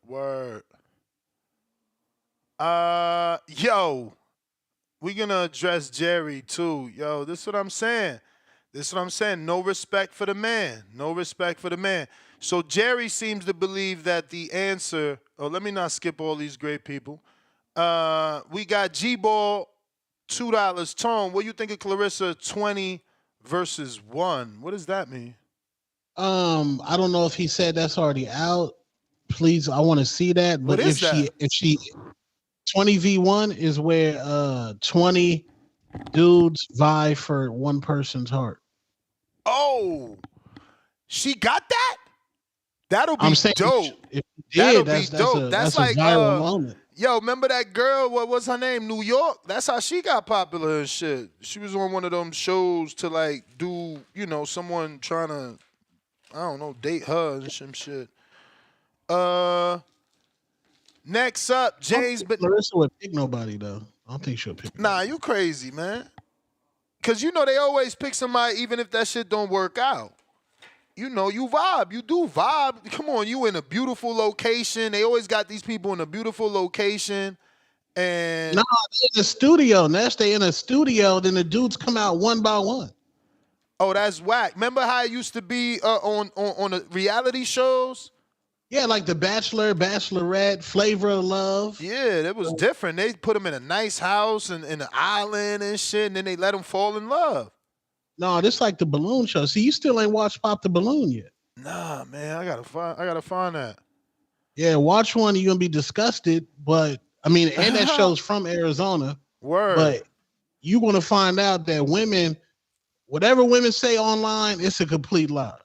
Yo, we gonna address Jerry too. Yo, this is what I'm saying. No respect for the man. No respect for the man. So Jerry seems to believe that the answer. Oh, let me not skip all these great people. We got G-Ball, $2. Tone, what do you think of Clarissa 20 versus 1? What does that mean? I don't know if he said that's already out. Please, I want to see that. But What is that? if she 20v1 is where 20 dudes vie for one person's heart. Oh, she got that? That'll be I'm saying dope. If That'll that's be dope. That's like a viral moment. Yo, remember that girl? What was her name? New York. That's how she got popular and shit. She was on one of them shows to like do, someone trying to, I don't know, date her and some shit. Next up, James. But Larissa would pick nobody though. I don't think she'll pick. Nah, you crazy, man. Cause they always pick somebody even if that shit don't work out. You vibe. You do vibe. Come on, you in a beautiful location. They always got these people in a beautiful location. And no, they in the studio. Next, they in a studio. Then the dudes come out one by one. Oh, that's whack. Remember how it used to be on the reality shows? Yeah, like The Bachelor, Bachelorette, Flavor of Love. Yeah, that was different. They put them in a nice house and in an island and shit, and then they let them fall in love. No, this like the balloon show. See, you still ain't watched Pop the Balloon yet. Nah, man, I gotta find that. Yeah, watch one. You're gonna be disgusted, but I mean, and that show's from Arizona. Word. But you're gonna find out that women, whatever women say online, it's a complete lie.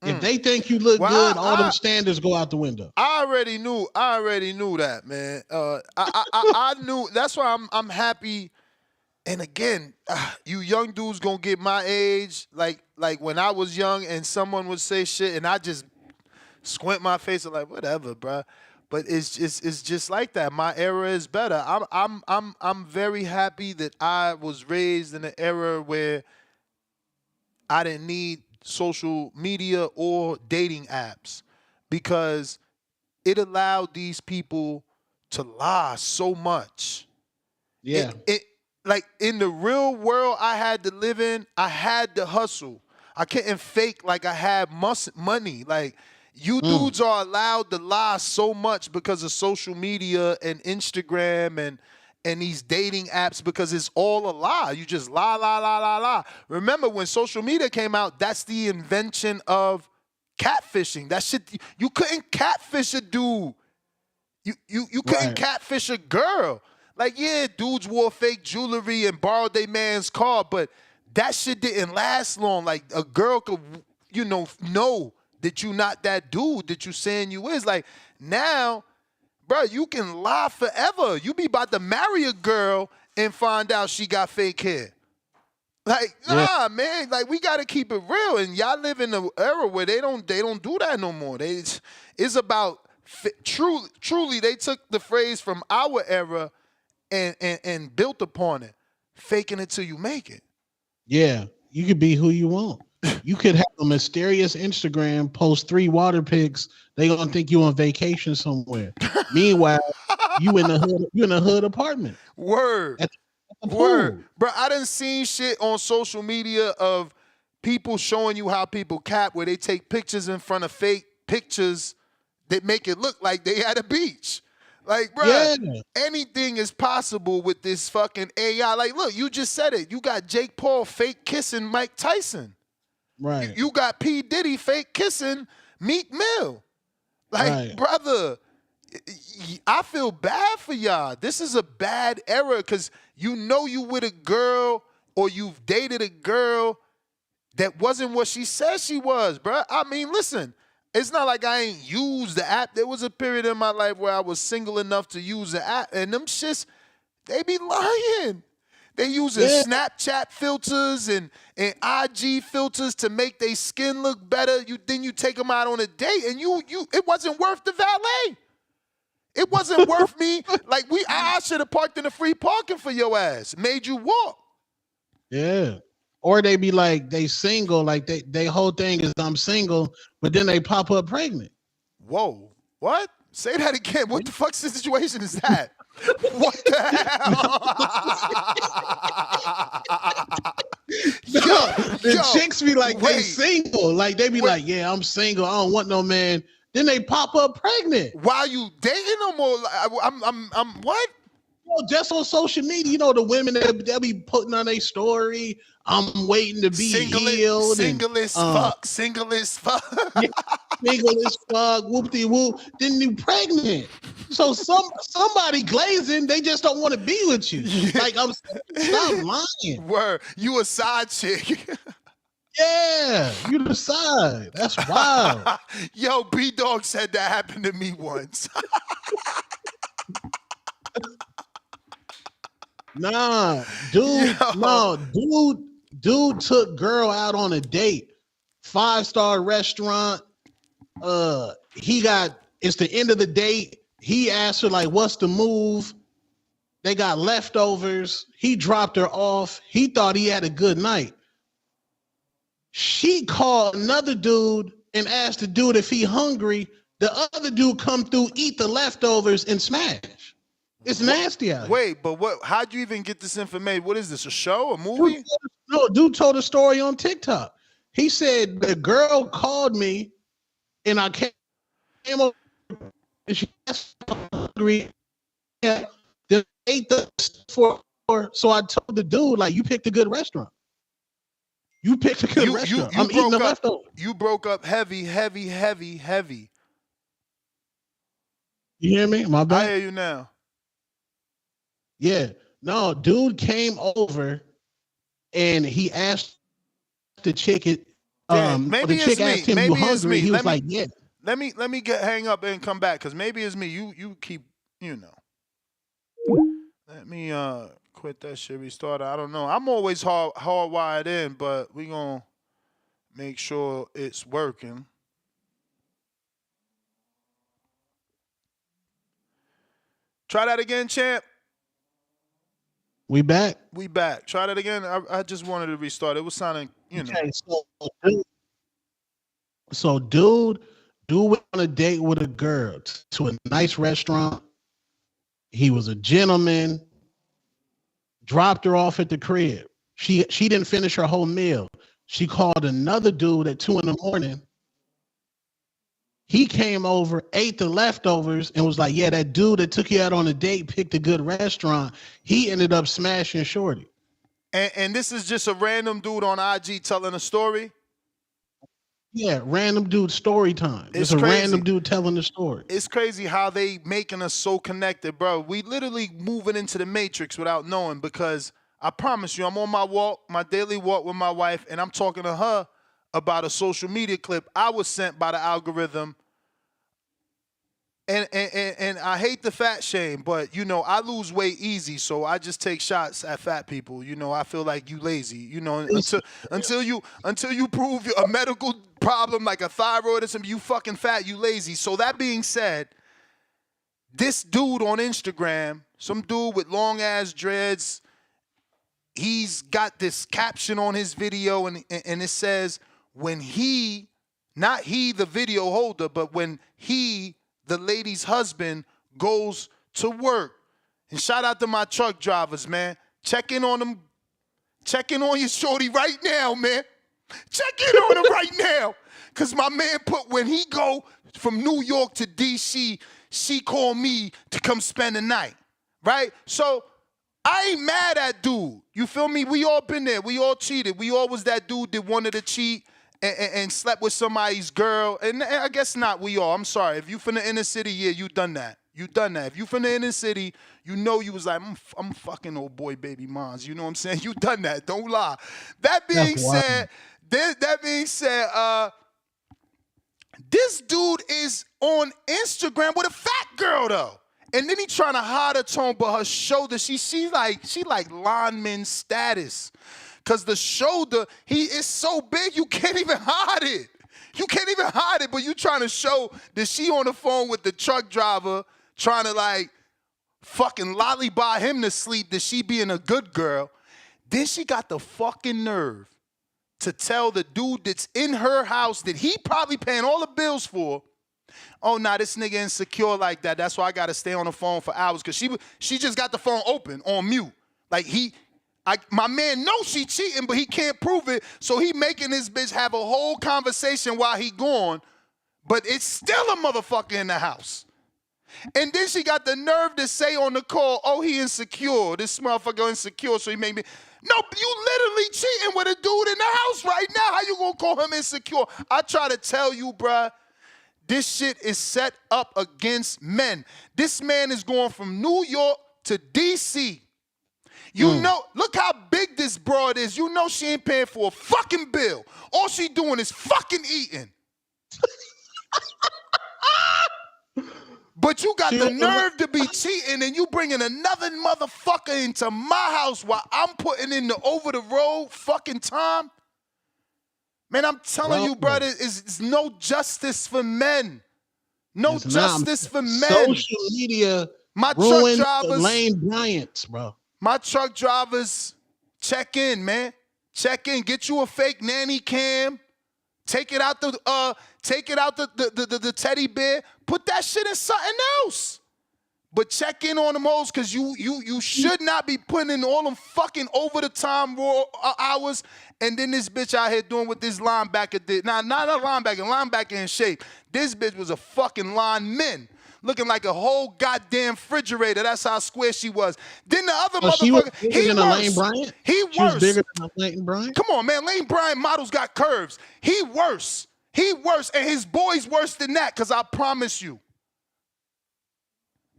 If they think you look good, all them standards go out the window. I already knew that, man. I knew. That's why I'm happy. And again, you young dudes gonna get my age, like when I was young, and someone would say shit, and I just squint my face and like whatever, bruh. But it's just like that. My era is better. I'm very happy that I was raised in an era where I didn't need social media or dating apps because it allowed these people to lie so much. Yeah. like in the real world I had to live in, I had to hustle. I couldn't fake like I had money. Like you dudes are allowed to lie so much because of social media and Instagram and these dating apps because it's all a lie. You just lie, lie, lie, lie, lie. Remember when social media came out, that's the invention of catfishing. That shit, you couldn't catfish a dude. You couldn't catfish a girl. Like, yeah, dudes wore fake jewelry and borrowed their man's car, but that shit didn't last long. Like, a girl could, know that you not that dude that you saying you is. Like, now, bro, you can lie forever. You be about to marry a girl and find out she got fake hair. Like, nah, man. Like, we gotta keep it real. And y'all live in an era where they don't do that no more. It's about truly. They took the phrase from our era and built upon it, faking it till you make it. Yeah, you could be who you want. You could have a mysterious Instagram post 3 water pics. They gonna think you on vacation somewhere. Meanwhile, you in the hood apartment. Word. Word. Bro, I done seen shit on social media of people showing you how people cap where they take pictures in front of fake pictures that make it look like they at a beach. Like, bro, anything is possible with this fucking AI. Like, look, you just said it. You got Jake Paul fake kissing Mike Tyson. Right. You got P. Diddy fake kissing Meek Mill. Like, brother, I feel bad for y'all. This is a bad era because you with a girl or you've dated a girl that wasn't what she said she was, bro. I mean, listen. It's not like I ain't used the app. There was a period in my life where I was single enough to use the app, and them shits, they be lying. They using Snapchat filters and IG filters to make their skin look better. Then you take them out on a date, and it wasn't worth the valet. It wasn't worth me. Like I should have parked in the free parking for your ass. Made you walk. Yeah. Or they be like, they single, like they whole thing is I'm single, but then they pop up pregnant. Whoa. What? Say that again. What the fuck situation is that? What the hell? The chicks be like, they single. Like, they be like, yeah, I'm single. I don't want no man. Then they pop up pregnant. While you dating them or I'm what? Just on social media, the women they'll be putting on their story. I'm waiting to be healed. Single as fuck. Single as fuck. Yeah, single as fuck. Whoop-de-whoop. Then you pregnant. So somebody glazing, they just don't want to be with you. Like, stop lying. Word. You a side chick. Yeah, you the side. That's wild. Yo, B-Dog said that happened to me once. Nah, dude. Dude took girl out on a date. 5-star restaurant. It's the end of the date. He asked her, like, what's the move? They got leftovers. He dropped her off. He thought he had a good night. She called another dude and asked the dude if he hungry. The other dude come through, eat the leftovers, and smash. It's nasty out here. Wait, but how'd you even get this information? What is this, a show, a movie? Dude told a story on TikTok. He said the girl called me and I came over and she asked if I'm hungry. Yeah, they ate the for. So I told the dude, like, you picked a good restaurant. You picked a good restaurant. I'm eating the leftovers. You broke up heavy. You hear me? My bad. I hear you now. Yeah. No, dude came over and he asked the chick maybe the chick asked him, you hungry? He was like, yeah. Let me hang up and come back because maybe it's me. You keep, Let me quit that shit, restart. I don't know. I'm always hardwired in, but we gonna make sure it's working. Try that again, champ. We back. Try that again. I just wanted to restart. It was sounding, Okay, so dude went on a date with a girl to a nice restaurant. He was a gentleman. dropped her off at the crib. She didn't finish her whole meal. She called another dude at 2 a.m. He came over, ate the leftovers, and was like, yeah, that dude that took you out on a date picked a good restaurant. He ended up smashing Shorty. And this is just a random dude on IG telling a story? Yeah, random dude story time. It's It's a crazy. random dude telling the story. It's crazy how they making us so connected, bro. We literally moving into the matrix without knowing, because I promise you, I'm on my walk, my daily walk with my wife, and I'm talking to her about a social media clip I was sent by the algorithm. And I hate the fat shame, but, you know, I lose weight easy, so I just take shots at fat people. You know, I feel like you lazy. You know, until you prove a medical problem like a thyroid or something, you fucking fat, you lazy. So that being said, this dude on Instagram, some dude with long ass dreads, he's got this caption on his video, and it says, when he, not he the video holder, but when he, the lady's husband, goes to work. And shout out to my truck drivers, man. Check in on them. Check in on your shorty right now, man. Check in on him right now. Because my man put, when he go from New York to D.C., she called me to come spend the night, right? So I ain't mad at dude. You feel me? We all been there. We all cheated. We all was that dude that wanted to cheat and slept with somebody's girl. And I guess not we all. I'm sorry. If you from the inner city, yeah, you done that. You done that. If you from the inner city, you know you was like, I'm fucking old boy baby moms. You know what I'm saying? You done that. Don't lie. That being said, this dude is on Instagram with a fat girl though. And then he trying to hide her tone, but her shoulder, she like lineman status. Cause the shoulder, is so big you can't even hide it. You can't even hide it, but you trying to show that she on the phone with the truck driver trying to like fucking lollyball him to sleep, that she being a good girl. Then she got the fucking nerve to tell the dude that's in her house that he probably paying all the bills for, oh, nah, this nigga insecure like that. That's why I got to stay on the phone for hours. Because she just got the phone open on mute. Like my man knows she cheating, but he can't prove it. So he making this bitch have a whole conversation while he gone. But it's still a motherfucker in the house. And then she got the nerve to say on the call, oh, he insecure. This motherfucker insecure, so he made me. No, you literally cheating with a dude in the house right now. How you gonna call him insecure? I try to tell you, bruh, this shit is set up against men. This man is going from New York to D.C. You know, look how big this broad is. You know she ain't paying for a fucking bill. All she doing is fucking eating. But you got the nerve to be cheating and you bringing another motherfucker into my house while I'm putting in the over-the-road fucking time. Man, I'm telling you, brother, it's no justice for men. No justice for men. Social media ruined Lane Bryant's, bro. My truck drivers, check in, man. Check in. Get you a fake nanny cam. Take it out the teddy bear. Put that shit in something else. But check in on them hoes, because you should not be putting in all them fucking over the time raw hours. And then this bitch out here doing what this linebacker did. Nah, not a linebacker in shape. This bitch was a fucking lineman. Looking like a whole goddamn refrigerator. That's how square she was. Then the other motherfucker, he worse. Lane Bryant? He she was worse. Bigger than Lane Bryant? Come on, man. Lane Bryant models got curves. He worse. He worse. And his boy's worse than that, because I promise you,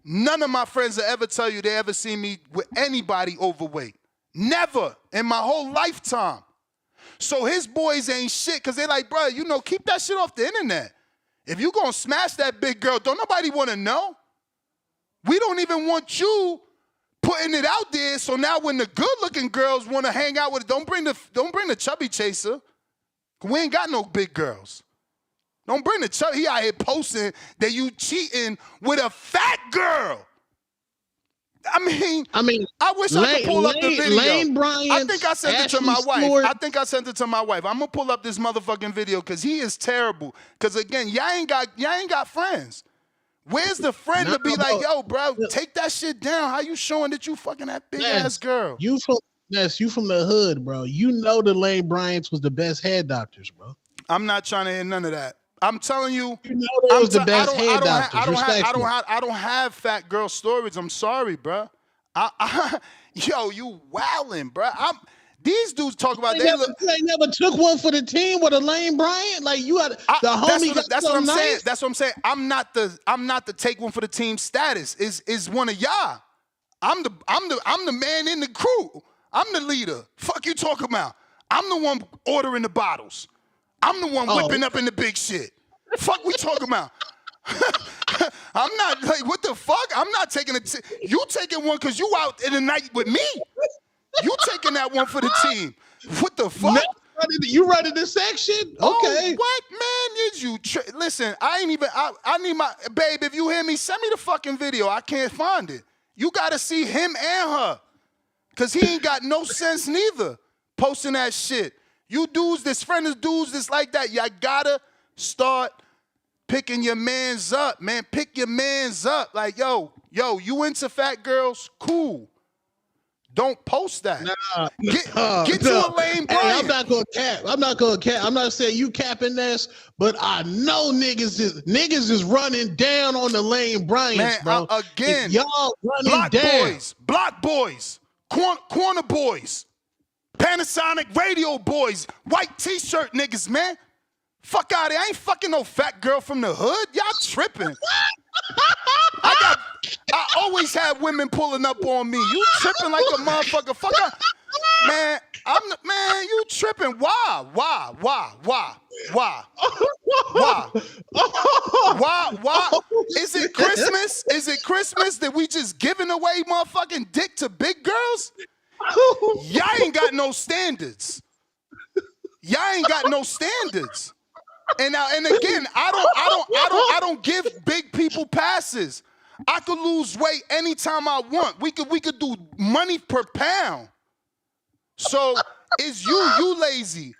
none of my friends will ever tell you they ever seen me with anybody overweight. Never in my whole lifetime. So his boys ain't shit, because they're like, bro, you know, keep that shit off the internet. If you gonna smash that big girl, don't nobody wanna know. We don't even want you putting it out there, so now when the good-looking girls wanna hang out with it, don't bring the chubby chaser. We ain't got no big girls. Don't bring the chubby. He out here posting that you cheating with a fat girl. I mean, I wish I could pull up the video. Lane Bryant, I think I sent it to my wife. I'm gonna pull up this motherfucking video because he is terrible. Because again, y'all ain't got friends. Where's the friend to be Nah, like, bro. yo, bro, take that shit down. How you showing that you fucking that big ass girl? You from the hood, bro. You know the Lane Bryants was the best head doctors, bro. I'm not trying to hear none of that. I'm telling you, You know they was the best head doctors. Respectfully. I don't have fat girl stories. I'm sorry, bro. Yo, you wildin', bro. These dudes talk about They never took one for the team with a Lane Bryant. Like you had the homie. That's what I'm saying. That's what I'm saying. I'm not the take one for the team status. Is one of y'all. I'm the man in the crew. I'm the leader. Fuck you talking about. I'm the one ordering the bottles. I'm the one whipping up in the big shit. Fuck we talking about. I'm not like what the fuck? I'm not taking it. You taking one because you out in the night with me. You taking that one for the team. What the fuck? You running the section? Okay. Oh, what, man? Is you listen, I ain't even I need my babe, if you hear me, send me the fucking video. I can't find it. You gotta see him and her. Cause he ain't got no sense neither. Posting that shit. You dudes, this friend of dudes that's like that. Y'all gotta start picking your mans up, man. Pick your mans up. Like, yo, you into fat girls? Cool. Don't post that. Get to a Lane Bryant. Hey, I'm not gonna cap. I'm not saying you capping this, but I know niggas is running down on the Lane Bryants, man, bro. Again, if y'all running down. Block boys, corner boys, Panasonic radio boys, white t-shirt niggas, man. Fuck out of here. I ain't fucking no fat girl from the hood. Y'all tripping. I always have women pulling up on me. You tripping like a motherfucker. Fuck up. Man, you tripping. Why? Is it Christmas? Is it Christmas that we just giving away motherfucking dick to big girls? Y'all ain't got no standards. And again, I don't give big people passes. I could lose weight anytime I want. We could do money per pound. So it's you lazy.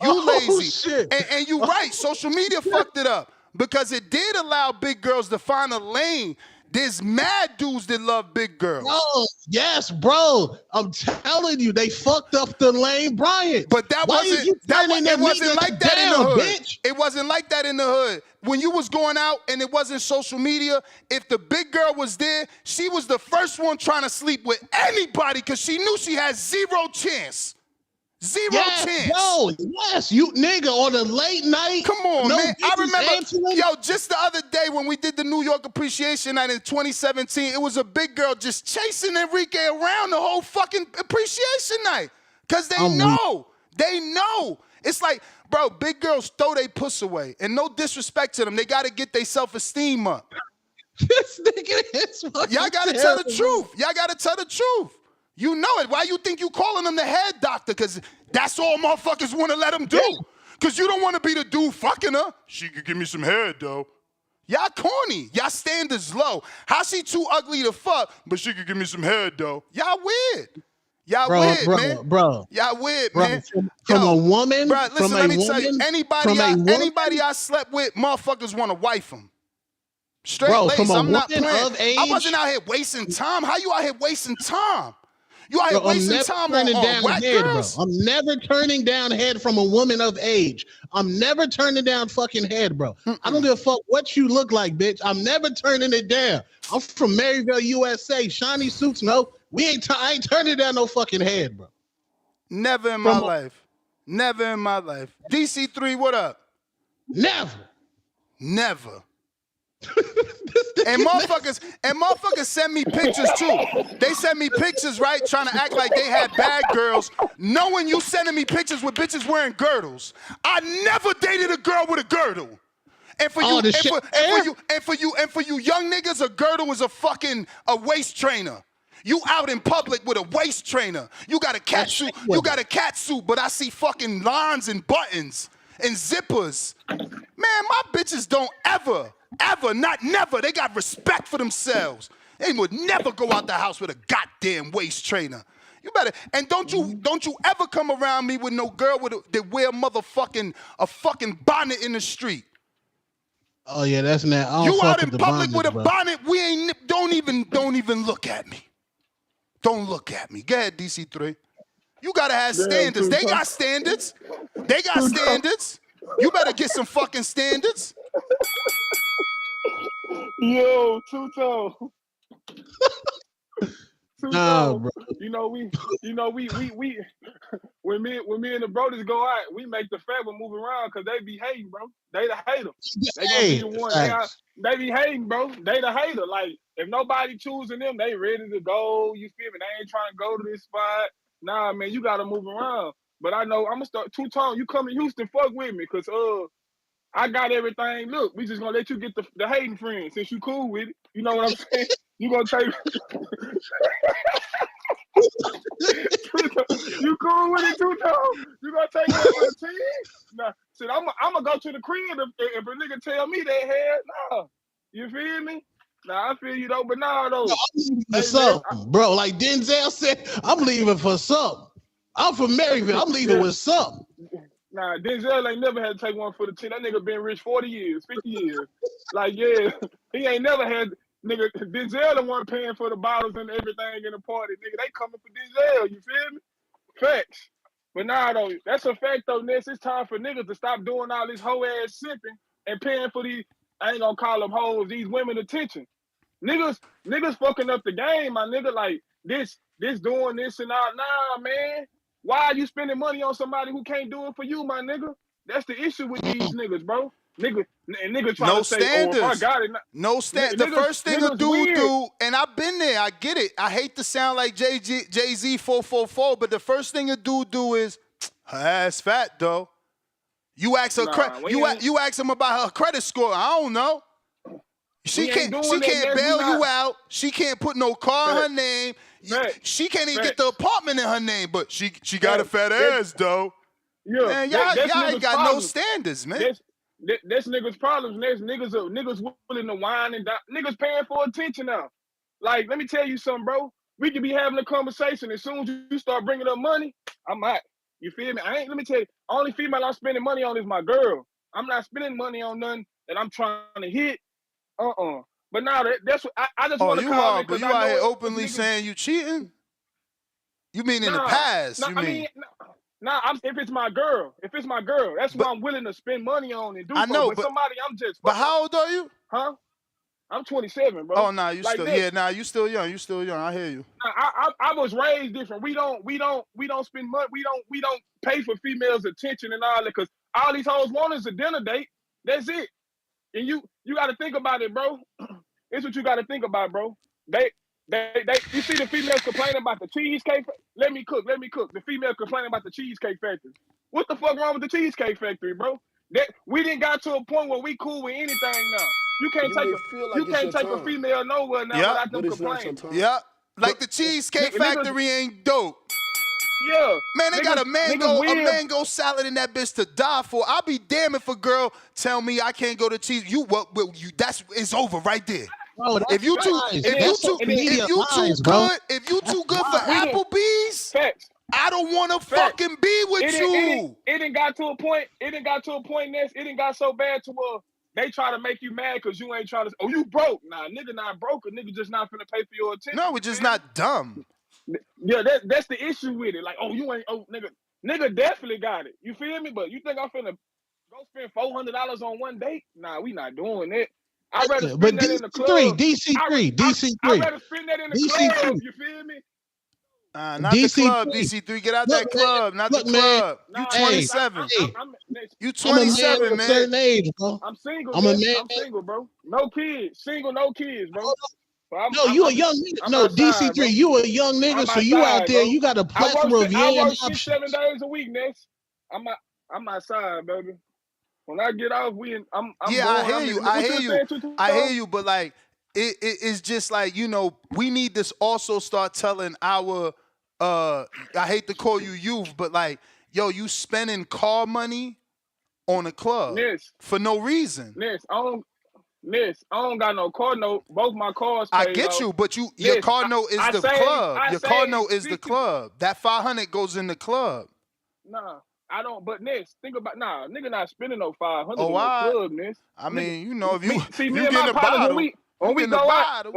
You lazy. Shit. And you right. Social media fucked it up because it did allow big girls to find a lane. There's mad dudes that love big girls. Bro, yes, bro. I'm telling you, they fucked up the Lane Bryant. But it wasn't like that in the hood. Bitch. It wasn't like that in the hood. When you was going out and it wasn't social media, if the big girl was there, she was the first one trying to sleep with anybody because she knew she had zero chance. Zero chance. Bro, yes, you nigga on a late night. Come on, man. I remember, answering. just the other day when we did the New York Appreciation Night in 2017, it was a big girl just chasing Enrique around the whole fucking Appreciation Night. Because they know. They know. It's like, bro, big girls throw their puss away. And no disrespect to them. They got to get their self-esteem up. This nigga is fucking Y'all got to tell the truth. Y'all got to tell the truth. You know it. Why you think you calling them the head doctor? Because that's all motherfuckers want to let them do. Because you don't want to be the dude fucking her. She could give me some head, though. Y'all corny. Y'all standards low. How she too ugly to fuck, but she could give me some head, though? Y'all weird. Y'all weird, man. Bro. Y'all weird, man. From a woman. Bro, listen, let me tell you. Anybody I slept with, motherfuckers want to wife them. Straight bro, lace. from a I'm not woman playing. of age. I wasn't out here wasting time. How you out here wasting time? You out here Bro, wasting time on whack girls? Bro. I'm never turning down head from a woman of age. I'm never turning down fucking head, bro. I don't give a fuck what you look like, bitch. I'm never turning it down. I'm from Maryville, USA. Shiny suits, no. I ain't turning down no fucking head, bro. Never in my life. Never in my life. DC3, what up? Never. And motherfuckers send me pictures too. They send me pictures, right? Trying to act like they had bad girls, knowing you sending me pictures with bitches wearing girdles. I never dated a girl with a girdle. And for you young niggas, a girdle is a waist trainer. You out in public with a waist trainer. You got a cat suit. But I see fucking lines and buttons and zippers. Man, my bitches don't ever, not never. They got respect for themselves. They would never go out the house with a goddamn waist trainer. You better, and don't you ever come around me with no girl that wear a fucking bonnet in the street. Oh yeah, that's not. I don't You fuck out in with the public bondage, with a bro. bonnet, we ain't. Don't even look at me. Don't look at me. Go ahead, DC3. You gotta have Damn, standards. two They tone. got standards. They got Two tone. standards. You better get some fucking standards. Yo, two tone. Two Nah, tone. bro. You know we when me and the brothers go out, we make the family move around because they be hating, bro. They the hater. They gonna be Hey, the one. facts. They be hating, bro. They the hater. Like if nobody choosing them, they ready to go. You feel me? They ain't trying to go to this spot. Nah, man, you gotta move around. But I know I'm gonna start two tone. You come to Houston, fuck with me, cause I got everything. Look, we just gonna let you get the hating friend since you cool with it. You know what I'm saying? You gonna take you cool with it too, though? You gonna take one for the team? Nah, shit, I'm gonna go to the crib if a nigga tell me they had. Nah, you feel me? Nah, I feel you though, but nah though. I'm leaving for Hey man, something, bro. Like Denzel said, I'm leaving for something. I'm from Maryville. I'm leaving with something. Nah, Denzel ain't never had to take one for the team. That nigga been rich 40 years, 50 years. Like, yeah, he ain't never had, nigga, Denzel the one paying for the bottles and everything in the party. Nigga, they coming for Denzel, you feel me? Facts. But nah, though, that's a fact, though, Ness. It's time for niggas to stop doing all this hoe-ass sipping and paying for these, I ain't gonna call them hoes, these women attention. Niggas fucking up the game, my nigga. Like, this doing this and all. Nah, man. Why are you spending money on somebody who can't do it for you, my nigga? That's the issue with these niggas, bro. Nigga trying No to say, oh, if I standards. got it, No stand. The first thing a dude do, and I've been there. I get it. I hate to sound like Jay Z 444, but the first thing a dude do is her ass fat though. You ask her you ask him about her credit score. I don't know. She can't bail you out. She can't put no car in her name. She can't even get the apartment in her name, but she got a fat ass though. Yeah, man, y'all ain't got no standards, man. That's niggas' problems. Niggas willing to whine and die. Niggas paying for attention now. Like, let me tell you something, bro. We could be having a conversation. As soon as you start bringing up money, I'm out. You feel me? Let me tell you, only female I'm spending money on is my girl. I'm not spending money on nothing that I'm trying to hit. But now that's what I just want to you call hard, it. but you out here openly saying you cheating? You mean in the past? If it's my girl, that's what I'm willing to spend money on and do. I know, but somebody I'm just. But how old are you? Huh? I'm 27, bro. Oh, nah, you like still this. you still young. You still young. I hear you. I was raised different. We don't spend money. We don't pay for females' attention and all that because all these hoes want is a dinner date. That's it. And you got to think about it, bro. It's what you got to think about, bro. You see the females complaining about the cheesecake. Let me cook. The females complaining about the cheesecake factory. What the fuck wrong with the cheesecake factory, bro? We didn't got to a point where we cool with anything now. You can't take a female nowhere now without them complaining. Yeah, like the cheesecake factory ain't dope. Yeah, man, they got a mango salad in that bitch to die for. I'll be damned if a girl tell me I can't go to cheese. It's over right there. Bro, if you too good for Applebee's, I don't want to fucking be with you. It didn't got to a point. It didn't got so bad to where they try to make you mad because you ain't trying to. Oh, you broke? Nah, nigga not broke. A nigga just not finna pay for your attention. No, we're just not dumb. Yeah, that's the issue with it. Like, oh, you ain't. Oh, nigga definitely got it. You feel me? But you think I'm finna go spend $400 on one date? Nah, we not doing it. I'd rather spend that in the club. DC3. I'd rather spend that in the club. You feel me? Not the club, DC3. Get out that club. Not the club. You 27. You 27, man. Certain age, bro. I'm single. I'm a man. I'm single, bro. No kids. Single, no kids, bro. You a young nigga. No, DC3, bro. You a young nigga, so you out there. Bro. You got a plethora of young options. I work 6-7 days a week, Ness. I'm outside, baby. When I get off, I hear you, but like it's just like, we need to also start telling our I hate to call you youth, but like, yo, you spending car money on a club for no reason. Ness, I don't got no car note. Both my cars paid I get off. you, but your car note is the club. Your car note is the club. That $500 goes in the club. Nah, I don't. But Ness, think about nigga not spending no 500 Oh, in no I. club, Ness. I Nigga, mean, you know, if me you and get in my a partners bottle, when you we get in a go out, bottle.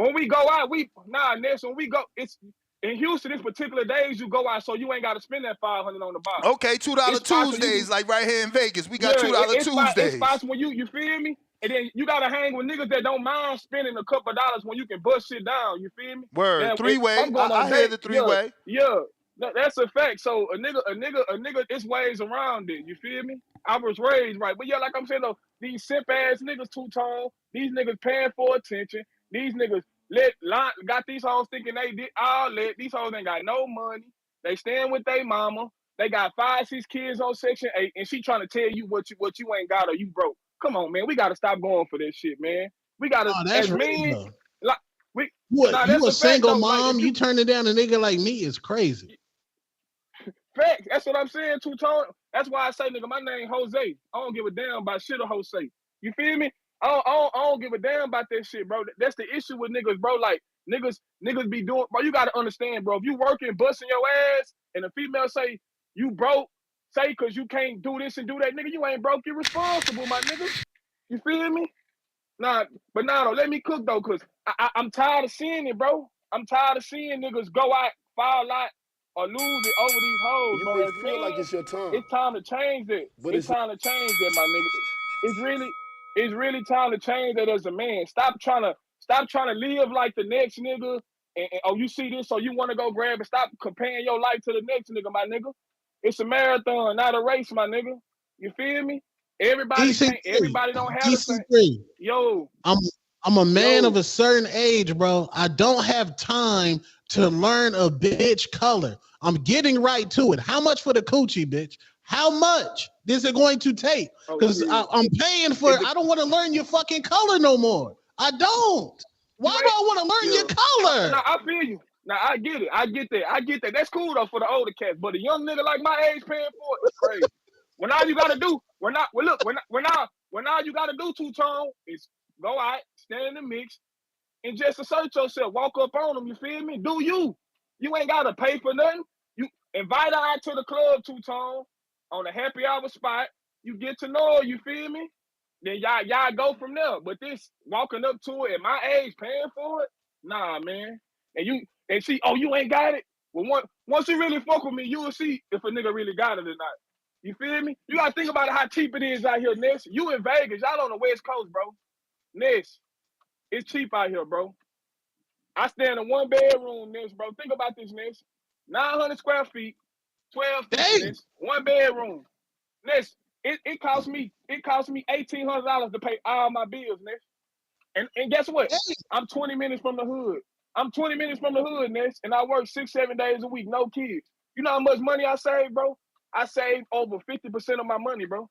Ness, when we go, it's in Houston. This particular days you go out, so you ain't got to spend that 500 on the bottle. Okay, $2 It's spots when you Tuesdays, can, like right here in Vegas. We got yeah, $2 it's Tuesdays. spots when you feel me, and then you gotta hang with niggas that don't mind spending a couple of dollars when you can bust shit down. You feel me? Word, Now, if three-way. I'm going on a I hear date, the three-way. that's a fact. So a nigga, it's ways around it. You feel me? I was raised right, but yeah, like I'm saying though, these simp ass niggas two-tone, these niggas paying for attention, these niggas got these hoes thinking they did all that. These hoes ain't got no money. They staying with their mama. They got 5, 6 kids on Section 8, and she trying to tell you what you ain't got or you broke. Come on, man. We gotta stop going for this shit, man. We gotta, Oh, that's as real men, though. like we. What? Nah, You that's a a fact single though. Like if mom? You you turning down a nigga like me is crazy. facts, that's what I'm saying. Two tone. That's why I say, nigga, my name Jose. I don't give a damn about shit or Jose. You feel me? I don't give a damn about that shit, bro. That's the issue with niggas, bro. Like niggas be doing, bro. You gotta understand, bro. If you working, busting your ass, and a female say you broke, say cause you can't do this and do that, nigga, you ain't broke. You responsible, my nigga. You feel me? Nah, but nah, though, let me cook though, cause I'm tired of seeing it, bro. I'm tired of seeing niggas go out, fall out, or lose it over these hoes, You bro. may As feel like men, it's your time, it's time to change that. but It's it's time to change that, my nigga. It's really time to change that as a man. Stop trying to live like the next nigga. And oh, you see this, so you want to go grab it. Stop comparing your life to the next nigga, my nigga. It's a marathon, not a race, my nigga. You feel me? DC3, Everybody don't have the same. DC3. Yo, I'm a man of yo, a certain age, bro. I don't have time to learn a bitch color. I'm getting right to it. How much for the coochie, bitch? How much is it going to take? Because I'm paying for it. I don't want to learn your fucking color no more. I don't. Why do I want to learn your color? Nah, I feel you. Nah, I get it. I get that. That's cool though for the older cats. But a young nigga like my age paying for it is crazy. When all you gotta do, when all you gotta do, two-tone, is go out, stand in the mix, and just assert yourself. Walk up on them, you feel me? Do you. You ain't gotta pay for nothing. You invite her out to the club, two-tone, on a happy hour spot. You get to know her, you feel me? Then y'all go from there. But this walking up to it at my age, paying for it, nah, man. And she, oh, you ain't got it. Well, once you really fuck with me, you will see if a nigga really got it or not. You feel me? You gotta think about how cheap it is out here, Ness. You in Vegas, y'all on the West Coast, bro. Ness, it's cheap out here, bro. I stay in a 1-bedroom, Ness, bro. Think about this, Ness. 900 square feet, 12 feet, Ness. 1 bedroom. Ness, it cost me $1,800 to pay all my bills, Ness. And guess what? I'm 20 minutes from the hood. I'm 20 minutes from the hood, Ness, and I work 6, 7 days a week, no kids. You know how much money I save, bro? I save over 50% of my money, bro.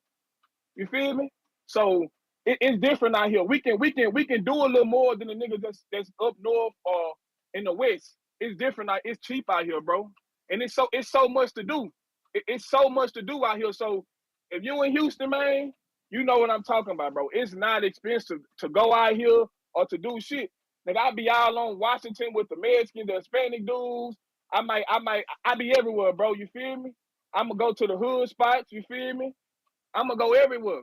You feel me? So it's different out here. We can do a little more than the niggas that's up north or in the west. It's different. It's cheap out here, bro. And it's so much to do. It's so much to do out here. So if you in Houston, man, you know what I'm talking about, bro. It's not expensive to go out here or to do shit. Like I be all on Washington with the Mexicans, the Hispanic dudes. I be everywhere, bro. You feel me? I'm gonna go to the hood spots. You feel me? I'm gonna go everywhere.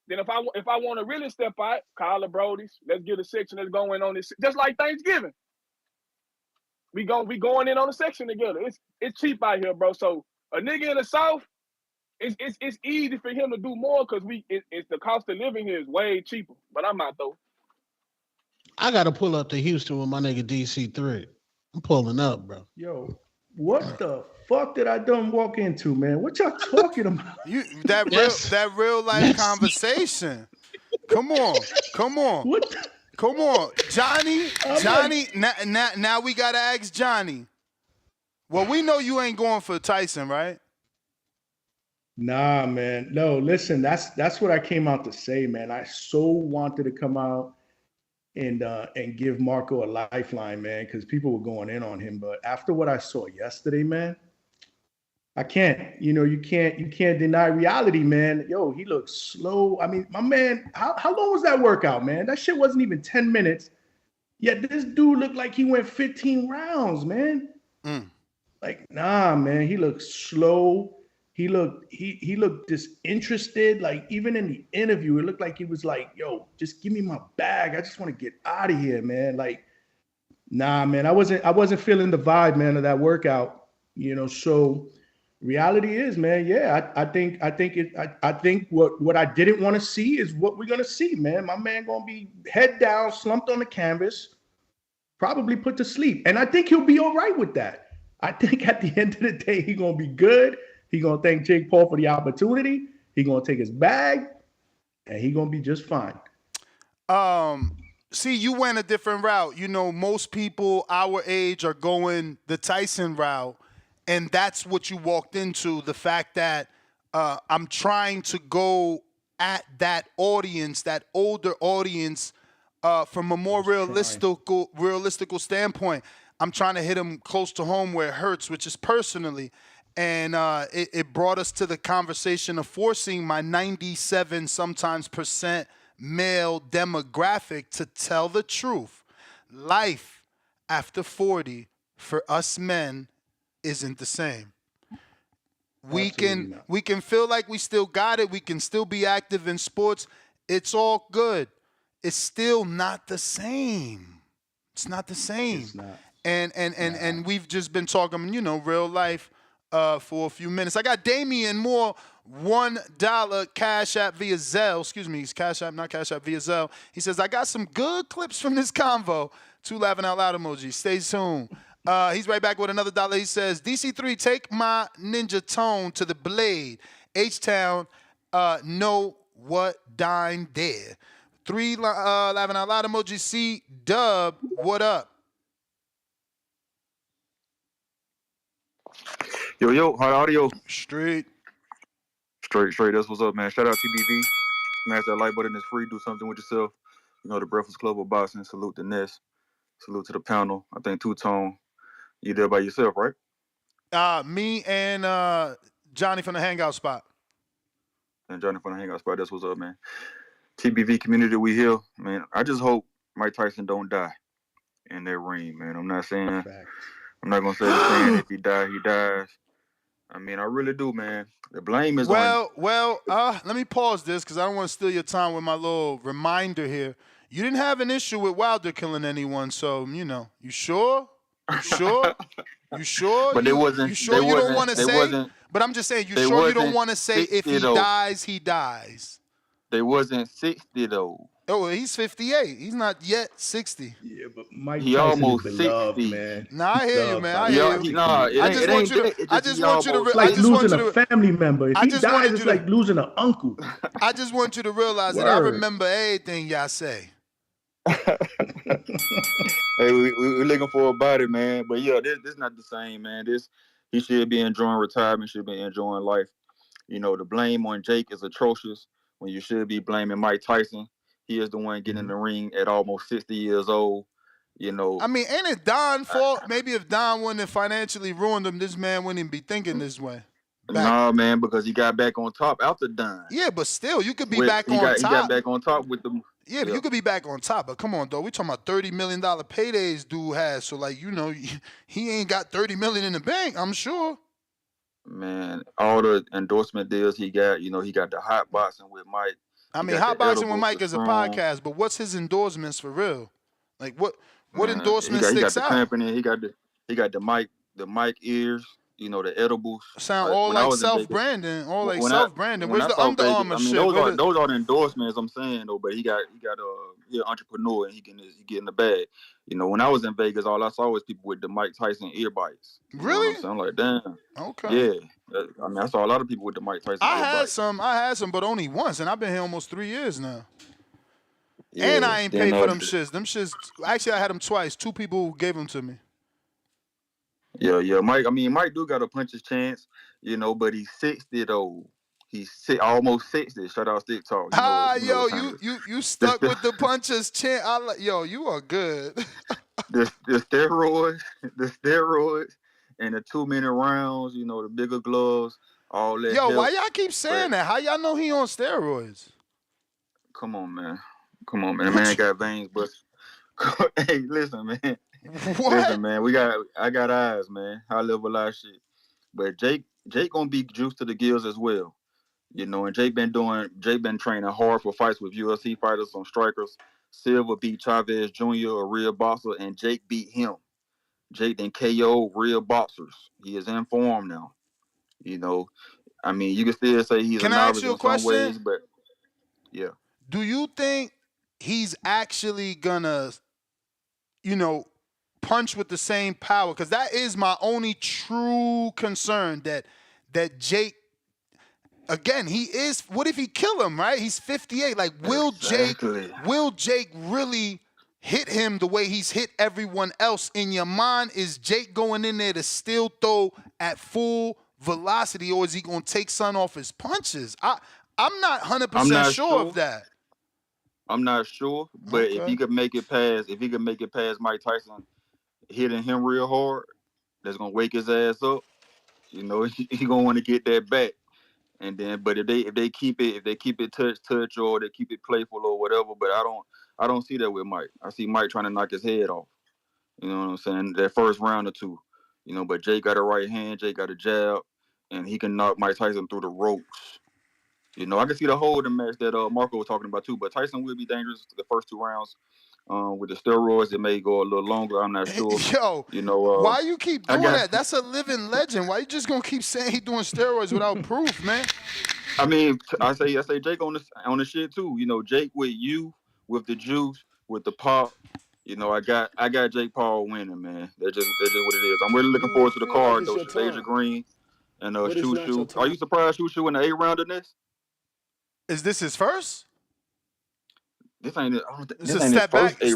Then if I want to really step out, call the Brodies. Let's get a section that's going on this, just like Thanksgiving. We going in on a section together. It's cheap out here, bro. So a nigga in the South, it's easy for him to do more because it's the cost of living here is way cheaper. But I'm out though. I gotta pull up to Houston with my nigga DC3. I'm pulling up, bro. Yo, what the fuck did I done walk into, man? What y'all talking about? That real life conversation. Come on. Come on, Johnny. Now we gotta ask Johnny. Well, we know you ain't going for Tyson, right? Nah, man. No, listen, that's what I came out to say, man. I so wanted to come out and give Marco a lifeline, man, because people were going in on him. But after what I saw yesterday, man, I can't. You can't deny reality, man. Yo, he looks slow. I mean, my man, how long was that workout, man? That shit wasn't even 10 minutes. Yet this dude looked like he went 15 rounds, man. Like, nah, man, he looks slow. he looked disinterested. Like even in the interview, it looked like he was like, "Yo, just give me my bag. I just want to get out of here, man." Like, nah, man, I wasn't feeling the vibe, man, of that workout. So reality is, man, yeah, I think what I didn't want to see is what we're gonna see, man. My man gonna be head down, slumped on the canvas, probably put to sleep. And I think he'll be all right with that. I think at the end of the day, he's gonna be good. He's gonna thank Jake Paul for the opportunity. He's gonna take his bag, and he's gonna be just fine. See, you went a different route. Most people our age are going the Tyson route, and that's what you walked into. The fact that I'm trying to go at that audience, that older audience, from a more realistical standpoint. I'm trying to hit them close to home where it hurts, which is personally. And it brought us to the conversation of forcing my 97 sometimes percent male demographic to tell the truth. Life after 40 for us men isn't the same. We can feel like we still got it. We can still be active in sports. It's all good. It's still not the same. It's not the same. It's not. And we've just been talking, real life for a few minutes. I got Damian Moore, $1 Cash App via Zelle. Excuse me, it's Cash App, not Cash App, via Zelle. He says, I got some good clips from this convo. 2 laughing out loud emojis. Stay tuned. He's right back with another $1. He says, DC3, take my ninja tone to the blade. H-Town, know what dine there. 3 laughing out loud emojis. C Dub, what up? Yo, hot audio. Straight. That's what's up, man. Shout out TBV. Smash that like button. It's free. Do something with yourself. The Breakfast Club of Boxing. Salute the Nest. Salute to the panel. I think Two-Tone, you there by yourself, right? Me and Johnny from the Hangout Spot. And Johnny from the Hangout Spot. That's what's up, man. TBV community, we here. Man, I just hope Mike Tyson don't die in that ring, man. I'm not saying, I'm not going to say the saying if he dies, he dies. I mean, I really do, man. The blame is on... Well, let me pause this because I don't want to steal your time with my little reminder here. You didn't have an issue with Wilder killing anyone, so, you sure? You sure? You sure? But you sure you don't want to say? But I'm just saying, you sure you don't want to say if he dies, he dies? They wasn't 60, though. Oh, he's 58. He's not yet 60. Yeah, but Mike he Tyson almost is beloved, 60. Man. Nah, I hear you, man. I hear you. Nah, I just want you to. I just want you to. It's like losing a family member. If he dies, it's like losing an uncle. I just want you to realize that I remember everything y'all say. Hey, we're looking for a body, man. But yeah, this not the same, man. He should be enjoying retirement. Should be enjoying life. The blame on Jake is atrocious. When you should be blaming Mike Tyson. He is the one getting in the ring at almost 60 years old. I mean, ain't it Don's fault? Maybe if Don wouldn't have financially ruined him, this man wouldn't even be thinking this way. Nah, man, because he got back on top after Don. Yeah, but still, you could be back on top. He got back on top with them. Yeah, but you could be back on top. But come on, though. We're talking about $30 million paydays dude has. So, he ain't got $30 million in the bank, I'm sure. Man, all the endorsement deals he got, he got the hot boxing with Mike. I mean, Hot Boxing with Mike is a podcast, but what's his endorsements for real? Like what endorsements sticks out? He got the company. He got the mic ears. The edibles. Sound all like self-branding. Where's the Under Armour shit? Those are the endorsements I'm saying though. But he got he an entrepreneur and he get in the bag. When I was in Vegas, all I saw was people with the Mike Tyson earbuds. Really? I'm like, damn. Okay. Yeah. I mean, I saw a lot of people with the Mike Tyson. I had some, but only once, and I've been here almost 3 years now. Yeah, and I ain't paid for them shits. Them shits. Actually, I had them twice. 2 people gave them to me. Yeah, Mike. I mean, Mike do got a puncher's chance, but he's 60 though. He's almost 60. Shout out Stick Talk. You stuck with the puncher's chance. You are good. the steroids, and the 2-minute rounds. The bigger gloves, all that. Why y'all keep saying that? How y'all know he on steroids? Come on, man. Man got veins, but hey, listen, man. What? Listen, man. I got eyes, man. I live a lot of shit. but Jake gonna be juiced to the gills as well. You know, and Jake been training hard for fights with UFC fighters on strikers. Silva beat Chavez Jr., a real boxer, and Jake beat him. Jake then KO real boxers. He is in form now. You know, I mean, you can still say he's a Can I ask novice you a in some question? ways, but yeah. Do you think he's actually gonna, punch with the same power? Because that is my only true concern. That Jake, again, he is. What if he kill him? Right? He's 58. Like, will Jake really hit him the way he's hit everyone else? In your mind, is Jake going in there to still throw at full velocity, or is he gonna take some off his punches? I'm not 100% sure of that. I'm not sure, but if he could make it past Mike Tyson hitting him real hard, that's gonna wake his ass up. You know, he gonna want to get that back. And then, but if they keep it touch, or they keep it playful or whatever, but I don't see that with Mike. I see Mike trying to knock his head off. You know what I'm saying? That first round or two. You know, but Jake got a right hand, Jake got a jab, and he can knock Mike Tyson through the ropes. You know, I can see the holding match that Marco was talking about too, but Tyson will be dangerous the first two rounds. With the steroids, it may go a little longer. I'm not sure. Yo, you know, why you keep doing that? That's a living legend. Why you just gonna keep saying he doing steroids without proof, man? I mean, I say Jake on the shit too. You know, Jake with with the juice, with the pop. You know, I got Jake Paul winning, man. That's just what it is. I'm really looking forward to the card though. Deja Green and Shoo. Are you surprised Shoo in the 8th round of this? Is this his first? This ain't. This is step back, 8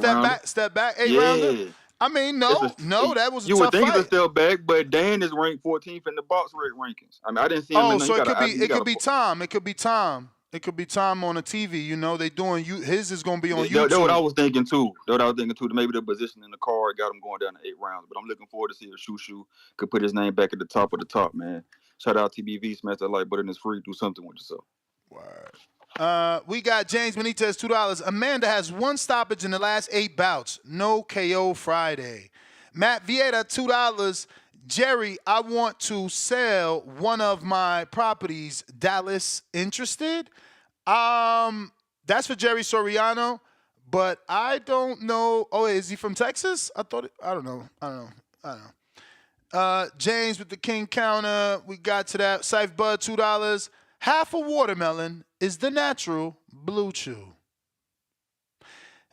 rounder. I mean, no, that was a tough fight. You would think it's a step back, but Dan is ranked 14th in the box rate rankings. I mean, I didn't see him. Oh, so it could be Tom. It could be Tom. It could be Tom on the TV. You know, they doing his is gonna be on YouTube. That's what I was thinking too. Maybe the position in the card got him going down to 8 rounds. But I'm looking forward to see if Shoo could put his name back at the top of the top, man. Shout out TBV, smash that like button. It's free. Do something with yourself. Word. We got James Benitez, $2. Amanda has 1 stoppage in the last 8 bouts. No KO Friday. Matt Vieta, $2. Jerry, I want to sell one of my properties. Dallas, interested? That's for Jerry Soriano, but I don't know. Oh, is he from Texas? I don't know. James with the King Counter. We got to that. Safe Bud, $2. Half a watermelon is the natural Blue Chew.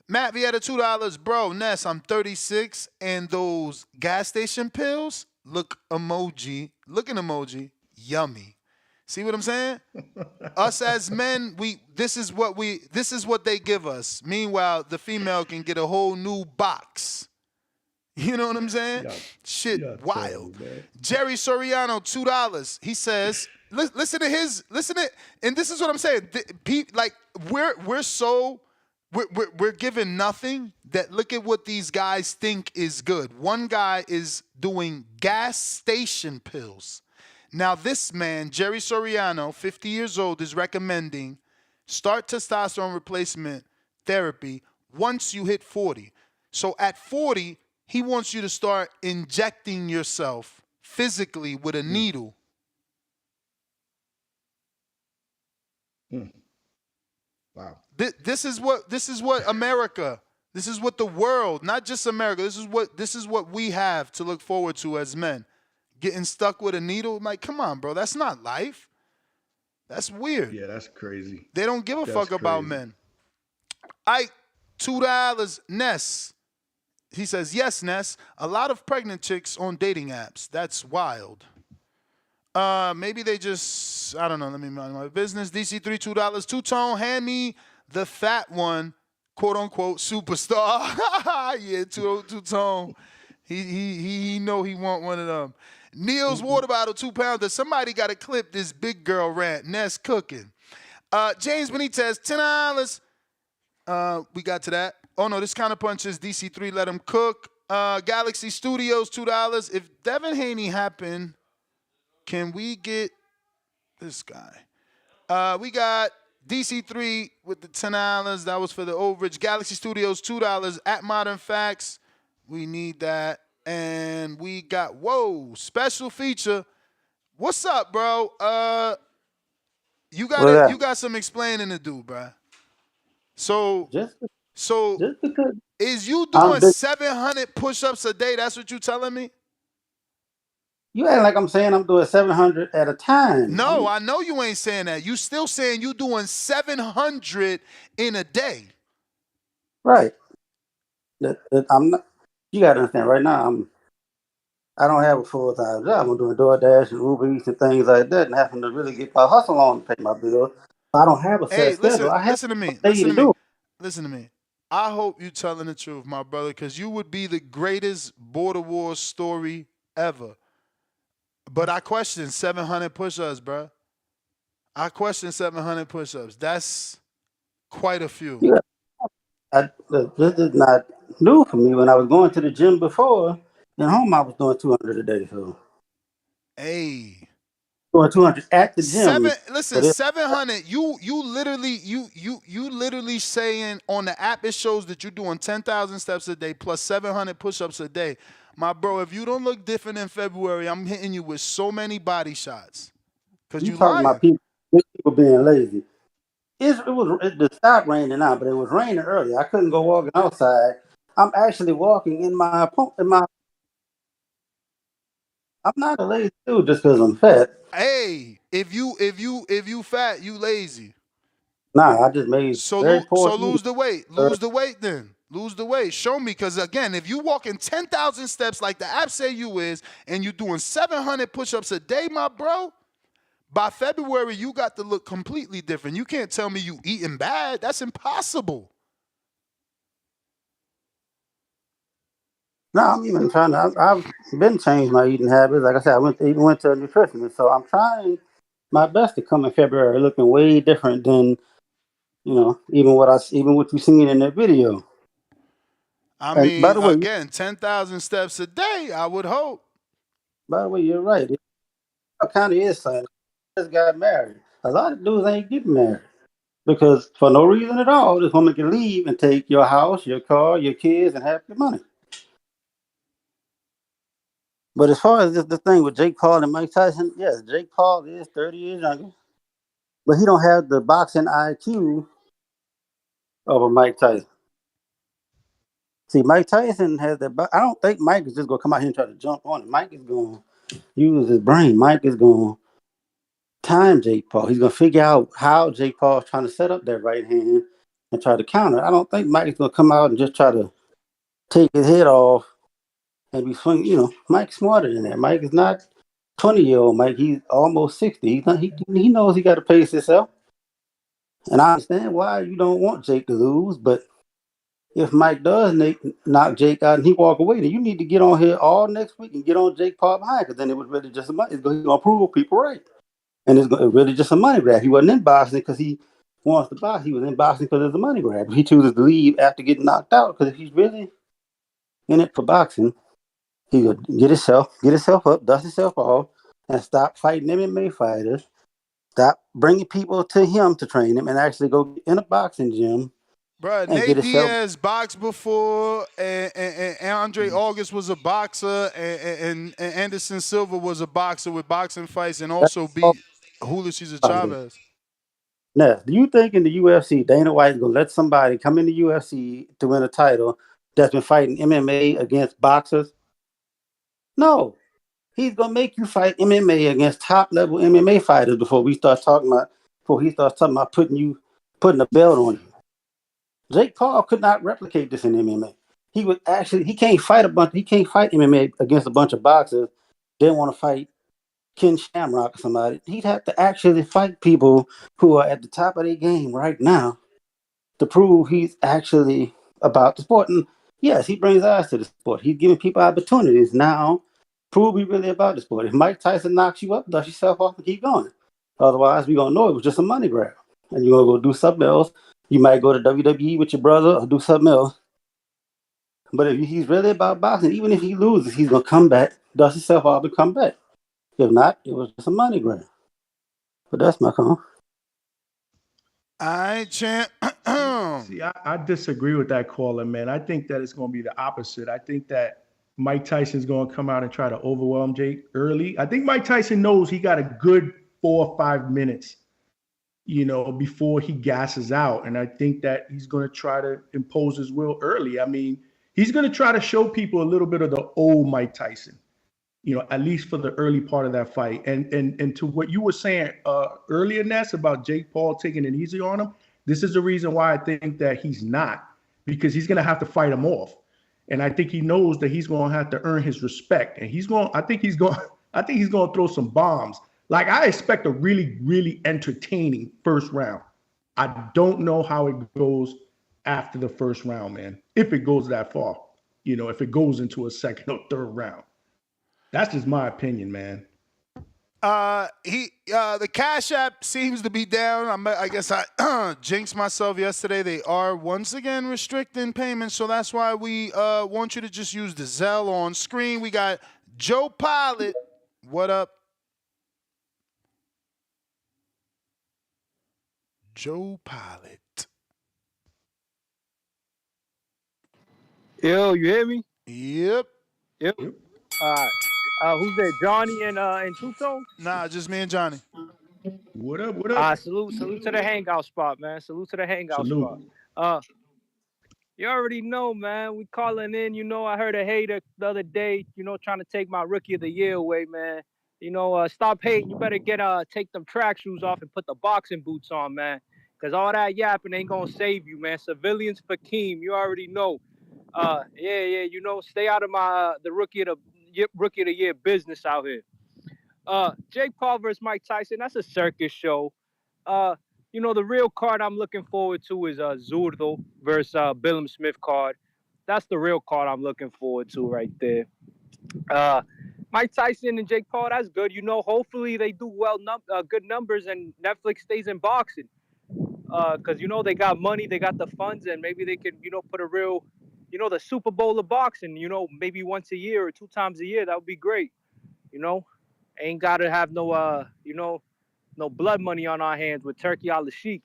Matt Vieta, $2. Bro, Ness, I'm 36, and those gas station pills looking emoji, yummy. See what I'm saying? Us as men, this is what they give us. Meanwhile, the female can get a whole new box. You know what I'm saying? Wild. Jerry Soriano, $2. He says, listen to, and this is what I'm saying. Like, we're given nothing. That look at what these guys think is good. One guy is doing gas station pills. Now this man, Jerry Soriano, 50 years old, is recommending start testosterone replacement therapy once you hit 40. So at 40, he wants you to start injecting yourself physically with a needle. Wow. This is what America, this is what the world, not just America, this is what we have to look forward to as men. Getting stuck with a needle, like, come on, bro, that's not life. That's weird. Yeah, that's crazy. They don't give a fuck about men. Ike, $2. Ness. He says, yes, Ness. A lot of pregnant chicks on dating apps. That's wild. Maybe they just, I don't know. Let me mind my business. DC3, $2. Two-tone, hand me the fat one, quote unquote, superstar. Yeah, two-tone. He know he want one of them. Neil's water bottle, 2 pounder. Somebody got to clip this big girl rant. Ness cooking. James Benitez, $10. We got to that. Oh no, this counter punches DC3. Let him cook. Galaxy Studios, $2. If Devin Haney happened, can we get this guy? We got DC3 with the $10. That was for the overage. Galaxy Studios, $2. At Modern Facts, we need that. And we got, special feature. What's up, bro? You What up? got some explaining to do, bro. So Just so because is you I'm doing big, 700 push-ups a day? That's what you telling me? you act like I'm saying I'm doing 700 at a time. No, I know you ain't saying that. You still saying you doing 700 in a day. Right. I'm not. You gotta understand. Right now, I don't have a full time job. I'm doing DoorDash and Uber Eats and things like that, and having to really get my hustle on to pay my bills. I don't have a set Hey, schedule. I have listen to me. a day to do. Listen to me. I hope you telling the truth, my brother, because you would be the greatest border war story ever. But I question 700 push-ups, bro. I question 700 push-ups. That's quite a few. Yeah. This is not new for me. When I was going to the gym before, at home I was doing 200 a day. So Hey. doing 200 at the gym. Listen, But it, 700. You literally saying on the app it shows that you're doing 10,000 steps a day plus 700 push-ups a day. My bro, if you don't look different in February, I'm hitting you with so many body shots. Cause you you talking lying. about people being lazy. It just stopped raining now, but it was raining earlier. I couldn't go walking outside. I'm actually walking in my. I'm not a lazy dude just because I'm fat. Hey, if you fat, you lazy. Nah, I just made very poor So eating. lose the weight. Lose the weight then. Lose the weight. Show me, because again, if you walking 10,000 steps like the app say you is, and you doing 700 push-ups a day, my bro, by February you got to look completely different. You can't tell me you eating bad. That's impossible. No, I'm even trying to. I've been changing my eating habits. Like I said, even went to a nutritionist, so I'm trying my best to come in February looking way different than even what you seen in that video. I And by mean, the way, again, 10,000 steps a day, I would hope. you're right. It kind of is something. I just got married. A lot of dudes ain't getting married because for no reason at all, this woman can leave and take your house, your car, your kids, and half your money. But as far as the thing with Jake Paul and Mike Tyson, yes, Jake Paul is 30 years younger, but he don't have the boxing IQ of a Mike Tyson. See, Mike Tyson has that. I don't think Mike is just gonna come out here and try to jump on it. Mike is gonna use his brain. Mike is gonna time Jake Paul. He's gonna figure out how Jake Paul is trying to set up that right hand and try to counter. I don't think Mike's gonna come out and just try to take his head off and be swinging. Mike's smarter than that. Mike is not 20-year-old Mike. He's almost 60. He knows he got to pace himself. And I understand why you don't want Jake to lose, but if Mike does knock Jake out and he walk away, then you need to get on here all next week and get on Jake Paul behind, because then it was really just a money. He's going to prove people right. And it's really just a money grab. He wasn't in boxing because he wants to box. He was in boxing because it's a money grab. He chooses to leave after getting knocked out, because if he's really in it for boxing, he would get himself up, dust himself off, and stop fighting MMA fighters. Stop bringing people to him to train him, and actually go in a boxing gym Bruh, and get Nate himself. Diaz boxed before, and Andre August was a boxer, and Anderson Silva was a boxer with boxing fights, and also beat Julio Cesar Chavez. Now, do you think in the UFC, Dana White is going to let somebody come in the UFC to win a title that's been fighting MMA against boxers? No. He's going to make you fight MMA against top level MMA fighters before he starts talking about putting a belt on you. Jake Paul could not replicate this in MMA. He can't fight MMA against a bunch of boxers. Then want to fight Ken Shamrock or somebody. He'd have to actually fight people who are at the top of their game right now to prove he's actually about the sport. And yes, he brings eyes to the sport. He's giving people opportunities now. Prove he's really about the sport. If Mike Tyson knocks you up, dust yourself off and keep going. Otherwise, we're gonna know it was just a money grab. And you're gonna go do something else. You might go to WWE with your brother or do something else. But if he's really about boxing, even if he loses, he's gonna come back, dust himself off, and come back. If not, it was just a money grab. But that's my comment. All right, champ. See, I disagree with that caller, man. I think that it's going to be the opposite. I think that Mike Tyson's going to come out and try to overwhelm Jake early. I think Mike Tyson knows he got a good 4 or 5 minutes, before he gasses out. And I think that he's going to try to impose his will early. I mean, he's going to try to show people a little bit of the old Mike Tyson, at least for the early part of that fight. And to what you were saying earlier, Ness, about Jake Paul taking it easy on him, this is the reason why I think that he's not, because he's going to have to fight him off. And I think he knows that he's going to have to earn his respect. And I think he's going to throw some bombs. Like, I expect a really, really entertaining first round. I don't know how it goes after the first round, man. If it goes that far, if it goes into a second or third round. That's just my opinion, man. The Cash App seems to be down. I guess I jinxed myself yesterday. They are once again restricting payments, so that's why we want you to just use the Zelle on screen. We got Joe Pilot. What up? Joe Pilot. Yo, you hear me? Yep. Who's that? Johnny and Two-Tone? Nah, just me and Johnny. What up? What up? Salute to the hangout spot, man. Salute to the hangout spot. You already know, man. We calling in. I heard a hater the other day, trying to take my Rookie of the Year away, man. Stop hating. You better take them track shoes off and put the boxing boots on, man. Because all that yapping ain't going to save you, man. Civilians for Keem. You already know. Stay out of the Rookie of the Year business out here. Jake Paul versus Mike Tyson, that's a circus show. The real card I'm looking forward to is Zurdo versus Billum Smith card. That's the real card I'm looking forward to right there. Mike Tyson and Jake Paul, that's good. Hopefully they do good numbers and Netflix stays in boxing. Because, they got money, they got the funds, and maybe they can, put a real, the Super Bowl of boxing, maybe once a year or 2 times a year. That would be great. Ain't got to have no, no blood money on our hands with Turkey al Sheikh.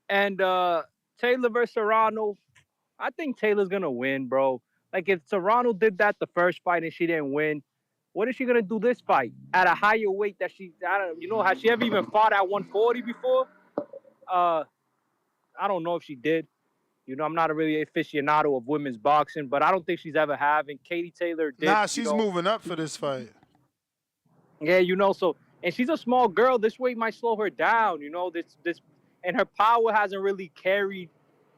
And Taylor versus Serrano, I think Taylor's going to win, bro. Like, if Serrano did that the first fight and she didn't win, what is she going to do this fight? At a higher weight that has she ever even fought at 140 before? I don't know if she did. I'm not a really aficionado of women's boxing, but I don't think she's ever having. Katie Taylor did. Nah, she's moving up for this fight. Yeah, so, and she's a small girl. This weight might slow her down, this, and her power hasn't really carried,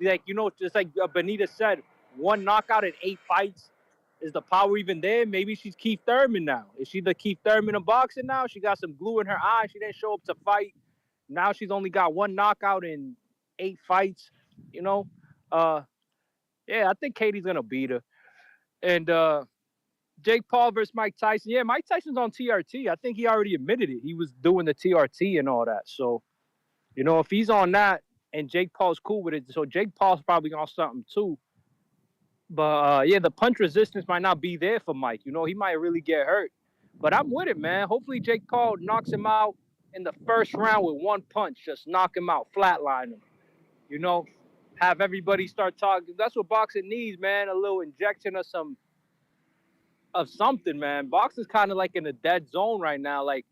just like Benita said, 1 knockout in 8 fights. Is the power even there? Maybe she's Keith Thurman now. Is she the Keith Thurman of boxing now? She got some glue in her eye. She didn't show up to fight. Now she's only got 1 knockout in 8 fights, I think Katie's going to beat her. And Jake Paul versus Mike Tyson. Yeah, Mike Tyson's on TRT. I think he already admitted it. He was doing the TRT and all that. So, if he's on that and Jake Paul's cool with it, so Jake Paul's probably on something too. But, the punch resistance might not be there for Mike. He might really get hurt. But I'm with it, man. Hopefully Jake Paul knocks him out in the first round with 1 punch. Just knock him out, flatline him. Have everybody start talking. That's what boxing needs, man. A little injection of something, man. Boxing's kind of like in a dead zone right now, like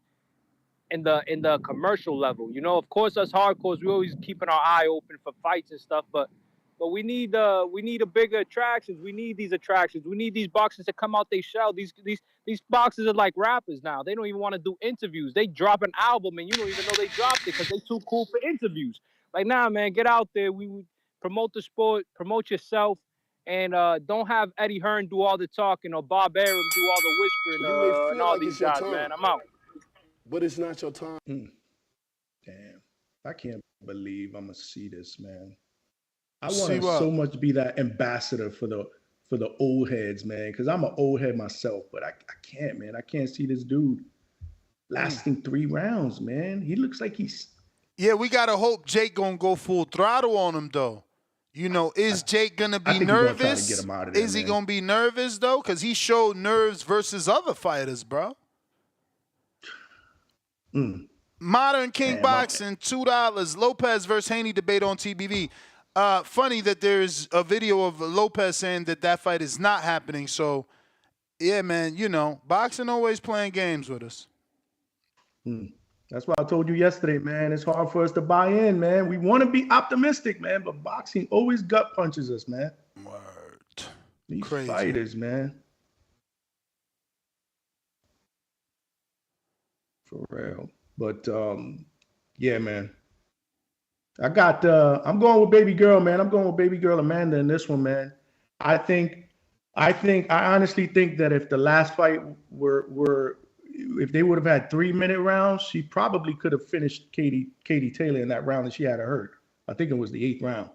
in the commercial level. Of course, us hardcores, we always keeping our eye open for fights and stuff, but we need a bigger attractions. We need these attractions. We need these boxers to come out they shell. These boxers are like rappers now. They don't even want to do interviews. They drop an album and you don't even know they dropped it because they too cool for interviews. Like, nah, man, get out there. We promote the sport, promote yourself, and don't have Eddie Hearn do all the talking or Bob Arum do all the whispering and all these guys, man. I'm out. But it's not your time. Damn. I can't believe I'm going to see this, man. I want to so much be that ambassador for the old heads, man, because I'm an old head myself, but I can't, man. I can't see this dude lasting 3 rounds, man. He looks like he's... Yeah, we got to hope Jake going to go full throttle on him, though. Is Jake going to be nervous? Is he going to be nervous, though? Because he showed nerves versus other fighters, bro. Modern King Boxing, $2. Lopez versus Haney debate on TBV. funny that there's a video of Lopez saying that fight is not happening. So, yeah, man, boxing always playing games with us. That's why I told you yesterday, man. It's hard for us to buy in, man. We want to be optimistic, man, but boxing always gut punches us, man. Word. These Crazy. fighters, man. For real. But yeah, man. I'm going with baby girl, man. I'm going with baby girl Amanda in this one, man. I honestly think that if the last fight if they would have had 3-minute rounds, she probably could have finished Katie Taylor in that round that she had her hurt. I think it was the 8th round.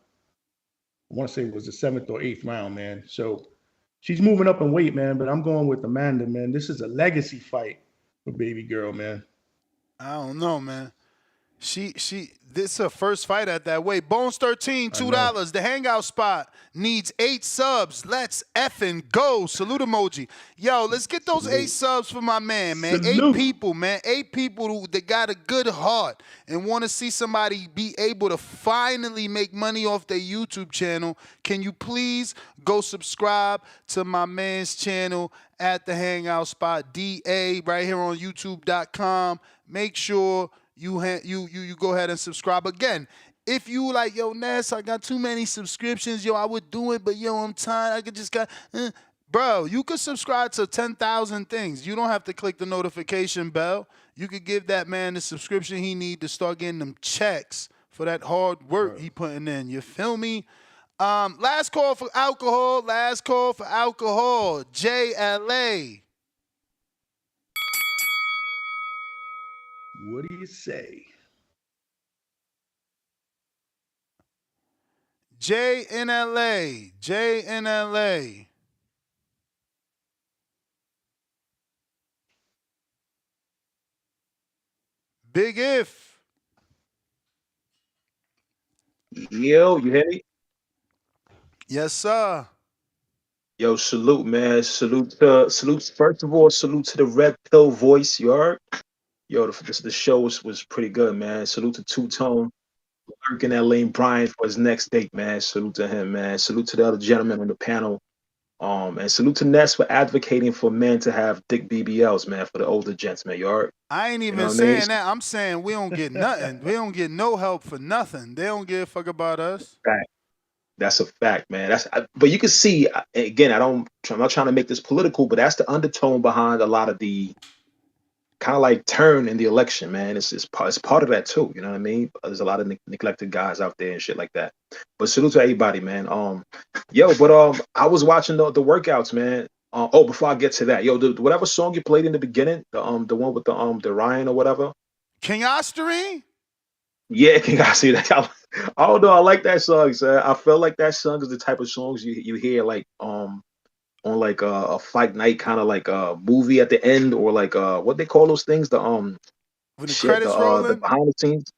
I want to say it was the 7th or 8th round, man. So she's moving up in weight, man, but I'm going with Amanda, man. This is a legacy fight for baby girl, man. I don't know, man. This is her first fight at that weight. Bones 13, $2. The Hangout Spot needs 8 subs. Let's effing go. Salute emoji. Yo, let's get those 8 subs for my man, man. Salute. 8 people, man. 8 people that got a good heart and want to see somebody be able to finally make money off their YouTube channel. Can you please go subscribe to my man's channel at the Hangout Spot, DA, right here on YouTube.com. Make sure you go ahead and subscribe. Again, if you like, yo, Ness, I got too many subscriptions. Yo, I would do it, but yo, I'm tired. I could just got, bro, you could subscribe to 10,000 things. You don't have to click the notification bell. You could give that man the subscription he need to start getting them checks for that hard work he putting in. You feel me? Last call for alcohol. Last call for alcohol. JLA. What do you say? JNLA. JNLA. Big If. Yo, you hear me? Yes, sir. Yo, salute, man. Salute. First of all, salute to the Red Pill voice. You heard? Yo, the show was pretty good, man. Salute to Two Tone, working at Lane Bryant for his next date, man. Salute to him, man. Salute to the other gentlemen on the panel. And salute to Ness for advocating for men to have dick BBLs, man, for the older gents, man. You heard? I ain't even saying that. I'm saying we don't get nothing. We don't get no help for nothing. They don't give a fuck about us. Fact. That's a fact, man. But you can see, again, I'm not trying to make this political, but that's the undertone behind a lot of the kind of like turn in the election, man. It's part of that too. You know what I mean? There's a lot of neglected guys out there and shit like that. But salute to everybody, man. I was watching the workouts, man. Before I get to that, whatever song you played in the beginning, the one with the Ryan or whatever. King Osterine? Yeah, King Osterine. I don't know. I like that song, sir. I felt like that song is the type of songs you hear like on like a fight night, kind of like a movie at the end, or like what they call those things, when the credits rolling, the behind the scenes.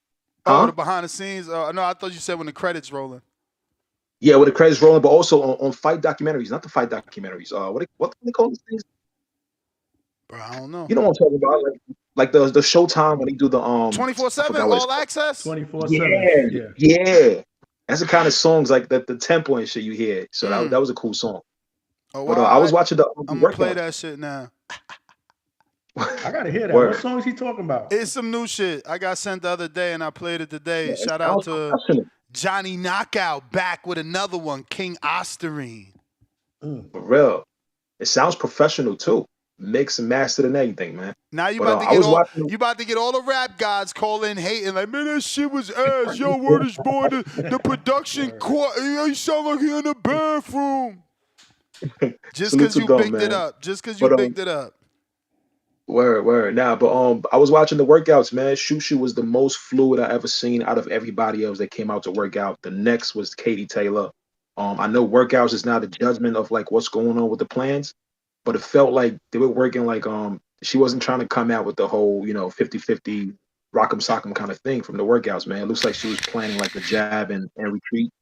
Oh, the behind the scenes. No, I thought you said when the credits rolling. Yeah, with the credits rolling, but also on fight documentaries, not the fight documentaries. What do they call those things? Bro, I don't know. You know what I'm talking about? Like the Showtime when they do the 24/7 all access. 24/7. Yeah. That's the kind of songs like the tempo and shit you hear. So that was a cool song. Oh, but I was watching I'm gonna play that shit now. I gotta hear that. What song is he talking about? It's some new shit I got sent the other day and I played it today. Yeah, shout out to Johnny Knockout back with another one, King Osterine. For real. It sounds professional too. Mixed and mastered and everything, man. Now you about to get all the rap gods calling, hating, like, man, that shit was ass. Yo, word is boy, the production you sound like he in the bathroom. Just because you bigged it up. Just because you bigged it up. Word. Nah, but I was watching the workouts, man. Shushu was the most fluid I ever seen out of everybody else that came out to work out. The next was Katie Taylor. I know workouts is not a judgment of like what's going on with the plans, but it felt like they were working like she wasn't trying to come out with the whole 50-50 rock'em sock'em kind of thing from the workouts, man. It looks like she was planning like the jab and retreat.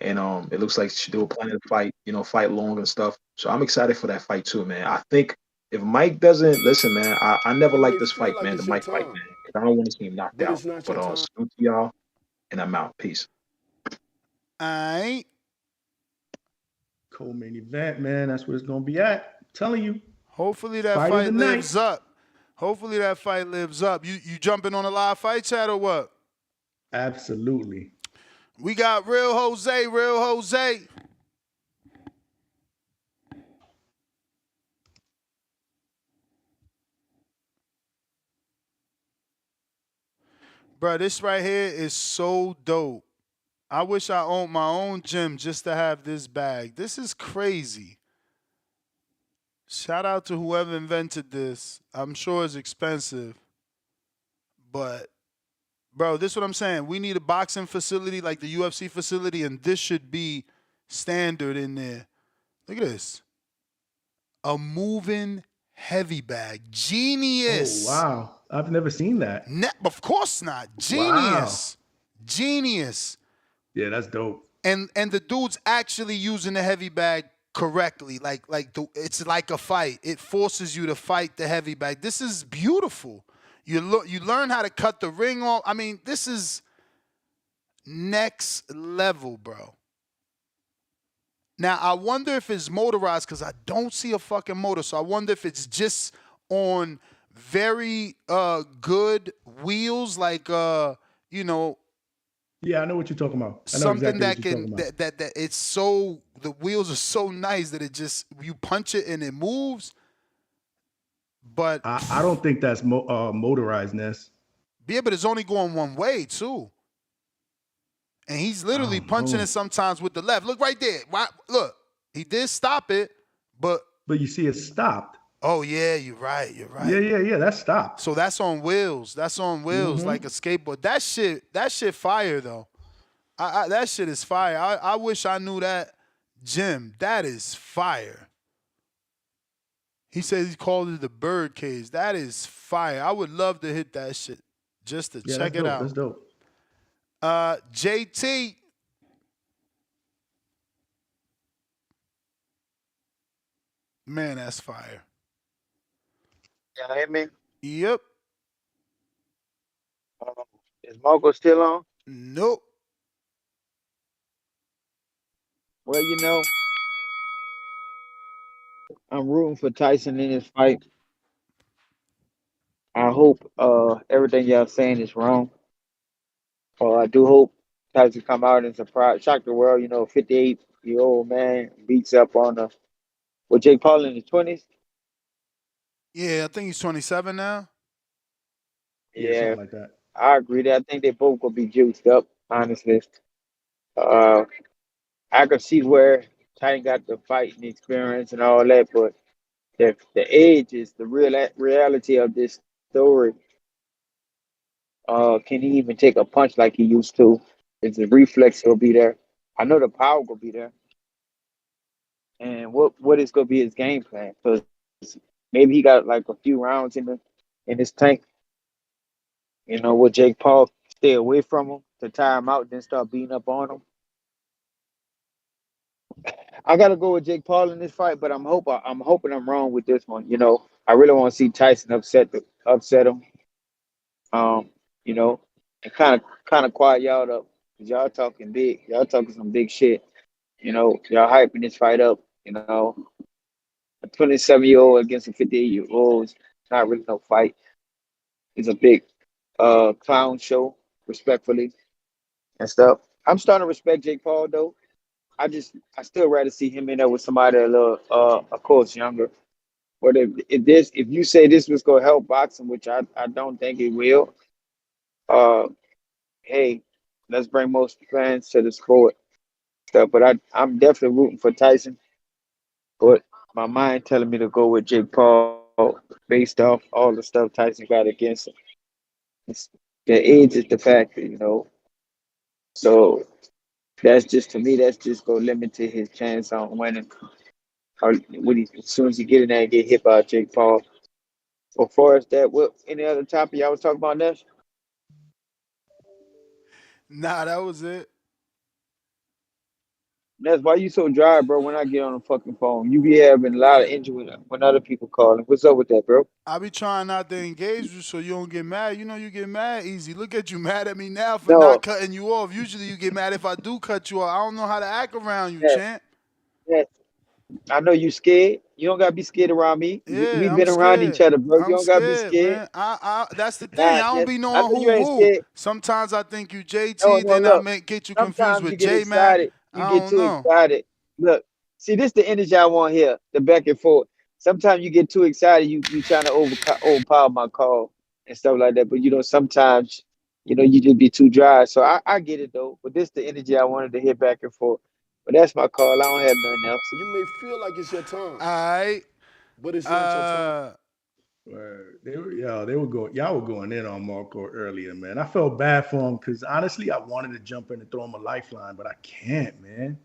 And it looks like they were planning to fight, fight long and stuff. So I'm excited for that fight too, man. I think if Mike doesn't listen, man, I never liked this fight, man. The Mike fight, man. I don't want to see him knocked out. But salute to y'all, and I'm out. Peace. Aight. Co-main event, man. That's what it's gonna be at. I'm telling you. Hopefully that Fight of the fight night. lives up. Hopefully that fight lives up. You jumping on a live fight chat or what? Absolutely. We got Real Jose, Real Jose. Bro, this right here is so dope. I wish I owned my own gym just to have this bag. This is crazy. Shout out to whoever invented this. I'm sure it's expensive. But, bro, this is what I'm saying. We need a boxing facility like the UFC facility, and this should be standard in there. Look at this. A moving heavy bag. Genius. Oh wow. I've never seen that. Of course not. Genius. Wow. Genius. Yeah, that's dope. And the dude's actually using the heavy bag correctly. It's like a fight. It forces you to fight the heavy bag. This is beautiful. You learn how to cut the ring off. I mean, this is next level, bro. Now, I wonder if it's motorized because I don't see a fucking motor. So I wonder if it's just on very good wheels, like Yeah, I know what you're talking about. I know something exactly what you're talking about. that it's so, the wheels are so nice that it just, you punch it and it moves. But I don't think that's motorized, Ness. Yeah, but it's only going one way too. And he's literally punching it sometimes with the left. Look right there. Look, he did stop it, but you see it stopped. Oh yeah, you're right. You're right. Yeah. That's stopped. So that's on wheels. That's on wheels, like a skateboard. That shit fire though. That shit is fire. I wish I knew that gym. That is fire. He says he called it the bird cage. That is fire. I would love to hit that shit just to check it out. That's dope. JT. Man, that's fire. Y'all hear me? Yep. Is Marco still on? Nope. Well, I'm rooting for Tyson in this fight. I hope everything y'all saying is wrong. I do hope Tyson come out and shock the world. 58-year-old man beats up on Jake Paul in his 20s. Yeah, I think he's 27 now. Yeah, something like that. I agree. I think they both gonna be juiced up. Honestly, I could see where Tyson got the fighting experience and all that, but the age is the reality of this story. Can he even take a punch like he used to? Is the reflex will be there? I know the power will be there. And what is gonna be his game plan? Because maybe he got like a few rounds in his tank. Will Jake Paul stay away from him to tire him out, then start beating up on him? I gotta go with Jake Paul in this fight, but I'm hoping I'm wrong with this one. I really want to see Tyson upset him. And kind of quiet y'all up, 'cause y'all talking big. Y'all talking some big shit. Y'all hyping this fight up. A 27-year-old against a 58-year-old is not really no fight. It's a big clown show, respectfully and stuff. I'm starting to respect Jake Paul though. I still rather see him in there with somebody a little, of course, younger. But if you say this was gonna help boxing, which I don't think it will, hey, let's bring most fans to the sport stuff. But I'm definitely rooting for Tyson. But my mind telling me to go with Jake Paul based off all the stuff Tyson got against him. The age is the factor. So that's just, to me, that's just gonna limit to his chance on winning. Or as soon as he get in there and get hit by Jake Paul. As far as that, what any other topic y'all was talking about, Nash? Nah, that was it. That's why you so dry, bro. When I get on the fucking phone, you be having a lot of injury when other people calling. What's up with that, bro? I be trying not to engage you so you don't get mad. You know you get mad easy. Look at you mad at me now for not No, cutting you off. Usually you get mad if I do cut you off. I don't know how to act around you, yes, champ. yes. I know you scared. You don't gotta be scared around me. Yeah, We've I'm been around each scared. other, bro. You I'm don't gotta be scared, scared. man. I that's the thing. Nah, I don't yes, be I knowing know you who ain't who. scared. Sometimes I think you No, JT, no, then I look. may get you confused Sometimes you with get J Mac. excited. You I get don't too know. excited. Look, see, this the energy I want here, the back and forth. Sometimes you get too excited. You trying to overpower my call and stuff like that. But sometimes you just be too dry. So I get it though. But this the energy I wanted to hit back and forth. But that's my call. I don't have nothing else. You may feel like it's your time, Alright. but it's not your time. Y'all were going in on Marco earlier, man. I felt bad for him because honestly, I wanted to jump in and throw him a lifeline, but I can't, man.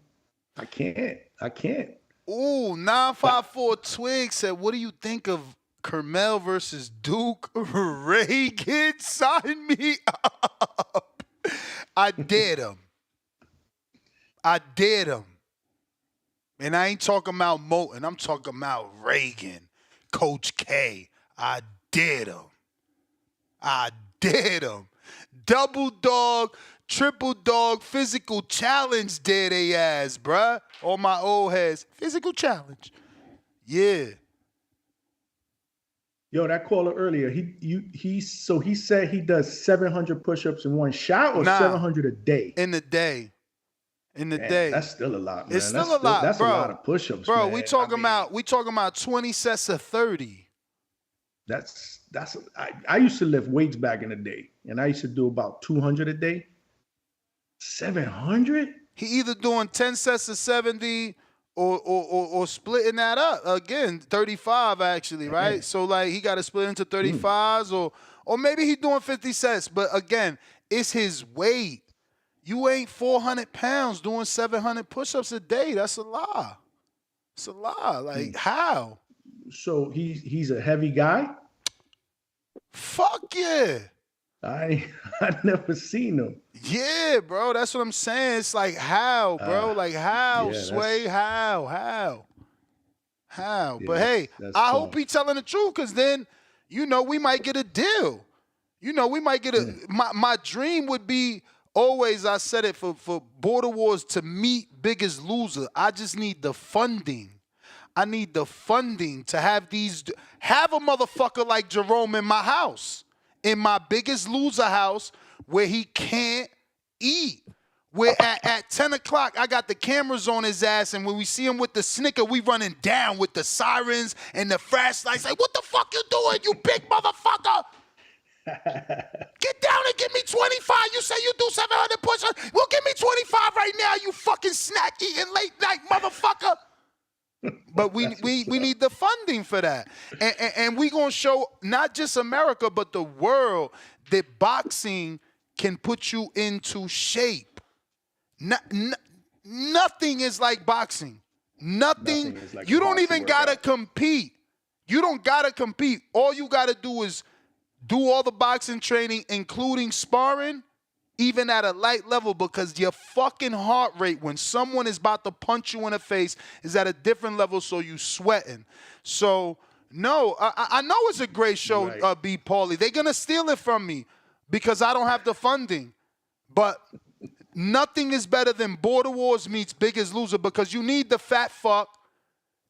I can't. Ooh, 954 Twig said, what do you think of Carmel versus Duke? Reagan, sign me up. I did him. And I ain't talking about Moten. I'm talking about Reagan, Coach K. I did him. Double dog, triple dog, physical challenge did they ass, bruh. All my old heads. Physical challenge. Yeah. Yo, that caller earlier, he said he does 700 push-ups in one shot or 700 a day. In the day. Man, that's still a lot, man. It's still a lot, that's bro. a lot of push-ups, bro, man. we talking about 20 sets of 30. I used to lift weights back in the day, and I used to do about 200 a day. 700? He either doing 10 sets of 70 or splitting that up. Again, 35 actually, right? So like he got to split into 35s or maybe he doing 50 sets. But again, it's his weight. You ain't 400 pounds doing 700 push-ups a day. That's a lie. It's a lie. Like how? So he's a heavy guy? Fuck yeah. I never seen him. Yeah, bro. That's what I'm saying. It's like how, bro? Like how, Sway? How? Yeah, But hey, that's I tough. hope he telling the truth, because then, we might get a deal. We might get a my dream would be always, I said it, for Border Wars to meet Biggest Loser. I just need the funding. I need the funding to have a motherfucker like Jerome in my house, in my Biggest Loser house, where he can't eat. Where at 10 o'clock, I got the cameras on his ass, and when we see him with the Snicker, we running down with the sirens and the flashlights. Like, what the fuck you doing, you big motherfucker? Get down and give me 25. You say you do 700 push-ups. Well, give me 25 right now, you fucking snack-eating late-night motherfucker. But we need the funding for that. And we going to show not just America, but the world that boxing can put you into shape. Nothing is like boxing. Nothing is like you don't even got to compete. You don't got to compete. All you got to do is do all the boxing training, including sparring, even at a light level, because your fucking heart rate when someone is about to punch you in the face is at a different level, so you sweating. So, no, I know it's a great show, right. B. Paulie. They're going to steal it from me because I don't have the funding. But nothing is better than Border Wars meets Biggest Loser, because you need the fat fuck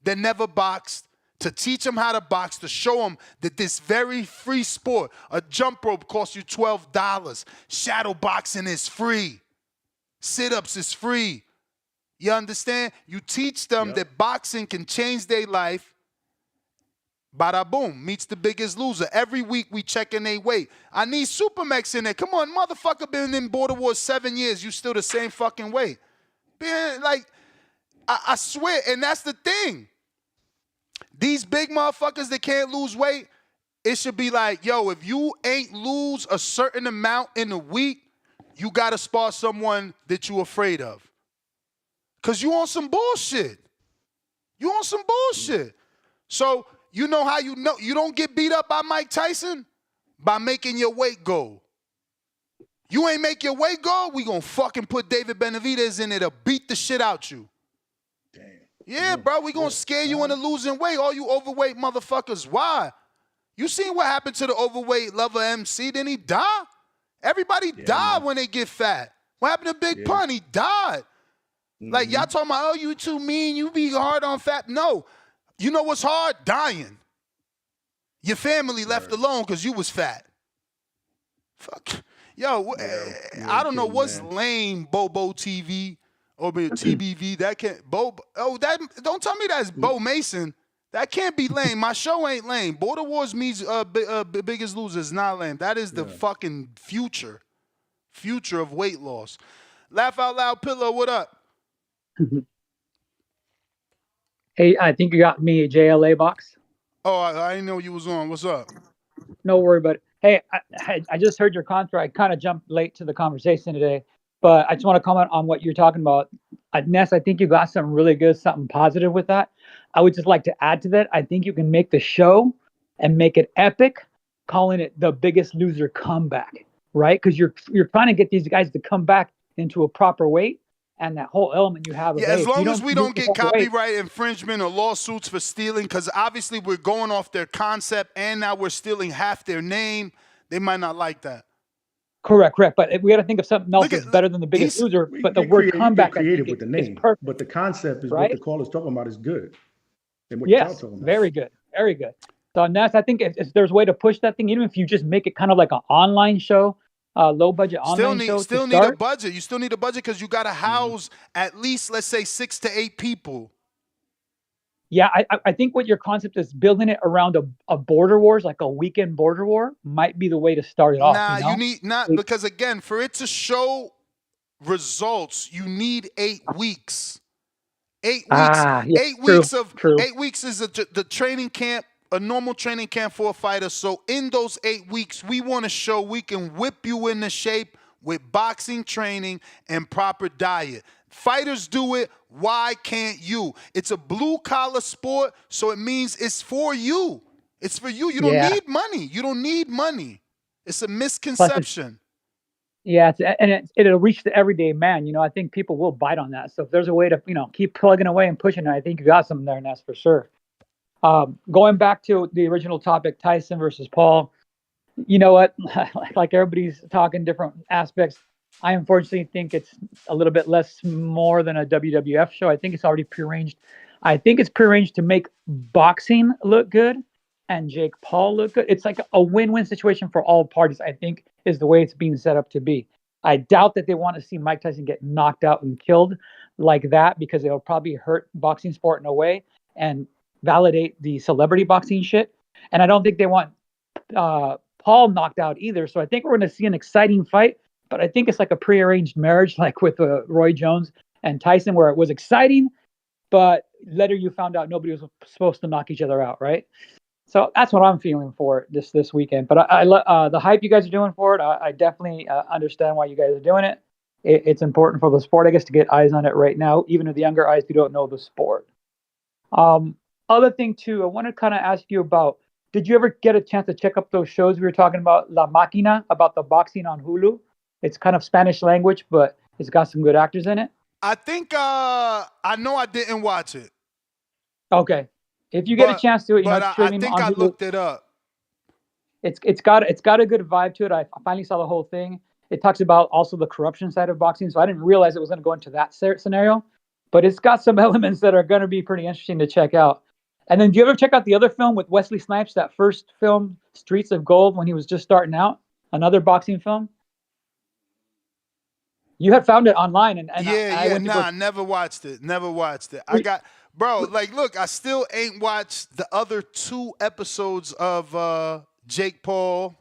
that never boxed to teach him how to box, to show him that this very free sport, a jump rope costs you $12. Shadow boxing is free. Sit-ups is free. You understand? You teach them that boxing can change their life. Bada boom, meets the Biggest Loser. Every week we checking their weight. I need Supermax in there. Come on, motherfucker, been in Border Wars 7 years. You still the same fucking weight. Man, like, I swear, and that's the thing. These big motherfuckers that can't lose weight, it should be like, yo, if you ain't lose a certain amount in a week, you got to spar someone that you afraid of. Because you on some bullshit. So, you know how you know you don't get beat up by Mike Tyson? By making your weight go. You ain't make your weight go, we gonna fucking put David Benavidez in there to beat the shit out you. Yeah, bro, we gonna scare you into losing weight, all you overweight motherfuckers. Why? You seen what happened to the overweight lover MC? Didn't he die? Everybody died when they get fat. What happened to Big Pun? He died. Like, y'all talking about, oh, you too mean, you be hard on fat. No. You know what's hard? Dying. Your family left alone because you was fat. Fuck. Yo, I don't know what's lame, Bobo TV or TBV. That can't, don't tell me that's Bo Mason. That can't be lame. My show ain't lame. Border Wars means Biggest Loser is not lame. That is the fucking future of weight loss. Laugh Out Loud Pillow, what up? Hey, I think you got me a JLA box. Oh, I didn't know you was on. What's up? No worry, but hey, I just heard your contract. I kind of jumped late to the conversation today, but I just want to comment on what you're talking about. Ness, I think you got something really good, something positive with that. I would just like to add to that. I think you can make the show and make it epic, calling it the Biggest Loser comeback, right? Because you're trying to get these guys to come back into a proper weight. And that whole element you have. Yeah, as long as we don't get copyright infringement or lawsuits for stealing, because obviously we're going off their concept and now we're stealing half their name, they might not like that. Correct. But we got to think of something else that's better than the Biggest Loser. But the word comeback, creative with the name, but the concept is what the caller's talking about is good. And what yes, very good. So Ness, I think if there's a way to push that thing, even if you just make it kind of like an online show, low budget online show. Still need a budget. You still need a budget because you got to house at least, let's say, 6 to 8 people. Yeah, I think what your concept is, building it around a border wars, like a weekend border war, might be the way to start it off. Nah, you need not, because again, for it to show results, you need 8 weeks. 8 weeks. 8 weeks of 8 weeks is the training camp. A normal training camp for a fighter. So in those 8 weeks, we want to show we can whip you into shape with boxing training and proper diet. Fighters do it. Why can't you? It's a blue collar sport, so it means it's for you. It's for you. You don't need money. You don't need money. It's a misconception. It'll reach the everyday man. I think people will bite on that. So if there's a way to, keep plugging away and pushing it, I think you got something there, and that's for sure. Going back to the original topic, Tyson versus Paul, you know what? Like everybody's talking different aspects. I unfortunately think it's a little bit more than a WWF show. I think it's already prearranged. I think it's prearranged to make boxing look good and Jake Paul look good. It's like a win-win situation for all parties, I think, is the way it's being set up to be. I doubt that they want to see Mike Tyson get knocked out and killed like that, because it'll probably hurt boxing sport in a way and validate the celebrity boxing shit. And I don't think they want Paul knocked out either. So I think we're going to see an exciting fight, but I think it's like a prearranged marriage, like with Roy Jones and Tyson, where it was exciting, but later you found out nobody was supposed to knock each other out, right? So that's what I'm feeling for this weekend. But I the hype you guys are doing for it, I definitely understand why you guys are doing it. It's important for the sport, I guess, to get eyes on it right now, even with the younger eyes who don't know the sport. Other thing too, I want to kind of ask you about, did you ever get a chance to check up those shows we were talking about, La Máquina, about the boxing on Hulu? It's kind of Spanish language, but it's got some good actors in it. I think I know I didn't watch it. Okay. If you get a chance to, I think I looked it up. It's got a good vibe to it. I finally saw the whole thing. It talks about also the corruption side of boxing, so I didn't realize it was going to go into that scenario, but it's got some elements that are going to be pretty interesting to check out. And then do you ever check out the other film with Wesley Snipes, that first film, Streets of Gold, when he was just starting out? Another boxing film? You had found it online. And I never watched it. I got, look, I still ain't watched the other 2 episodes of Jake Paul.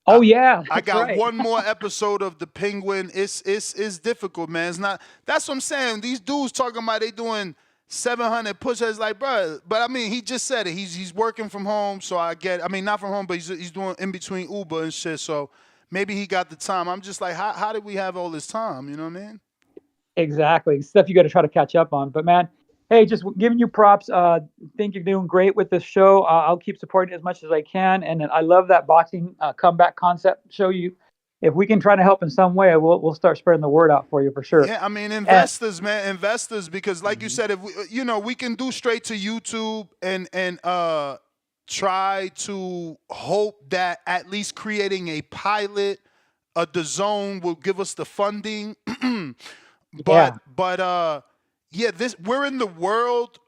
Oh, yeah. I got one more episode of The Penguin. It's difficult, man. It's not, that's what I'm saying. These dudes talking about they doing 700 push-ups, like, bro. But I mean, he just said it. He's working from home, so I get it. I mean, not from home, but he's doing in between Uber and shit. So maybe he got the time. I'm just like, how did we have all this time? You know what I mean? Exactly. Stuff you got to try to catch up on. But man, hey, just giving you props. Think you're doing great with this show. I'll keep supporting it as much as I can. And I love that boxing comeback concept show you. if we can try to help in some way, we'll start spreading the word out for you for sure. Yeah, I mean, And investors, man, investors, because like you said, if we, we can do straight to YouTube and try to hope that at least creating a pilot, the zone will give us the funding. yeah, This we're in the world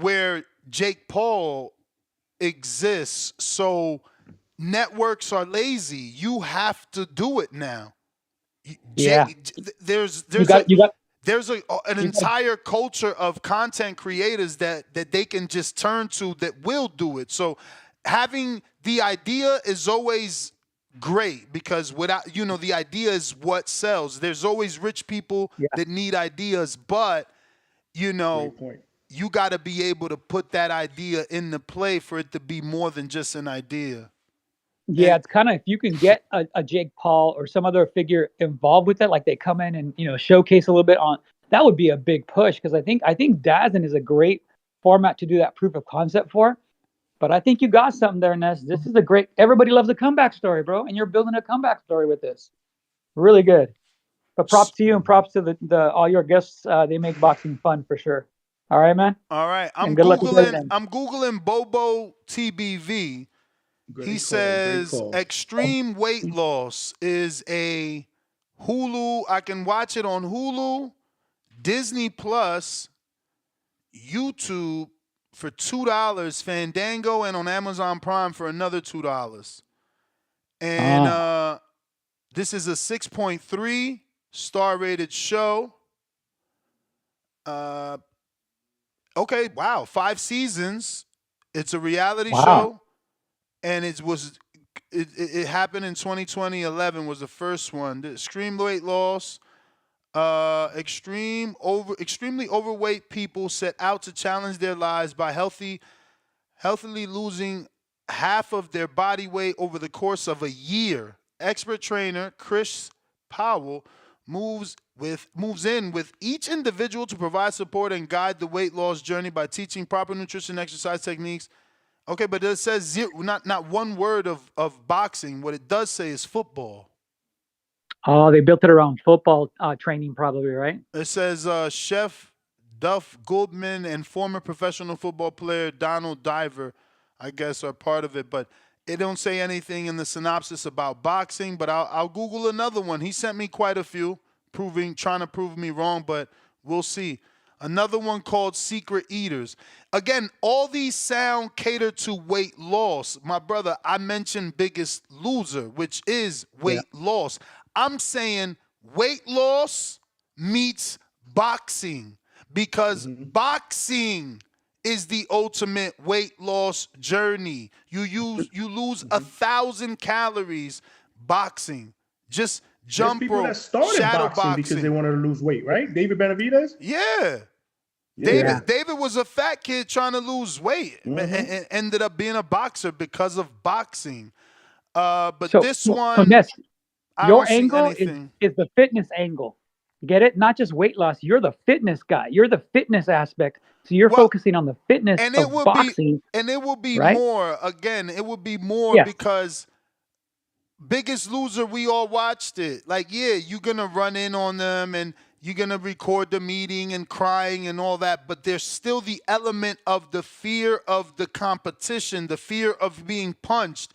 where Jake Paul exists, so networks are lazy. You have to do it now. yeah. There's You got an entire culture of content creators that they can just turn to that will do it. So having the idea is always great, because without the idea is what sells. There's always rich people that need ideas, but Great point. you got to be able to put that idea into play for it to be more than just an idea. Yeah, it's kind of, if you can get a Jake Paul or some other figure involved with it, like they come in and showcase a little bit on, that would be a big push, because I think DAZN is a great format to do that proof of concept for. But I think you got something there, Ness. This is a great. Everybody loves a comeback story, bro, and you're building a comeback story with this. Really good. But props to you and props to the all your guests. They make boxing fun for sure. All right, man. All right, And good luck with everything. I'm googling Bobo TBV. He says extreme weight loss is a Hulu. I can watch it on Hulu, Disney Plus, YouTube for $2, Fandango, and on Amazon Prime for another $2. And this is a 6.3 star rated show. Okay, wow, 5 seasons. It's a reality show. And it happened in 2011 was the first one. The extreme weight loss, extremely overweight people set out to challenge their lives by healthily losing half of their body weight over the course of a year. Expert trainer Chris Powell moves in with each individual to provide support and guide the weight loss journey by teaching proper nutrition, exercise techniques. Okay, but it says zero, not one word of boxing. What it does say is football. Oh, they built it around football training, probably, right? It says Chef Duff Goldman and former professional football player Donald Diver, I guess, are part of it. But it don't say anything in the synopsis about boxing. But I'll Google another one. He sent me quite a few, trying to prove me wrong. But we'll see. Another one called Secret Eaters. Again, all these sound cater to weight loss. My brother, I mentioned Biggest Loser, which is weight loss. I'm saying weight loss meets boxing, because boxing is the ultimate weight loss journey. You lose 1,000 calories boxing. Just jump people rope, that started shadow boxing because they wanted to lose weight, right? David Benavidez? Yeah. David was a fat kid trying to lose weight and ended up being a boxer because of boxing. But this one, so Ness, I your don't see angle anything. is the fitness angle. Get it? Not just weight loss. You're the fitness guy. You're the fitness aspect. So you're focusing on the fitness of boxing. And it will be right? more. Again, it would be more because Biggest Loser, we all watched it. Like, yeah, you're going to run in on them and you're going to record the meeting and crying and all that, but there's still the element of the fear of the competition, the fear of being punched,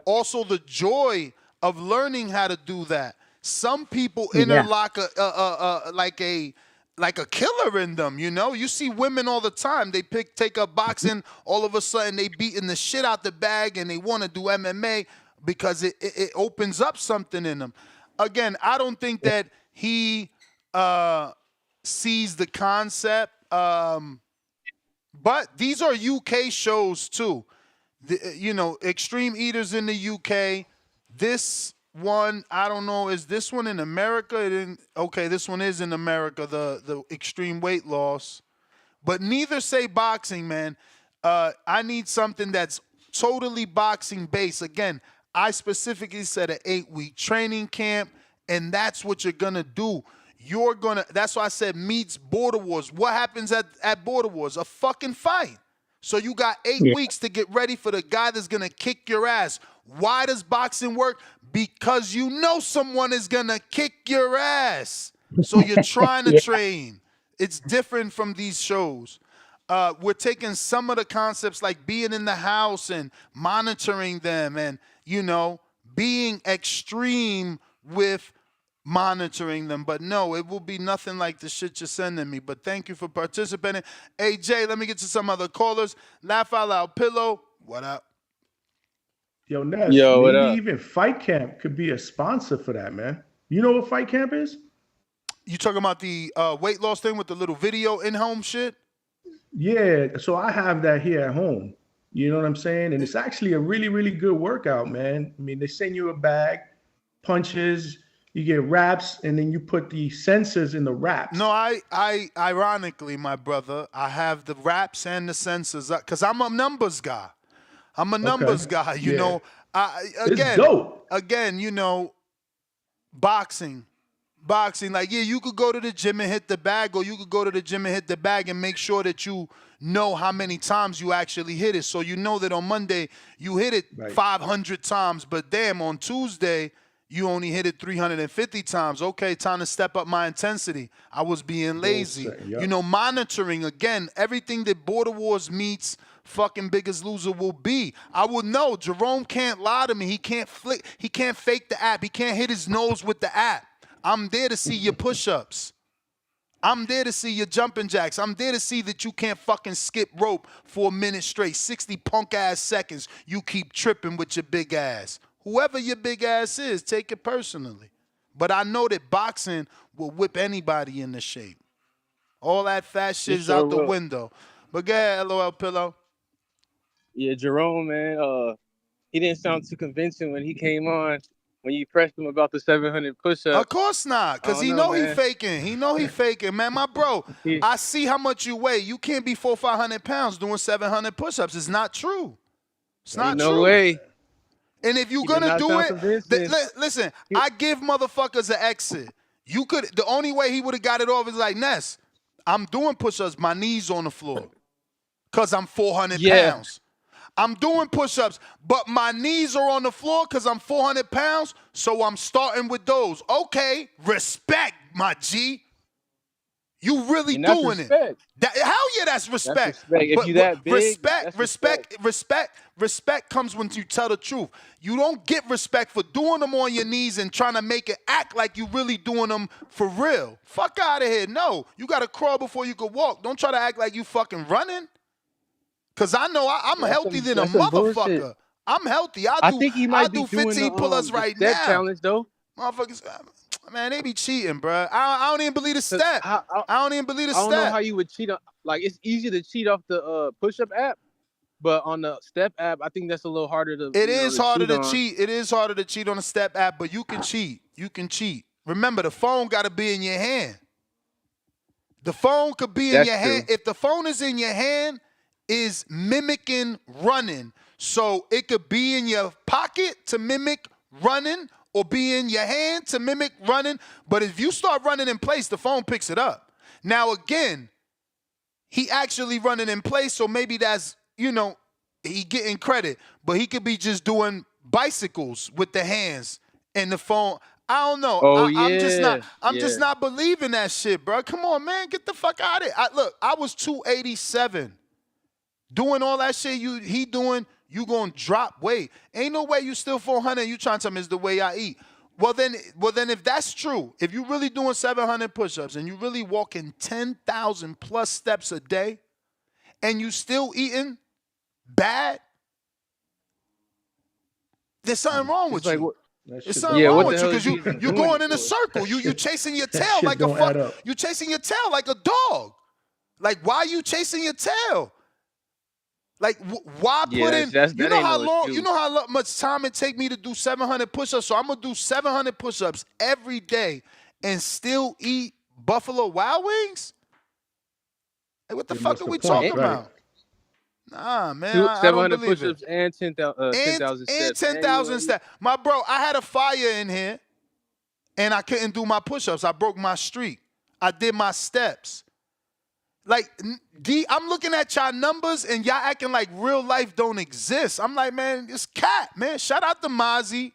also the joy of learning how to do that. Some people interlock like a killer in them, You see women all the time. They take up boxing, all of a sudden they beating the shit out the bag and they want to do MMA because it opens up something in them. Again, I don't think that he sees the concept. But these are UK shows too. Extreme Eaters in the UK. This one, I don't know, is this one in America? Okay, this one is in America, the extreme weight loss. But neither say boxing, man. I need something that's totally boxing based. Again, I specifically said an 8-week training camp, and that's what you're gonna do. That's why I said meets Border Wars. What happens at Border Wars? A fucking fight. So you got 8 weeks to get ready for the guy that's gonna kick your ass. Why does boxing work? Because you know someone is going to kick your ass. So you're trying to train. It's different from these shows. We're taking some of the concepts like being in the house and monitoring them and, you know, being extreme with monitoring them. But no, it will be nothing like the shit you're sending me. But thank you for participating. Hey, Jay, let me get to some other callers. Laugh Out Loud Pillow, what up? Yo, Ness, Yo, what maybe up? even Fight Camp could be a sponsor for that, man. You know what Fight Camp is? You talking about the weight loss thing with the little video in-home shit? Yeah, so I have that here at home. You know what I'm saying? And it's actually a really, really good workout, man. I mean, they send you a bag, punches, you get wraps, and then you put the sensors in the wraps. No, I ironically, my brother, I have the wraps and the sensors because I'm a numbers guy. I'm a numbers guy, you know. Again, you know, boxing, like, yeah, you could go to the gym and hit the bag, or you could go to the gym and hit the bag and make sure that you know how many times you actually hit it. So you know that on Monday you hit it 500 times, but damn, on Tuesday you only hit it 350 times. Okay, time to step up my intensity. I was being lazy. You know, monitoring, again, everything that Border Wars meets fucking Biggest Loser will be. I will know. Jerome can't lie to me. He can't fake the app. He can't hit his nose with the app. I'm there to see your push-ups. I'm there to see your jumping jacks. I'm there to see that you can't fucking skip rope for a minute straight. 60 punk-ass seconds. You keep tripping with your big ass. Whoever your big ass is, take it personally. But I know that boxing will whip anybody into shape. All that fat shit is out the window. But go ahead, LOL Pillow. Yeah, Jerome, man, he didn't sound too convincing when he came on. When you pressed him about the 700 push-ups. Of course not, because he know he faking. He know he faking, man. My bro, I see how much you weigh. You can't be 400-500 pounds doing 700 push-ups. It's not true. It's not true. No way. And if you're gonna do it, listen, I give motherfuckers an exit. You could. The only way he would have got it off is like, Ness, I'm doing push-ups, my knees on the floor, because I'm 400 pounds. I'm doing push-ups, but my knees are on the floor because I'm 400 pounds, so I'm starting with those. Okay, respect, my G. You really doing it. Hell yeah, that's respect. If you that big, respect comes when you tell the truth. You don't get respect for doing them on your knees and trying to make it act like you really doing them for real. Fuck out of here. No, you got to crawl before you can walk. Don't try to act like you fucking running. Because I know I'm healthy than a motherfucker. I'm healthy. I think he might be doing 15 pull-ups right now. Step challenge, though. Motherfuckers, man, they be cheating, bro. I don't even believe the step. I don't even believe the step. I don't know how you would cheat on. Like, it's easy to cheat off the push-up app, but on the step app, I think that's a little harder to. It is harder to cheat. It is harder to cheat on the step app, but you can cheat. You can cheat. Remember, the phone got to be in your hand. The phone could be in your hand. If the phone is in your hand, is mimicking running. So it could be in your pocket to mimic running or be in your hand to mimic running. But if you start running in place, the phone picks it up. Now, again, he actually running in place, so maybe that's, you know, he getting credit. But he could be just doing bicycles with the hands and the phone. I don't know. I'm just not believing that shit, bro. Come on, man. Get the fuck out of it. Look, I was 287. Doing all that shit he doing, you gonna drop weight. Ain't no way you still 400 and you trying to tell me it's the way I eat. Well then if that's true, if you really doing 700 push-ups and you really walking 10,000 plus steps a day and you still eating bad, there's something wrong with you. There's something wrong with you because you're going in a circle. You chasing your tail like a fuck. You chasing your tail like a dog. Like, why are you chasing your tail? Like, why put in? You know how much time it take me to do 700 push-ups. So I'm gonna do 700 push-ups every day and still eat Buffalo Wild Wings. Like, what the fuck are we talking about? Nah, man, I don't believe it. 700 push-ups and 10,000 steps. And 10,000 steps. My bro, I had a fire in here, and I couldn't do my push-ups. I broke my streak. I did my steps. Like, D, I'm looking at y'all numbers and y'all acting like real life don't exist. I'm like, man, it's cat, man. Shout out to Mozzie.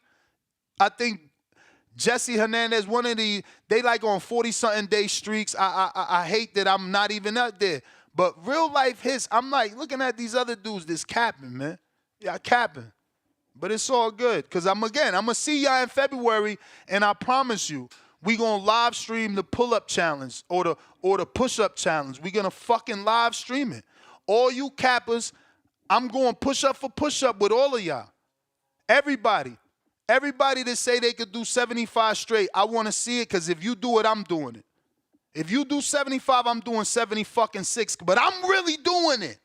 I think Jesse Hernandez, one of the, they like on 40-something day streaks. I hate that I'm not even up there. But real life hits, I'm like looking at these other dudes, this capping, man. Y'all capping. But it's all good. Because I'm going to see y'all in February, and I promise you, we going to live stream the pull-up challenge or the push-up challenge. We going to fucking live stream it. All you cappers, I'm going push-up for push-up with all of y'all. Everybody. Everybody that say they could do 75 straight, I want to see it because if you do it, I'm doing it. If you do 75, I'm doing 76, but I'm really doing it.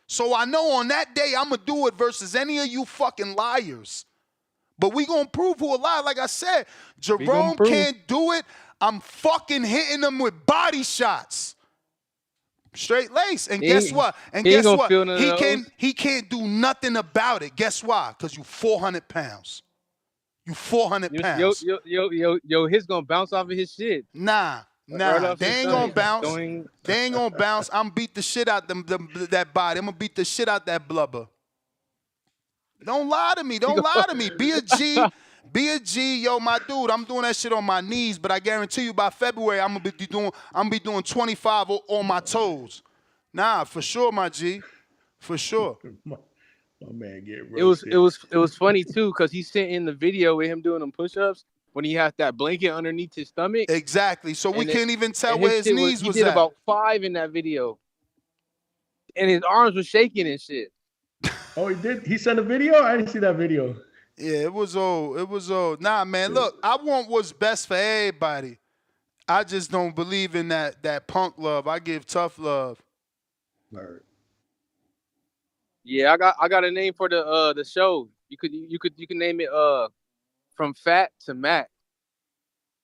So I know on that day, I'm going to do it versus any of you fucking liars. But we going to prove who a liar. Like I said, Jerome can't do it. I'm fucking hitting him with body shots. Straight lace. And guess what? And guess what? He can't do nothing about it. Guess why? Because you 400 pounds. You 400 pounds. Yo, his gonna bounce off of his shit. Nah. They ain't gonna bounce. They ain't gonna bounce. I'm beat the shit out that body. I'm gonna beat the shit out that blubber. Don't lie to me. Don't lie to me. Be a G. Be a G. Yo, my dude, I'm doing that shit on my knees, but I guarantee you by February, I'm gonna be doing 25 on my toes. Nah, for sure, my G. For sure. My man get roasted. It was funny too, because he sent in the video with him doing them push-ups when he had that blanket underneath his stomach. Exactly. So we can't even tell where his knees was at. He did about 5 in that video. And his arms were shaking and shit. Oh, he did? He sent a video? I didn't see that video. Yeah, it was old. It was old. Nah, man, look, I want what's best for everybody. I just don't believe in that punk love. I give tough love. Word. Yeah, I got a name for the show. You could name it From Fat to Mac.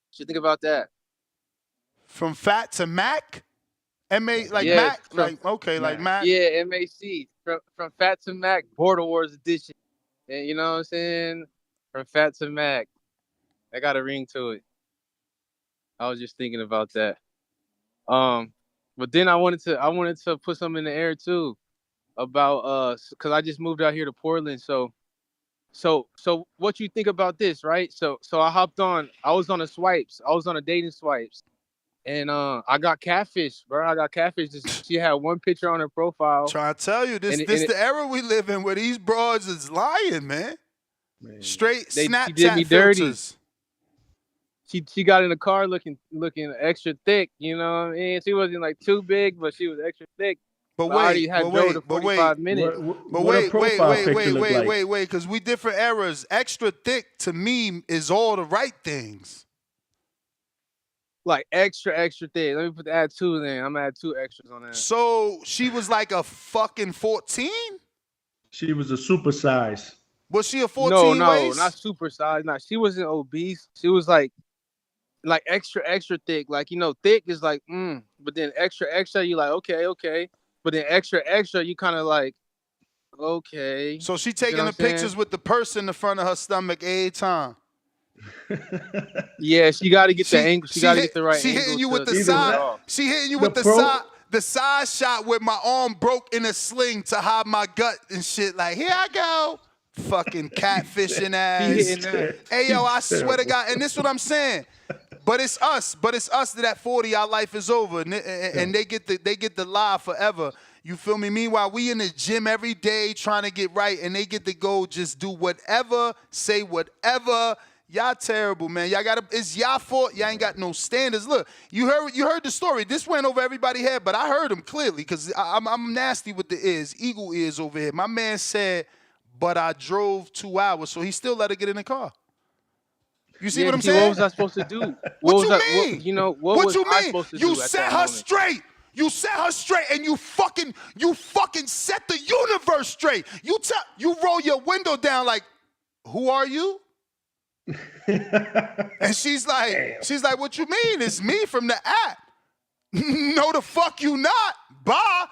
What you think about that? From Fat to Mac? M-A, like yeah, Mac? Like Mac? Yeah, M-A-C. From Fat to Mac, Border Wars edition. And you know what I'm saying? From Fat to Mac. I got a ring to it. I was just thinking about that. But then I wanted to put something in the air too about because I just moved out here to Portland. So what you think about this, right? So I hopped on. I was on a dating swipes, and I got catfish, bro. I got catfish. She had one picture on her profile. Trying to tell you, this the era we live in where these broads is lying, man. Straight Snapchat filters. She got in the car looking extra thick, you know what I mean? She wasn't like too big, but she was extra thick. But I already had drove to 45 minutes. Wait, because we different eras. Extra thick to me is all the right things. Like extra thick. Let me add 2 then. I'm gonna add 2 extras on that. So she was like a fucking 14? She was a super size. Was she a 14 No, waist? not super size. Nah, she wasn't obese. She was like extra thick. Like, you know, thick is like, but then extra, you like, okay. But then extra, you kind of like, okay. So she taking the pictures with the purse in the front of her stomach every time. Yeah, she got to get the angle. She got to get the right angle. She hitting you with the side. She hitting you with the side shot where my arm broke in a sling to hide my gut and shit. Like, here I go. Fucking catfishing ass. Hey, yo, I swear to God. And this is what I'm saying. But it's us that at 40 our life is over, and they get the lie forever. You feel me? Meanwhile, we in the gym every day trying to get right, and they get to go just do whatever, say whatever. Y'all terrible, man. It's y'all fault. Y'all ain't got no standards. Look, you heard the story. This went over everybody's head, but I heard him clearly because I'm nasty with the ears, eagle ears over here. My man said, but I drove 2 hours, so he still let her get in the car. You see what I'm saying? What was I supposed to do? What you mean? What was I supposed to do? You set her straight. You set her straight, and you fucking set the universe straight. You roll your window down like, who are you? And she's like, what you mean? It's me from the app. No, the fuck you not. Bye.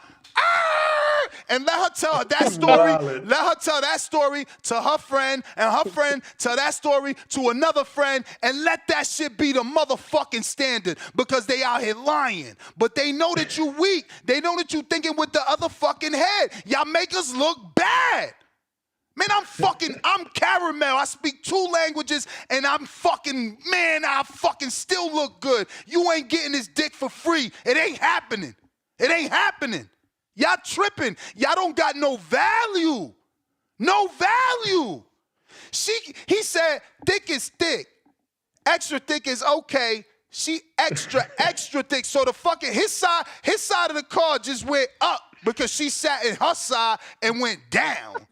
and let her tell that story. Let her tell that story to her friend, and her friend tell that story to another friend, and let that shit be the motherfucking standard, because they out here lying. But they know that you weak. They know that you thinking with the other fucking head. Y'all make us look bad. Man, I'm caramel. I speak 2 languages, and I fucking still look good. You ain't getting this dick for free. It ain't happening. It ain't happening. Y'all tripping. Y'all don't got no value. No value. He said thick is thick. Extra thick is okay. She extra thick. So the fucking his side of the car just went up because she sat in her side and went down.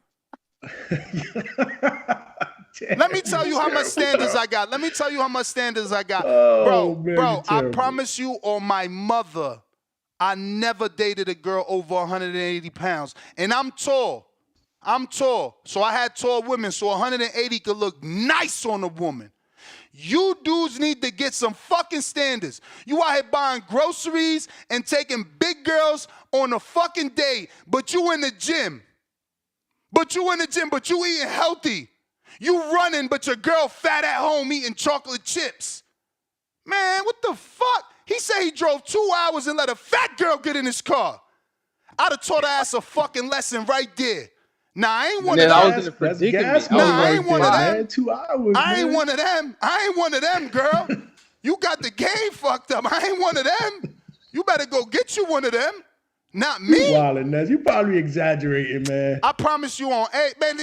Let me tell you how much standards I got. Let me tell you how much standards I got. Bro, I promise you on my mother, I never dated a girl over 180 pounds. And I'm tall. So I had tall women, so 180 could look nice on a woman. You dudes need to get some fucking standards. You out here buying groceries and taking big girls on a fucking date, but you in the gym. But you eating healthy. You running, but your girl fat at home eating chocolate chips. Man, what the fuck? He said he drove 2 hours and let a fat girl get in his car. I'd have taught her ass a fucking lesson right there. Nah, I ain't one of them. I was in a predicament. I ain't one of them. Man, 2 hours, I ain't one of them. I ain't one of them, girl. You got the game fucked up. I ain't one of them. You better go get you one of them. Not me. You wildin', Ness. You probably exaggerating, man. I promise you on. Hey, man,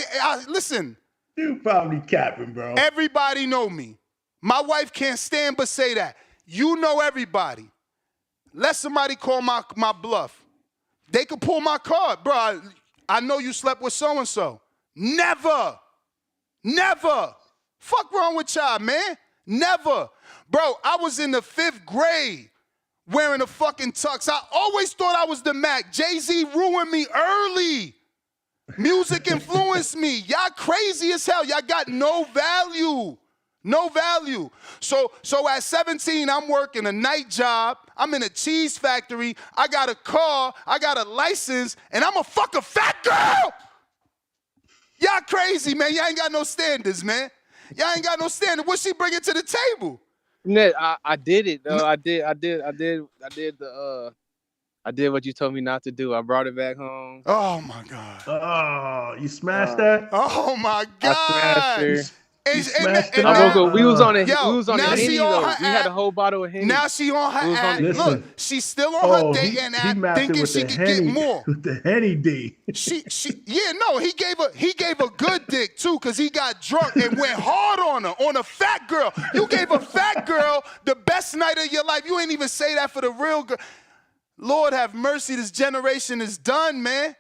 listen. You probably capping, bro. Everybody know me. My wife can't stand but say that. You know everybody. Let somebody call my bluff. They could pull my card. Bro, I know you slept with so-and-so. Never. Fuck wrong with y'all, man? Never. Bro, I was in the 5th grade wearing a fucking tux. I always thought I was the Mac. Jay-Z ruined me early. Music influenced me. Y'all crazy as hell. Y'all got no value. No value. So at 17, I'm working a night job. I'm in a cheese factory. I got a car. I got a license. And I'm a fucking fat girl. Y'all crazy, man. Y'all ain't got no standards, man. Y'all ain't got no standards. What she bringing to the table? Ned, I did it though. I did what you told me not to do. I brought it back home. Oh my God. Oh, you smashed that? Oh my God. I smashed her. And I woke up. We was on a now Henny she on though. her We had a whole bottle of Henny. Now she on her app. Look, she's still on her date and app, thinking she could get more. With the Henny D. He gave a good dick too, cause he got drunk and went hard on her, on a fat girl. You gave a fat girl the best night of your life. You ain't even say that for the real girl. Lord have mercy, this generation is done, man.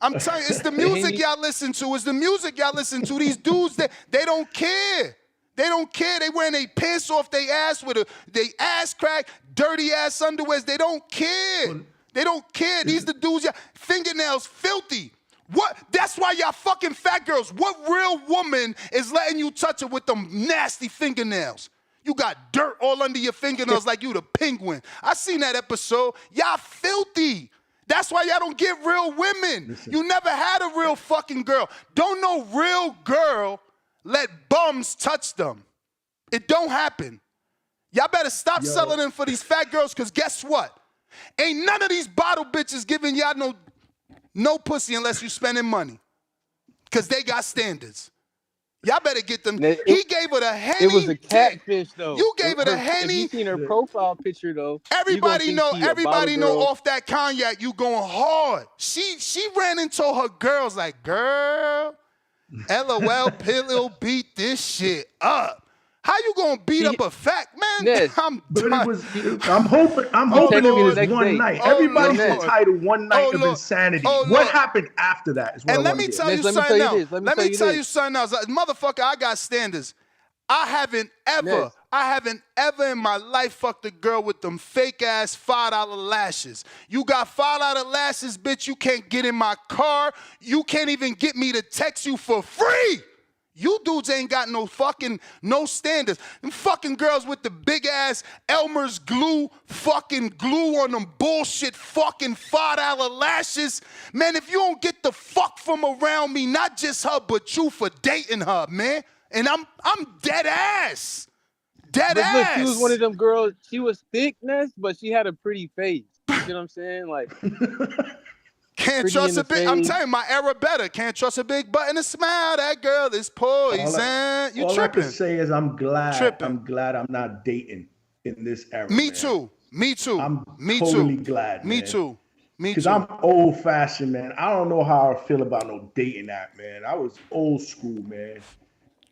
I'm telling you, it's the music y'all listen to. It's the music y'all listen to. These dudes, they don't care. They don't care. They wearing their pants off their ass with they ass crack, dirty ass underwears. They don't care. They don't care. These the dudes, y'all, fingernails filthy. What? That's why y'all fucking fat girls. What real woman is letting you touch her with them nasty fingernails? You got dirt all under your fingernails like you the penguin. I seen that episode. Y'all filthy. That's why y'all don't get real women. Listen. You never had a real fucking girl. Don't no real girl let bums touch them. It don't happen. Y'all better stop selling them for these fat girls, because guess what? Ain't none of these bottle bitches giving y'all no pussy unless you spending money, because they got standards. Y'all better get them. He gave her the Henny. It was a catfish, though. You gave her the Henny. If you seen her profile picture, though. Everybody know off that cognac you going hard. She ran into her girls like, girl, LOL, Pillow beat this shit up. How you gonna beat up a fat man? Yes. I'm hoping it was one night. Everybody's entitled one night of insanity. What happened after that is what I want to get. Let me tell you something else. Motherfucker, I got standards. I haven't ever in my life fucked a girl with them fake ass $5 lashes. You got $5 lashes, bitch. You can't get in my car. You can't even get me to text you for free. You dudes ain't got no standards. Them fucking girls with the big ass Elmer's glue on them bullshit fucking $5 lashes. Man, if you don't get the fuck from around me, not just her, but you for dating her, man. And I'm dead ass. Dead But look, she was one ass. of them girls. She was thickness, but she had a pretty face. You know what I'm saying? Like, Can't pretty trust in a the big. I'm face. telling you, my era better. Can't trust a big butt and a smile. That girl is poison. You All I tripping? can say is I'm glad. Tripping. I'm glad I'm not dating in this era. Me man. too. Me too. I'm Me totally too. glad. Me man. too. Me Because too. I'm old fashioned, man. I don't know how I feel about no dating app, man. I was old school, man.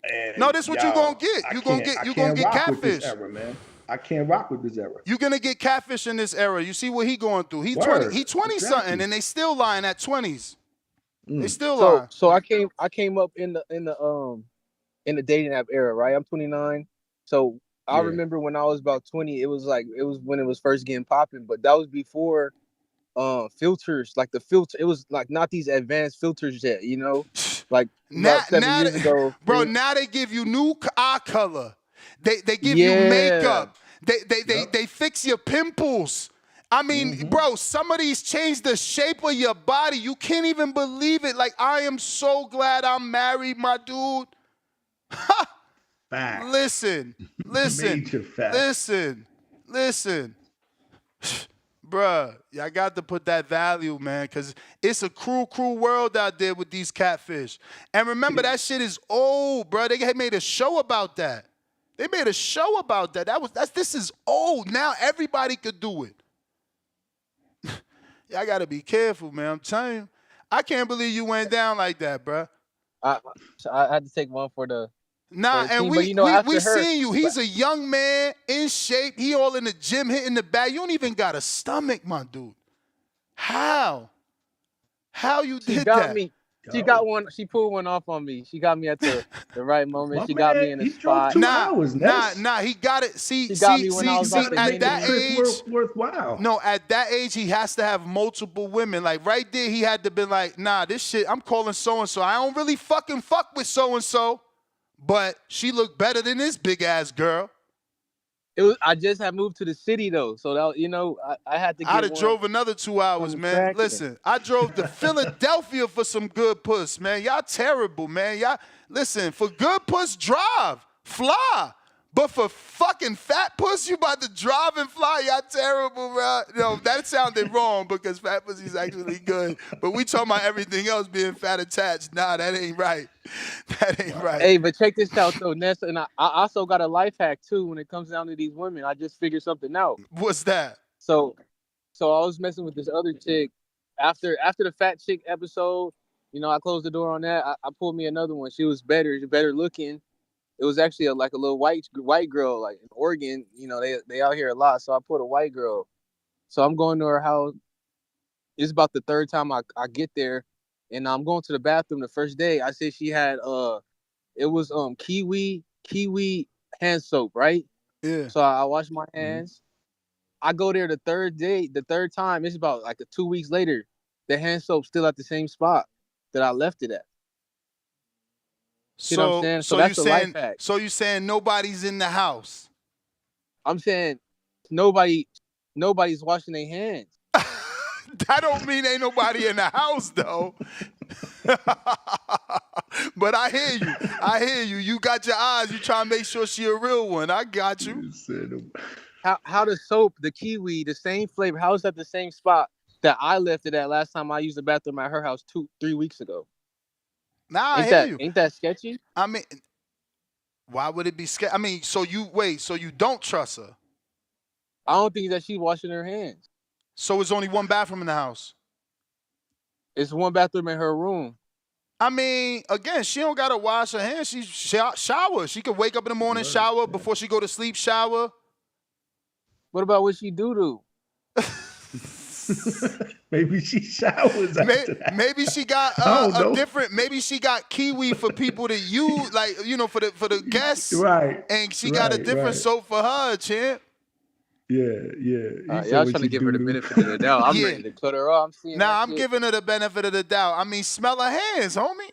And No, this what you gonna get. I You gonna can't get rock with this catfish. era, man. I can't rock with this era. You're gonna get catfish in this era. You see what he going through. He Word. 20 something, Exactly. and they still lying at 20s. They still So lying. so I came up in the dating app era, right? I'm 29. So I Yeah. remember when I was about 20, it was when it was first getting popping, but that was before filters, like the filter. It was like not these advanced filters yet, you know? Like about 7 years ago. Bro, now they give you new eye color. They give you Yeah. makeup. They fix your pimples. I mean, bro, some of these change the shape of your body. You can't even believe it. Like, I am so glad I'm married, my dude. Fact. Listen. Major fact. Listen. Bruh, y'all got to put that value, man, because it's a cruel world out there with these catfish. And remember, that shit is old, bro. They made a show about that. This is old. Now everybody could do it. Y'all got to be careful, man. I'm telling you. I can't believe you went down like that, bro. I had to take one for the Nah, and team, we but, you know, after her, seen you. He's a young man, in shape. He all in the gym, hitting the bag. You don't even got a stomach, my dude. How you she did got that? me. She got one. She pulled one off on me. She got me at the right moment. My She got man, me in the he drove spot. 2 hours, Ness. Nah. He got it. See, She got me when I was about to at make that it in. age, worthwhile. No, at that age, he has to have multiple women. Like right there, he had to be like, nah, this shit. I'm calling so and so. I don't really fuck with so and so, but she looked better than this big ass girl. I just had moved to the city though, so that, you know, I had to get I'd have one drove another 2 hours, from man. Kraken. Listen, I drove to Philadelphia for some good puss, man. Y'all terrible, man. Y'all listen, for good puss, drive, fly. But for fucking fat puss, you about to drive and fly. Y'all terrible, bro. No, that sounded wrong because fat pussy's actually good. But we talking about everything else being fat attached. Nah, that ain't right. That ain't right. Hey, but check this out though, Nessa, and I also got a life hack too when it comes down to these women. I just figured something out. What's that? So I was messing with this other chick. After the fat chick episode, you know, I closed the door on that. I pulled me another one. She was better looking. It was actually like a little white girl, like in Oregon. You know, they out here a lot. So I pulled a white girl. So I'm going to her house. It's about the third time I get there, and I'm going to the bathroom the first day. I said she had it was kiwi hand soap, right? Yeah. So I wash my hands. I go there the third time. It's about like 2 weeks later. The hand soap's still at the same spot that I left it at. You know what I'm saying? So that's the life hack. So you saying nobody's in the house? I'm saying nobody's washing their hands. That don't mean ain't nobody in the house though. But I hear you. You got your eyes. You trying to make sure she a real one. I got you. How the soap, the kiwi, the same flavor, how is that the same spot that I left it at last time I used the bathroom at her house 3 weeks ago? Nah, I hear you. Ain't that sketchy? I mean, why would it be sketchy? I mean, so you don't trust her? I don't think that she's washing her hands. So it's only one bathroom in the house? It's one bathroom in her room. I mean, again, she don't gotta wash her hands. She shower. She could wake up in the morning, shower before she go to sleep, shower. What about what she do? Maybe she showers after that. Maybe she got a different. Maybe she got kiwi for people to use, like, you know, for the guests. Right. And she got a different soap for her, champ. Yeah. Y'all trying to give her the benefit of the doubt. I'm ready to cut her off. I'm giving her the benefit of the doubt. I mean, smell her hands, homie.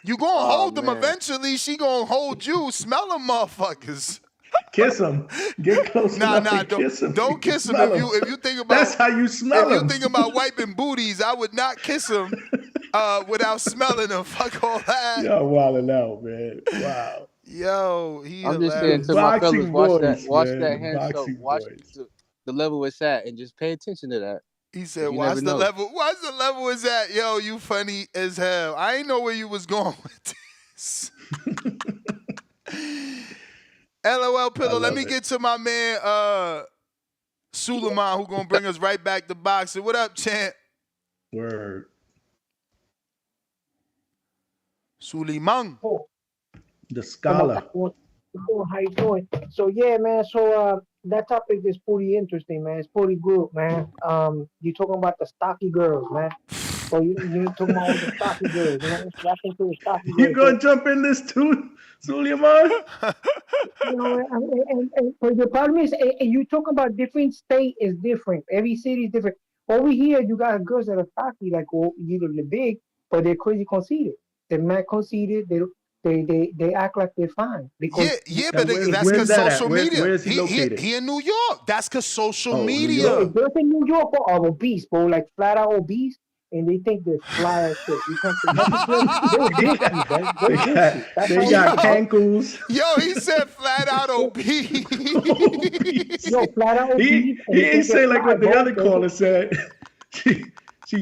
You gonna hold them eventually. She gonna hold you. Smell them motherfuckers. Kiss him. Get close enough to kiss him. Don't kiss him. If you think about That's how you smell If you him. think about wiping booties, I would not kiss them without smelling them. Fuck all that. Y'all wilding out, man. Wow. Yo, he I'm just hilarious. saying to my fellas, watch man. that The hand show, boxing watch voice. the level it's at, and just pay attention to that. He said, You watch never the know. level. Watch the level is at. Yo, you funny as hell. I ain't know where you was going with this. LOL Pillow. Let me get to my man Suleiman, who gonna bring us right back to boxing. What up, champ? Word. Suleiman. The scholar. How you doing? So yeah, man. So that topic is pretty interesting, man. It's pretty good, man. You talking about the stocky girls, man. So you talking about all the stocky girls, you know? I think the stocky girls. You gonna jump in this too, Suleiman? You know, and but the problem is, and you talking about different state is different. Every city is different. Over here, you got girls that are stocky, like either they're big, but they're crazy conceited. They're mad conceited. They act like they're fine. Because But that's because social media. Where is he located? He in New York. That's because social media. New York. Girls in New York are obese, bro, like flat out obese, and they think they're fly as shit. You can't They got cankles. Yo, he said flat out obese. Yo, flat out obese. He ain't say like what the other caller said. She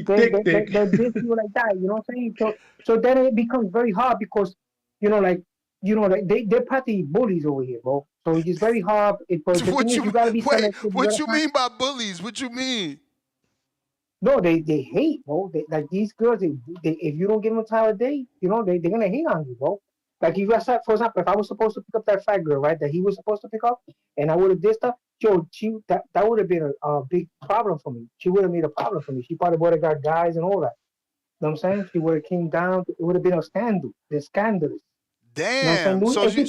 thick. They're big people like that. You know what I'm saying? So then it becomes very hard because, like they're practically bullies over here, bro. So it's very hard. But the thing is, you gotta be selective. What you mean by bullies? What you mean? No, they hate, bro. Like these girls, they if you don't give them time of day, they're gonna hate on you, bro. Like if I said, for example, if I was supposed to pick up that fat girl, right, that he was supposed to pick up, and I would have did stuff, that would have been a big problem for me. She would have made a problem for me. She probably would have got guys and all that. You know what I'm saying? She would have came down. It would have been a scandal. They're scandalous. Damn. You know So you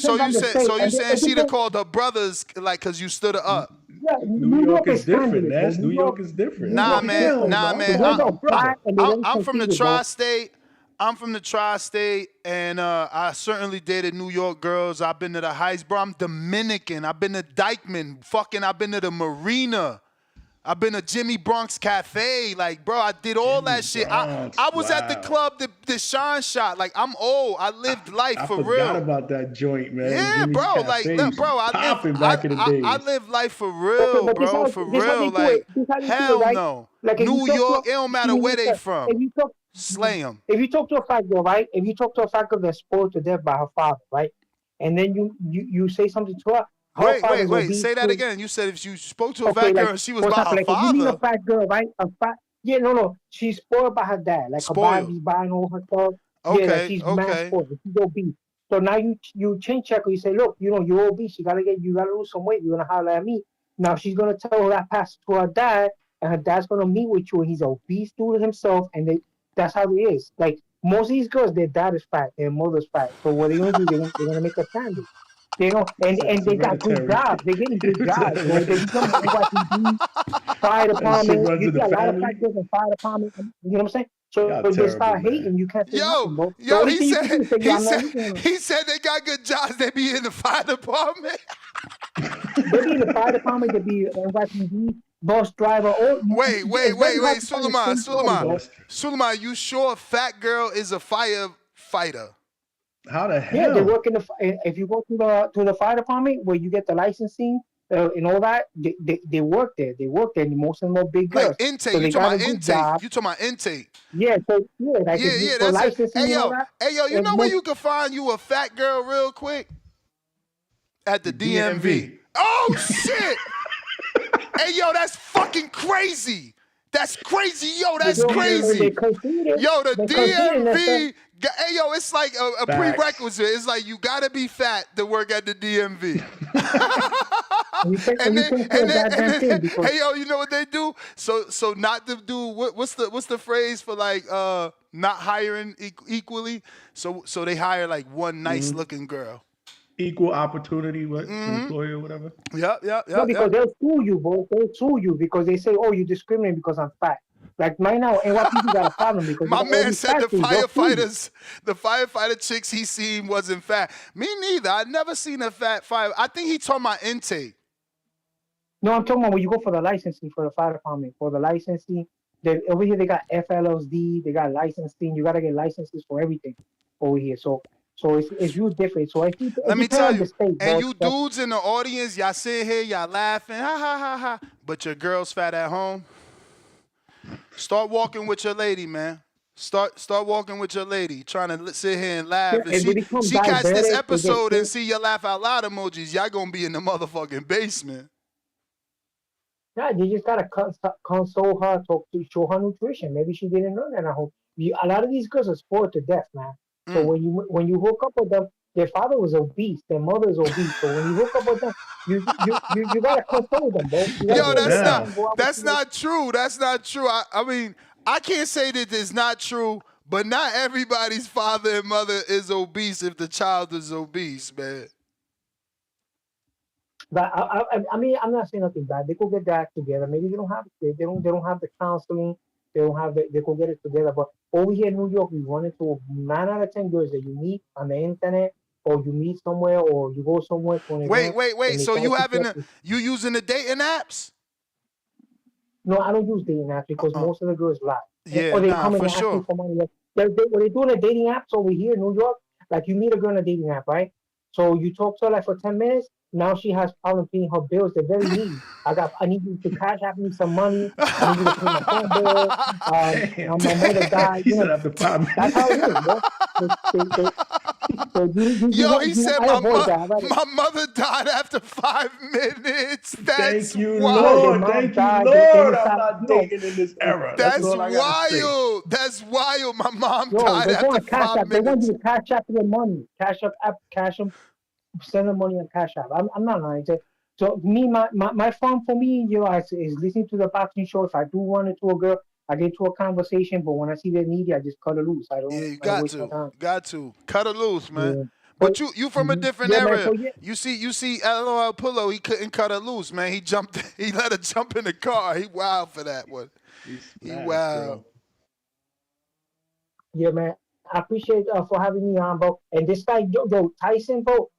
saying she'd have called her brothers like because you stood her up. Yeah, New York is different, man. New York is different. Nah, man. I'm from the tri-state. I'm from the tri-state, and I certainly dated New York girls. I've been to the Heights, bro. I'm Dominican. I've been to Dykeman. I've been to the Marina. I've been to Jimmy Bronx Cafe. Like, bro, I did all that shit. I was at the club, the Sean shot. Like, I'm old. I lived life for real. I forgot about that joint, man. Yeah, Jimmy's bro. Cafe Like, look, bro, I lived life for real, bro. For real. Like, hell no. New York, it don't matter where they from. Slay them. If you talk to a fat girl, right? If you talk to a fat girl that's spoiled to death by her father, right? And then you say something to her. Wait. Say that again. You said if you spoke to a fat girl, she was by her like father. If you meet a fat girl, right? No. She's spoiled by her dad. Like her body's buying all her stuff. Okay, like she's mad spoiled. She's obese. So now you chin check her. You say, look, you're obese. You gotta lose some weight. You're gonna holler at me. Now she's gonna tell that pass to her dad, and her dad's gonna meet with you, and he's obese dude himself, and that's how it is. Like most of these girls, their dad is fat, their mother's fat. So what they're gonna do? They're gonna make a standard. And they got good jobs. They're getting good jobs. They become NYPD, fire department. You see a lot of fat girls in fire department. You know what I'm saying? So they start hating. You can't say nothing, bro. He said they got good jobs. They be in the fire department. They be in the fire department. They be NYPD. Bus driver. Wait, Suleiman, you sure fat girl is a firefighter? How the hell? Yeah, they work in if you go to the fire department where you get the licensing and all that, they work there. They work there, and most of them are big girls. Like intake. So You talking about intake? Yeah. So like that's it. Hey yo, you know where most, you can find you a fat girl real quick? At the DMV. Oh shit! Hey yo, that's fucking crazy. That's crazy. Yo, that's crazy. Yo, the DMV. Hey, yo, it's like a prerequisite. It's like you gotta be fat to work at the DMV. Hey, yo, you know what they do? So not to do what's the phrase for like not hiring equally? So they hire like one nice looking girl. Equal opportunity, employer, whatever. Yeah. No, because they'll sue you, bro. They'll sue you because they say, "Oh, you discriminate because I'm fat." Like right now, NYPD got a problem because they My got all man these said fat things. the firefighter chicks he seen wasn't fat. Me neither. I never seen a fat fire. I think he talking about intake. No, I'm talking about when you go for the licensing for the fire department. For the licensing, over here they got FLSD, they got licensing. You gotta get licenses for everything over here. So it's real different. So it Let me depends tell on the you, state, and boss. you dudes in the audience, y'all sit here, y'all laughing, ha ha ha ha. But your girl's fat at home. Start walking with your lady, man. Start walking with your lady, trying to sit here and laugh. If If they become she catch this diabetic, they get episode and sick. see your laugh out loud emojis, y'all gonna be in the motherfucking basement. Yeah, you just gotta console her, talk to show her nutrition. Maybe she didn't know that at home. A lot of these girls are spoiled to death, man. So when you hook up with them, their father was obese, their mother is obese. So when you hook up with them, you gotta console them, bro. You gotta Yo, say, listen, I'm go out with that's you. not true. That's not true. I mean, I can't say that it's not true, but not everybody's father and mother is obese if the child is obese, man. But I mean, I'm not saying nothing bad. They could get that together. Maybe they don't have they don't have the counseling. They could get it together. But over here in New York, we run into 9 out of 10 girls that you meet on the internet, or you meet somewhere, or you go somewhere to an event, Wait. and they So try to pick you up. you using the dating apps? No, I don't use dating apps because most of the girls lie, Yeah, or they nah, come in for and ask me sure. for money. When they're doing the dating apps over here in New York, like you meet a girl in a dating app, right? So you talk to her like for 10 minutes. Now she has problem paying her bills. They're very needy. I need you to cash out me some money. I need you to pay my phone bill. My mother died. He said after 5 minutes. That's how it is, bro. So Yo, he said I avoid that. my mother died after 5 minutes. That's Thank you, wild. Their Lord. mom Thank you, died. They Lord. I'm start, not dating in this era. That's That's all I gotta say. wild. That's wild. My mom yo, died they go after on Cash 5 App. They want minutes. you to cash out their money. Cash them, send them money on Cash App. I'm not lying. So me, my fun for me, is listening to the boxing show. If I do run into a girl, I get into a conversation. But when I see they're needy, I just cut her loose. Yeah, you I don't got waste my to. time. Got to. Cut her loose, man. Yeah. But you from a different Yeah, man. era. So yeah, You see LOL Pillow, he couldn't cut her loose, man. He let her jump in the car. He wild for that one. He wild. yeah, man. I appreciate for having me on, bro. And this guy, Tyson, bro.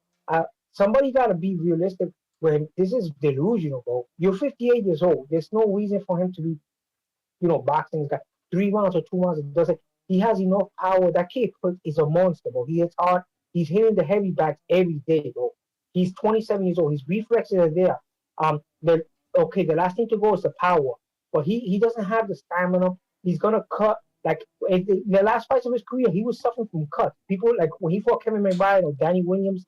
Somebody gotta be realistic. When this is delusional, bro. You're 58 years old. There's no reason for him to be, boxing guy. 3 rounds or 2 rounds, it doesn't. He has enough power. That kid is a monster, bro. He hits hard. He's hitting the heavy backs every day, bro. He's 27 years old. His reflexes are there. The last thing to go is the power, but he doesn't have the stamina. He's gonna cut. Like the last fights of his career, he was suffering from cuts. People like when he fought Kevin McBride or Danny Williams,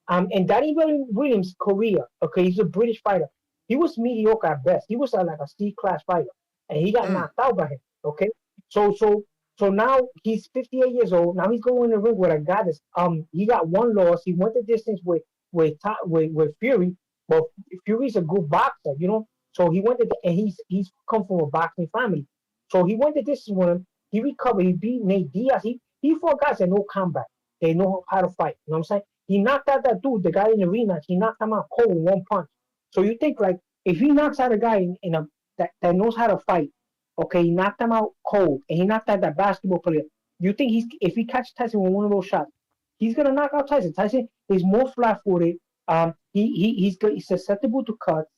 and Danny Williams' career. Okay, he's a British fighter. He was mediocre at best. He was like a C-class fighter, and he got knocked out by him. Okay, so now he's 58 years old. Now he's going in the ring with a guy that's he got one loss. He went the distance with Fury, but Fury's a good boxer. So he went and he's come from a boxing family. So he went the distance with him. He recovered. He beat Nate Diaz. He fought guys that know combat. They know how to fight. You know what I'm saying? He knocked out that dude, the guy in the rematch. He knocked him out cold in one punch. So you think like if he knocks out a guy that knows how to fight, okay, he knocked him out cold, and he knocked out that basketball player. You think if he catches Tyson with one of those shots, he's gonna knock out Tyson. Tyson is more flat-footed. He's susceptible to cuts.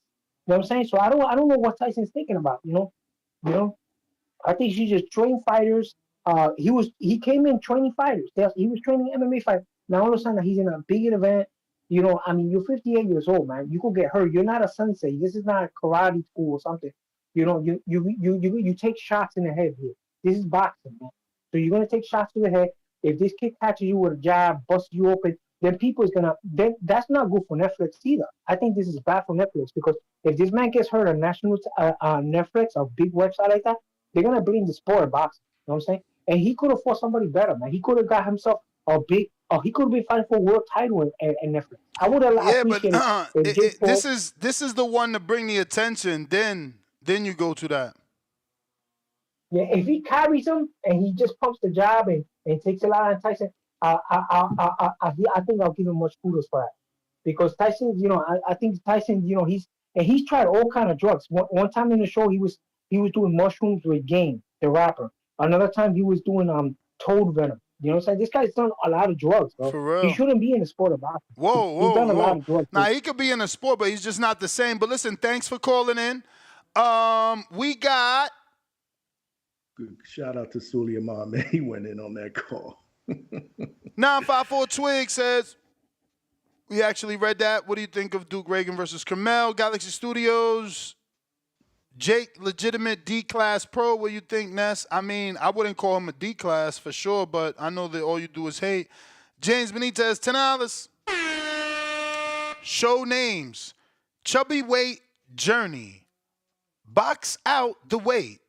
You know what I'm saying? So I don't know what Tyson's thinking about. I think she just trained fighters. He came in training fighters. He was training MMA fighters. Now all of a sudden he's in a big event. I mean, you're 58 years old, man. You could get hurt. You're not a sensei. This is not a karate school or something. You take shots in the head here. This is boxing, man. So you're gonna take shots to the head. If this kid catches you with a jab, busts you open, then that's not good for Netflix either. I think this is bad for Netflix because if this man gets hurt on national Netflix, a big website like that, they're gonna bring the sport of boxing. You know what I'm saying? And he could have fought somebody better, man. He could have got himself he could have been fighting for a world title in Netflix. I would have Yeah, but appreciated if Jake Paul. this is the one to bring the attention. Then you go to that. Yeah, if he carries him and he just pumps the jab and takes a lot on Tyson, I think I'll give him much kudos for that. Because Tyson, I think Tyson, he's tried all kind of drugs. One time in the show, he was doing mushrooms with game. the rapper. Another time he was doing toad venom. You know what I'm saying? This guy's done a lot of drugs, bro. For He real. shouldn't be in the sport of boxing. Whoa, He's whoa, done a lot whoa. of drugs. Now he could be in a sport, but he's just not the same. But listen, thanks for calling in. We got Good. Shout out to Suleiman, man. He went in on that call. 954 Twig says, we actually read that. What do you think of Duke Reagan versus Carmel? Galaxy Studios. Jake, legitimate D-class pro. What do you think, Ness? I mean, I wouldn't call him a D-class for sure, but I know that all you do is hate. James Benitez, $10. Show names. Chubby weight journey. Box out the weight.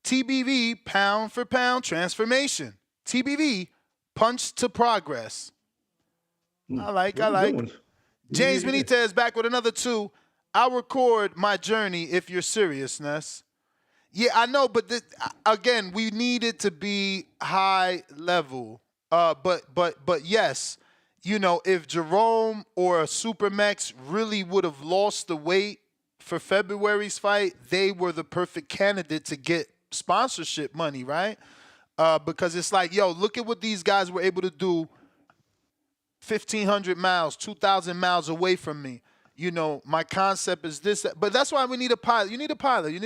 TBV, pound for pound transformation. TBV, punch to progress. I like. James Benitez back with another 2. I'll record my journey if you're serious, Ness. Yeah, I know, but again, we need it to be high level. But yes, you know, if Jerome or Supermax really would have lost the weight for February's fight, they were the perfect candidate to get sponsorship money, right? Because it's like, yo, look at what these guys were able to do 1,500 miles, 2,000 miles away from me. You know, my concept is this, but that's why we need a pilot. You need a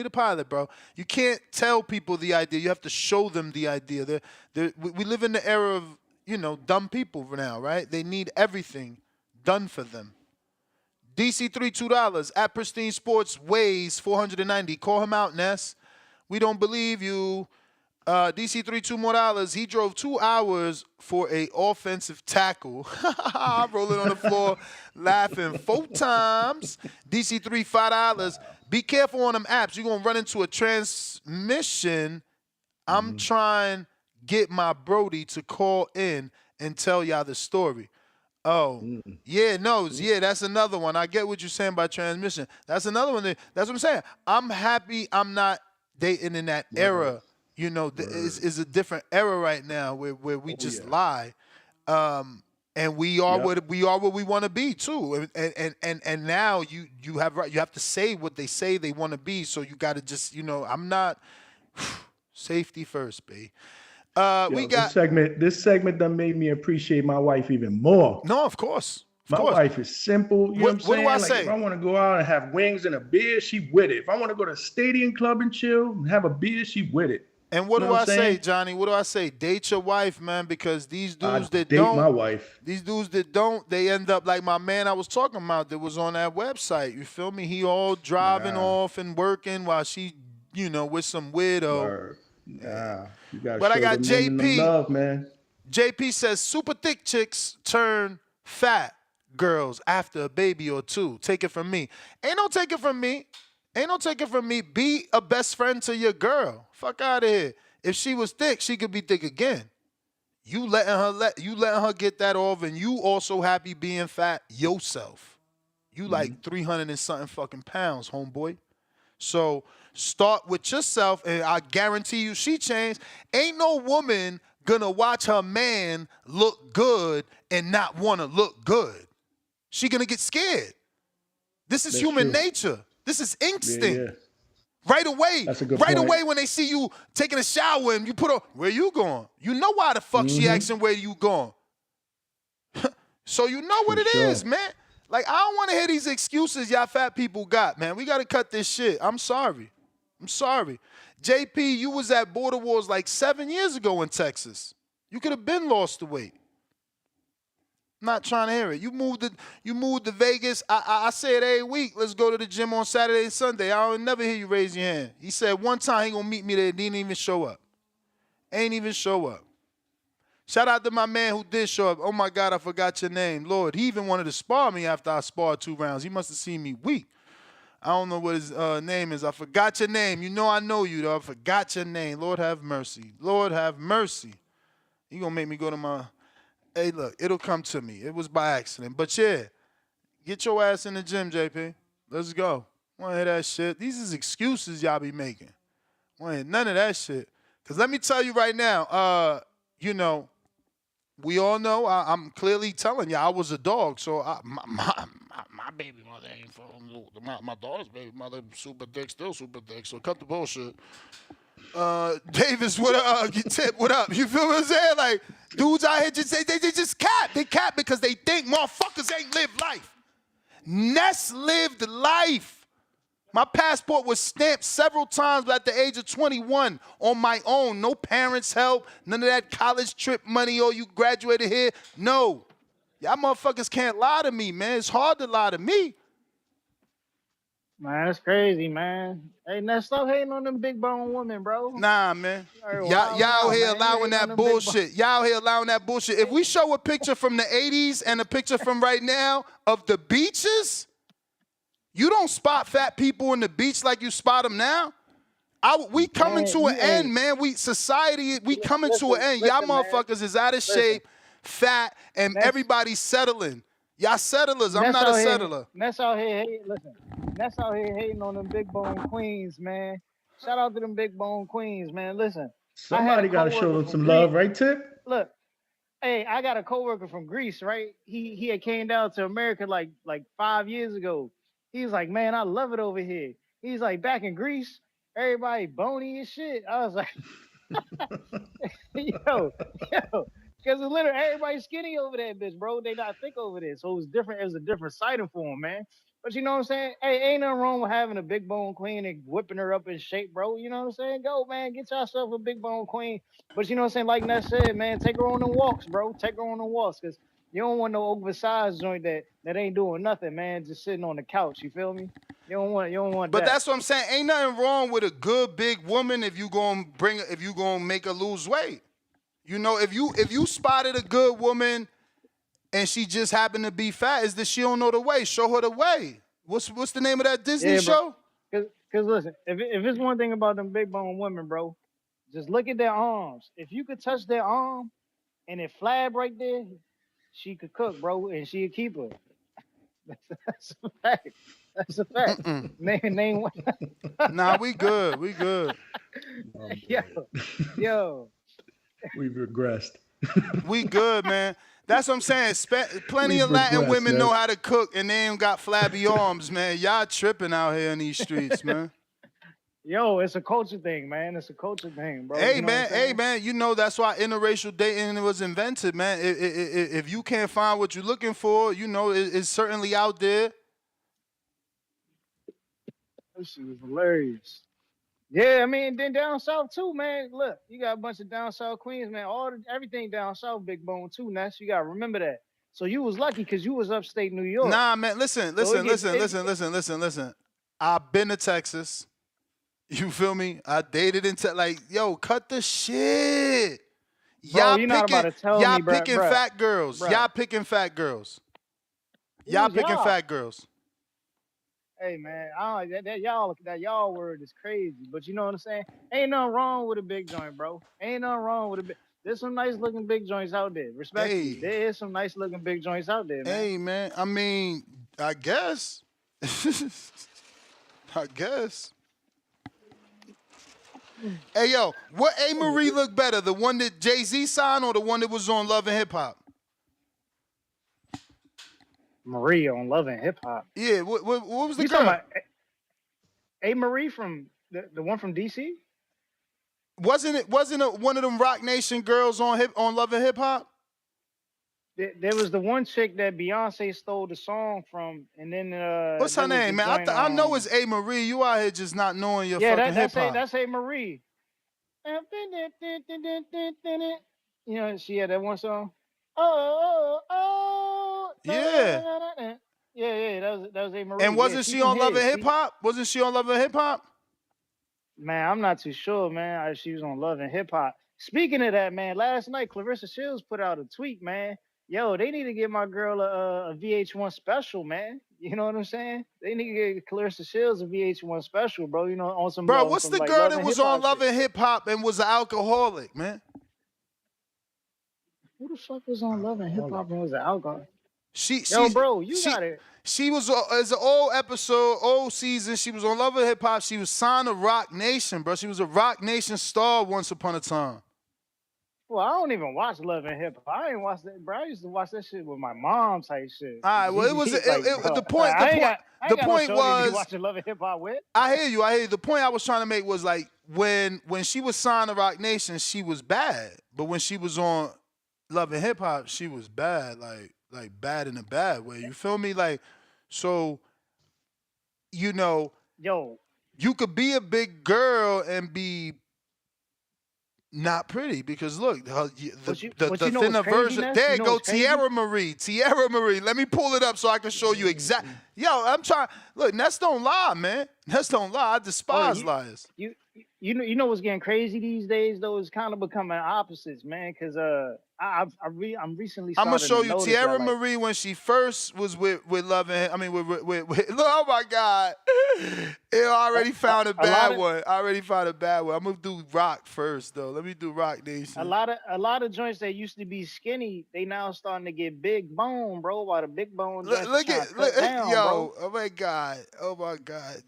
pilot, bro. You can't tell people the idea. You have to show them the idea. We live in the era of, you know, dumb people now, right? They need everything done for them. DC3, $2. At Pristine Sports, weighs 490. Call him out, Ness. We don't believe you. DC3, $2 more. He drove 2 hours for a offensive tackle. Rolling on the floor, laughing 4 times. DC3, $5. Be careful on them apps. You're going to run into a transmission. I'm trying get my Brody to call in and tell y'all the story. Oh, yeah, no, yeah, that's another one. I get what you're saying by transmission. That's another one. That's what I'm saying. I'm happy I'm not dating in that era. You know, it's a different era right now where we just lie, and we are what we want to be too. And now you have to say what they say they want to be. So you got to just, you know, I'm not safety first, babe. We got this segment done made me appreciate my wife even more. No, of course. My wife is simple. You know what I'm saying? Do I like say? If I want to go out and have wings and a beer, she with it. If I want to go to a stadium club and chill and have a beer, she with it. And what you do know I say, Johnny? What do I say? Date your wife, man, because these dudes that don't my wife. These dudes that don't, they end up like my man I was talking about that was on that website. You feel me? He all driving off and working while she, you know, with some weirdo. Yeah, you gotta but show I got them women JP. the love, man. JP says super thick chicks turn fat girls after a baby or 2. Take it from me. Ain't no take it from me. Ain't no take it from me. Be a best friend to your girl. Fuck out of here. If she was thick, she could be thick again. You letting her get that off, and you also happy being fat yourself. You like 300 and something fucking pounds, homeboy. So start with yourself, and I guarantee you she changed. Ain't no woman gonna watch her man look good and not want to look good. She gonna get scared. This is human nature. This is instinct. Yeah. Right away. That's a good right point. away when they see you taking a shower and you put on, where you going? You know why the fuck she asking where you going. So you know what it is, man. Like, I don't want to hear these excuses y'all fat people got, man. We got to cut this shit. I'm sorry. JP, you was at Border Wars like 7 years ago in Texas. You could have been lost the weight. Not trying to hear it. You moved to Vegas. I say it every week. Let's go to the gym on Saturday and Sunday. I don't never hear you raise your hand. He said one time he gonna meet me there. Didn't even show up. Ain't even show up. Shout out to my man who did show up. Oh my God, I forgot your name. Lord, he even wanted to spar me after I sparred 2 rounds. He must have seen me weak. I don't know what his name is. I forgot your name. You know I know you, though. I forgot your name. Lord have mercy. Lord have mercy. You gonna make me go to my... Hey, look, it'll come to me. It was by accident. But, yeah, get your ass in the gym, JP. Let's go. Want to hear that shit? These is excuses y'all be making. Want to hear none of that shit. Because let me tell you right now, you know, we all know, I'm clearly telling you, I was a dog. So my baby mother ain't from my daughter's baby mother, super thick, still super thick. So cut the bullshit. Davis, what up? Tip, what up? You feel what I'm saying? Like, dudes out here they just cap. They cap because they think motherfuckers ain't lived life. Ness lived life. My passport was stamped several times at the age of 21 on my own. No parents' help. None of that college trip money. Oh, you graduated here. No. Y'all motherfuckers can't lie to me, man. It's hard to lie to me. Man, that's crazy, man. Hey, now stop hating on them big bone women, bro. Nah, man. Y'all Y'all out here allowing that that bullshit. Y'all out here allowing that bullshit. If we show a picture from the 80s and a picture from right now of the beaches, you don't spot fat people in the beach like you spot them now. We coming to an end, man. We coming to an end. Y'all motherfuckers is out of shape, fat, and everybody's settling. Y'all settlers. I'm not a settler. That's out here hating on them big bone queens, man. Shout out to them big bone queens, man. Listen. Somebody got to show them some love, right, Tip? Look, hey, I got a coworker from Greece, right? He had came down to America like 5 years ago. He was like, man, I love it over here. He's like, back in Greece, everybody bony as shit. I was like, yo. Because literally everybody's skinny over there, bitch, bro. They not thick over there. So it was different. It was a different sighting for them, man. But you know what I'm saying? Hey, ain't nothing wrong with having a big bone queen and whipping her up in shape, bro. You know what I'm saying? Go, man. Get yourself a big bone queen. But you know what I'm saying? Like Ness said, man, take her on them walks, bro. Take her on them walks. Because you don't want no oversized joint that ain't doing nothing, man. Just sitting on the couch. You feel me? You don't want But that. that's what I'm saying. Ain't nothing wrong with a good big woman if you gonna make her lose weight. You know, if you spotted a good woman and she just happened to be fat, is that she don't know the way. Show her the way. What's the name of that Disney show? Because listen, if it's one thing about them big bone women, bro, just look at their arms. If you could touch their arm and it flab right there, she could cook, bro, and she'd keep her. That's a fact. That's a fact. Name one. Nah, we good. We good. Yo. We've regressed. We good, man. That's what I'm saying. Plenty of Latin women know how to cook, and they ain't got flabby arms, man. Y'all tripping out here in these streets, man. Yo, it's a culture thing, man. It's a culture thing, bro. Hey, you know man. You know that's why interracial dating was invented, man. If you can't find what you're looking for, you know it's certainly out there. This shit was hilarious. Yeah, I mean, then down south too, man. Look, you got a bunch of down south queens, man. Everything down south, big bone too, Ness. You gotta remember that. So you was lucky because you was upstate New York. Nah, man. Listen. I've been to Texas. You feel me? I dated in Texas. Like, yo, cut the shit. Bro, you're not about to tell me, bro. Picking fat girls. Bro. Y'all picking fat girls. Y'all picking fat girls. Hey man, that y'all word is crazy, but you know what I'm saying? Ain't nothing wrong with a big joint, bro. Ain't nothing wrong with a big. There's some nice looking big joints out there. Respectfully, there is some nice looking big joints out there, man. Hey man, I mean, I guess. I guess. Hey yo, what A. Marie look better? The one that Jay-Z signed or the one that was on Love and Hip Hop? Marie on Love and Hip Hop. Yeah, what was the you girl? Talking about A. Marie from the one from DC? Wasn't it one of them Rock Nation girls on Love and Hip Hop? There was the one chick that Beyonce stole the song from, and then what's her name, man? I know it's A. Marie. You out here just not knowing your fucking hip hop. That's A. Marie. You know, she had that one song. Yeah. Yeah, that was A. Marie. And wasn't she on Love and Hip Hop? Wasn't she on Love and Hip Hop? Man, I'm not too sure, man. She was on Love and Hip Hop. Speaking of that, man, last night Clarissa Shields put out a tweet, man. Yo, they need to give my girl a VH1 special, man. You know what I'm saying? They need to give Clarissa Shields a VH1 special, bro. You know, on some. Bro, what's the girl that was on Love and Hip Hop and was an alcoholic, man? Who the fuck was on Love and Hip Hop and was an alcoholic? Bro, you got it. She was as an old season. She was on Love and Hip Hop. She was signed to Rock Nation, bro. She was a Rock Nation star once upon a time. Well, I don't even watch Love and Hip Hop. I ain't watch that, bro. I used to watch that shit with my mom type shit. All right, well, it was Like, bro, the like, point. The point. I The ain't got no point shorty to be was, watching Love and Hip Hop with. I hear you. The point I was trying to make was like when she was signed to Rock Nation, she was bad, but when she was on Love and Hip Hop, she was bad, like bad in a bad way. You feel me? Like, so Yo, you could be a big girl and be not pretty because look, the know what's thinner crazy, version. Ness? There You you know go, what's crazy? Tierra Marie. Let me pull it up so I can show you exact. Yo, I'm trying. Look, Ness don't lie, man. Ness don't lie. I despise liars. You know what's getting crazy these days though is kind of becoming opposites, man. Because I'm recently I'm gonna starting show to you notice Tierra that, like, Marie when she first was with Love and I mean with look, oh my God, I already found a bad one. I already found a bad one. I'm gonna do Rock first though. Let me do Rock Nation. a lot of joints that used to be skinny, they now starting to get big bone, bro. While the big bone joints Look trying at to cut down, yo, bro. oh my God,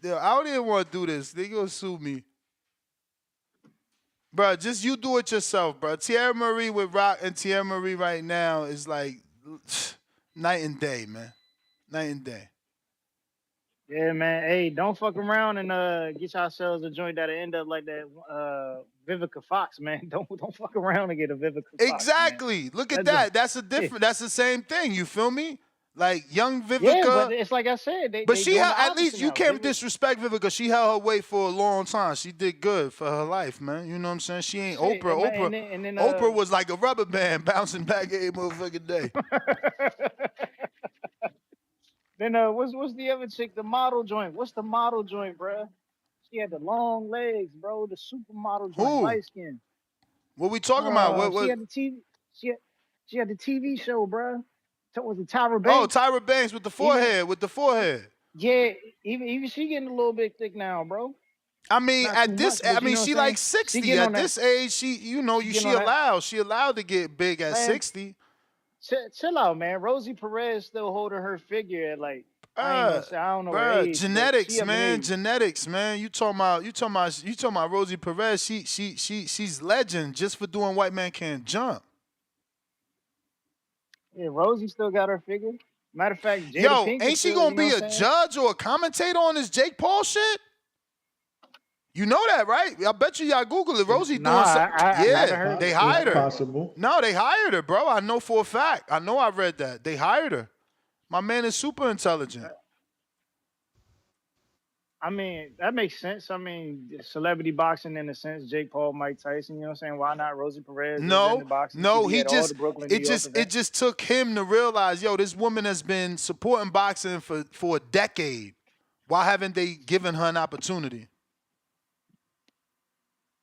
Yo, I don't even want to do this. They gonna sue me. Bro, just you do it yourself, bro. Tierra Marie with Rock and Tierra Marie right now is like night and day, man. Night and day. Yeah, man. Hey, don't fuck around and get yourselves a joint that'll end up like that Vivica Fox, man. Don't fuck around and get a Vivica Fox. Exactly. Man. Look at that. That's a different. That's the same thing. You feel me? Like young Vivica. Yeah, but it's like I said, But they she doing held, the at opposite least you now. can't disrespect Vivica. She held her weight for a long time. She did good for her life, man. You know what I'm saying? She ain't Shit, Oprah. and then, Oprah was like a rubber band bouncing back every motherfucking day. Then what's the other chick? The model joint. What's the model joint, bruh? She had the long legs, bro. The supermodel joint, Who? light skin. What we talking about? She What? had the TV. She had the TV show, bruh. Was it Tyra Banks? Oh, Tyra Banks with the forehead. Yeah, even she getting a little bit thick now, bro. I mean, Not at too this, much, but I mean, she like 60. At this age, she allowed to get big at 60. Chill out, man. Rosie Perez still holding her figure at like I ain't gonna say I don't know her age. Genetics, man. Genetics, man. You talking about Rosie Perez? She's legend just for doing White Man Can't Jump. Yeah, Rosie still got her figure. Matter of fact, Jada Pink ain't she still, gonna be a judge or a commentator on this Jake Paul shit? You know that, right? I bet you y'all Google it. Rosie doing something. Yeah, they hired her. Possible. No, they hired her, bro. I know for a fact. I know I read that. They hired her. My man is super intelligent. I mean, that makes sense. I mean, celebrity boxing in a sense, Jake Paul, Mike Tyson, you know what I'm saying? Why not Rosie Perez? No, it just took him to realize, yo, this woman has been supporting boxing for a decade. Why haven't they given her an opportunity?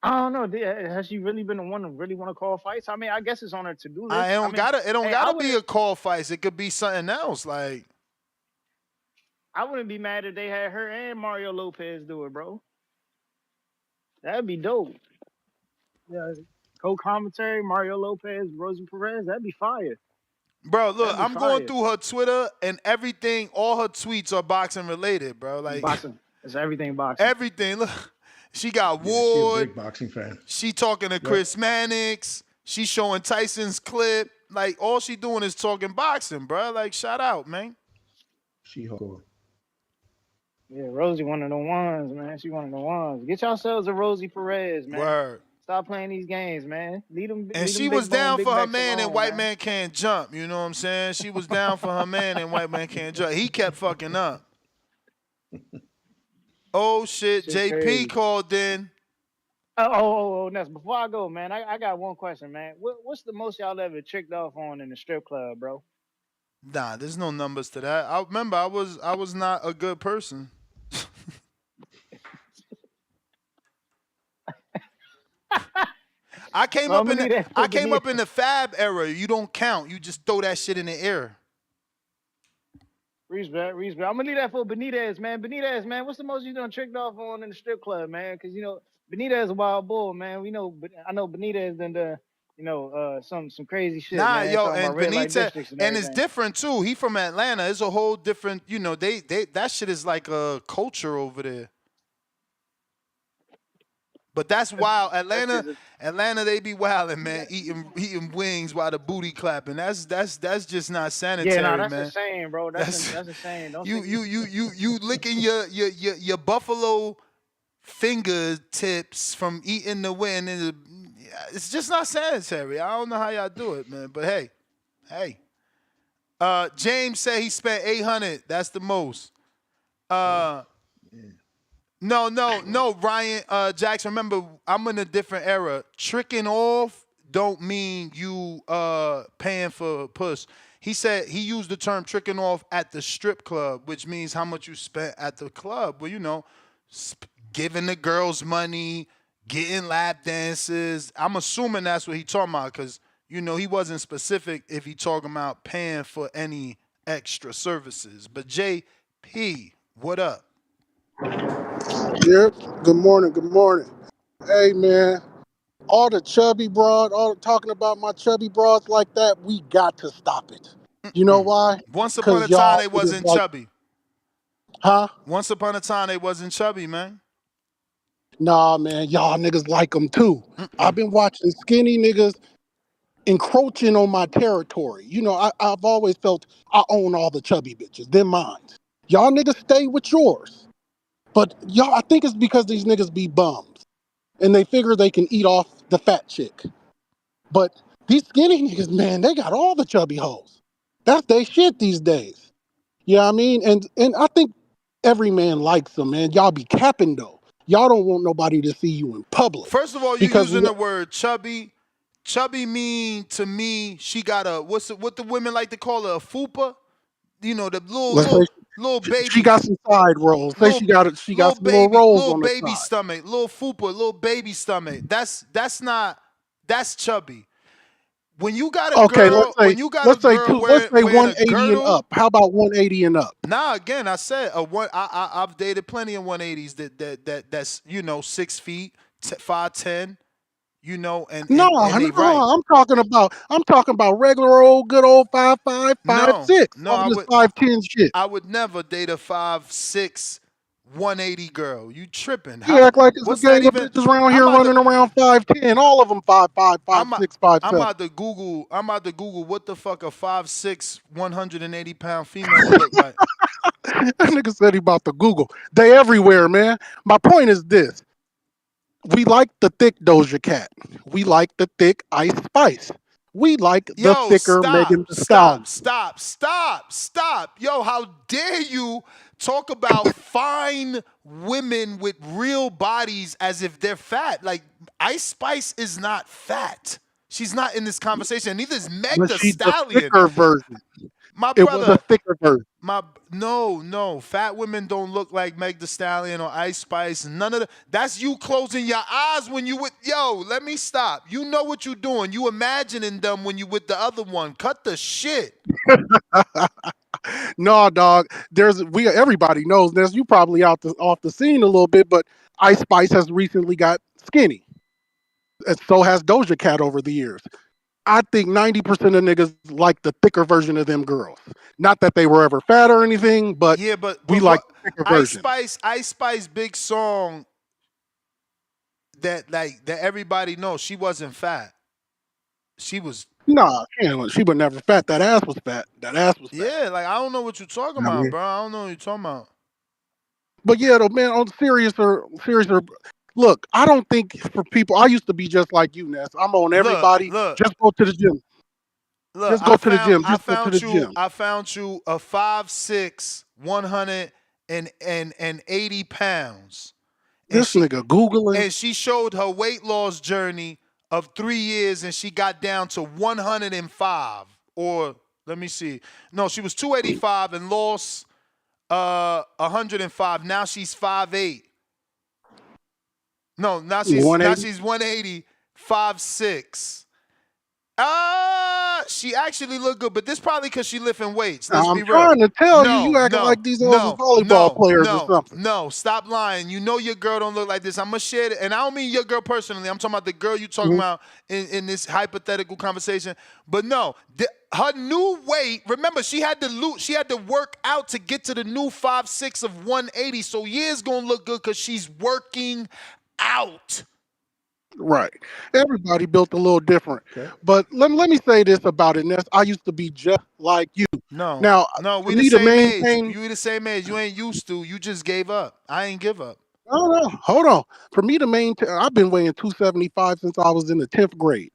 I don't know. Has she really been the one to really want to call fights? I mean, I guess it's on her to-do list. It don't gotta be a call fights. It could be something else. Like, I wouldn't be mad if they had her and Mario Lopez do it, bro. That'd be dope. Yeah, co-commentary, Mario Lopez, Rosie Perez, that'd be fire. Bro, look, I'm going through her Twitter and everything. All her tweets are boxing related, bro. Like boxing. It's everything boxing. Everything. Look, she got Ward. She's a big boxing fan. She talking to Chris Mannix. She showing Tyson's clip. Like, all she doing is talking boxing, bro. Like, shout out, man. She hardcore. Yeah, Rosie one of the ones, man. She one of the ones. Get yourselves a Rosie Perez, man. Word. Stop playing these games, man. Lead them. And she was down for her man in White Man Can't Jump. You know what I'm saying? She was down for her man in White Man Can't Jump. He kept fucking up. Oh, shit. JP crazy. called in. Oh, Ness, before I go, man, I got one question, man. What's the most y'all ever tricked off on in the strip club, bro? Nah, there's no numbers to that. I remember I was not a good person. I came up in the fab era. You don't count. You just throw that shit in the air. Respect. I'm gonna leave that for Benitez, man. Benitez, man, what's the most you done tricked off on in the strip club, man? Because Benitez a wild bull, man. I know Benitez done some crazy shit. Nah, man, yo, and Benitez, and it's different too. He from Atlanta. It's a whole different. They that shit is like a culture over there. But that's wild. That's just Atlanta, they be wilding, man, eating wings while the booty clapping. That's just not yeah, no, sanitary, that's man. insane, bro. That's That's insane. Don't you think you you you you licking your buffalo fingertips from eating the wing. It's just not sanitary. I don't know how y'all do it, man. But hey. James said he spent 800. That's the most. No, Ryan Jackson. Remember, I'm in a different era. Tricking off don't mean you paying for puss. He said he used the term tricking off at the strip club, which means how much you spent at the club. Well, giving the girls money, getting lap dances. I'm assuming that's what he talking about because, he wasn't specific if he talking about paying for any extra services. But JP, what up? Yep. Good morning. Good morning. Hey, man. All the chubby broad, all talking about my chubby broads like that, we got to stop it. You know why? Once upon Because a time, y'all they niggas wasn't like, chubby. huh? Once upon a time, they wasn't chubby, man. Nah, man, y'all niggas like them too. I've been watching skinny niggas encroaching on my territory. I've always felt I own all the chubby bitches. Them mine. Y'all niggas stay with yours. But y'all, I think it's because these niggas be bums. And they figure they can eat off the fat chick. But these skinny niggas, man, they got all the chubby hoes. That's they shit these days. You know what I mean? And I think every man likes them, man. Y'all be capping though. Y'all don't want nobody to see you in public. First of all, you Because using the word chubby. Chubby mean to me, she got what the women like to call her, a fupa. The let's say little she baby, got some side rolls. Say she got little some little baby, rolls little on the baby side. stomach, little fupa, little baby stomach. That's chubby. When you got a Okay, girl, let's say wearing a 180 and girdle. up. How about 180 and up? Nah, again, I said I've dated plenty of 180s that's 6 feet, 5'10", and No, they right. no, I'm talking about regular old good old 5'5", No, 5'6", no, all this 5'10" shit. I would never date a 5'6", 180 girl. You tripping? You act like it's a What's that gang of even? bitches around I'm here about running around 5'10", all of them 5'5", I'm about, 5'6", 5'7". I'm about to Google. I'm about to Google what the fuck a 5'6", 180-pound female would look like. That nigga said he about to Google. They everywhere, man. My point is this. We like the thick Doja Cat. We like the thick Ice Spice. We like the Yo, thicker Megan Thee Stallion. stop. Yo, how dare you talk about fine women with real bodies as if they're fat? Like, Ice Spice is not fat. She's not in this conversation. Neither is Meg But the she's the Stallion. thicker version. My It was a brother, thicker version. no. Fat women don't look like Meg the Stallion or Ice Spice. None of the. That's you closing your eyes when you with. Yo, let me stop. You know what you doing. You imagining them when you with the other one. Cut the shit. No, dog. Everybody knows this. You probably off the scene a little bit, but Ice Spice has recently got skinny. And so has Doja Cat over the years. I think 90% of niggas like the thicker version of them girls. Not that they were ever fat or anything, but Yeah, but we like what the thicker version. Ice Spice big song that everybody knows. She wasn't fat. She was. Nah, she was never fat. That ass was fat. That ass was fat. Yeah, like I don't know what you're talking You know what I about, mean? bro. I don't know what you're talking about. But yeah, though, man, on seriouser, look, I don't think for people, I used to be just like you, Ness. I'm on everybody. Look. Just go to the gym. Look, Just go to the gym. I Just go to the found you. gym. I found you a 5'6", 180 pounds, and This nigga Googling. she showed her weight loss journey of 3 years, and she got down to 105. Or let me see. No, she was 285 and lost 105. Now she's 5'8". No, now she's 180. 180, 5'6". She actually looked good, but this probably because she lifting weights. Let's I'm be real. trying to tell you, you acting like these hoes is volleyball players or something. No. Stop lying. You know your girl don't look like this. I'm gonna share it, and I don't mean your girl personally. I'm talking about the girl you talking about in this hypothetical conversation. But no, her new weight. Remember, she had to work out to get to the new 5'6" of 180. So yeah, it's gonna look good because she's working out. Right. Everybody built a little different. Okay. But let me say this about it, Ness. I used to be just like you. No, Now, no, for we the me to same age. maintain, You the same age. You ain't used to. You just gave up. I ain't give up. no, no, hold on. For me to maintain, I've been weighing 275 since I was in the 10th grade.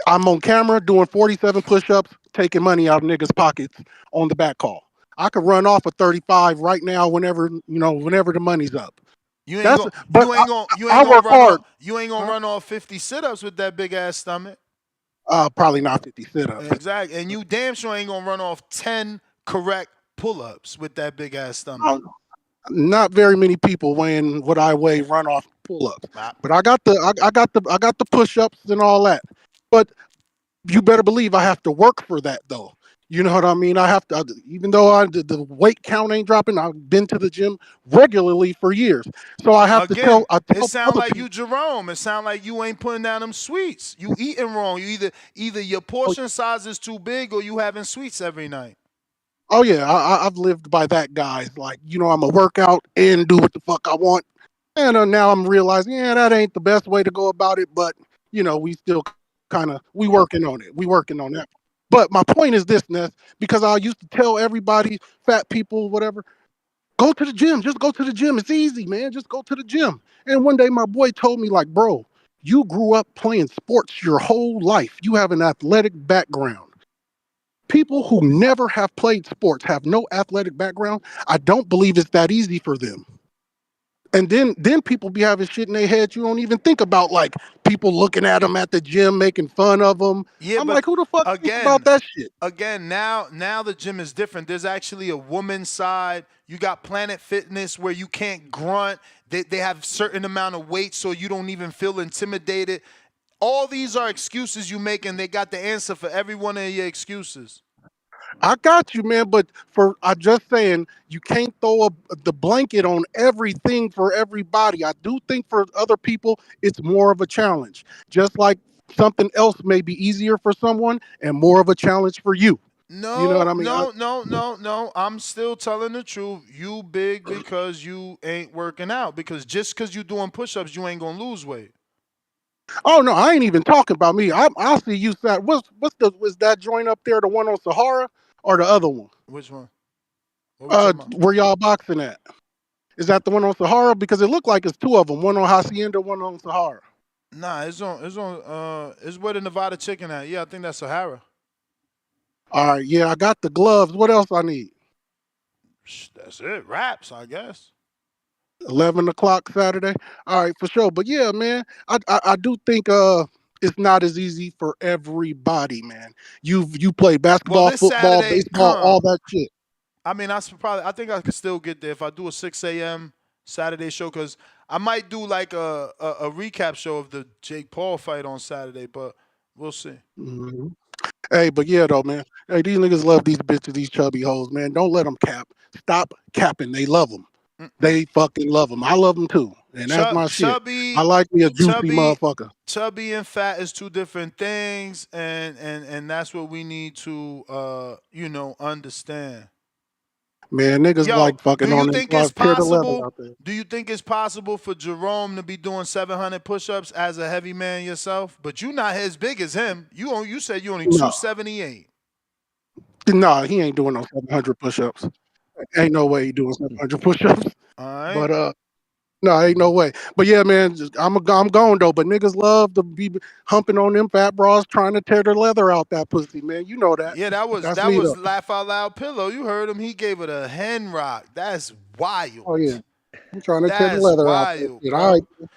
I'm on camera doing 47 push-ups, taking money out of niggas' pockets on the back call. I could run off a 35 right now whenever the money's up. You ain't That's gonna but you I ain't gonna work run hard. off you ain't gonna Huh? run off 50 sit-ups with that big ass stomach. Probably not 50 sit-ups. Exactly. And you damn sure ain't gonna run off 10 correct pull-ups with that big ass stomach. Not very many people weighing what I weigh run off pull-ups. Ah, But I got the push-ups and all that. But you better believe I have to work for that though. You know what I mean? I have to, even though the weight count ain't dropping. I've been to the gym regularly for years, so I have to tell Again, it tell sound other like you people. Jerome. It sound like you ain't putting down them sweets. You eating wrong. You either your Oh, portion size is too big or you having sweets every night. oh yeah, I've lived by that, guys. Like I'm a workout and do what the fuck I want, and now I'm realizing, yeah, that ain't the best way to go about it. But we still we working on it. We working on that. But my point is this, Ness, because I used to tell everybody, fat people, whatever, go to the gym. Just go to the gym. It's easy, man. Just go to the gym. And one day my boy told me, like, bro, you grew up playing sports your whole life. You have an athletic background. People who never have played sports, have no athletic background, I don't believe it's that easy for them. And then people be having shit in their heads you don't even think about, like people looking at them at the gym, making fun of them. Yeah, I'm but like, who the fuck thinks about again, that shit? now the gym is different. There's actually a woman's side. You got Planet Fitness where you can't grunt. They have certain amount of weight so you don't even feel intimidated. All these are excuses you make, and they got the answer for every one of your excuses. I got you, man. But I just saying, you can't throw the blanket on everything for everybody. I do think for other people, it's more of a challenge. Just like something else may be easier for someone and more of a challenge for you. You know what No, I mean? no, no, no, no. I'm still telling the truth. You big because you ain't working out. Because just because you doing push-ups, you ain't gonna lose weight. Oh no, I ain't even talking about me. I'll see you. Was that joint up there? The one on Sahara or the other one? Which one? What we talking about? Where y'all boxing at? Is that the one on Sahara? Because it looked like it's two of them. One on Hacienda, one on Sahara. Nah, it's where the Nevada chicken at. Yeah, I think that's Sahara. All right, yeah, I got the gloves. What else I need? That's it. Wraps, I guess. 11 o'clock Saturday. All right, for sure. But yeah, man, I do think it's not as easy for everybody, man. You play Well, basketball, this football, Saturday, baseball, all that shit. I mean, I think I could still get there if I do a 6 a.m. Saturday show because I might do like a recap show of the Jake Paul fight on Saturday, but we'll see. hmm Hey, but yeah, though, man. Hey, these niggas love these bitches, these chubby hoes, man. Don't let them cap. Stop capping. They love them. Mm-mm. They fucking love them. I love them too, and that's my shit. I like me a juicy Chubby, motherfucker. chubby and fat is two different things, and that's what we need to understand. Man, niggas Yo, like fucking on them. Tear the leather out there. Do you think it's possible for Jerome to be doing 700 push-ups as a heavy man yourself? But you not as big as him. You said you only No, 278. no, he ain't doing no 700 push-ups. Ain't no way he doing 700 push-ups. All right. But no, ain't no way. But yeah, man, I'm gone though. But niggas love to be humping on them fat bras, trying to tear the leather out that pussy, man. You know that. Yeah, that was That's that me was though. laugh out loud pillow. You heard him. He gave it a hen rock. That's Oh wild. yeah, I'm trying to tear the That's leather out that wild, shit. All right, bro.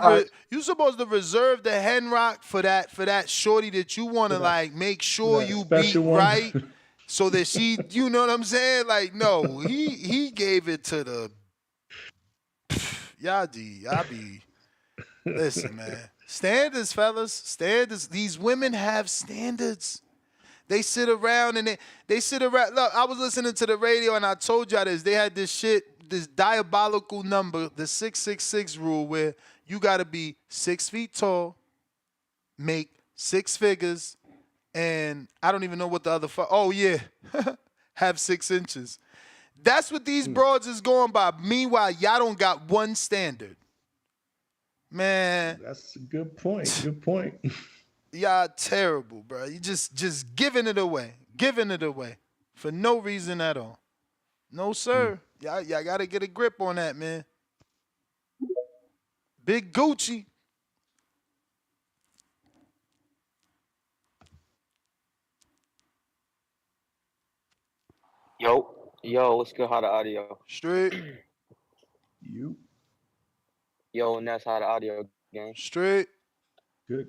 all right. You supposed to reserve the hen rock for that shorty that you want to like make sure That you beat special one. right so that she, you know what I'm saying? Like no, he gave it to the y'all be listen, man. Standards, fellas. Standards. These women have standards. They sit around and they sit around. Look, I was listening to the radio and I told y'all this. They had this shit, this diabolical number, the 666 rule, where you got to be 6 feet tall, make six figures, and I don't even know what the other. Oh yeah, have 6 inches. That's what these broads is going by. Meanwhile, y'all don't got one standard. Man, That's a good point. Good point. y'all terrible, bro. You just giving it away, for no reason at all. No, sir. Y'all got to get a grip on that, man. Big Gucci. Yo, what's good? How the audio? Straight. You Yo, and that's how the audio game. Straight. good?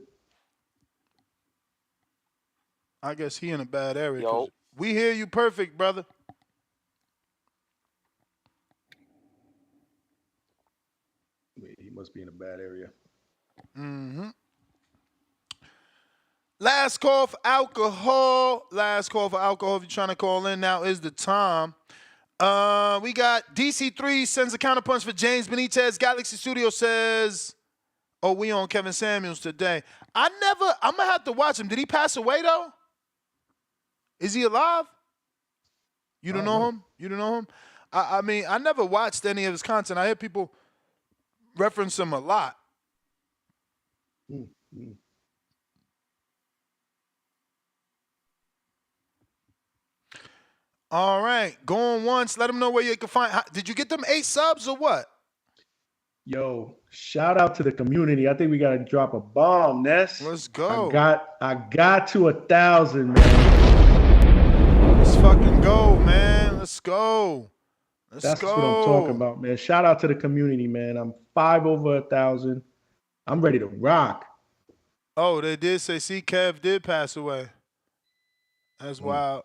I guess he in a bad area because Yo, we hear you perfect, brother. Wait, he must be in a bad area. Mm-hmm. Last call for alcohol. Last call for alcohol. If you're trying to call in, now is the time. We got DC3 sends a counterpunch for James Benitez. Galaxy Studio says, "Oh, we on Kevin Samuels today." I'm gonna have to watch him. Did he pass away though? Is he alive? You don't know him? You don't know him? I mean, I never watched any of his content. I hear people reference him a lot. All right, going once. Let them know where you can find. Did you get them 8 subs or what? Yo, shout out to the community. I think we gotta drop a bomb, Ness. Let's go. I got to 1,000, man. Let's fucking go, man. Let's go. That's what I'm talking about, man. Shout out to the community, man. I'm 5 over 1,000. I'm ready to rock. Oh, they did say Kev did pass away. That's wild.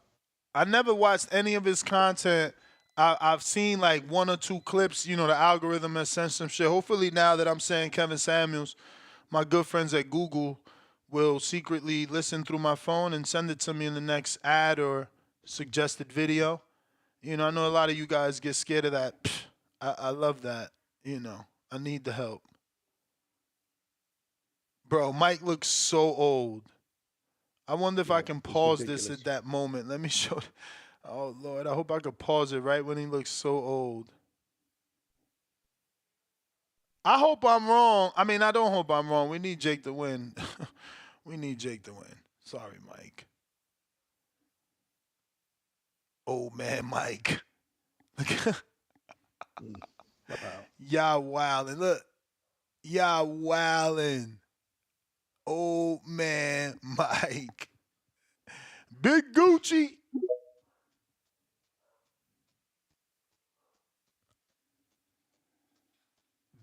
I never watched any of his content. I've seen like 1 or 2 clips. You know, the algorithm has sent some shit. Hopefully now that I'm saying Kevin Samuels, my good friends at Google will secretly listen through my phone and send it to me in the next ad or suggested video. You know, I know a lot of you guys get scared of that. I love that. You know, I need the help. Bro, Mike looks so old. I wonder if I can pause this at that moment. Let me show. Oh, Lord. I hope I could pause it right when he looks so old. I hope I'm wrong. I mean, I don't hope I'm wrong. We need Jake to win. We need Jake to win. Sorry, Mike. Oh, man, Mike. Y'all wildin'. Look. Y'all wildin'. Oh, man, Mike. Big Gucci.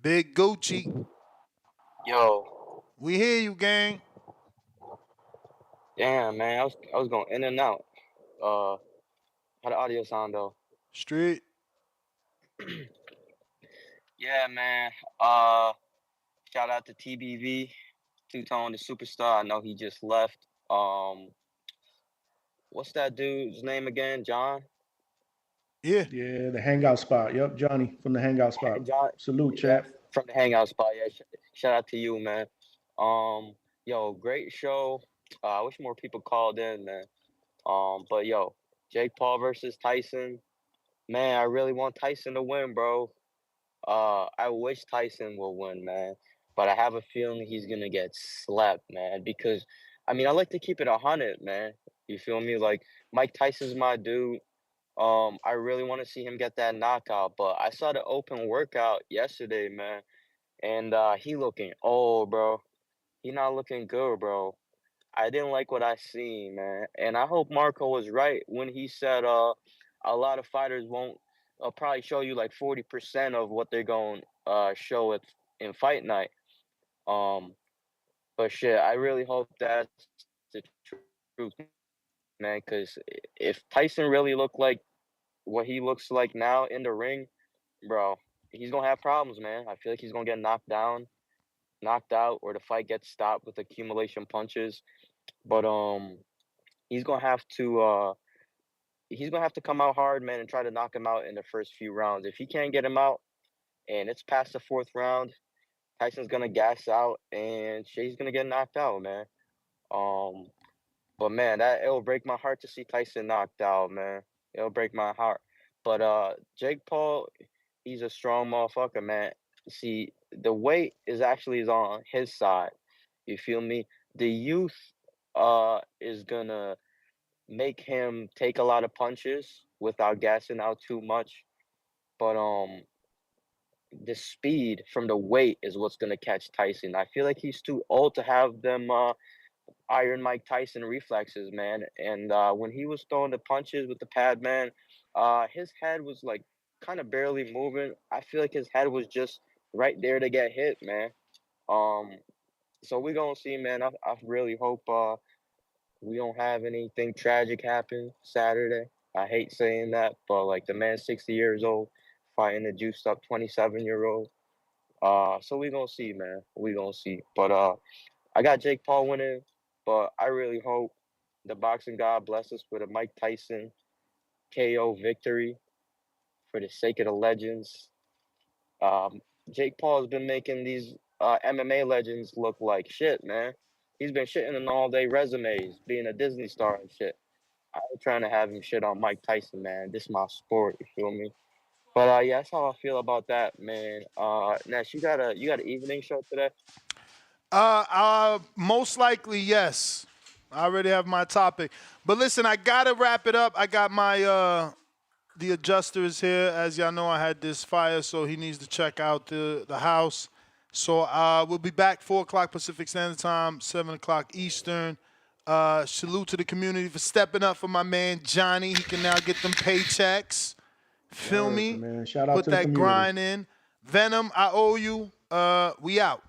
Big Gucci. yo, We hear you, gang. damn man, I was going in and out. How the audio sound though? Straight. Yeah, man. Shout out to TBV, Two Tone, the superstar. I know he just left. What's that dude's name again? John. Yeah. Yeah, the hangout spot. Yep, Johnny from the hangout spot. John. Salute, Yeah, champ. from the Hangout spot. Yeah, shout out to you, man. Yo, great show. I wish more people called in, man. But yo, Jake Paul versus Tyson. Man, I really want Tyson to win, bro. I wish Tyson will win, man. But I have a feeling he's gonna get slapped, man. Because, I mean, I like to keep it 100, man. You feel me? Like Mike Tyson's my dude. I really want to see him get that knockout. But I saw the open workout yesterday, man, and he looking old, bro. He not looking good, bro. I didn't like what I seen, man. And I hope Marco was right when he said a lot of fighters won't probably show you like 40% of what they're going show it in fight night. Um but shit, I really hope that's the truth, man, cuz if Tyson really looked like what he looks like now in the ring, bro, he's going to have problems, man. I feel like he's going to get knocked down, knocked out, or the fight gets stopped with accumulation punches. But he's gonna have to come out hard, man, and try to knock him out in the first few rounds. If he can't get him out and it's past the 4th round, Tyson's gonna gas out and he's gonna get knocked out, man. Um, but man, it'll break my heart to see Tyson knocked out, man. It'll break my heart. But Jake Paul, he's a strong motherfucker, man. See, the weight is actually on his side. You feel me? The youth is gonna make him take a lot of punches without gassing out too much. But the speed from the weight is what's gonna catch Tyson. I feel like he's too old to have them Iron Mike Tyson reflexes, man. And when he was throwing the punches with the pad, man, his head was like kind of barely moving. I feel like his head was just right there to get hit, man. Um, so we gonna see, man. I really hope we don't have anything tragic happen Saturday. I hate saying that, but like the man's 60 years old fighting a juiced up 27-year-old. So we gonna see, man. We gonna see. But I got Jake Paul winning, but I really hope the boxing god bless us with a Mike Tyson KO victory for the sake of the legends. Um, Jake Paul has been making these MMA legends look like shit, man. He's been shitting on all day resumes, being a Disney star and shit. I ain't trying to have him shit on Mike Tyson, man. This is my sport, you feel me? But yeah, that's how I feel about that, man. Nash, you got an evening show today? Most likely, yes. I already have my topic. But listen, I gotta wrap it up. I got my the adjuster is here. As y'all know, I had this fire, so he needs to check out the house. So we'll be back 4 o'clock Pacific Standard Time, 7 o'clock Eastern. Salute to the community for stepping up for my man Johnny. He can now get them paychecks. Feel me? Man. Shout out Put to the that community. grind in. Venom, I owe you. We out.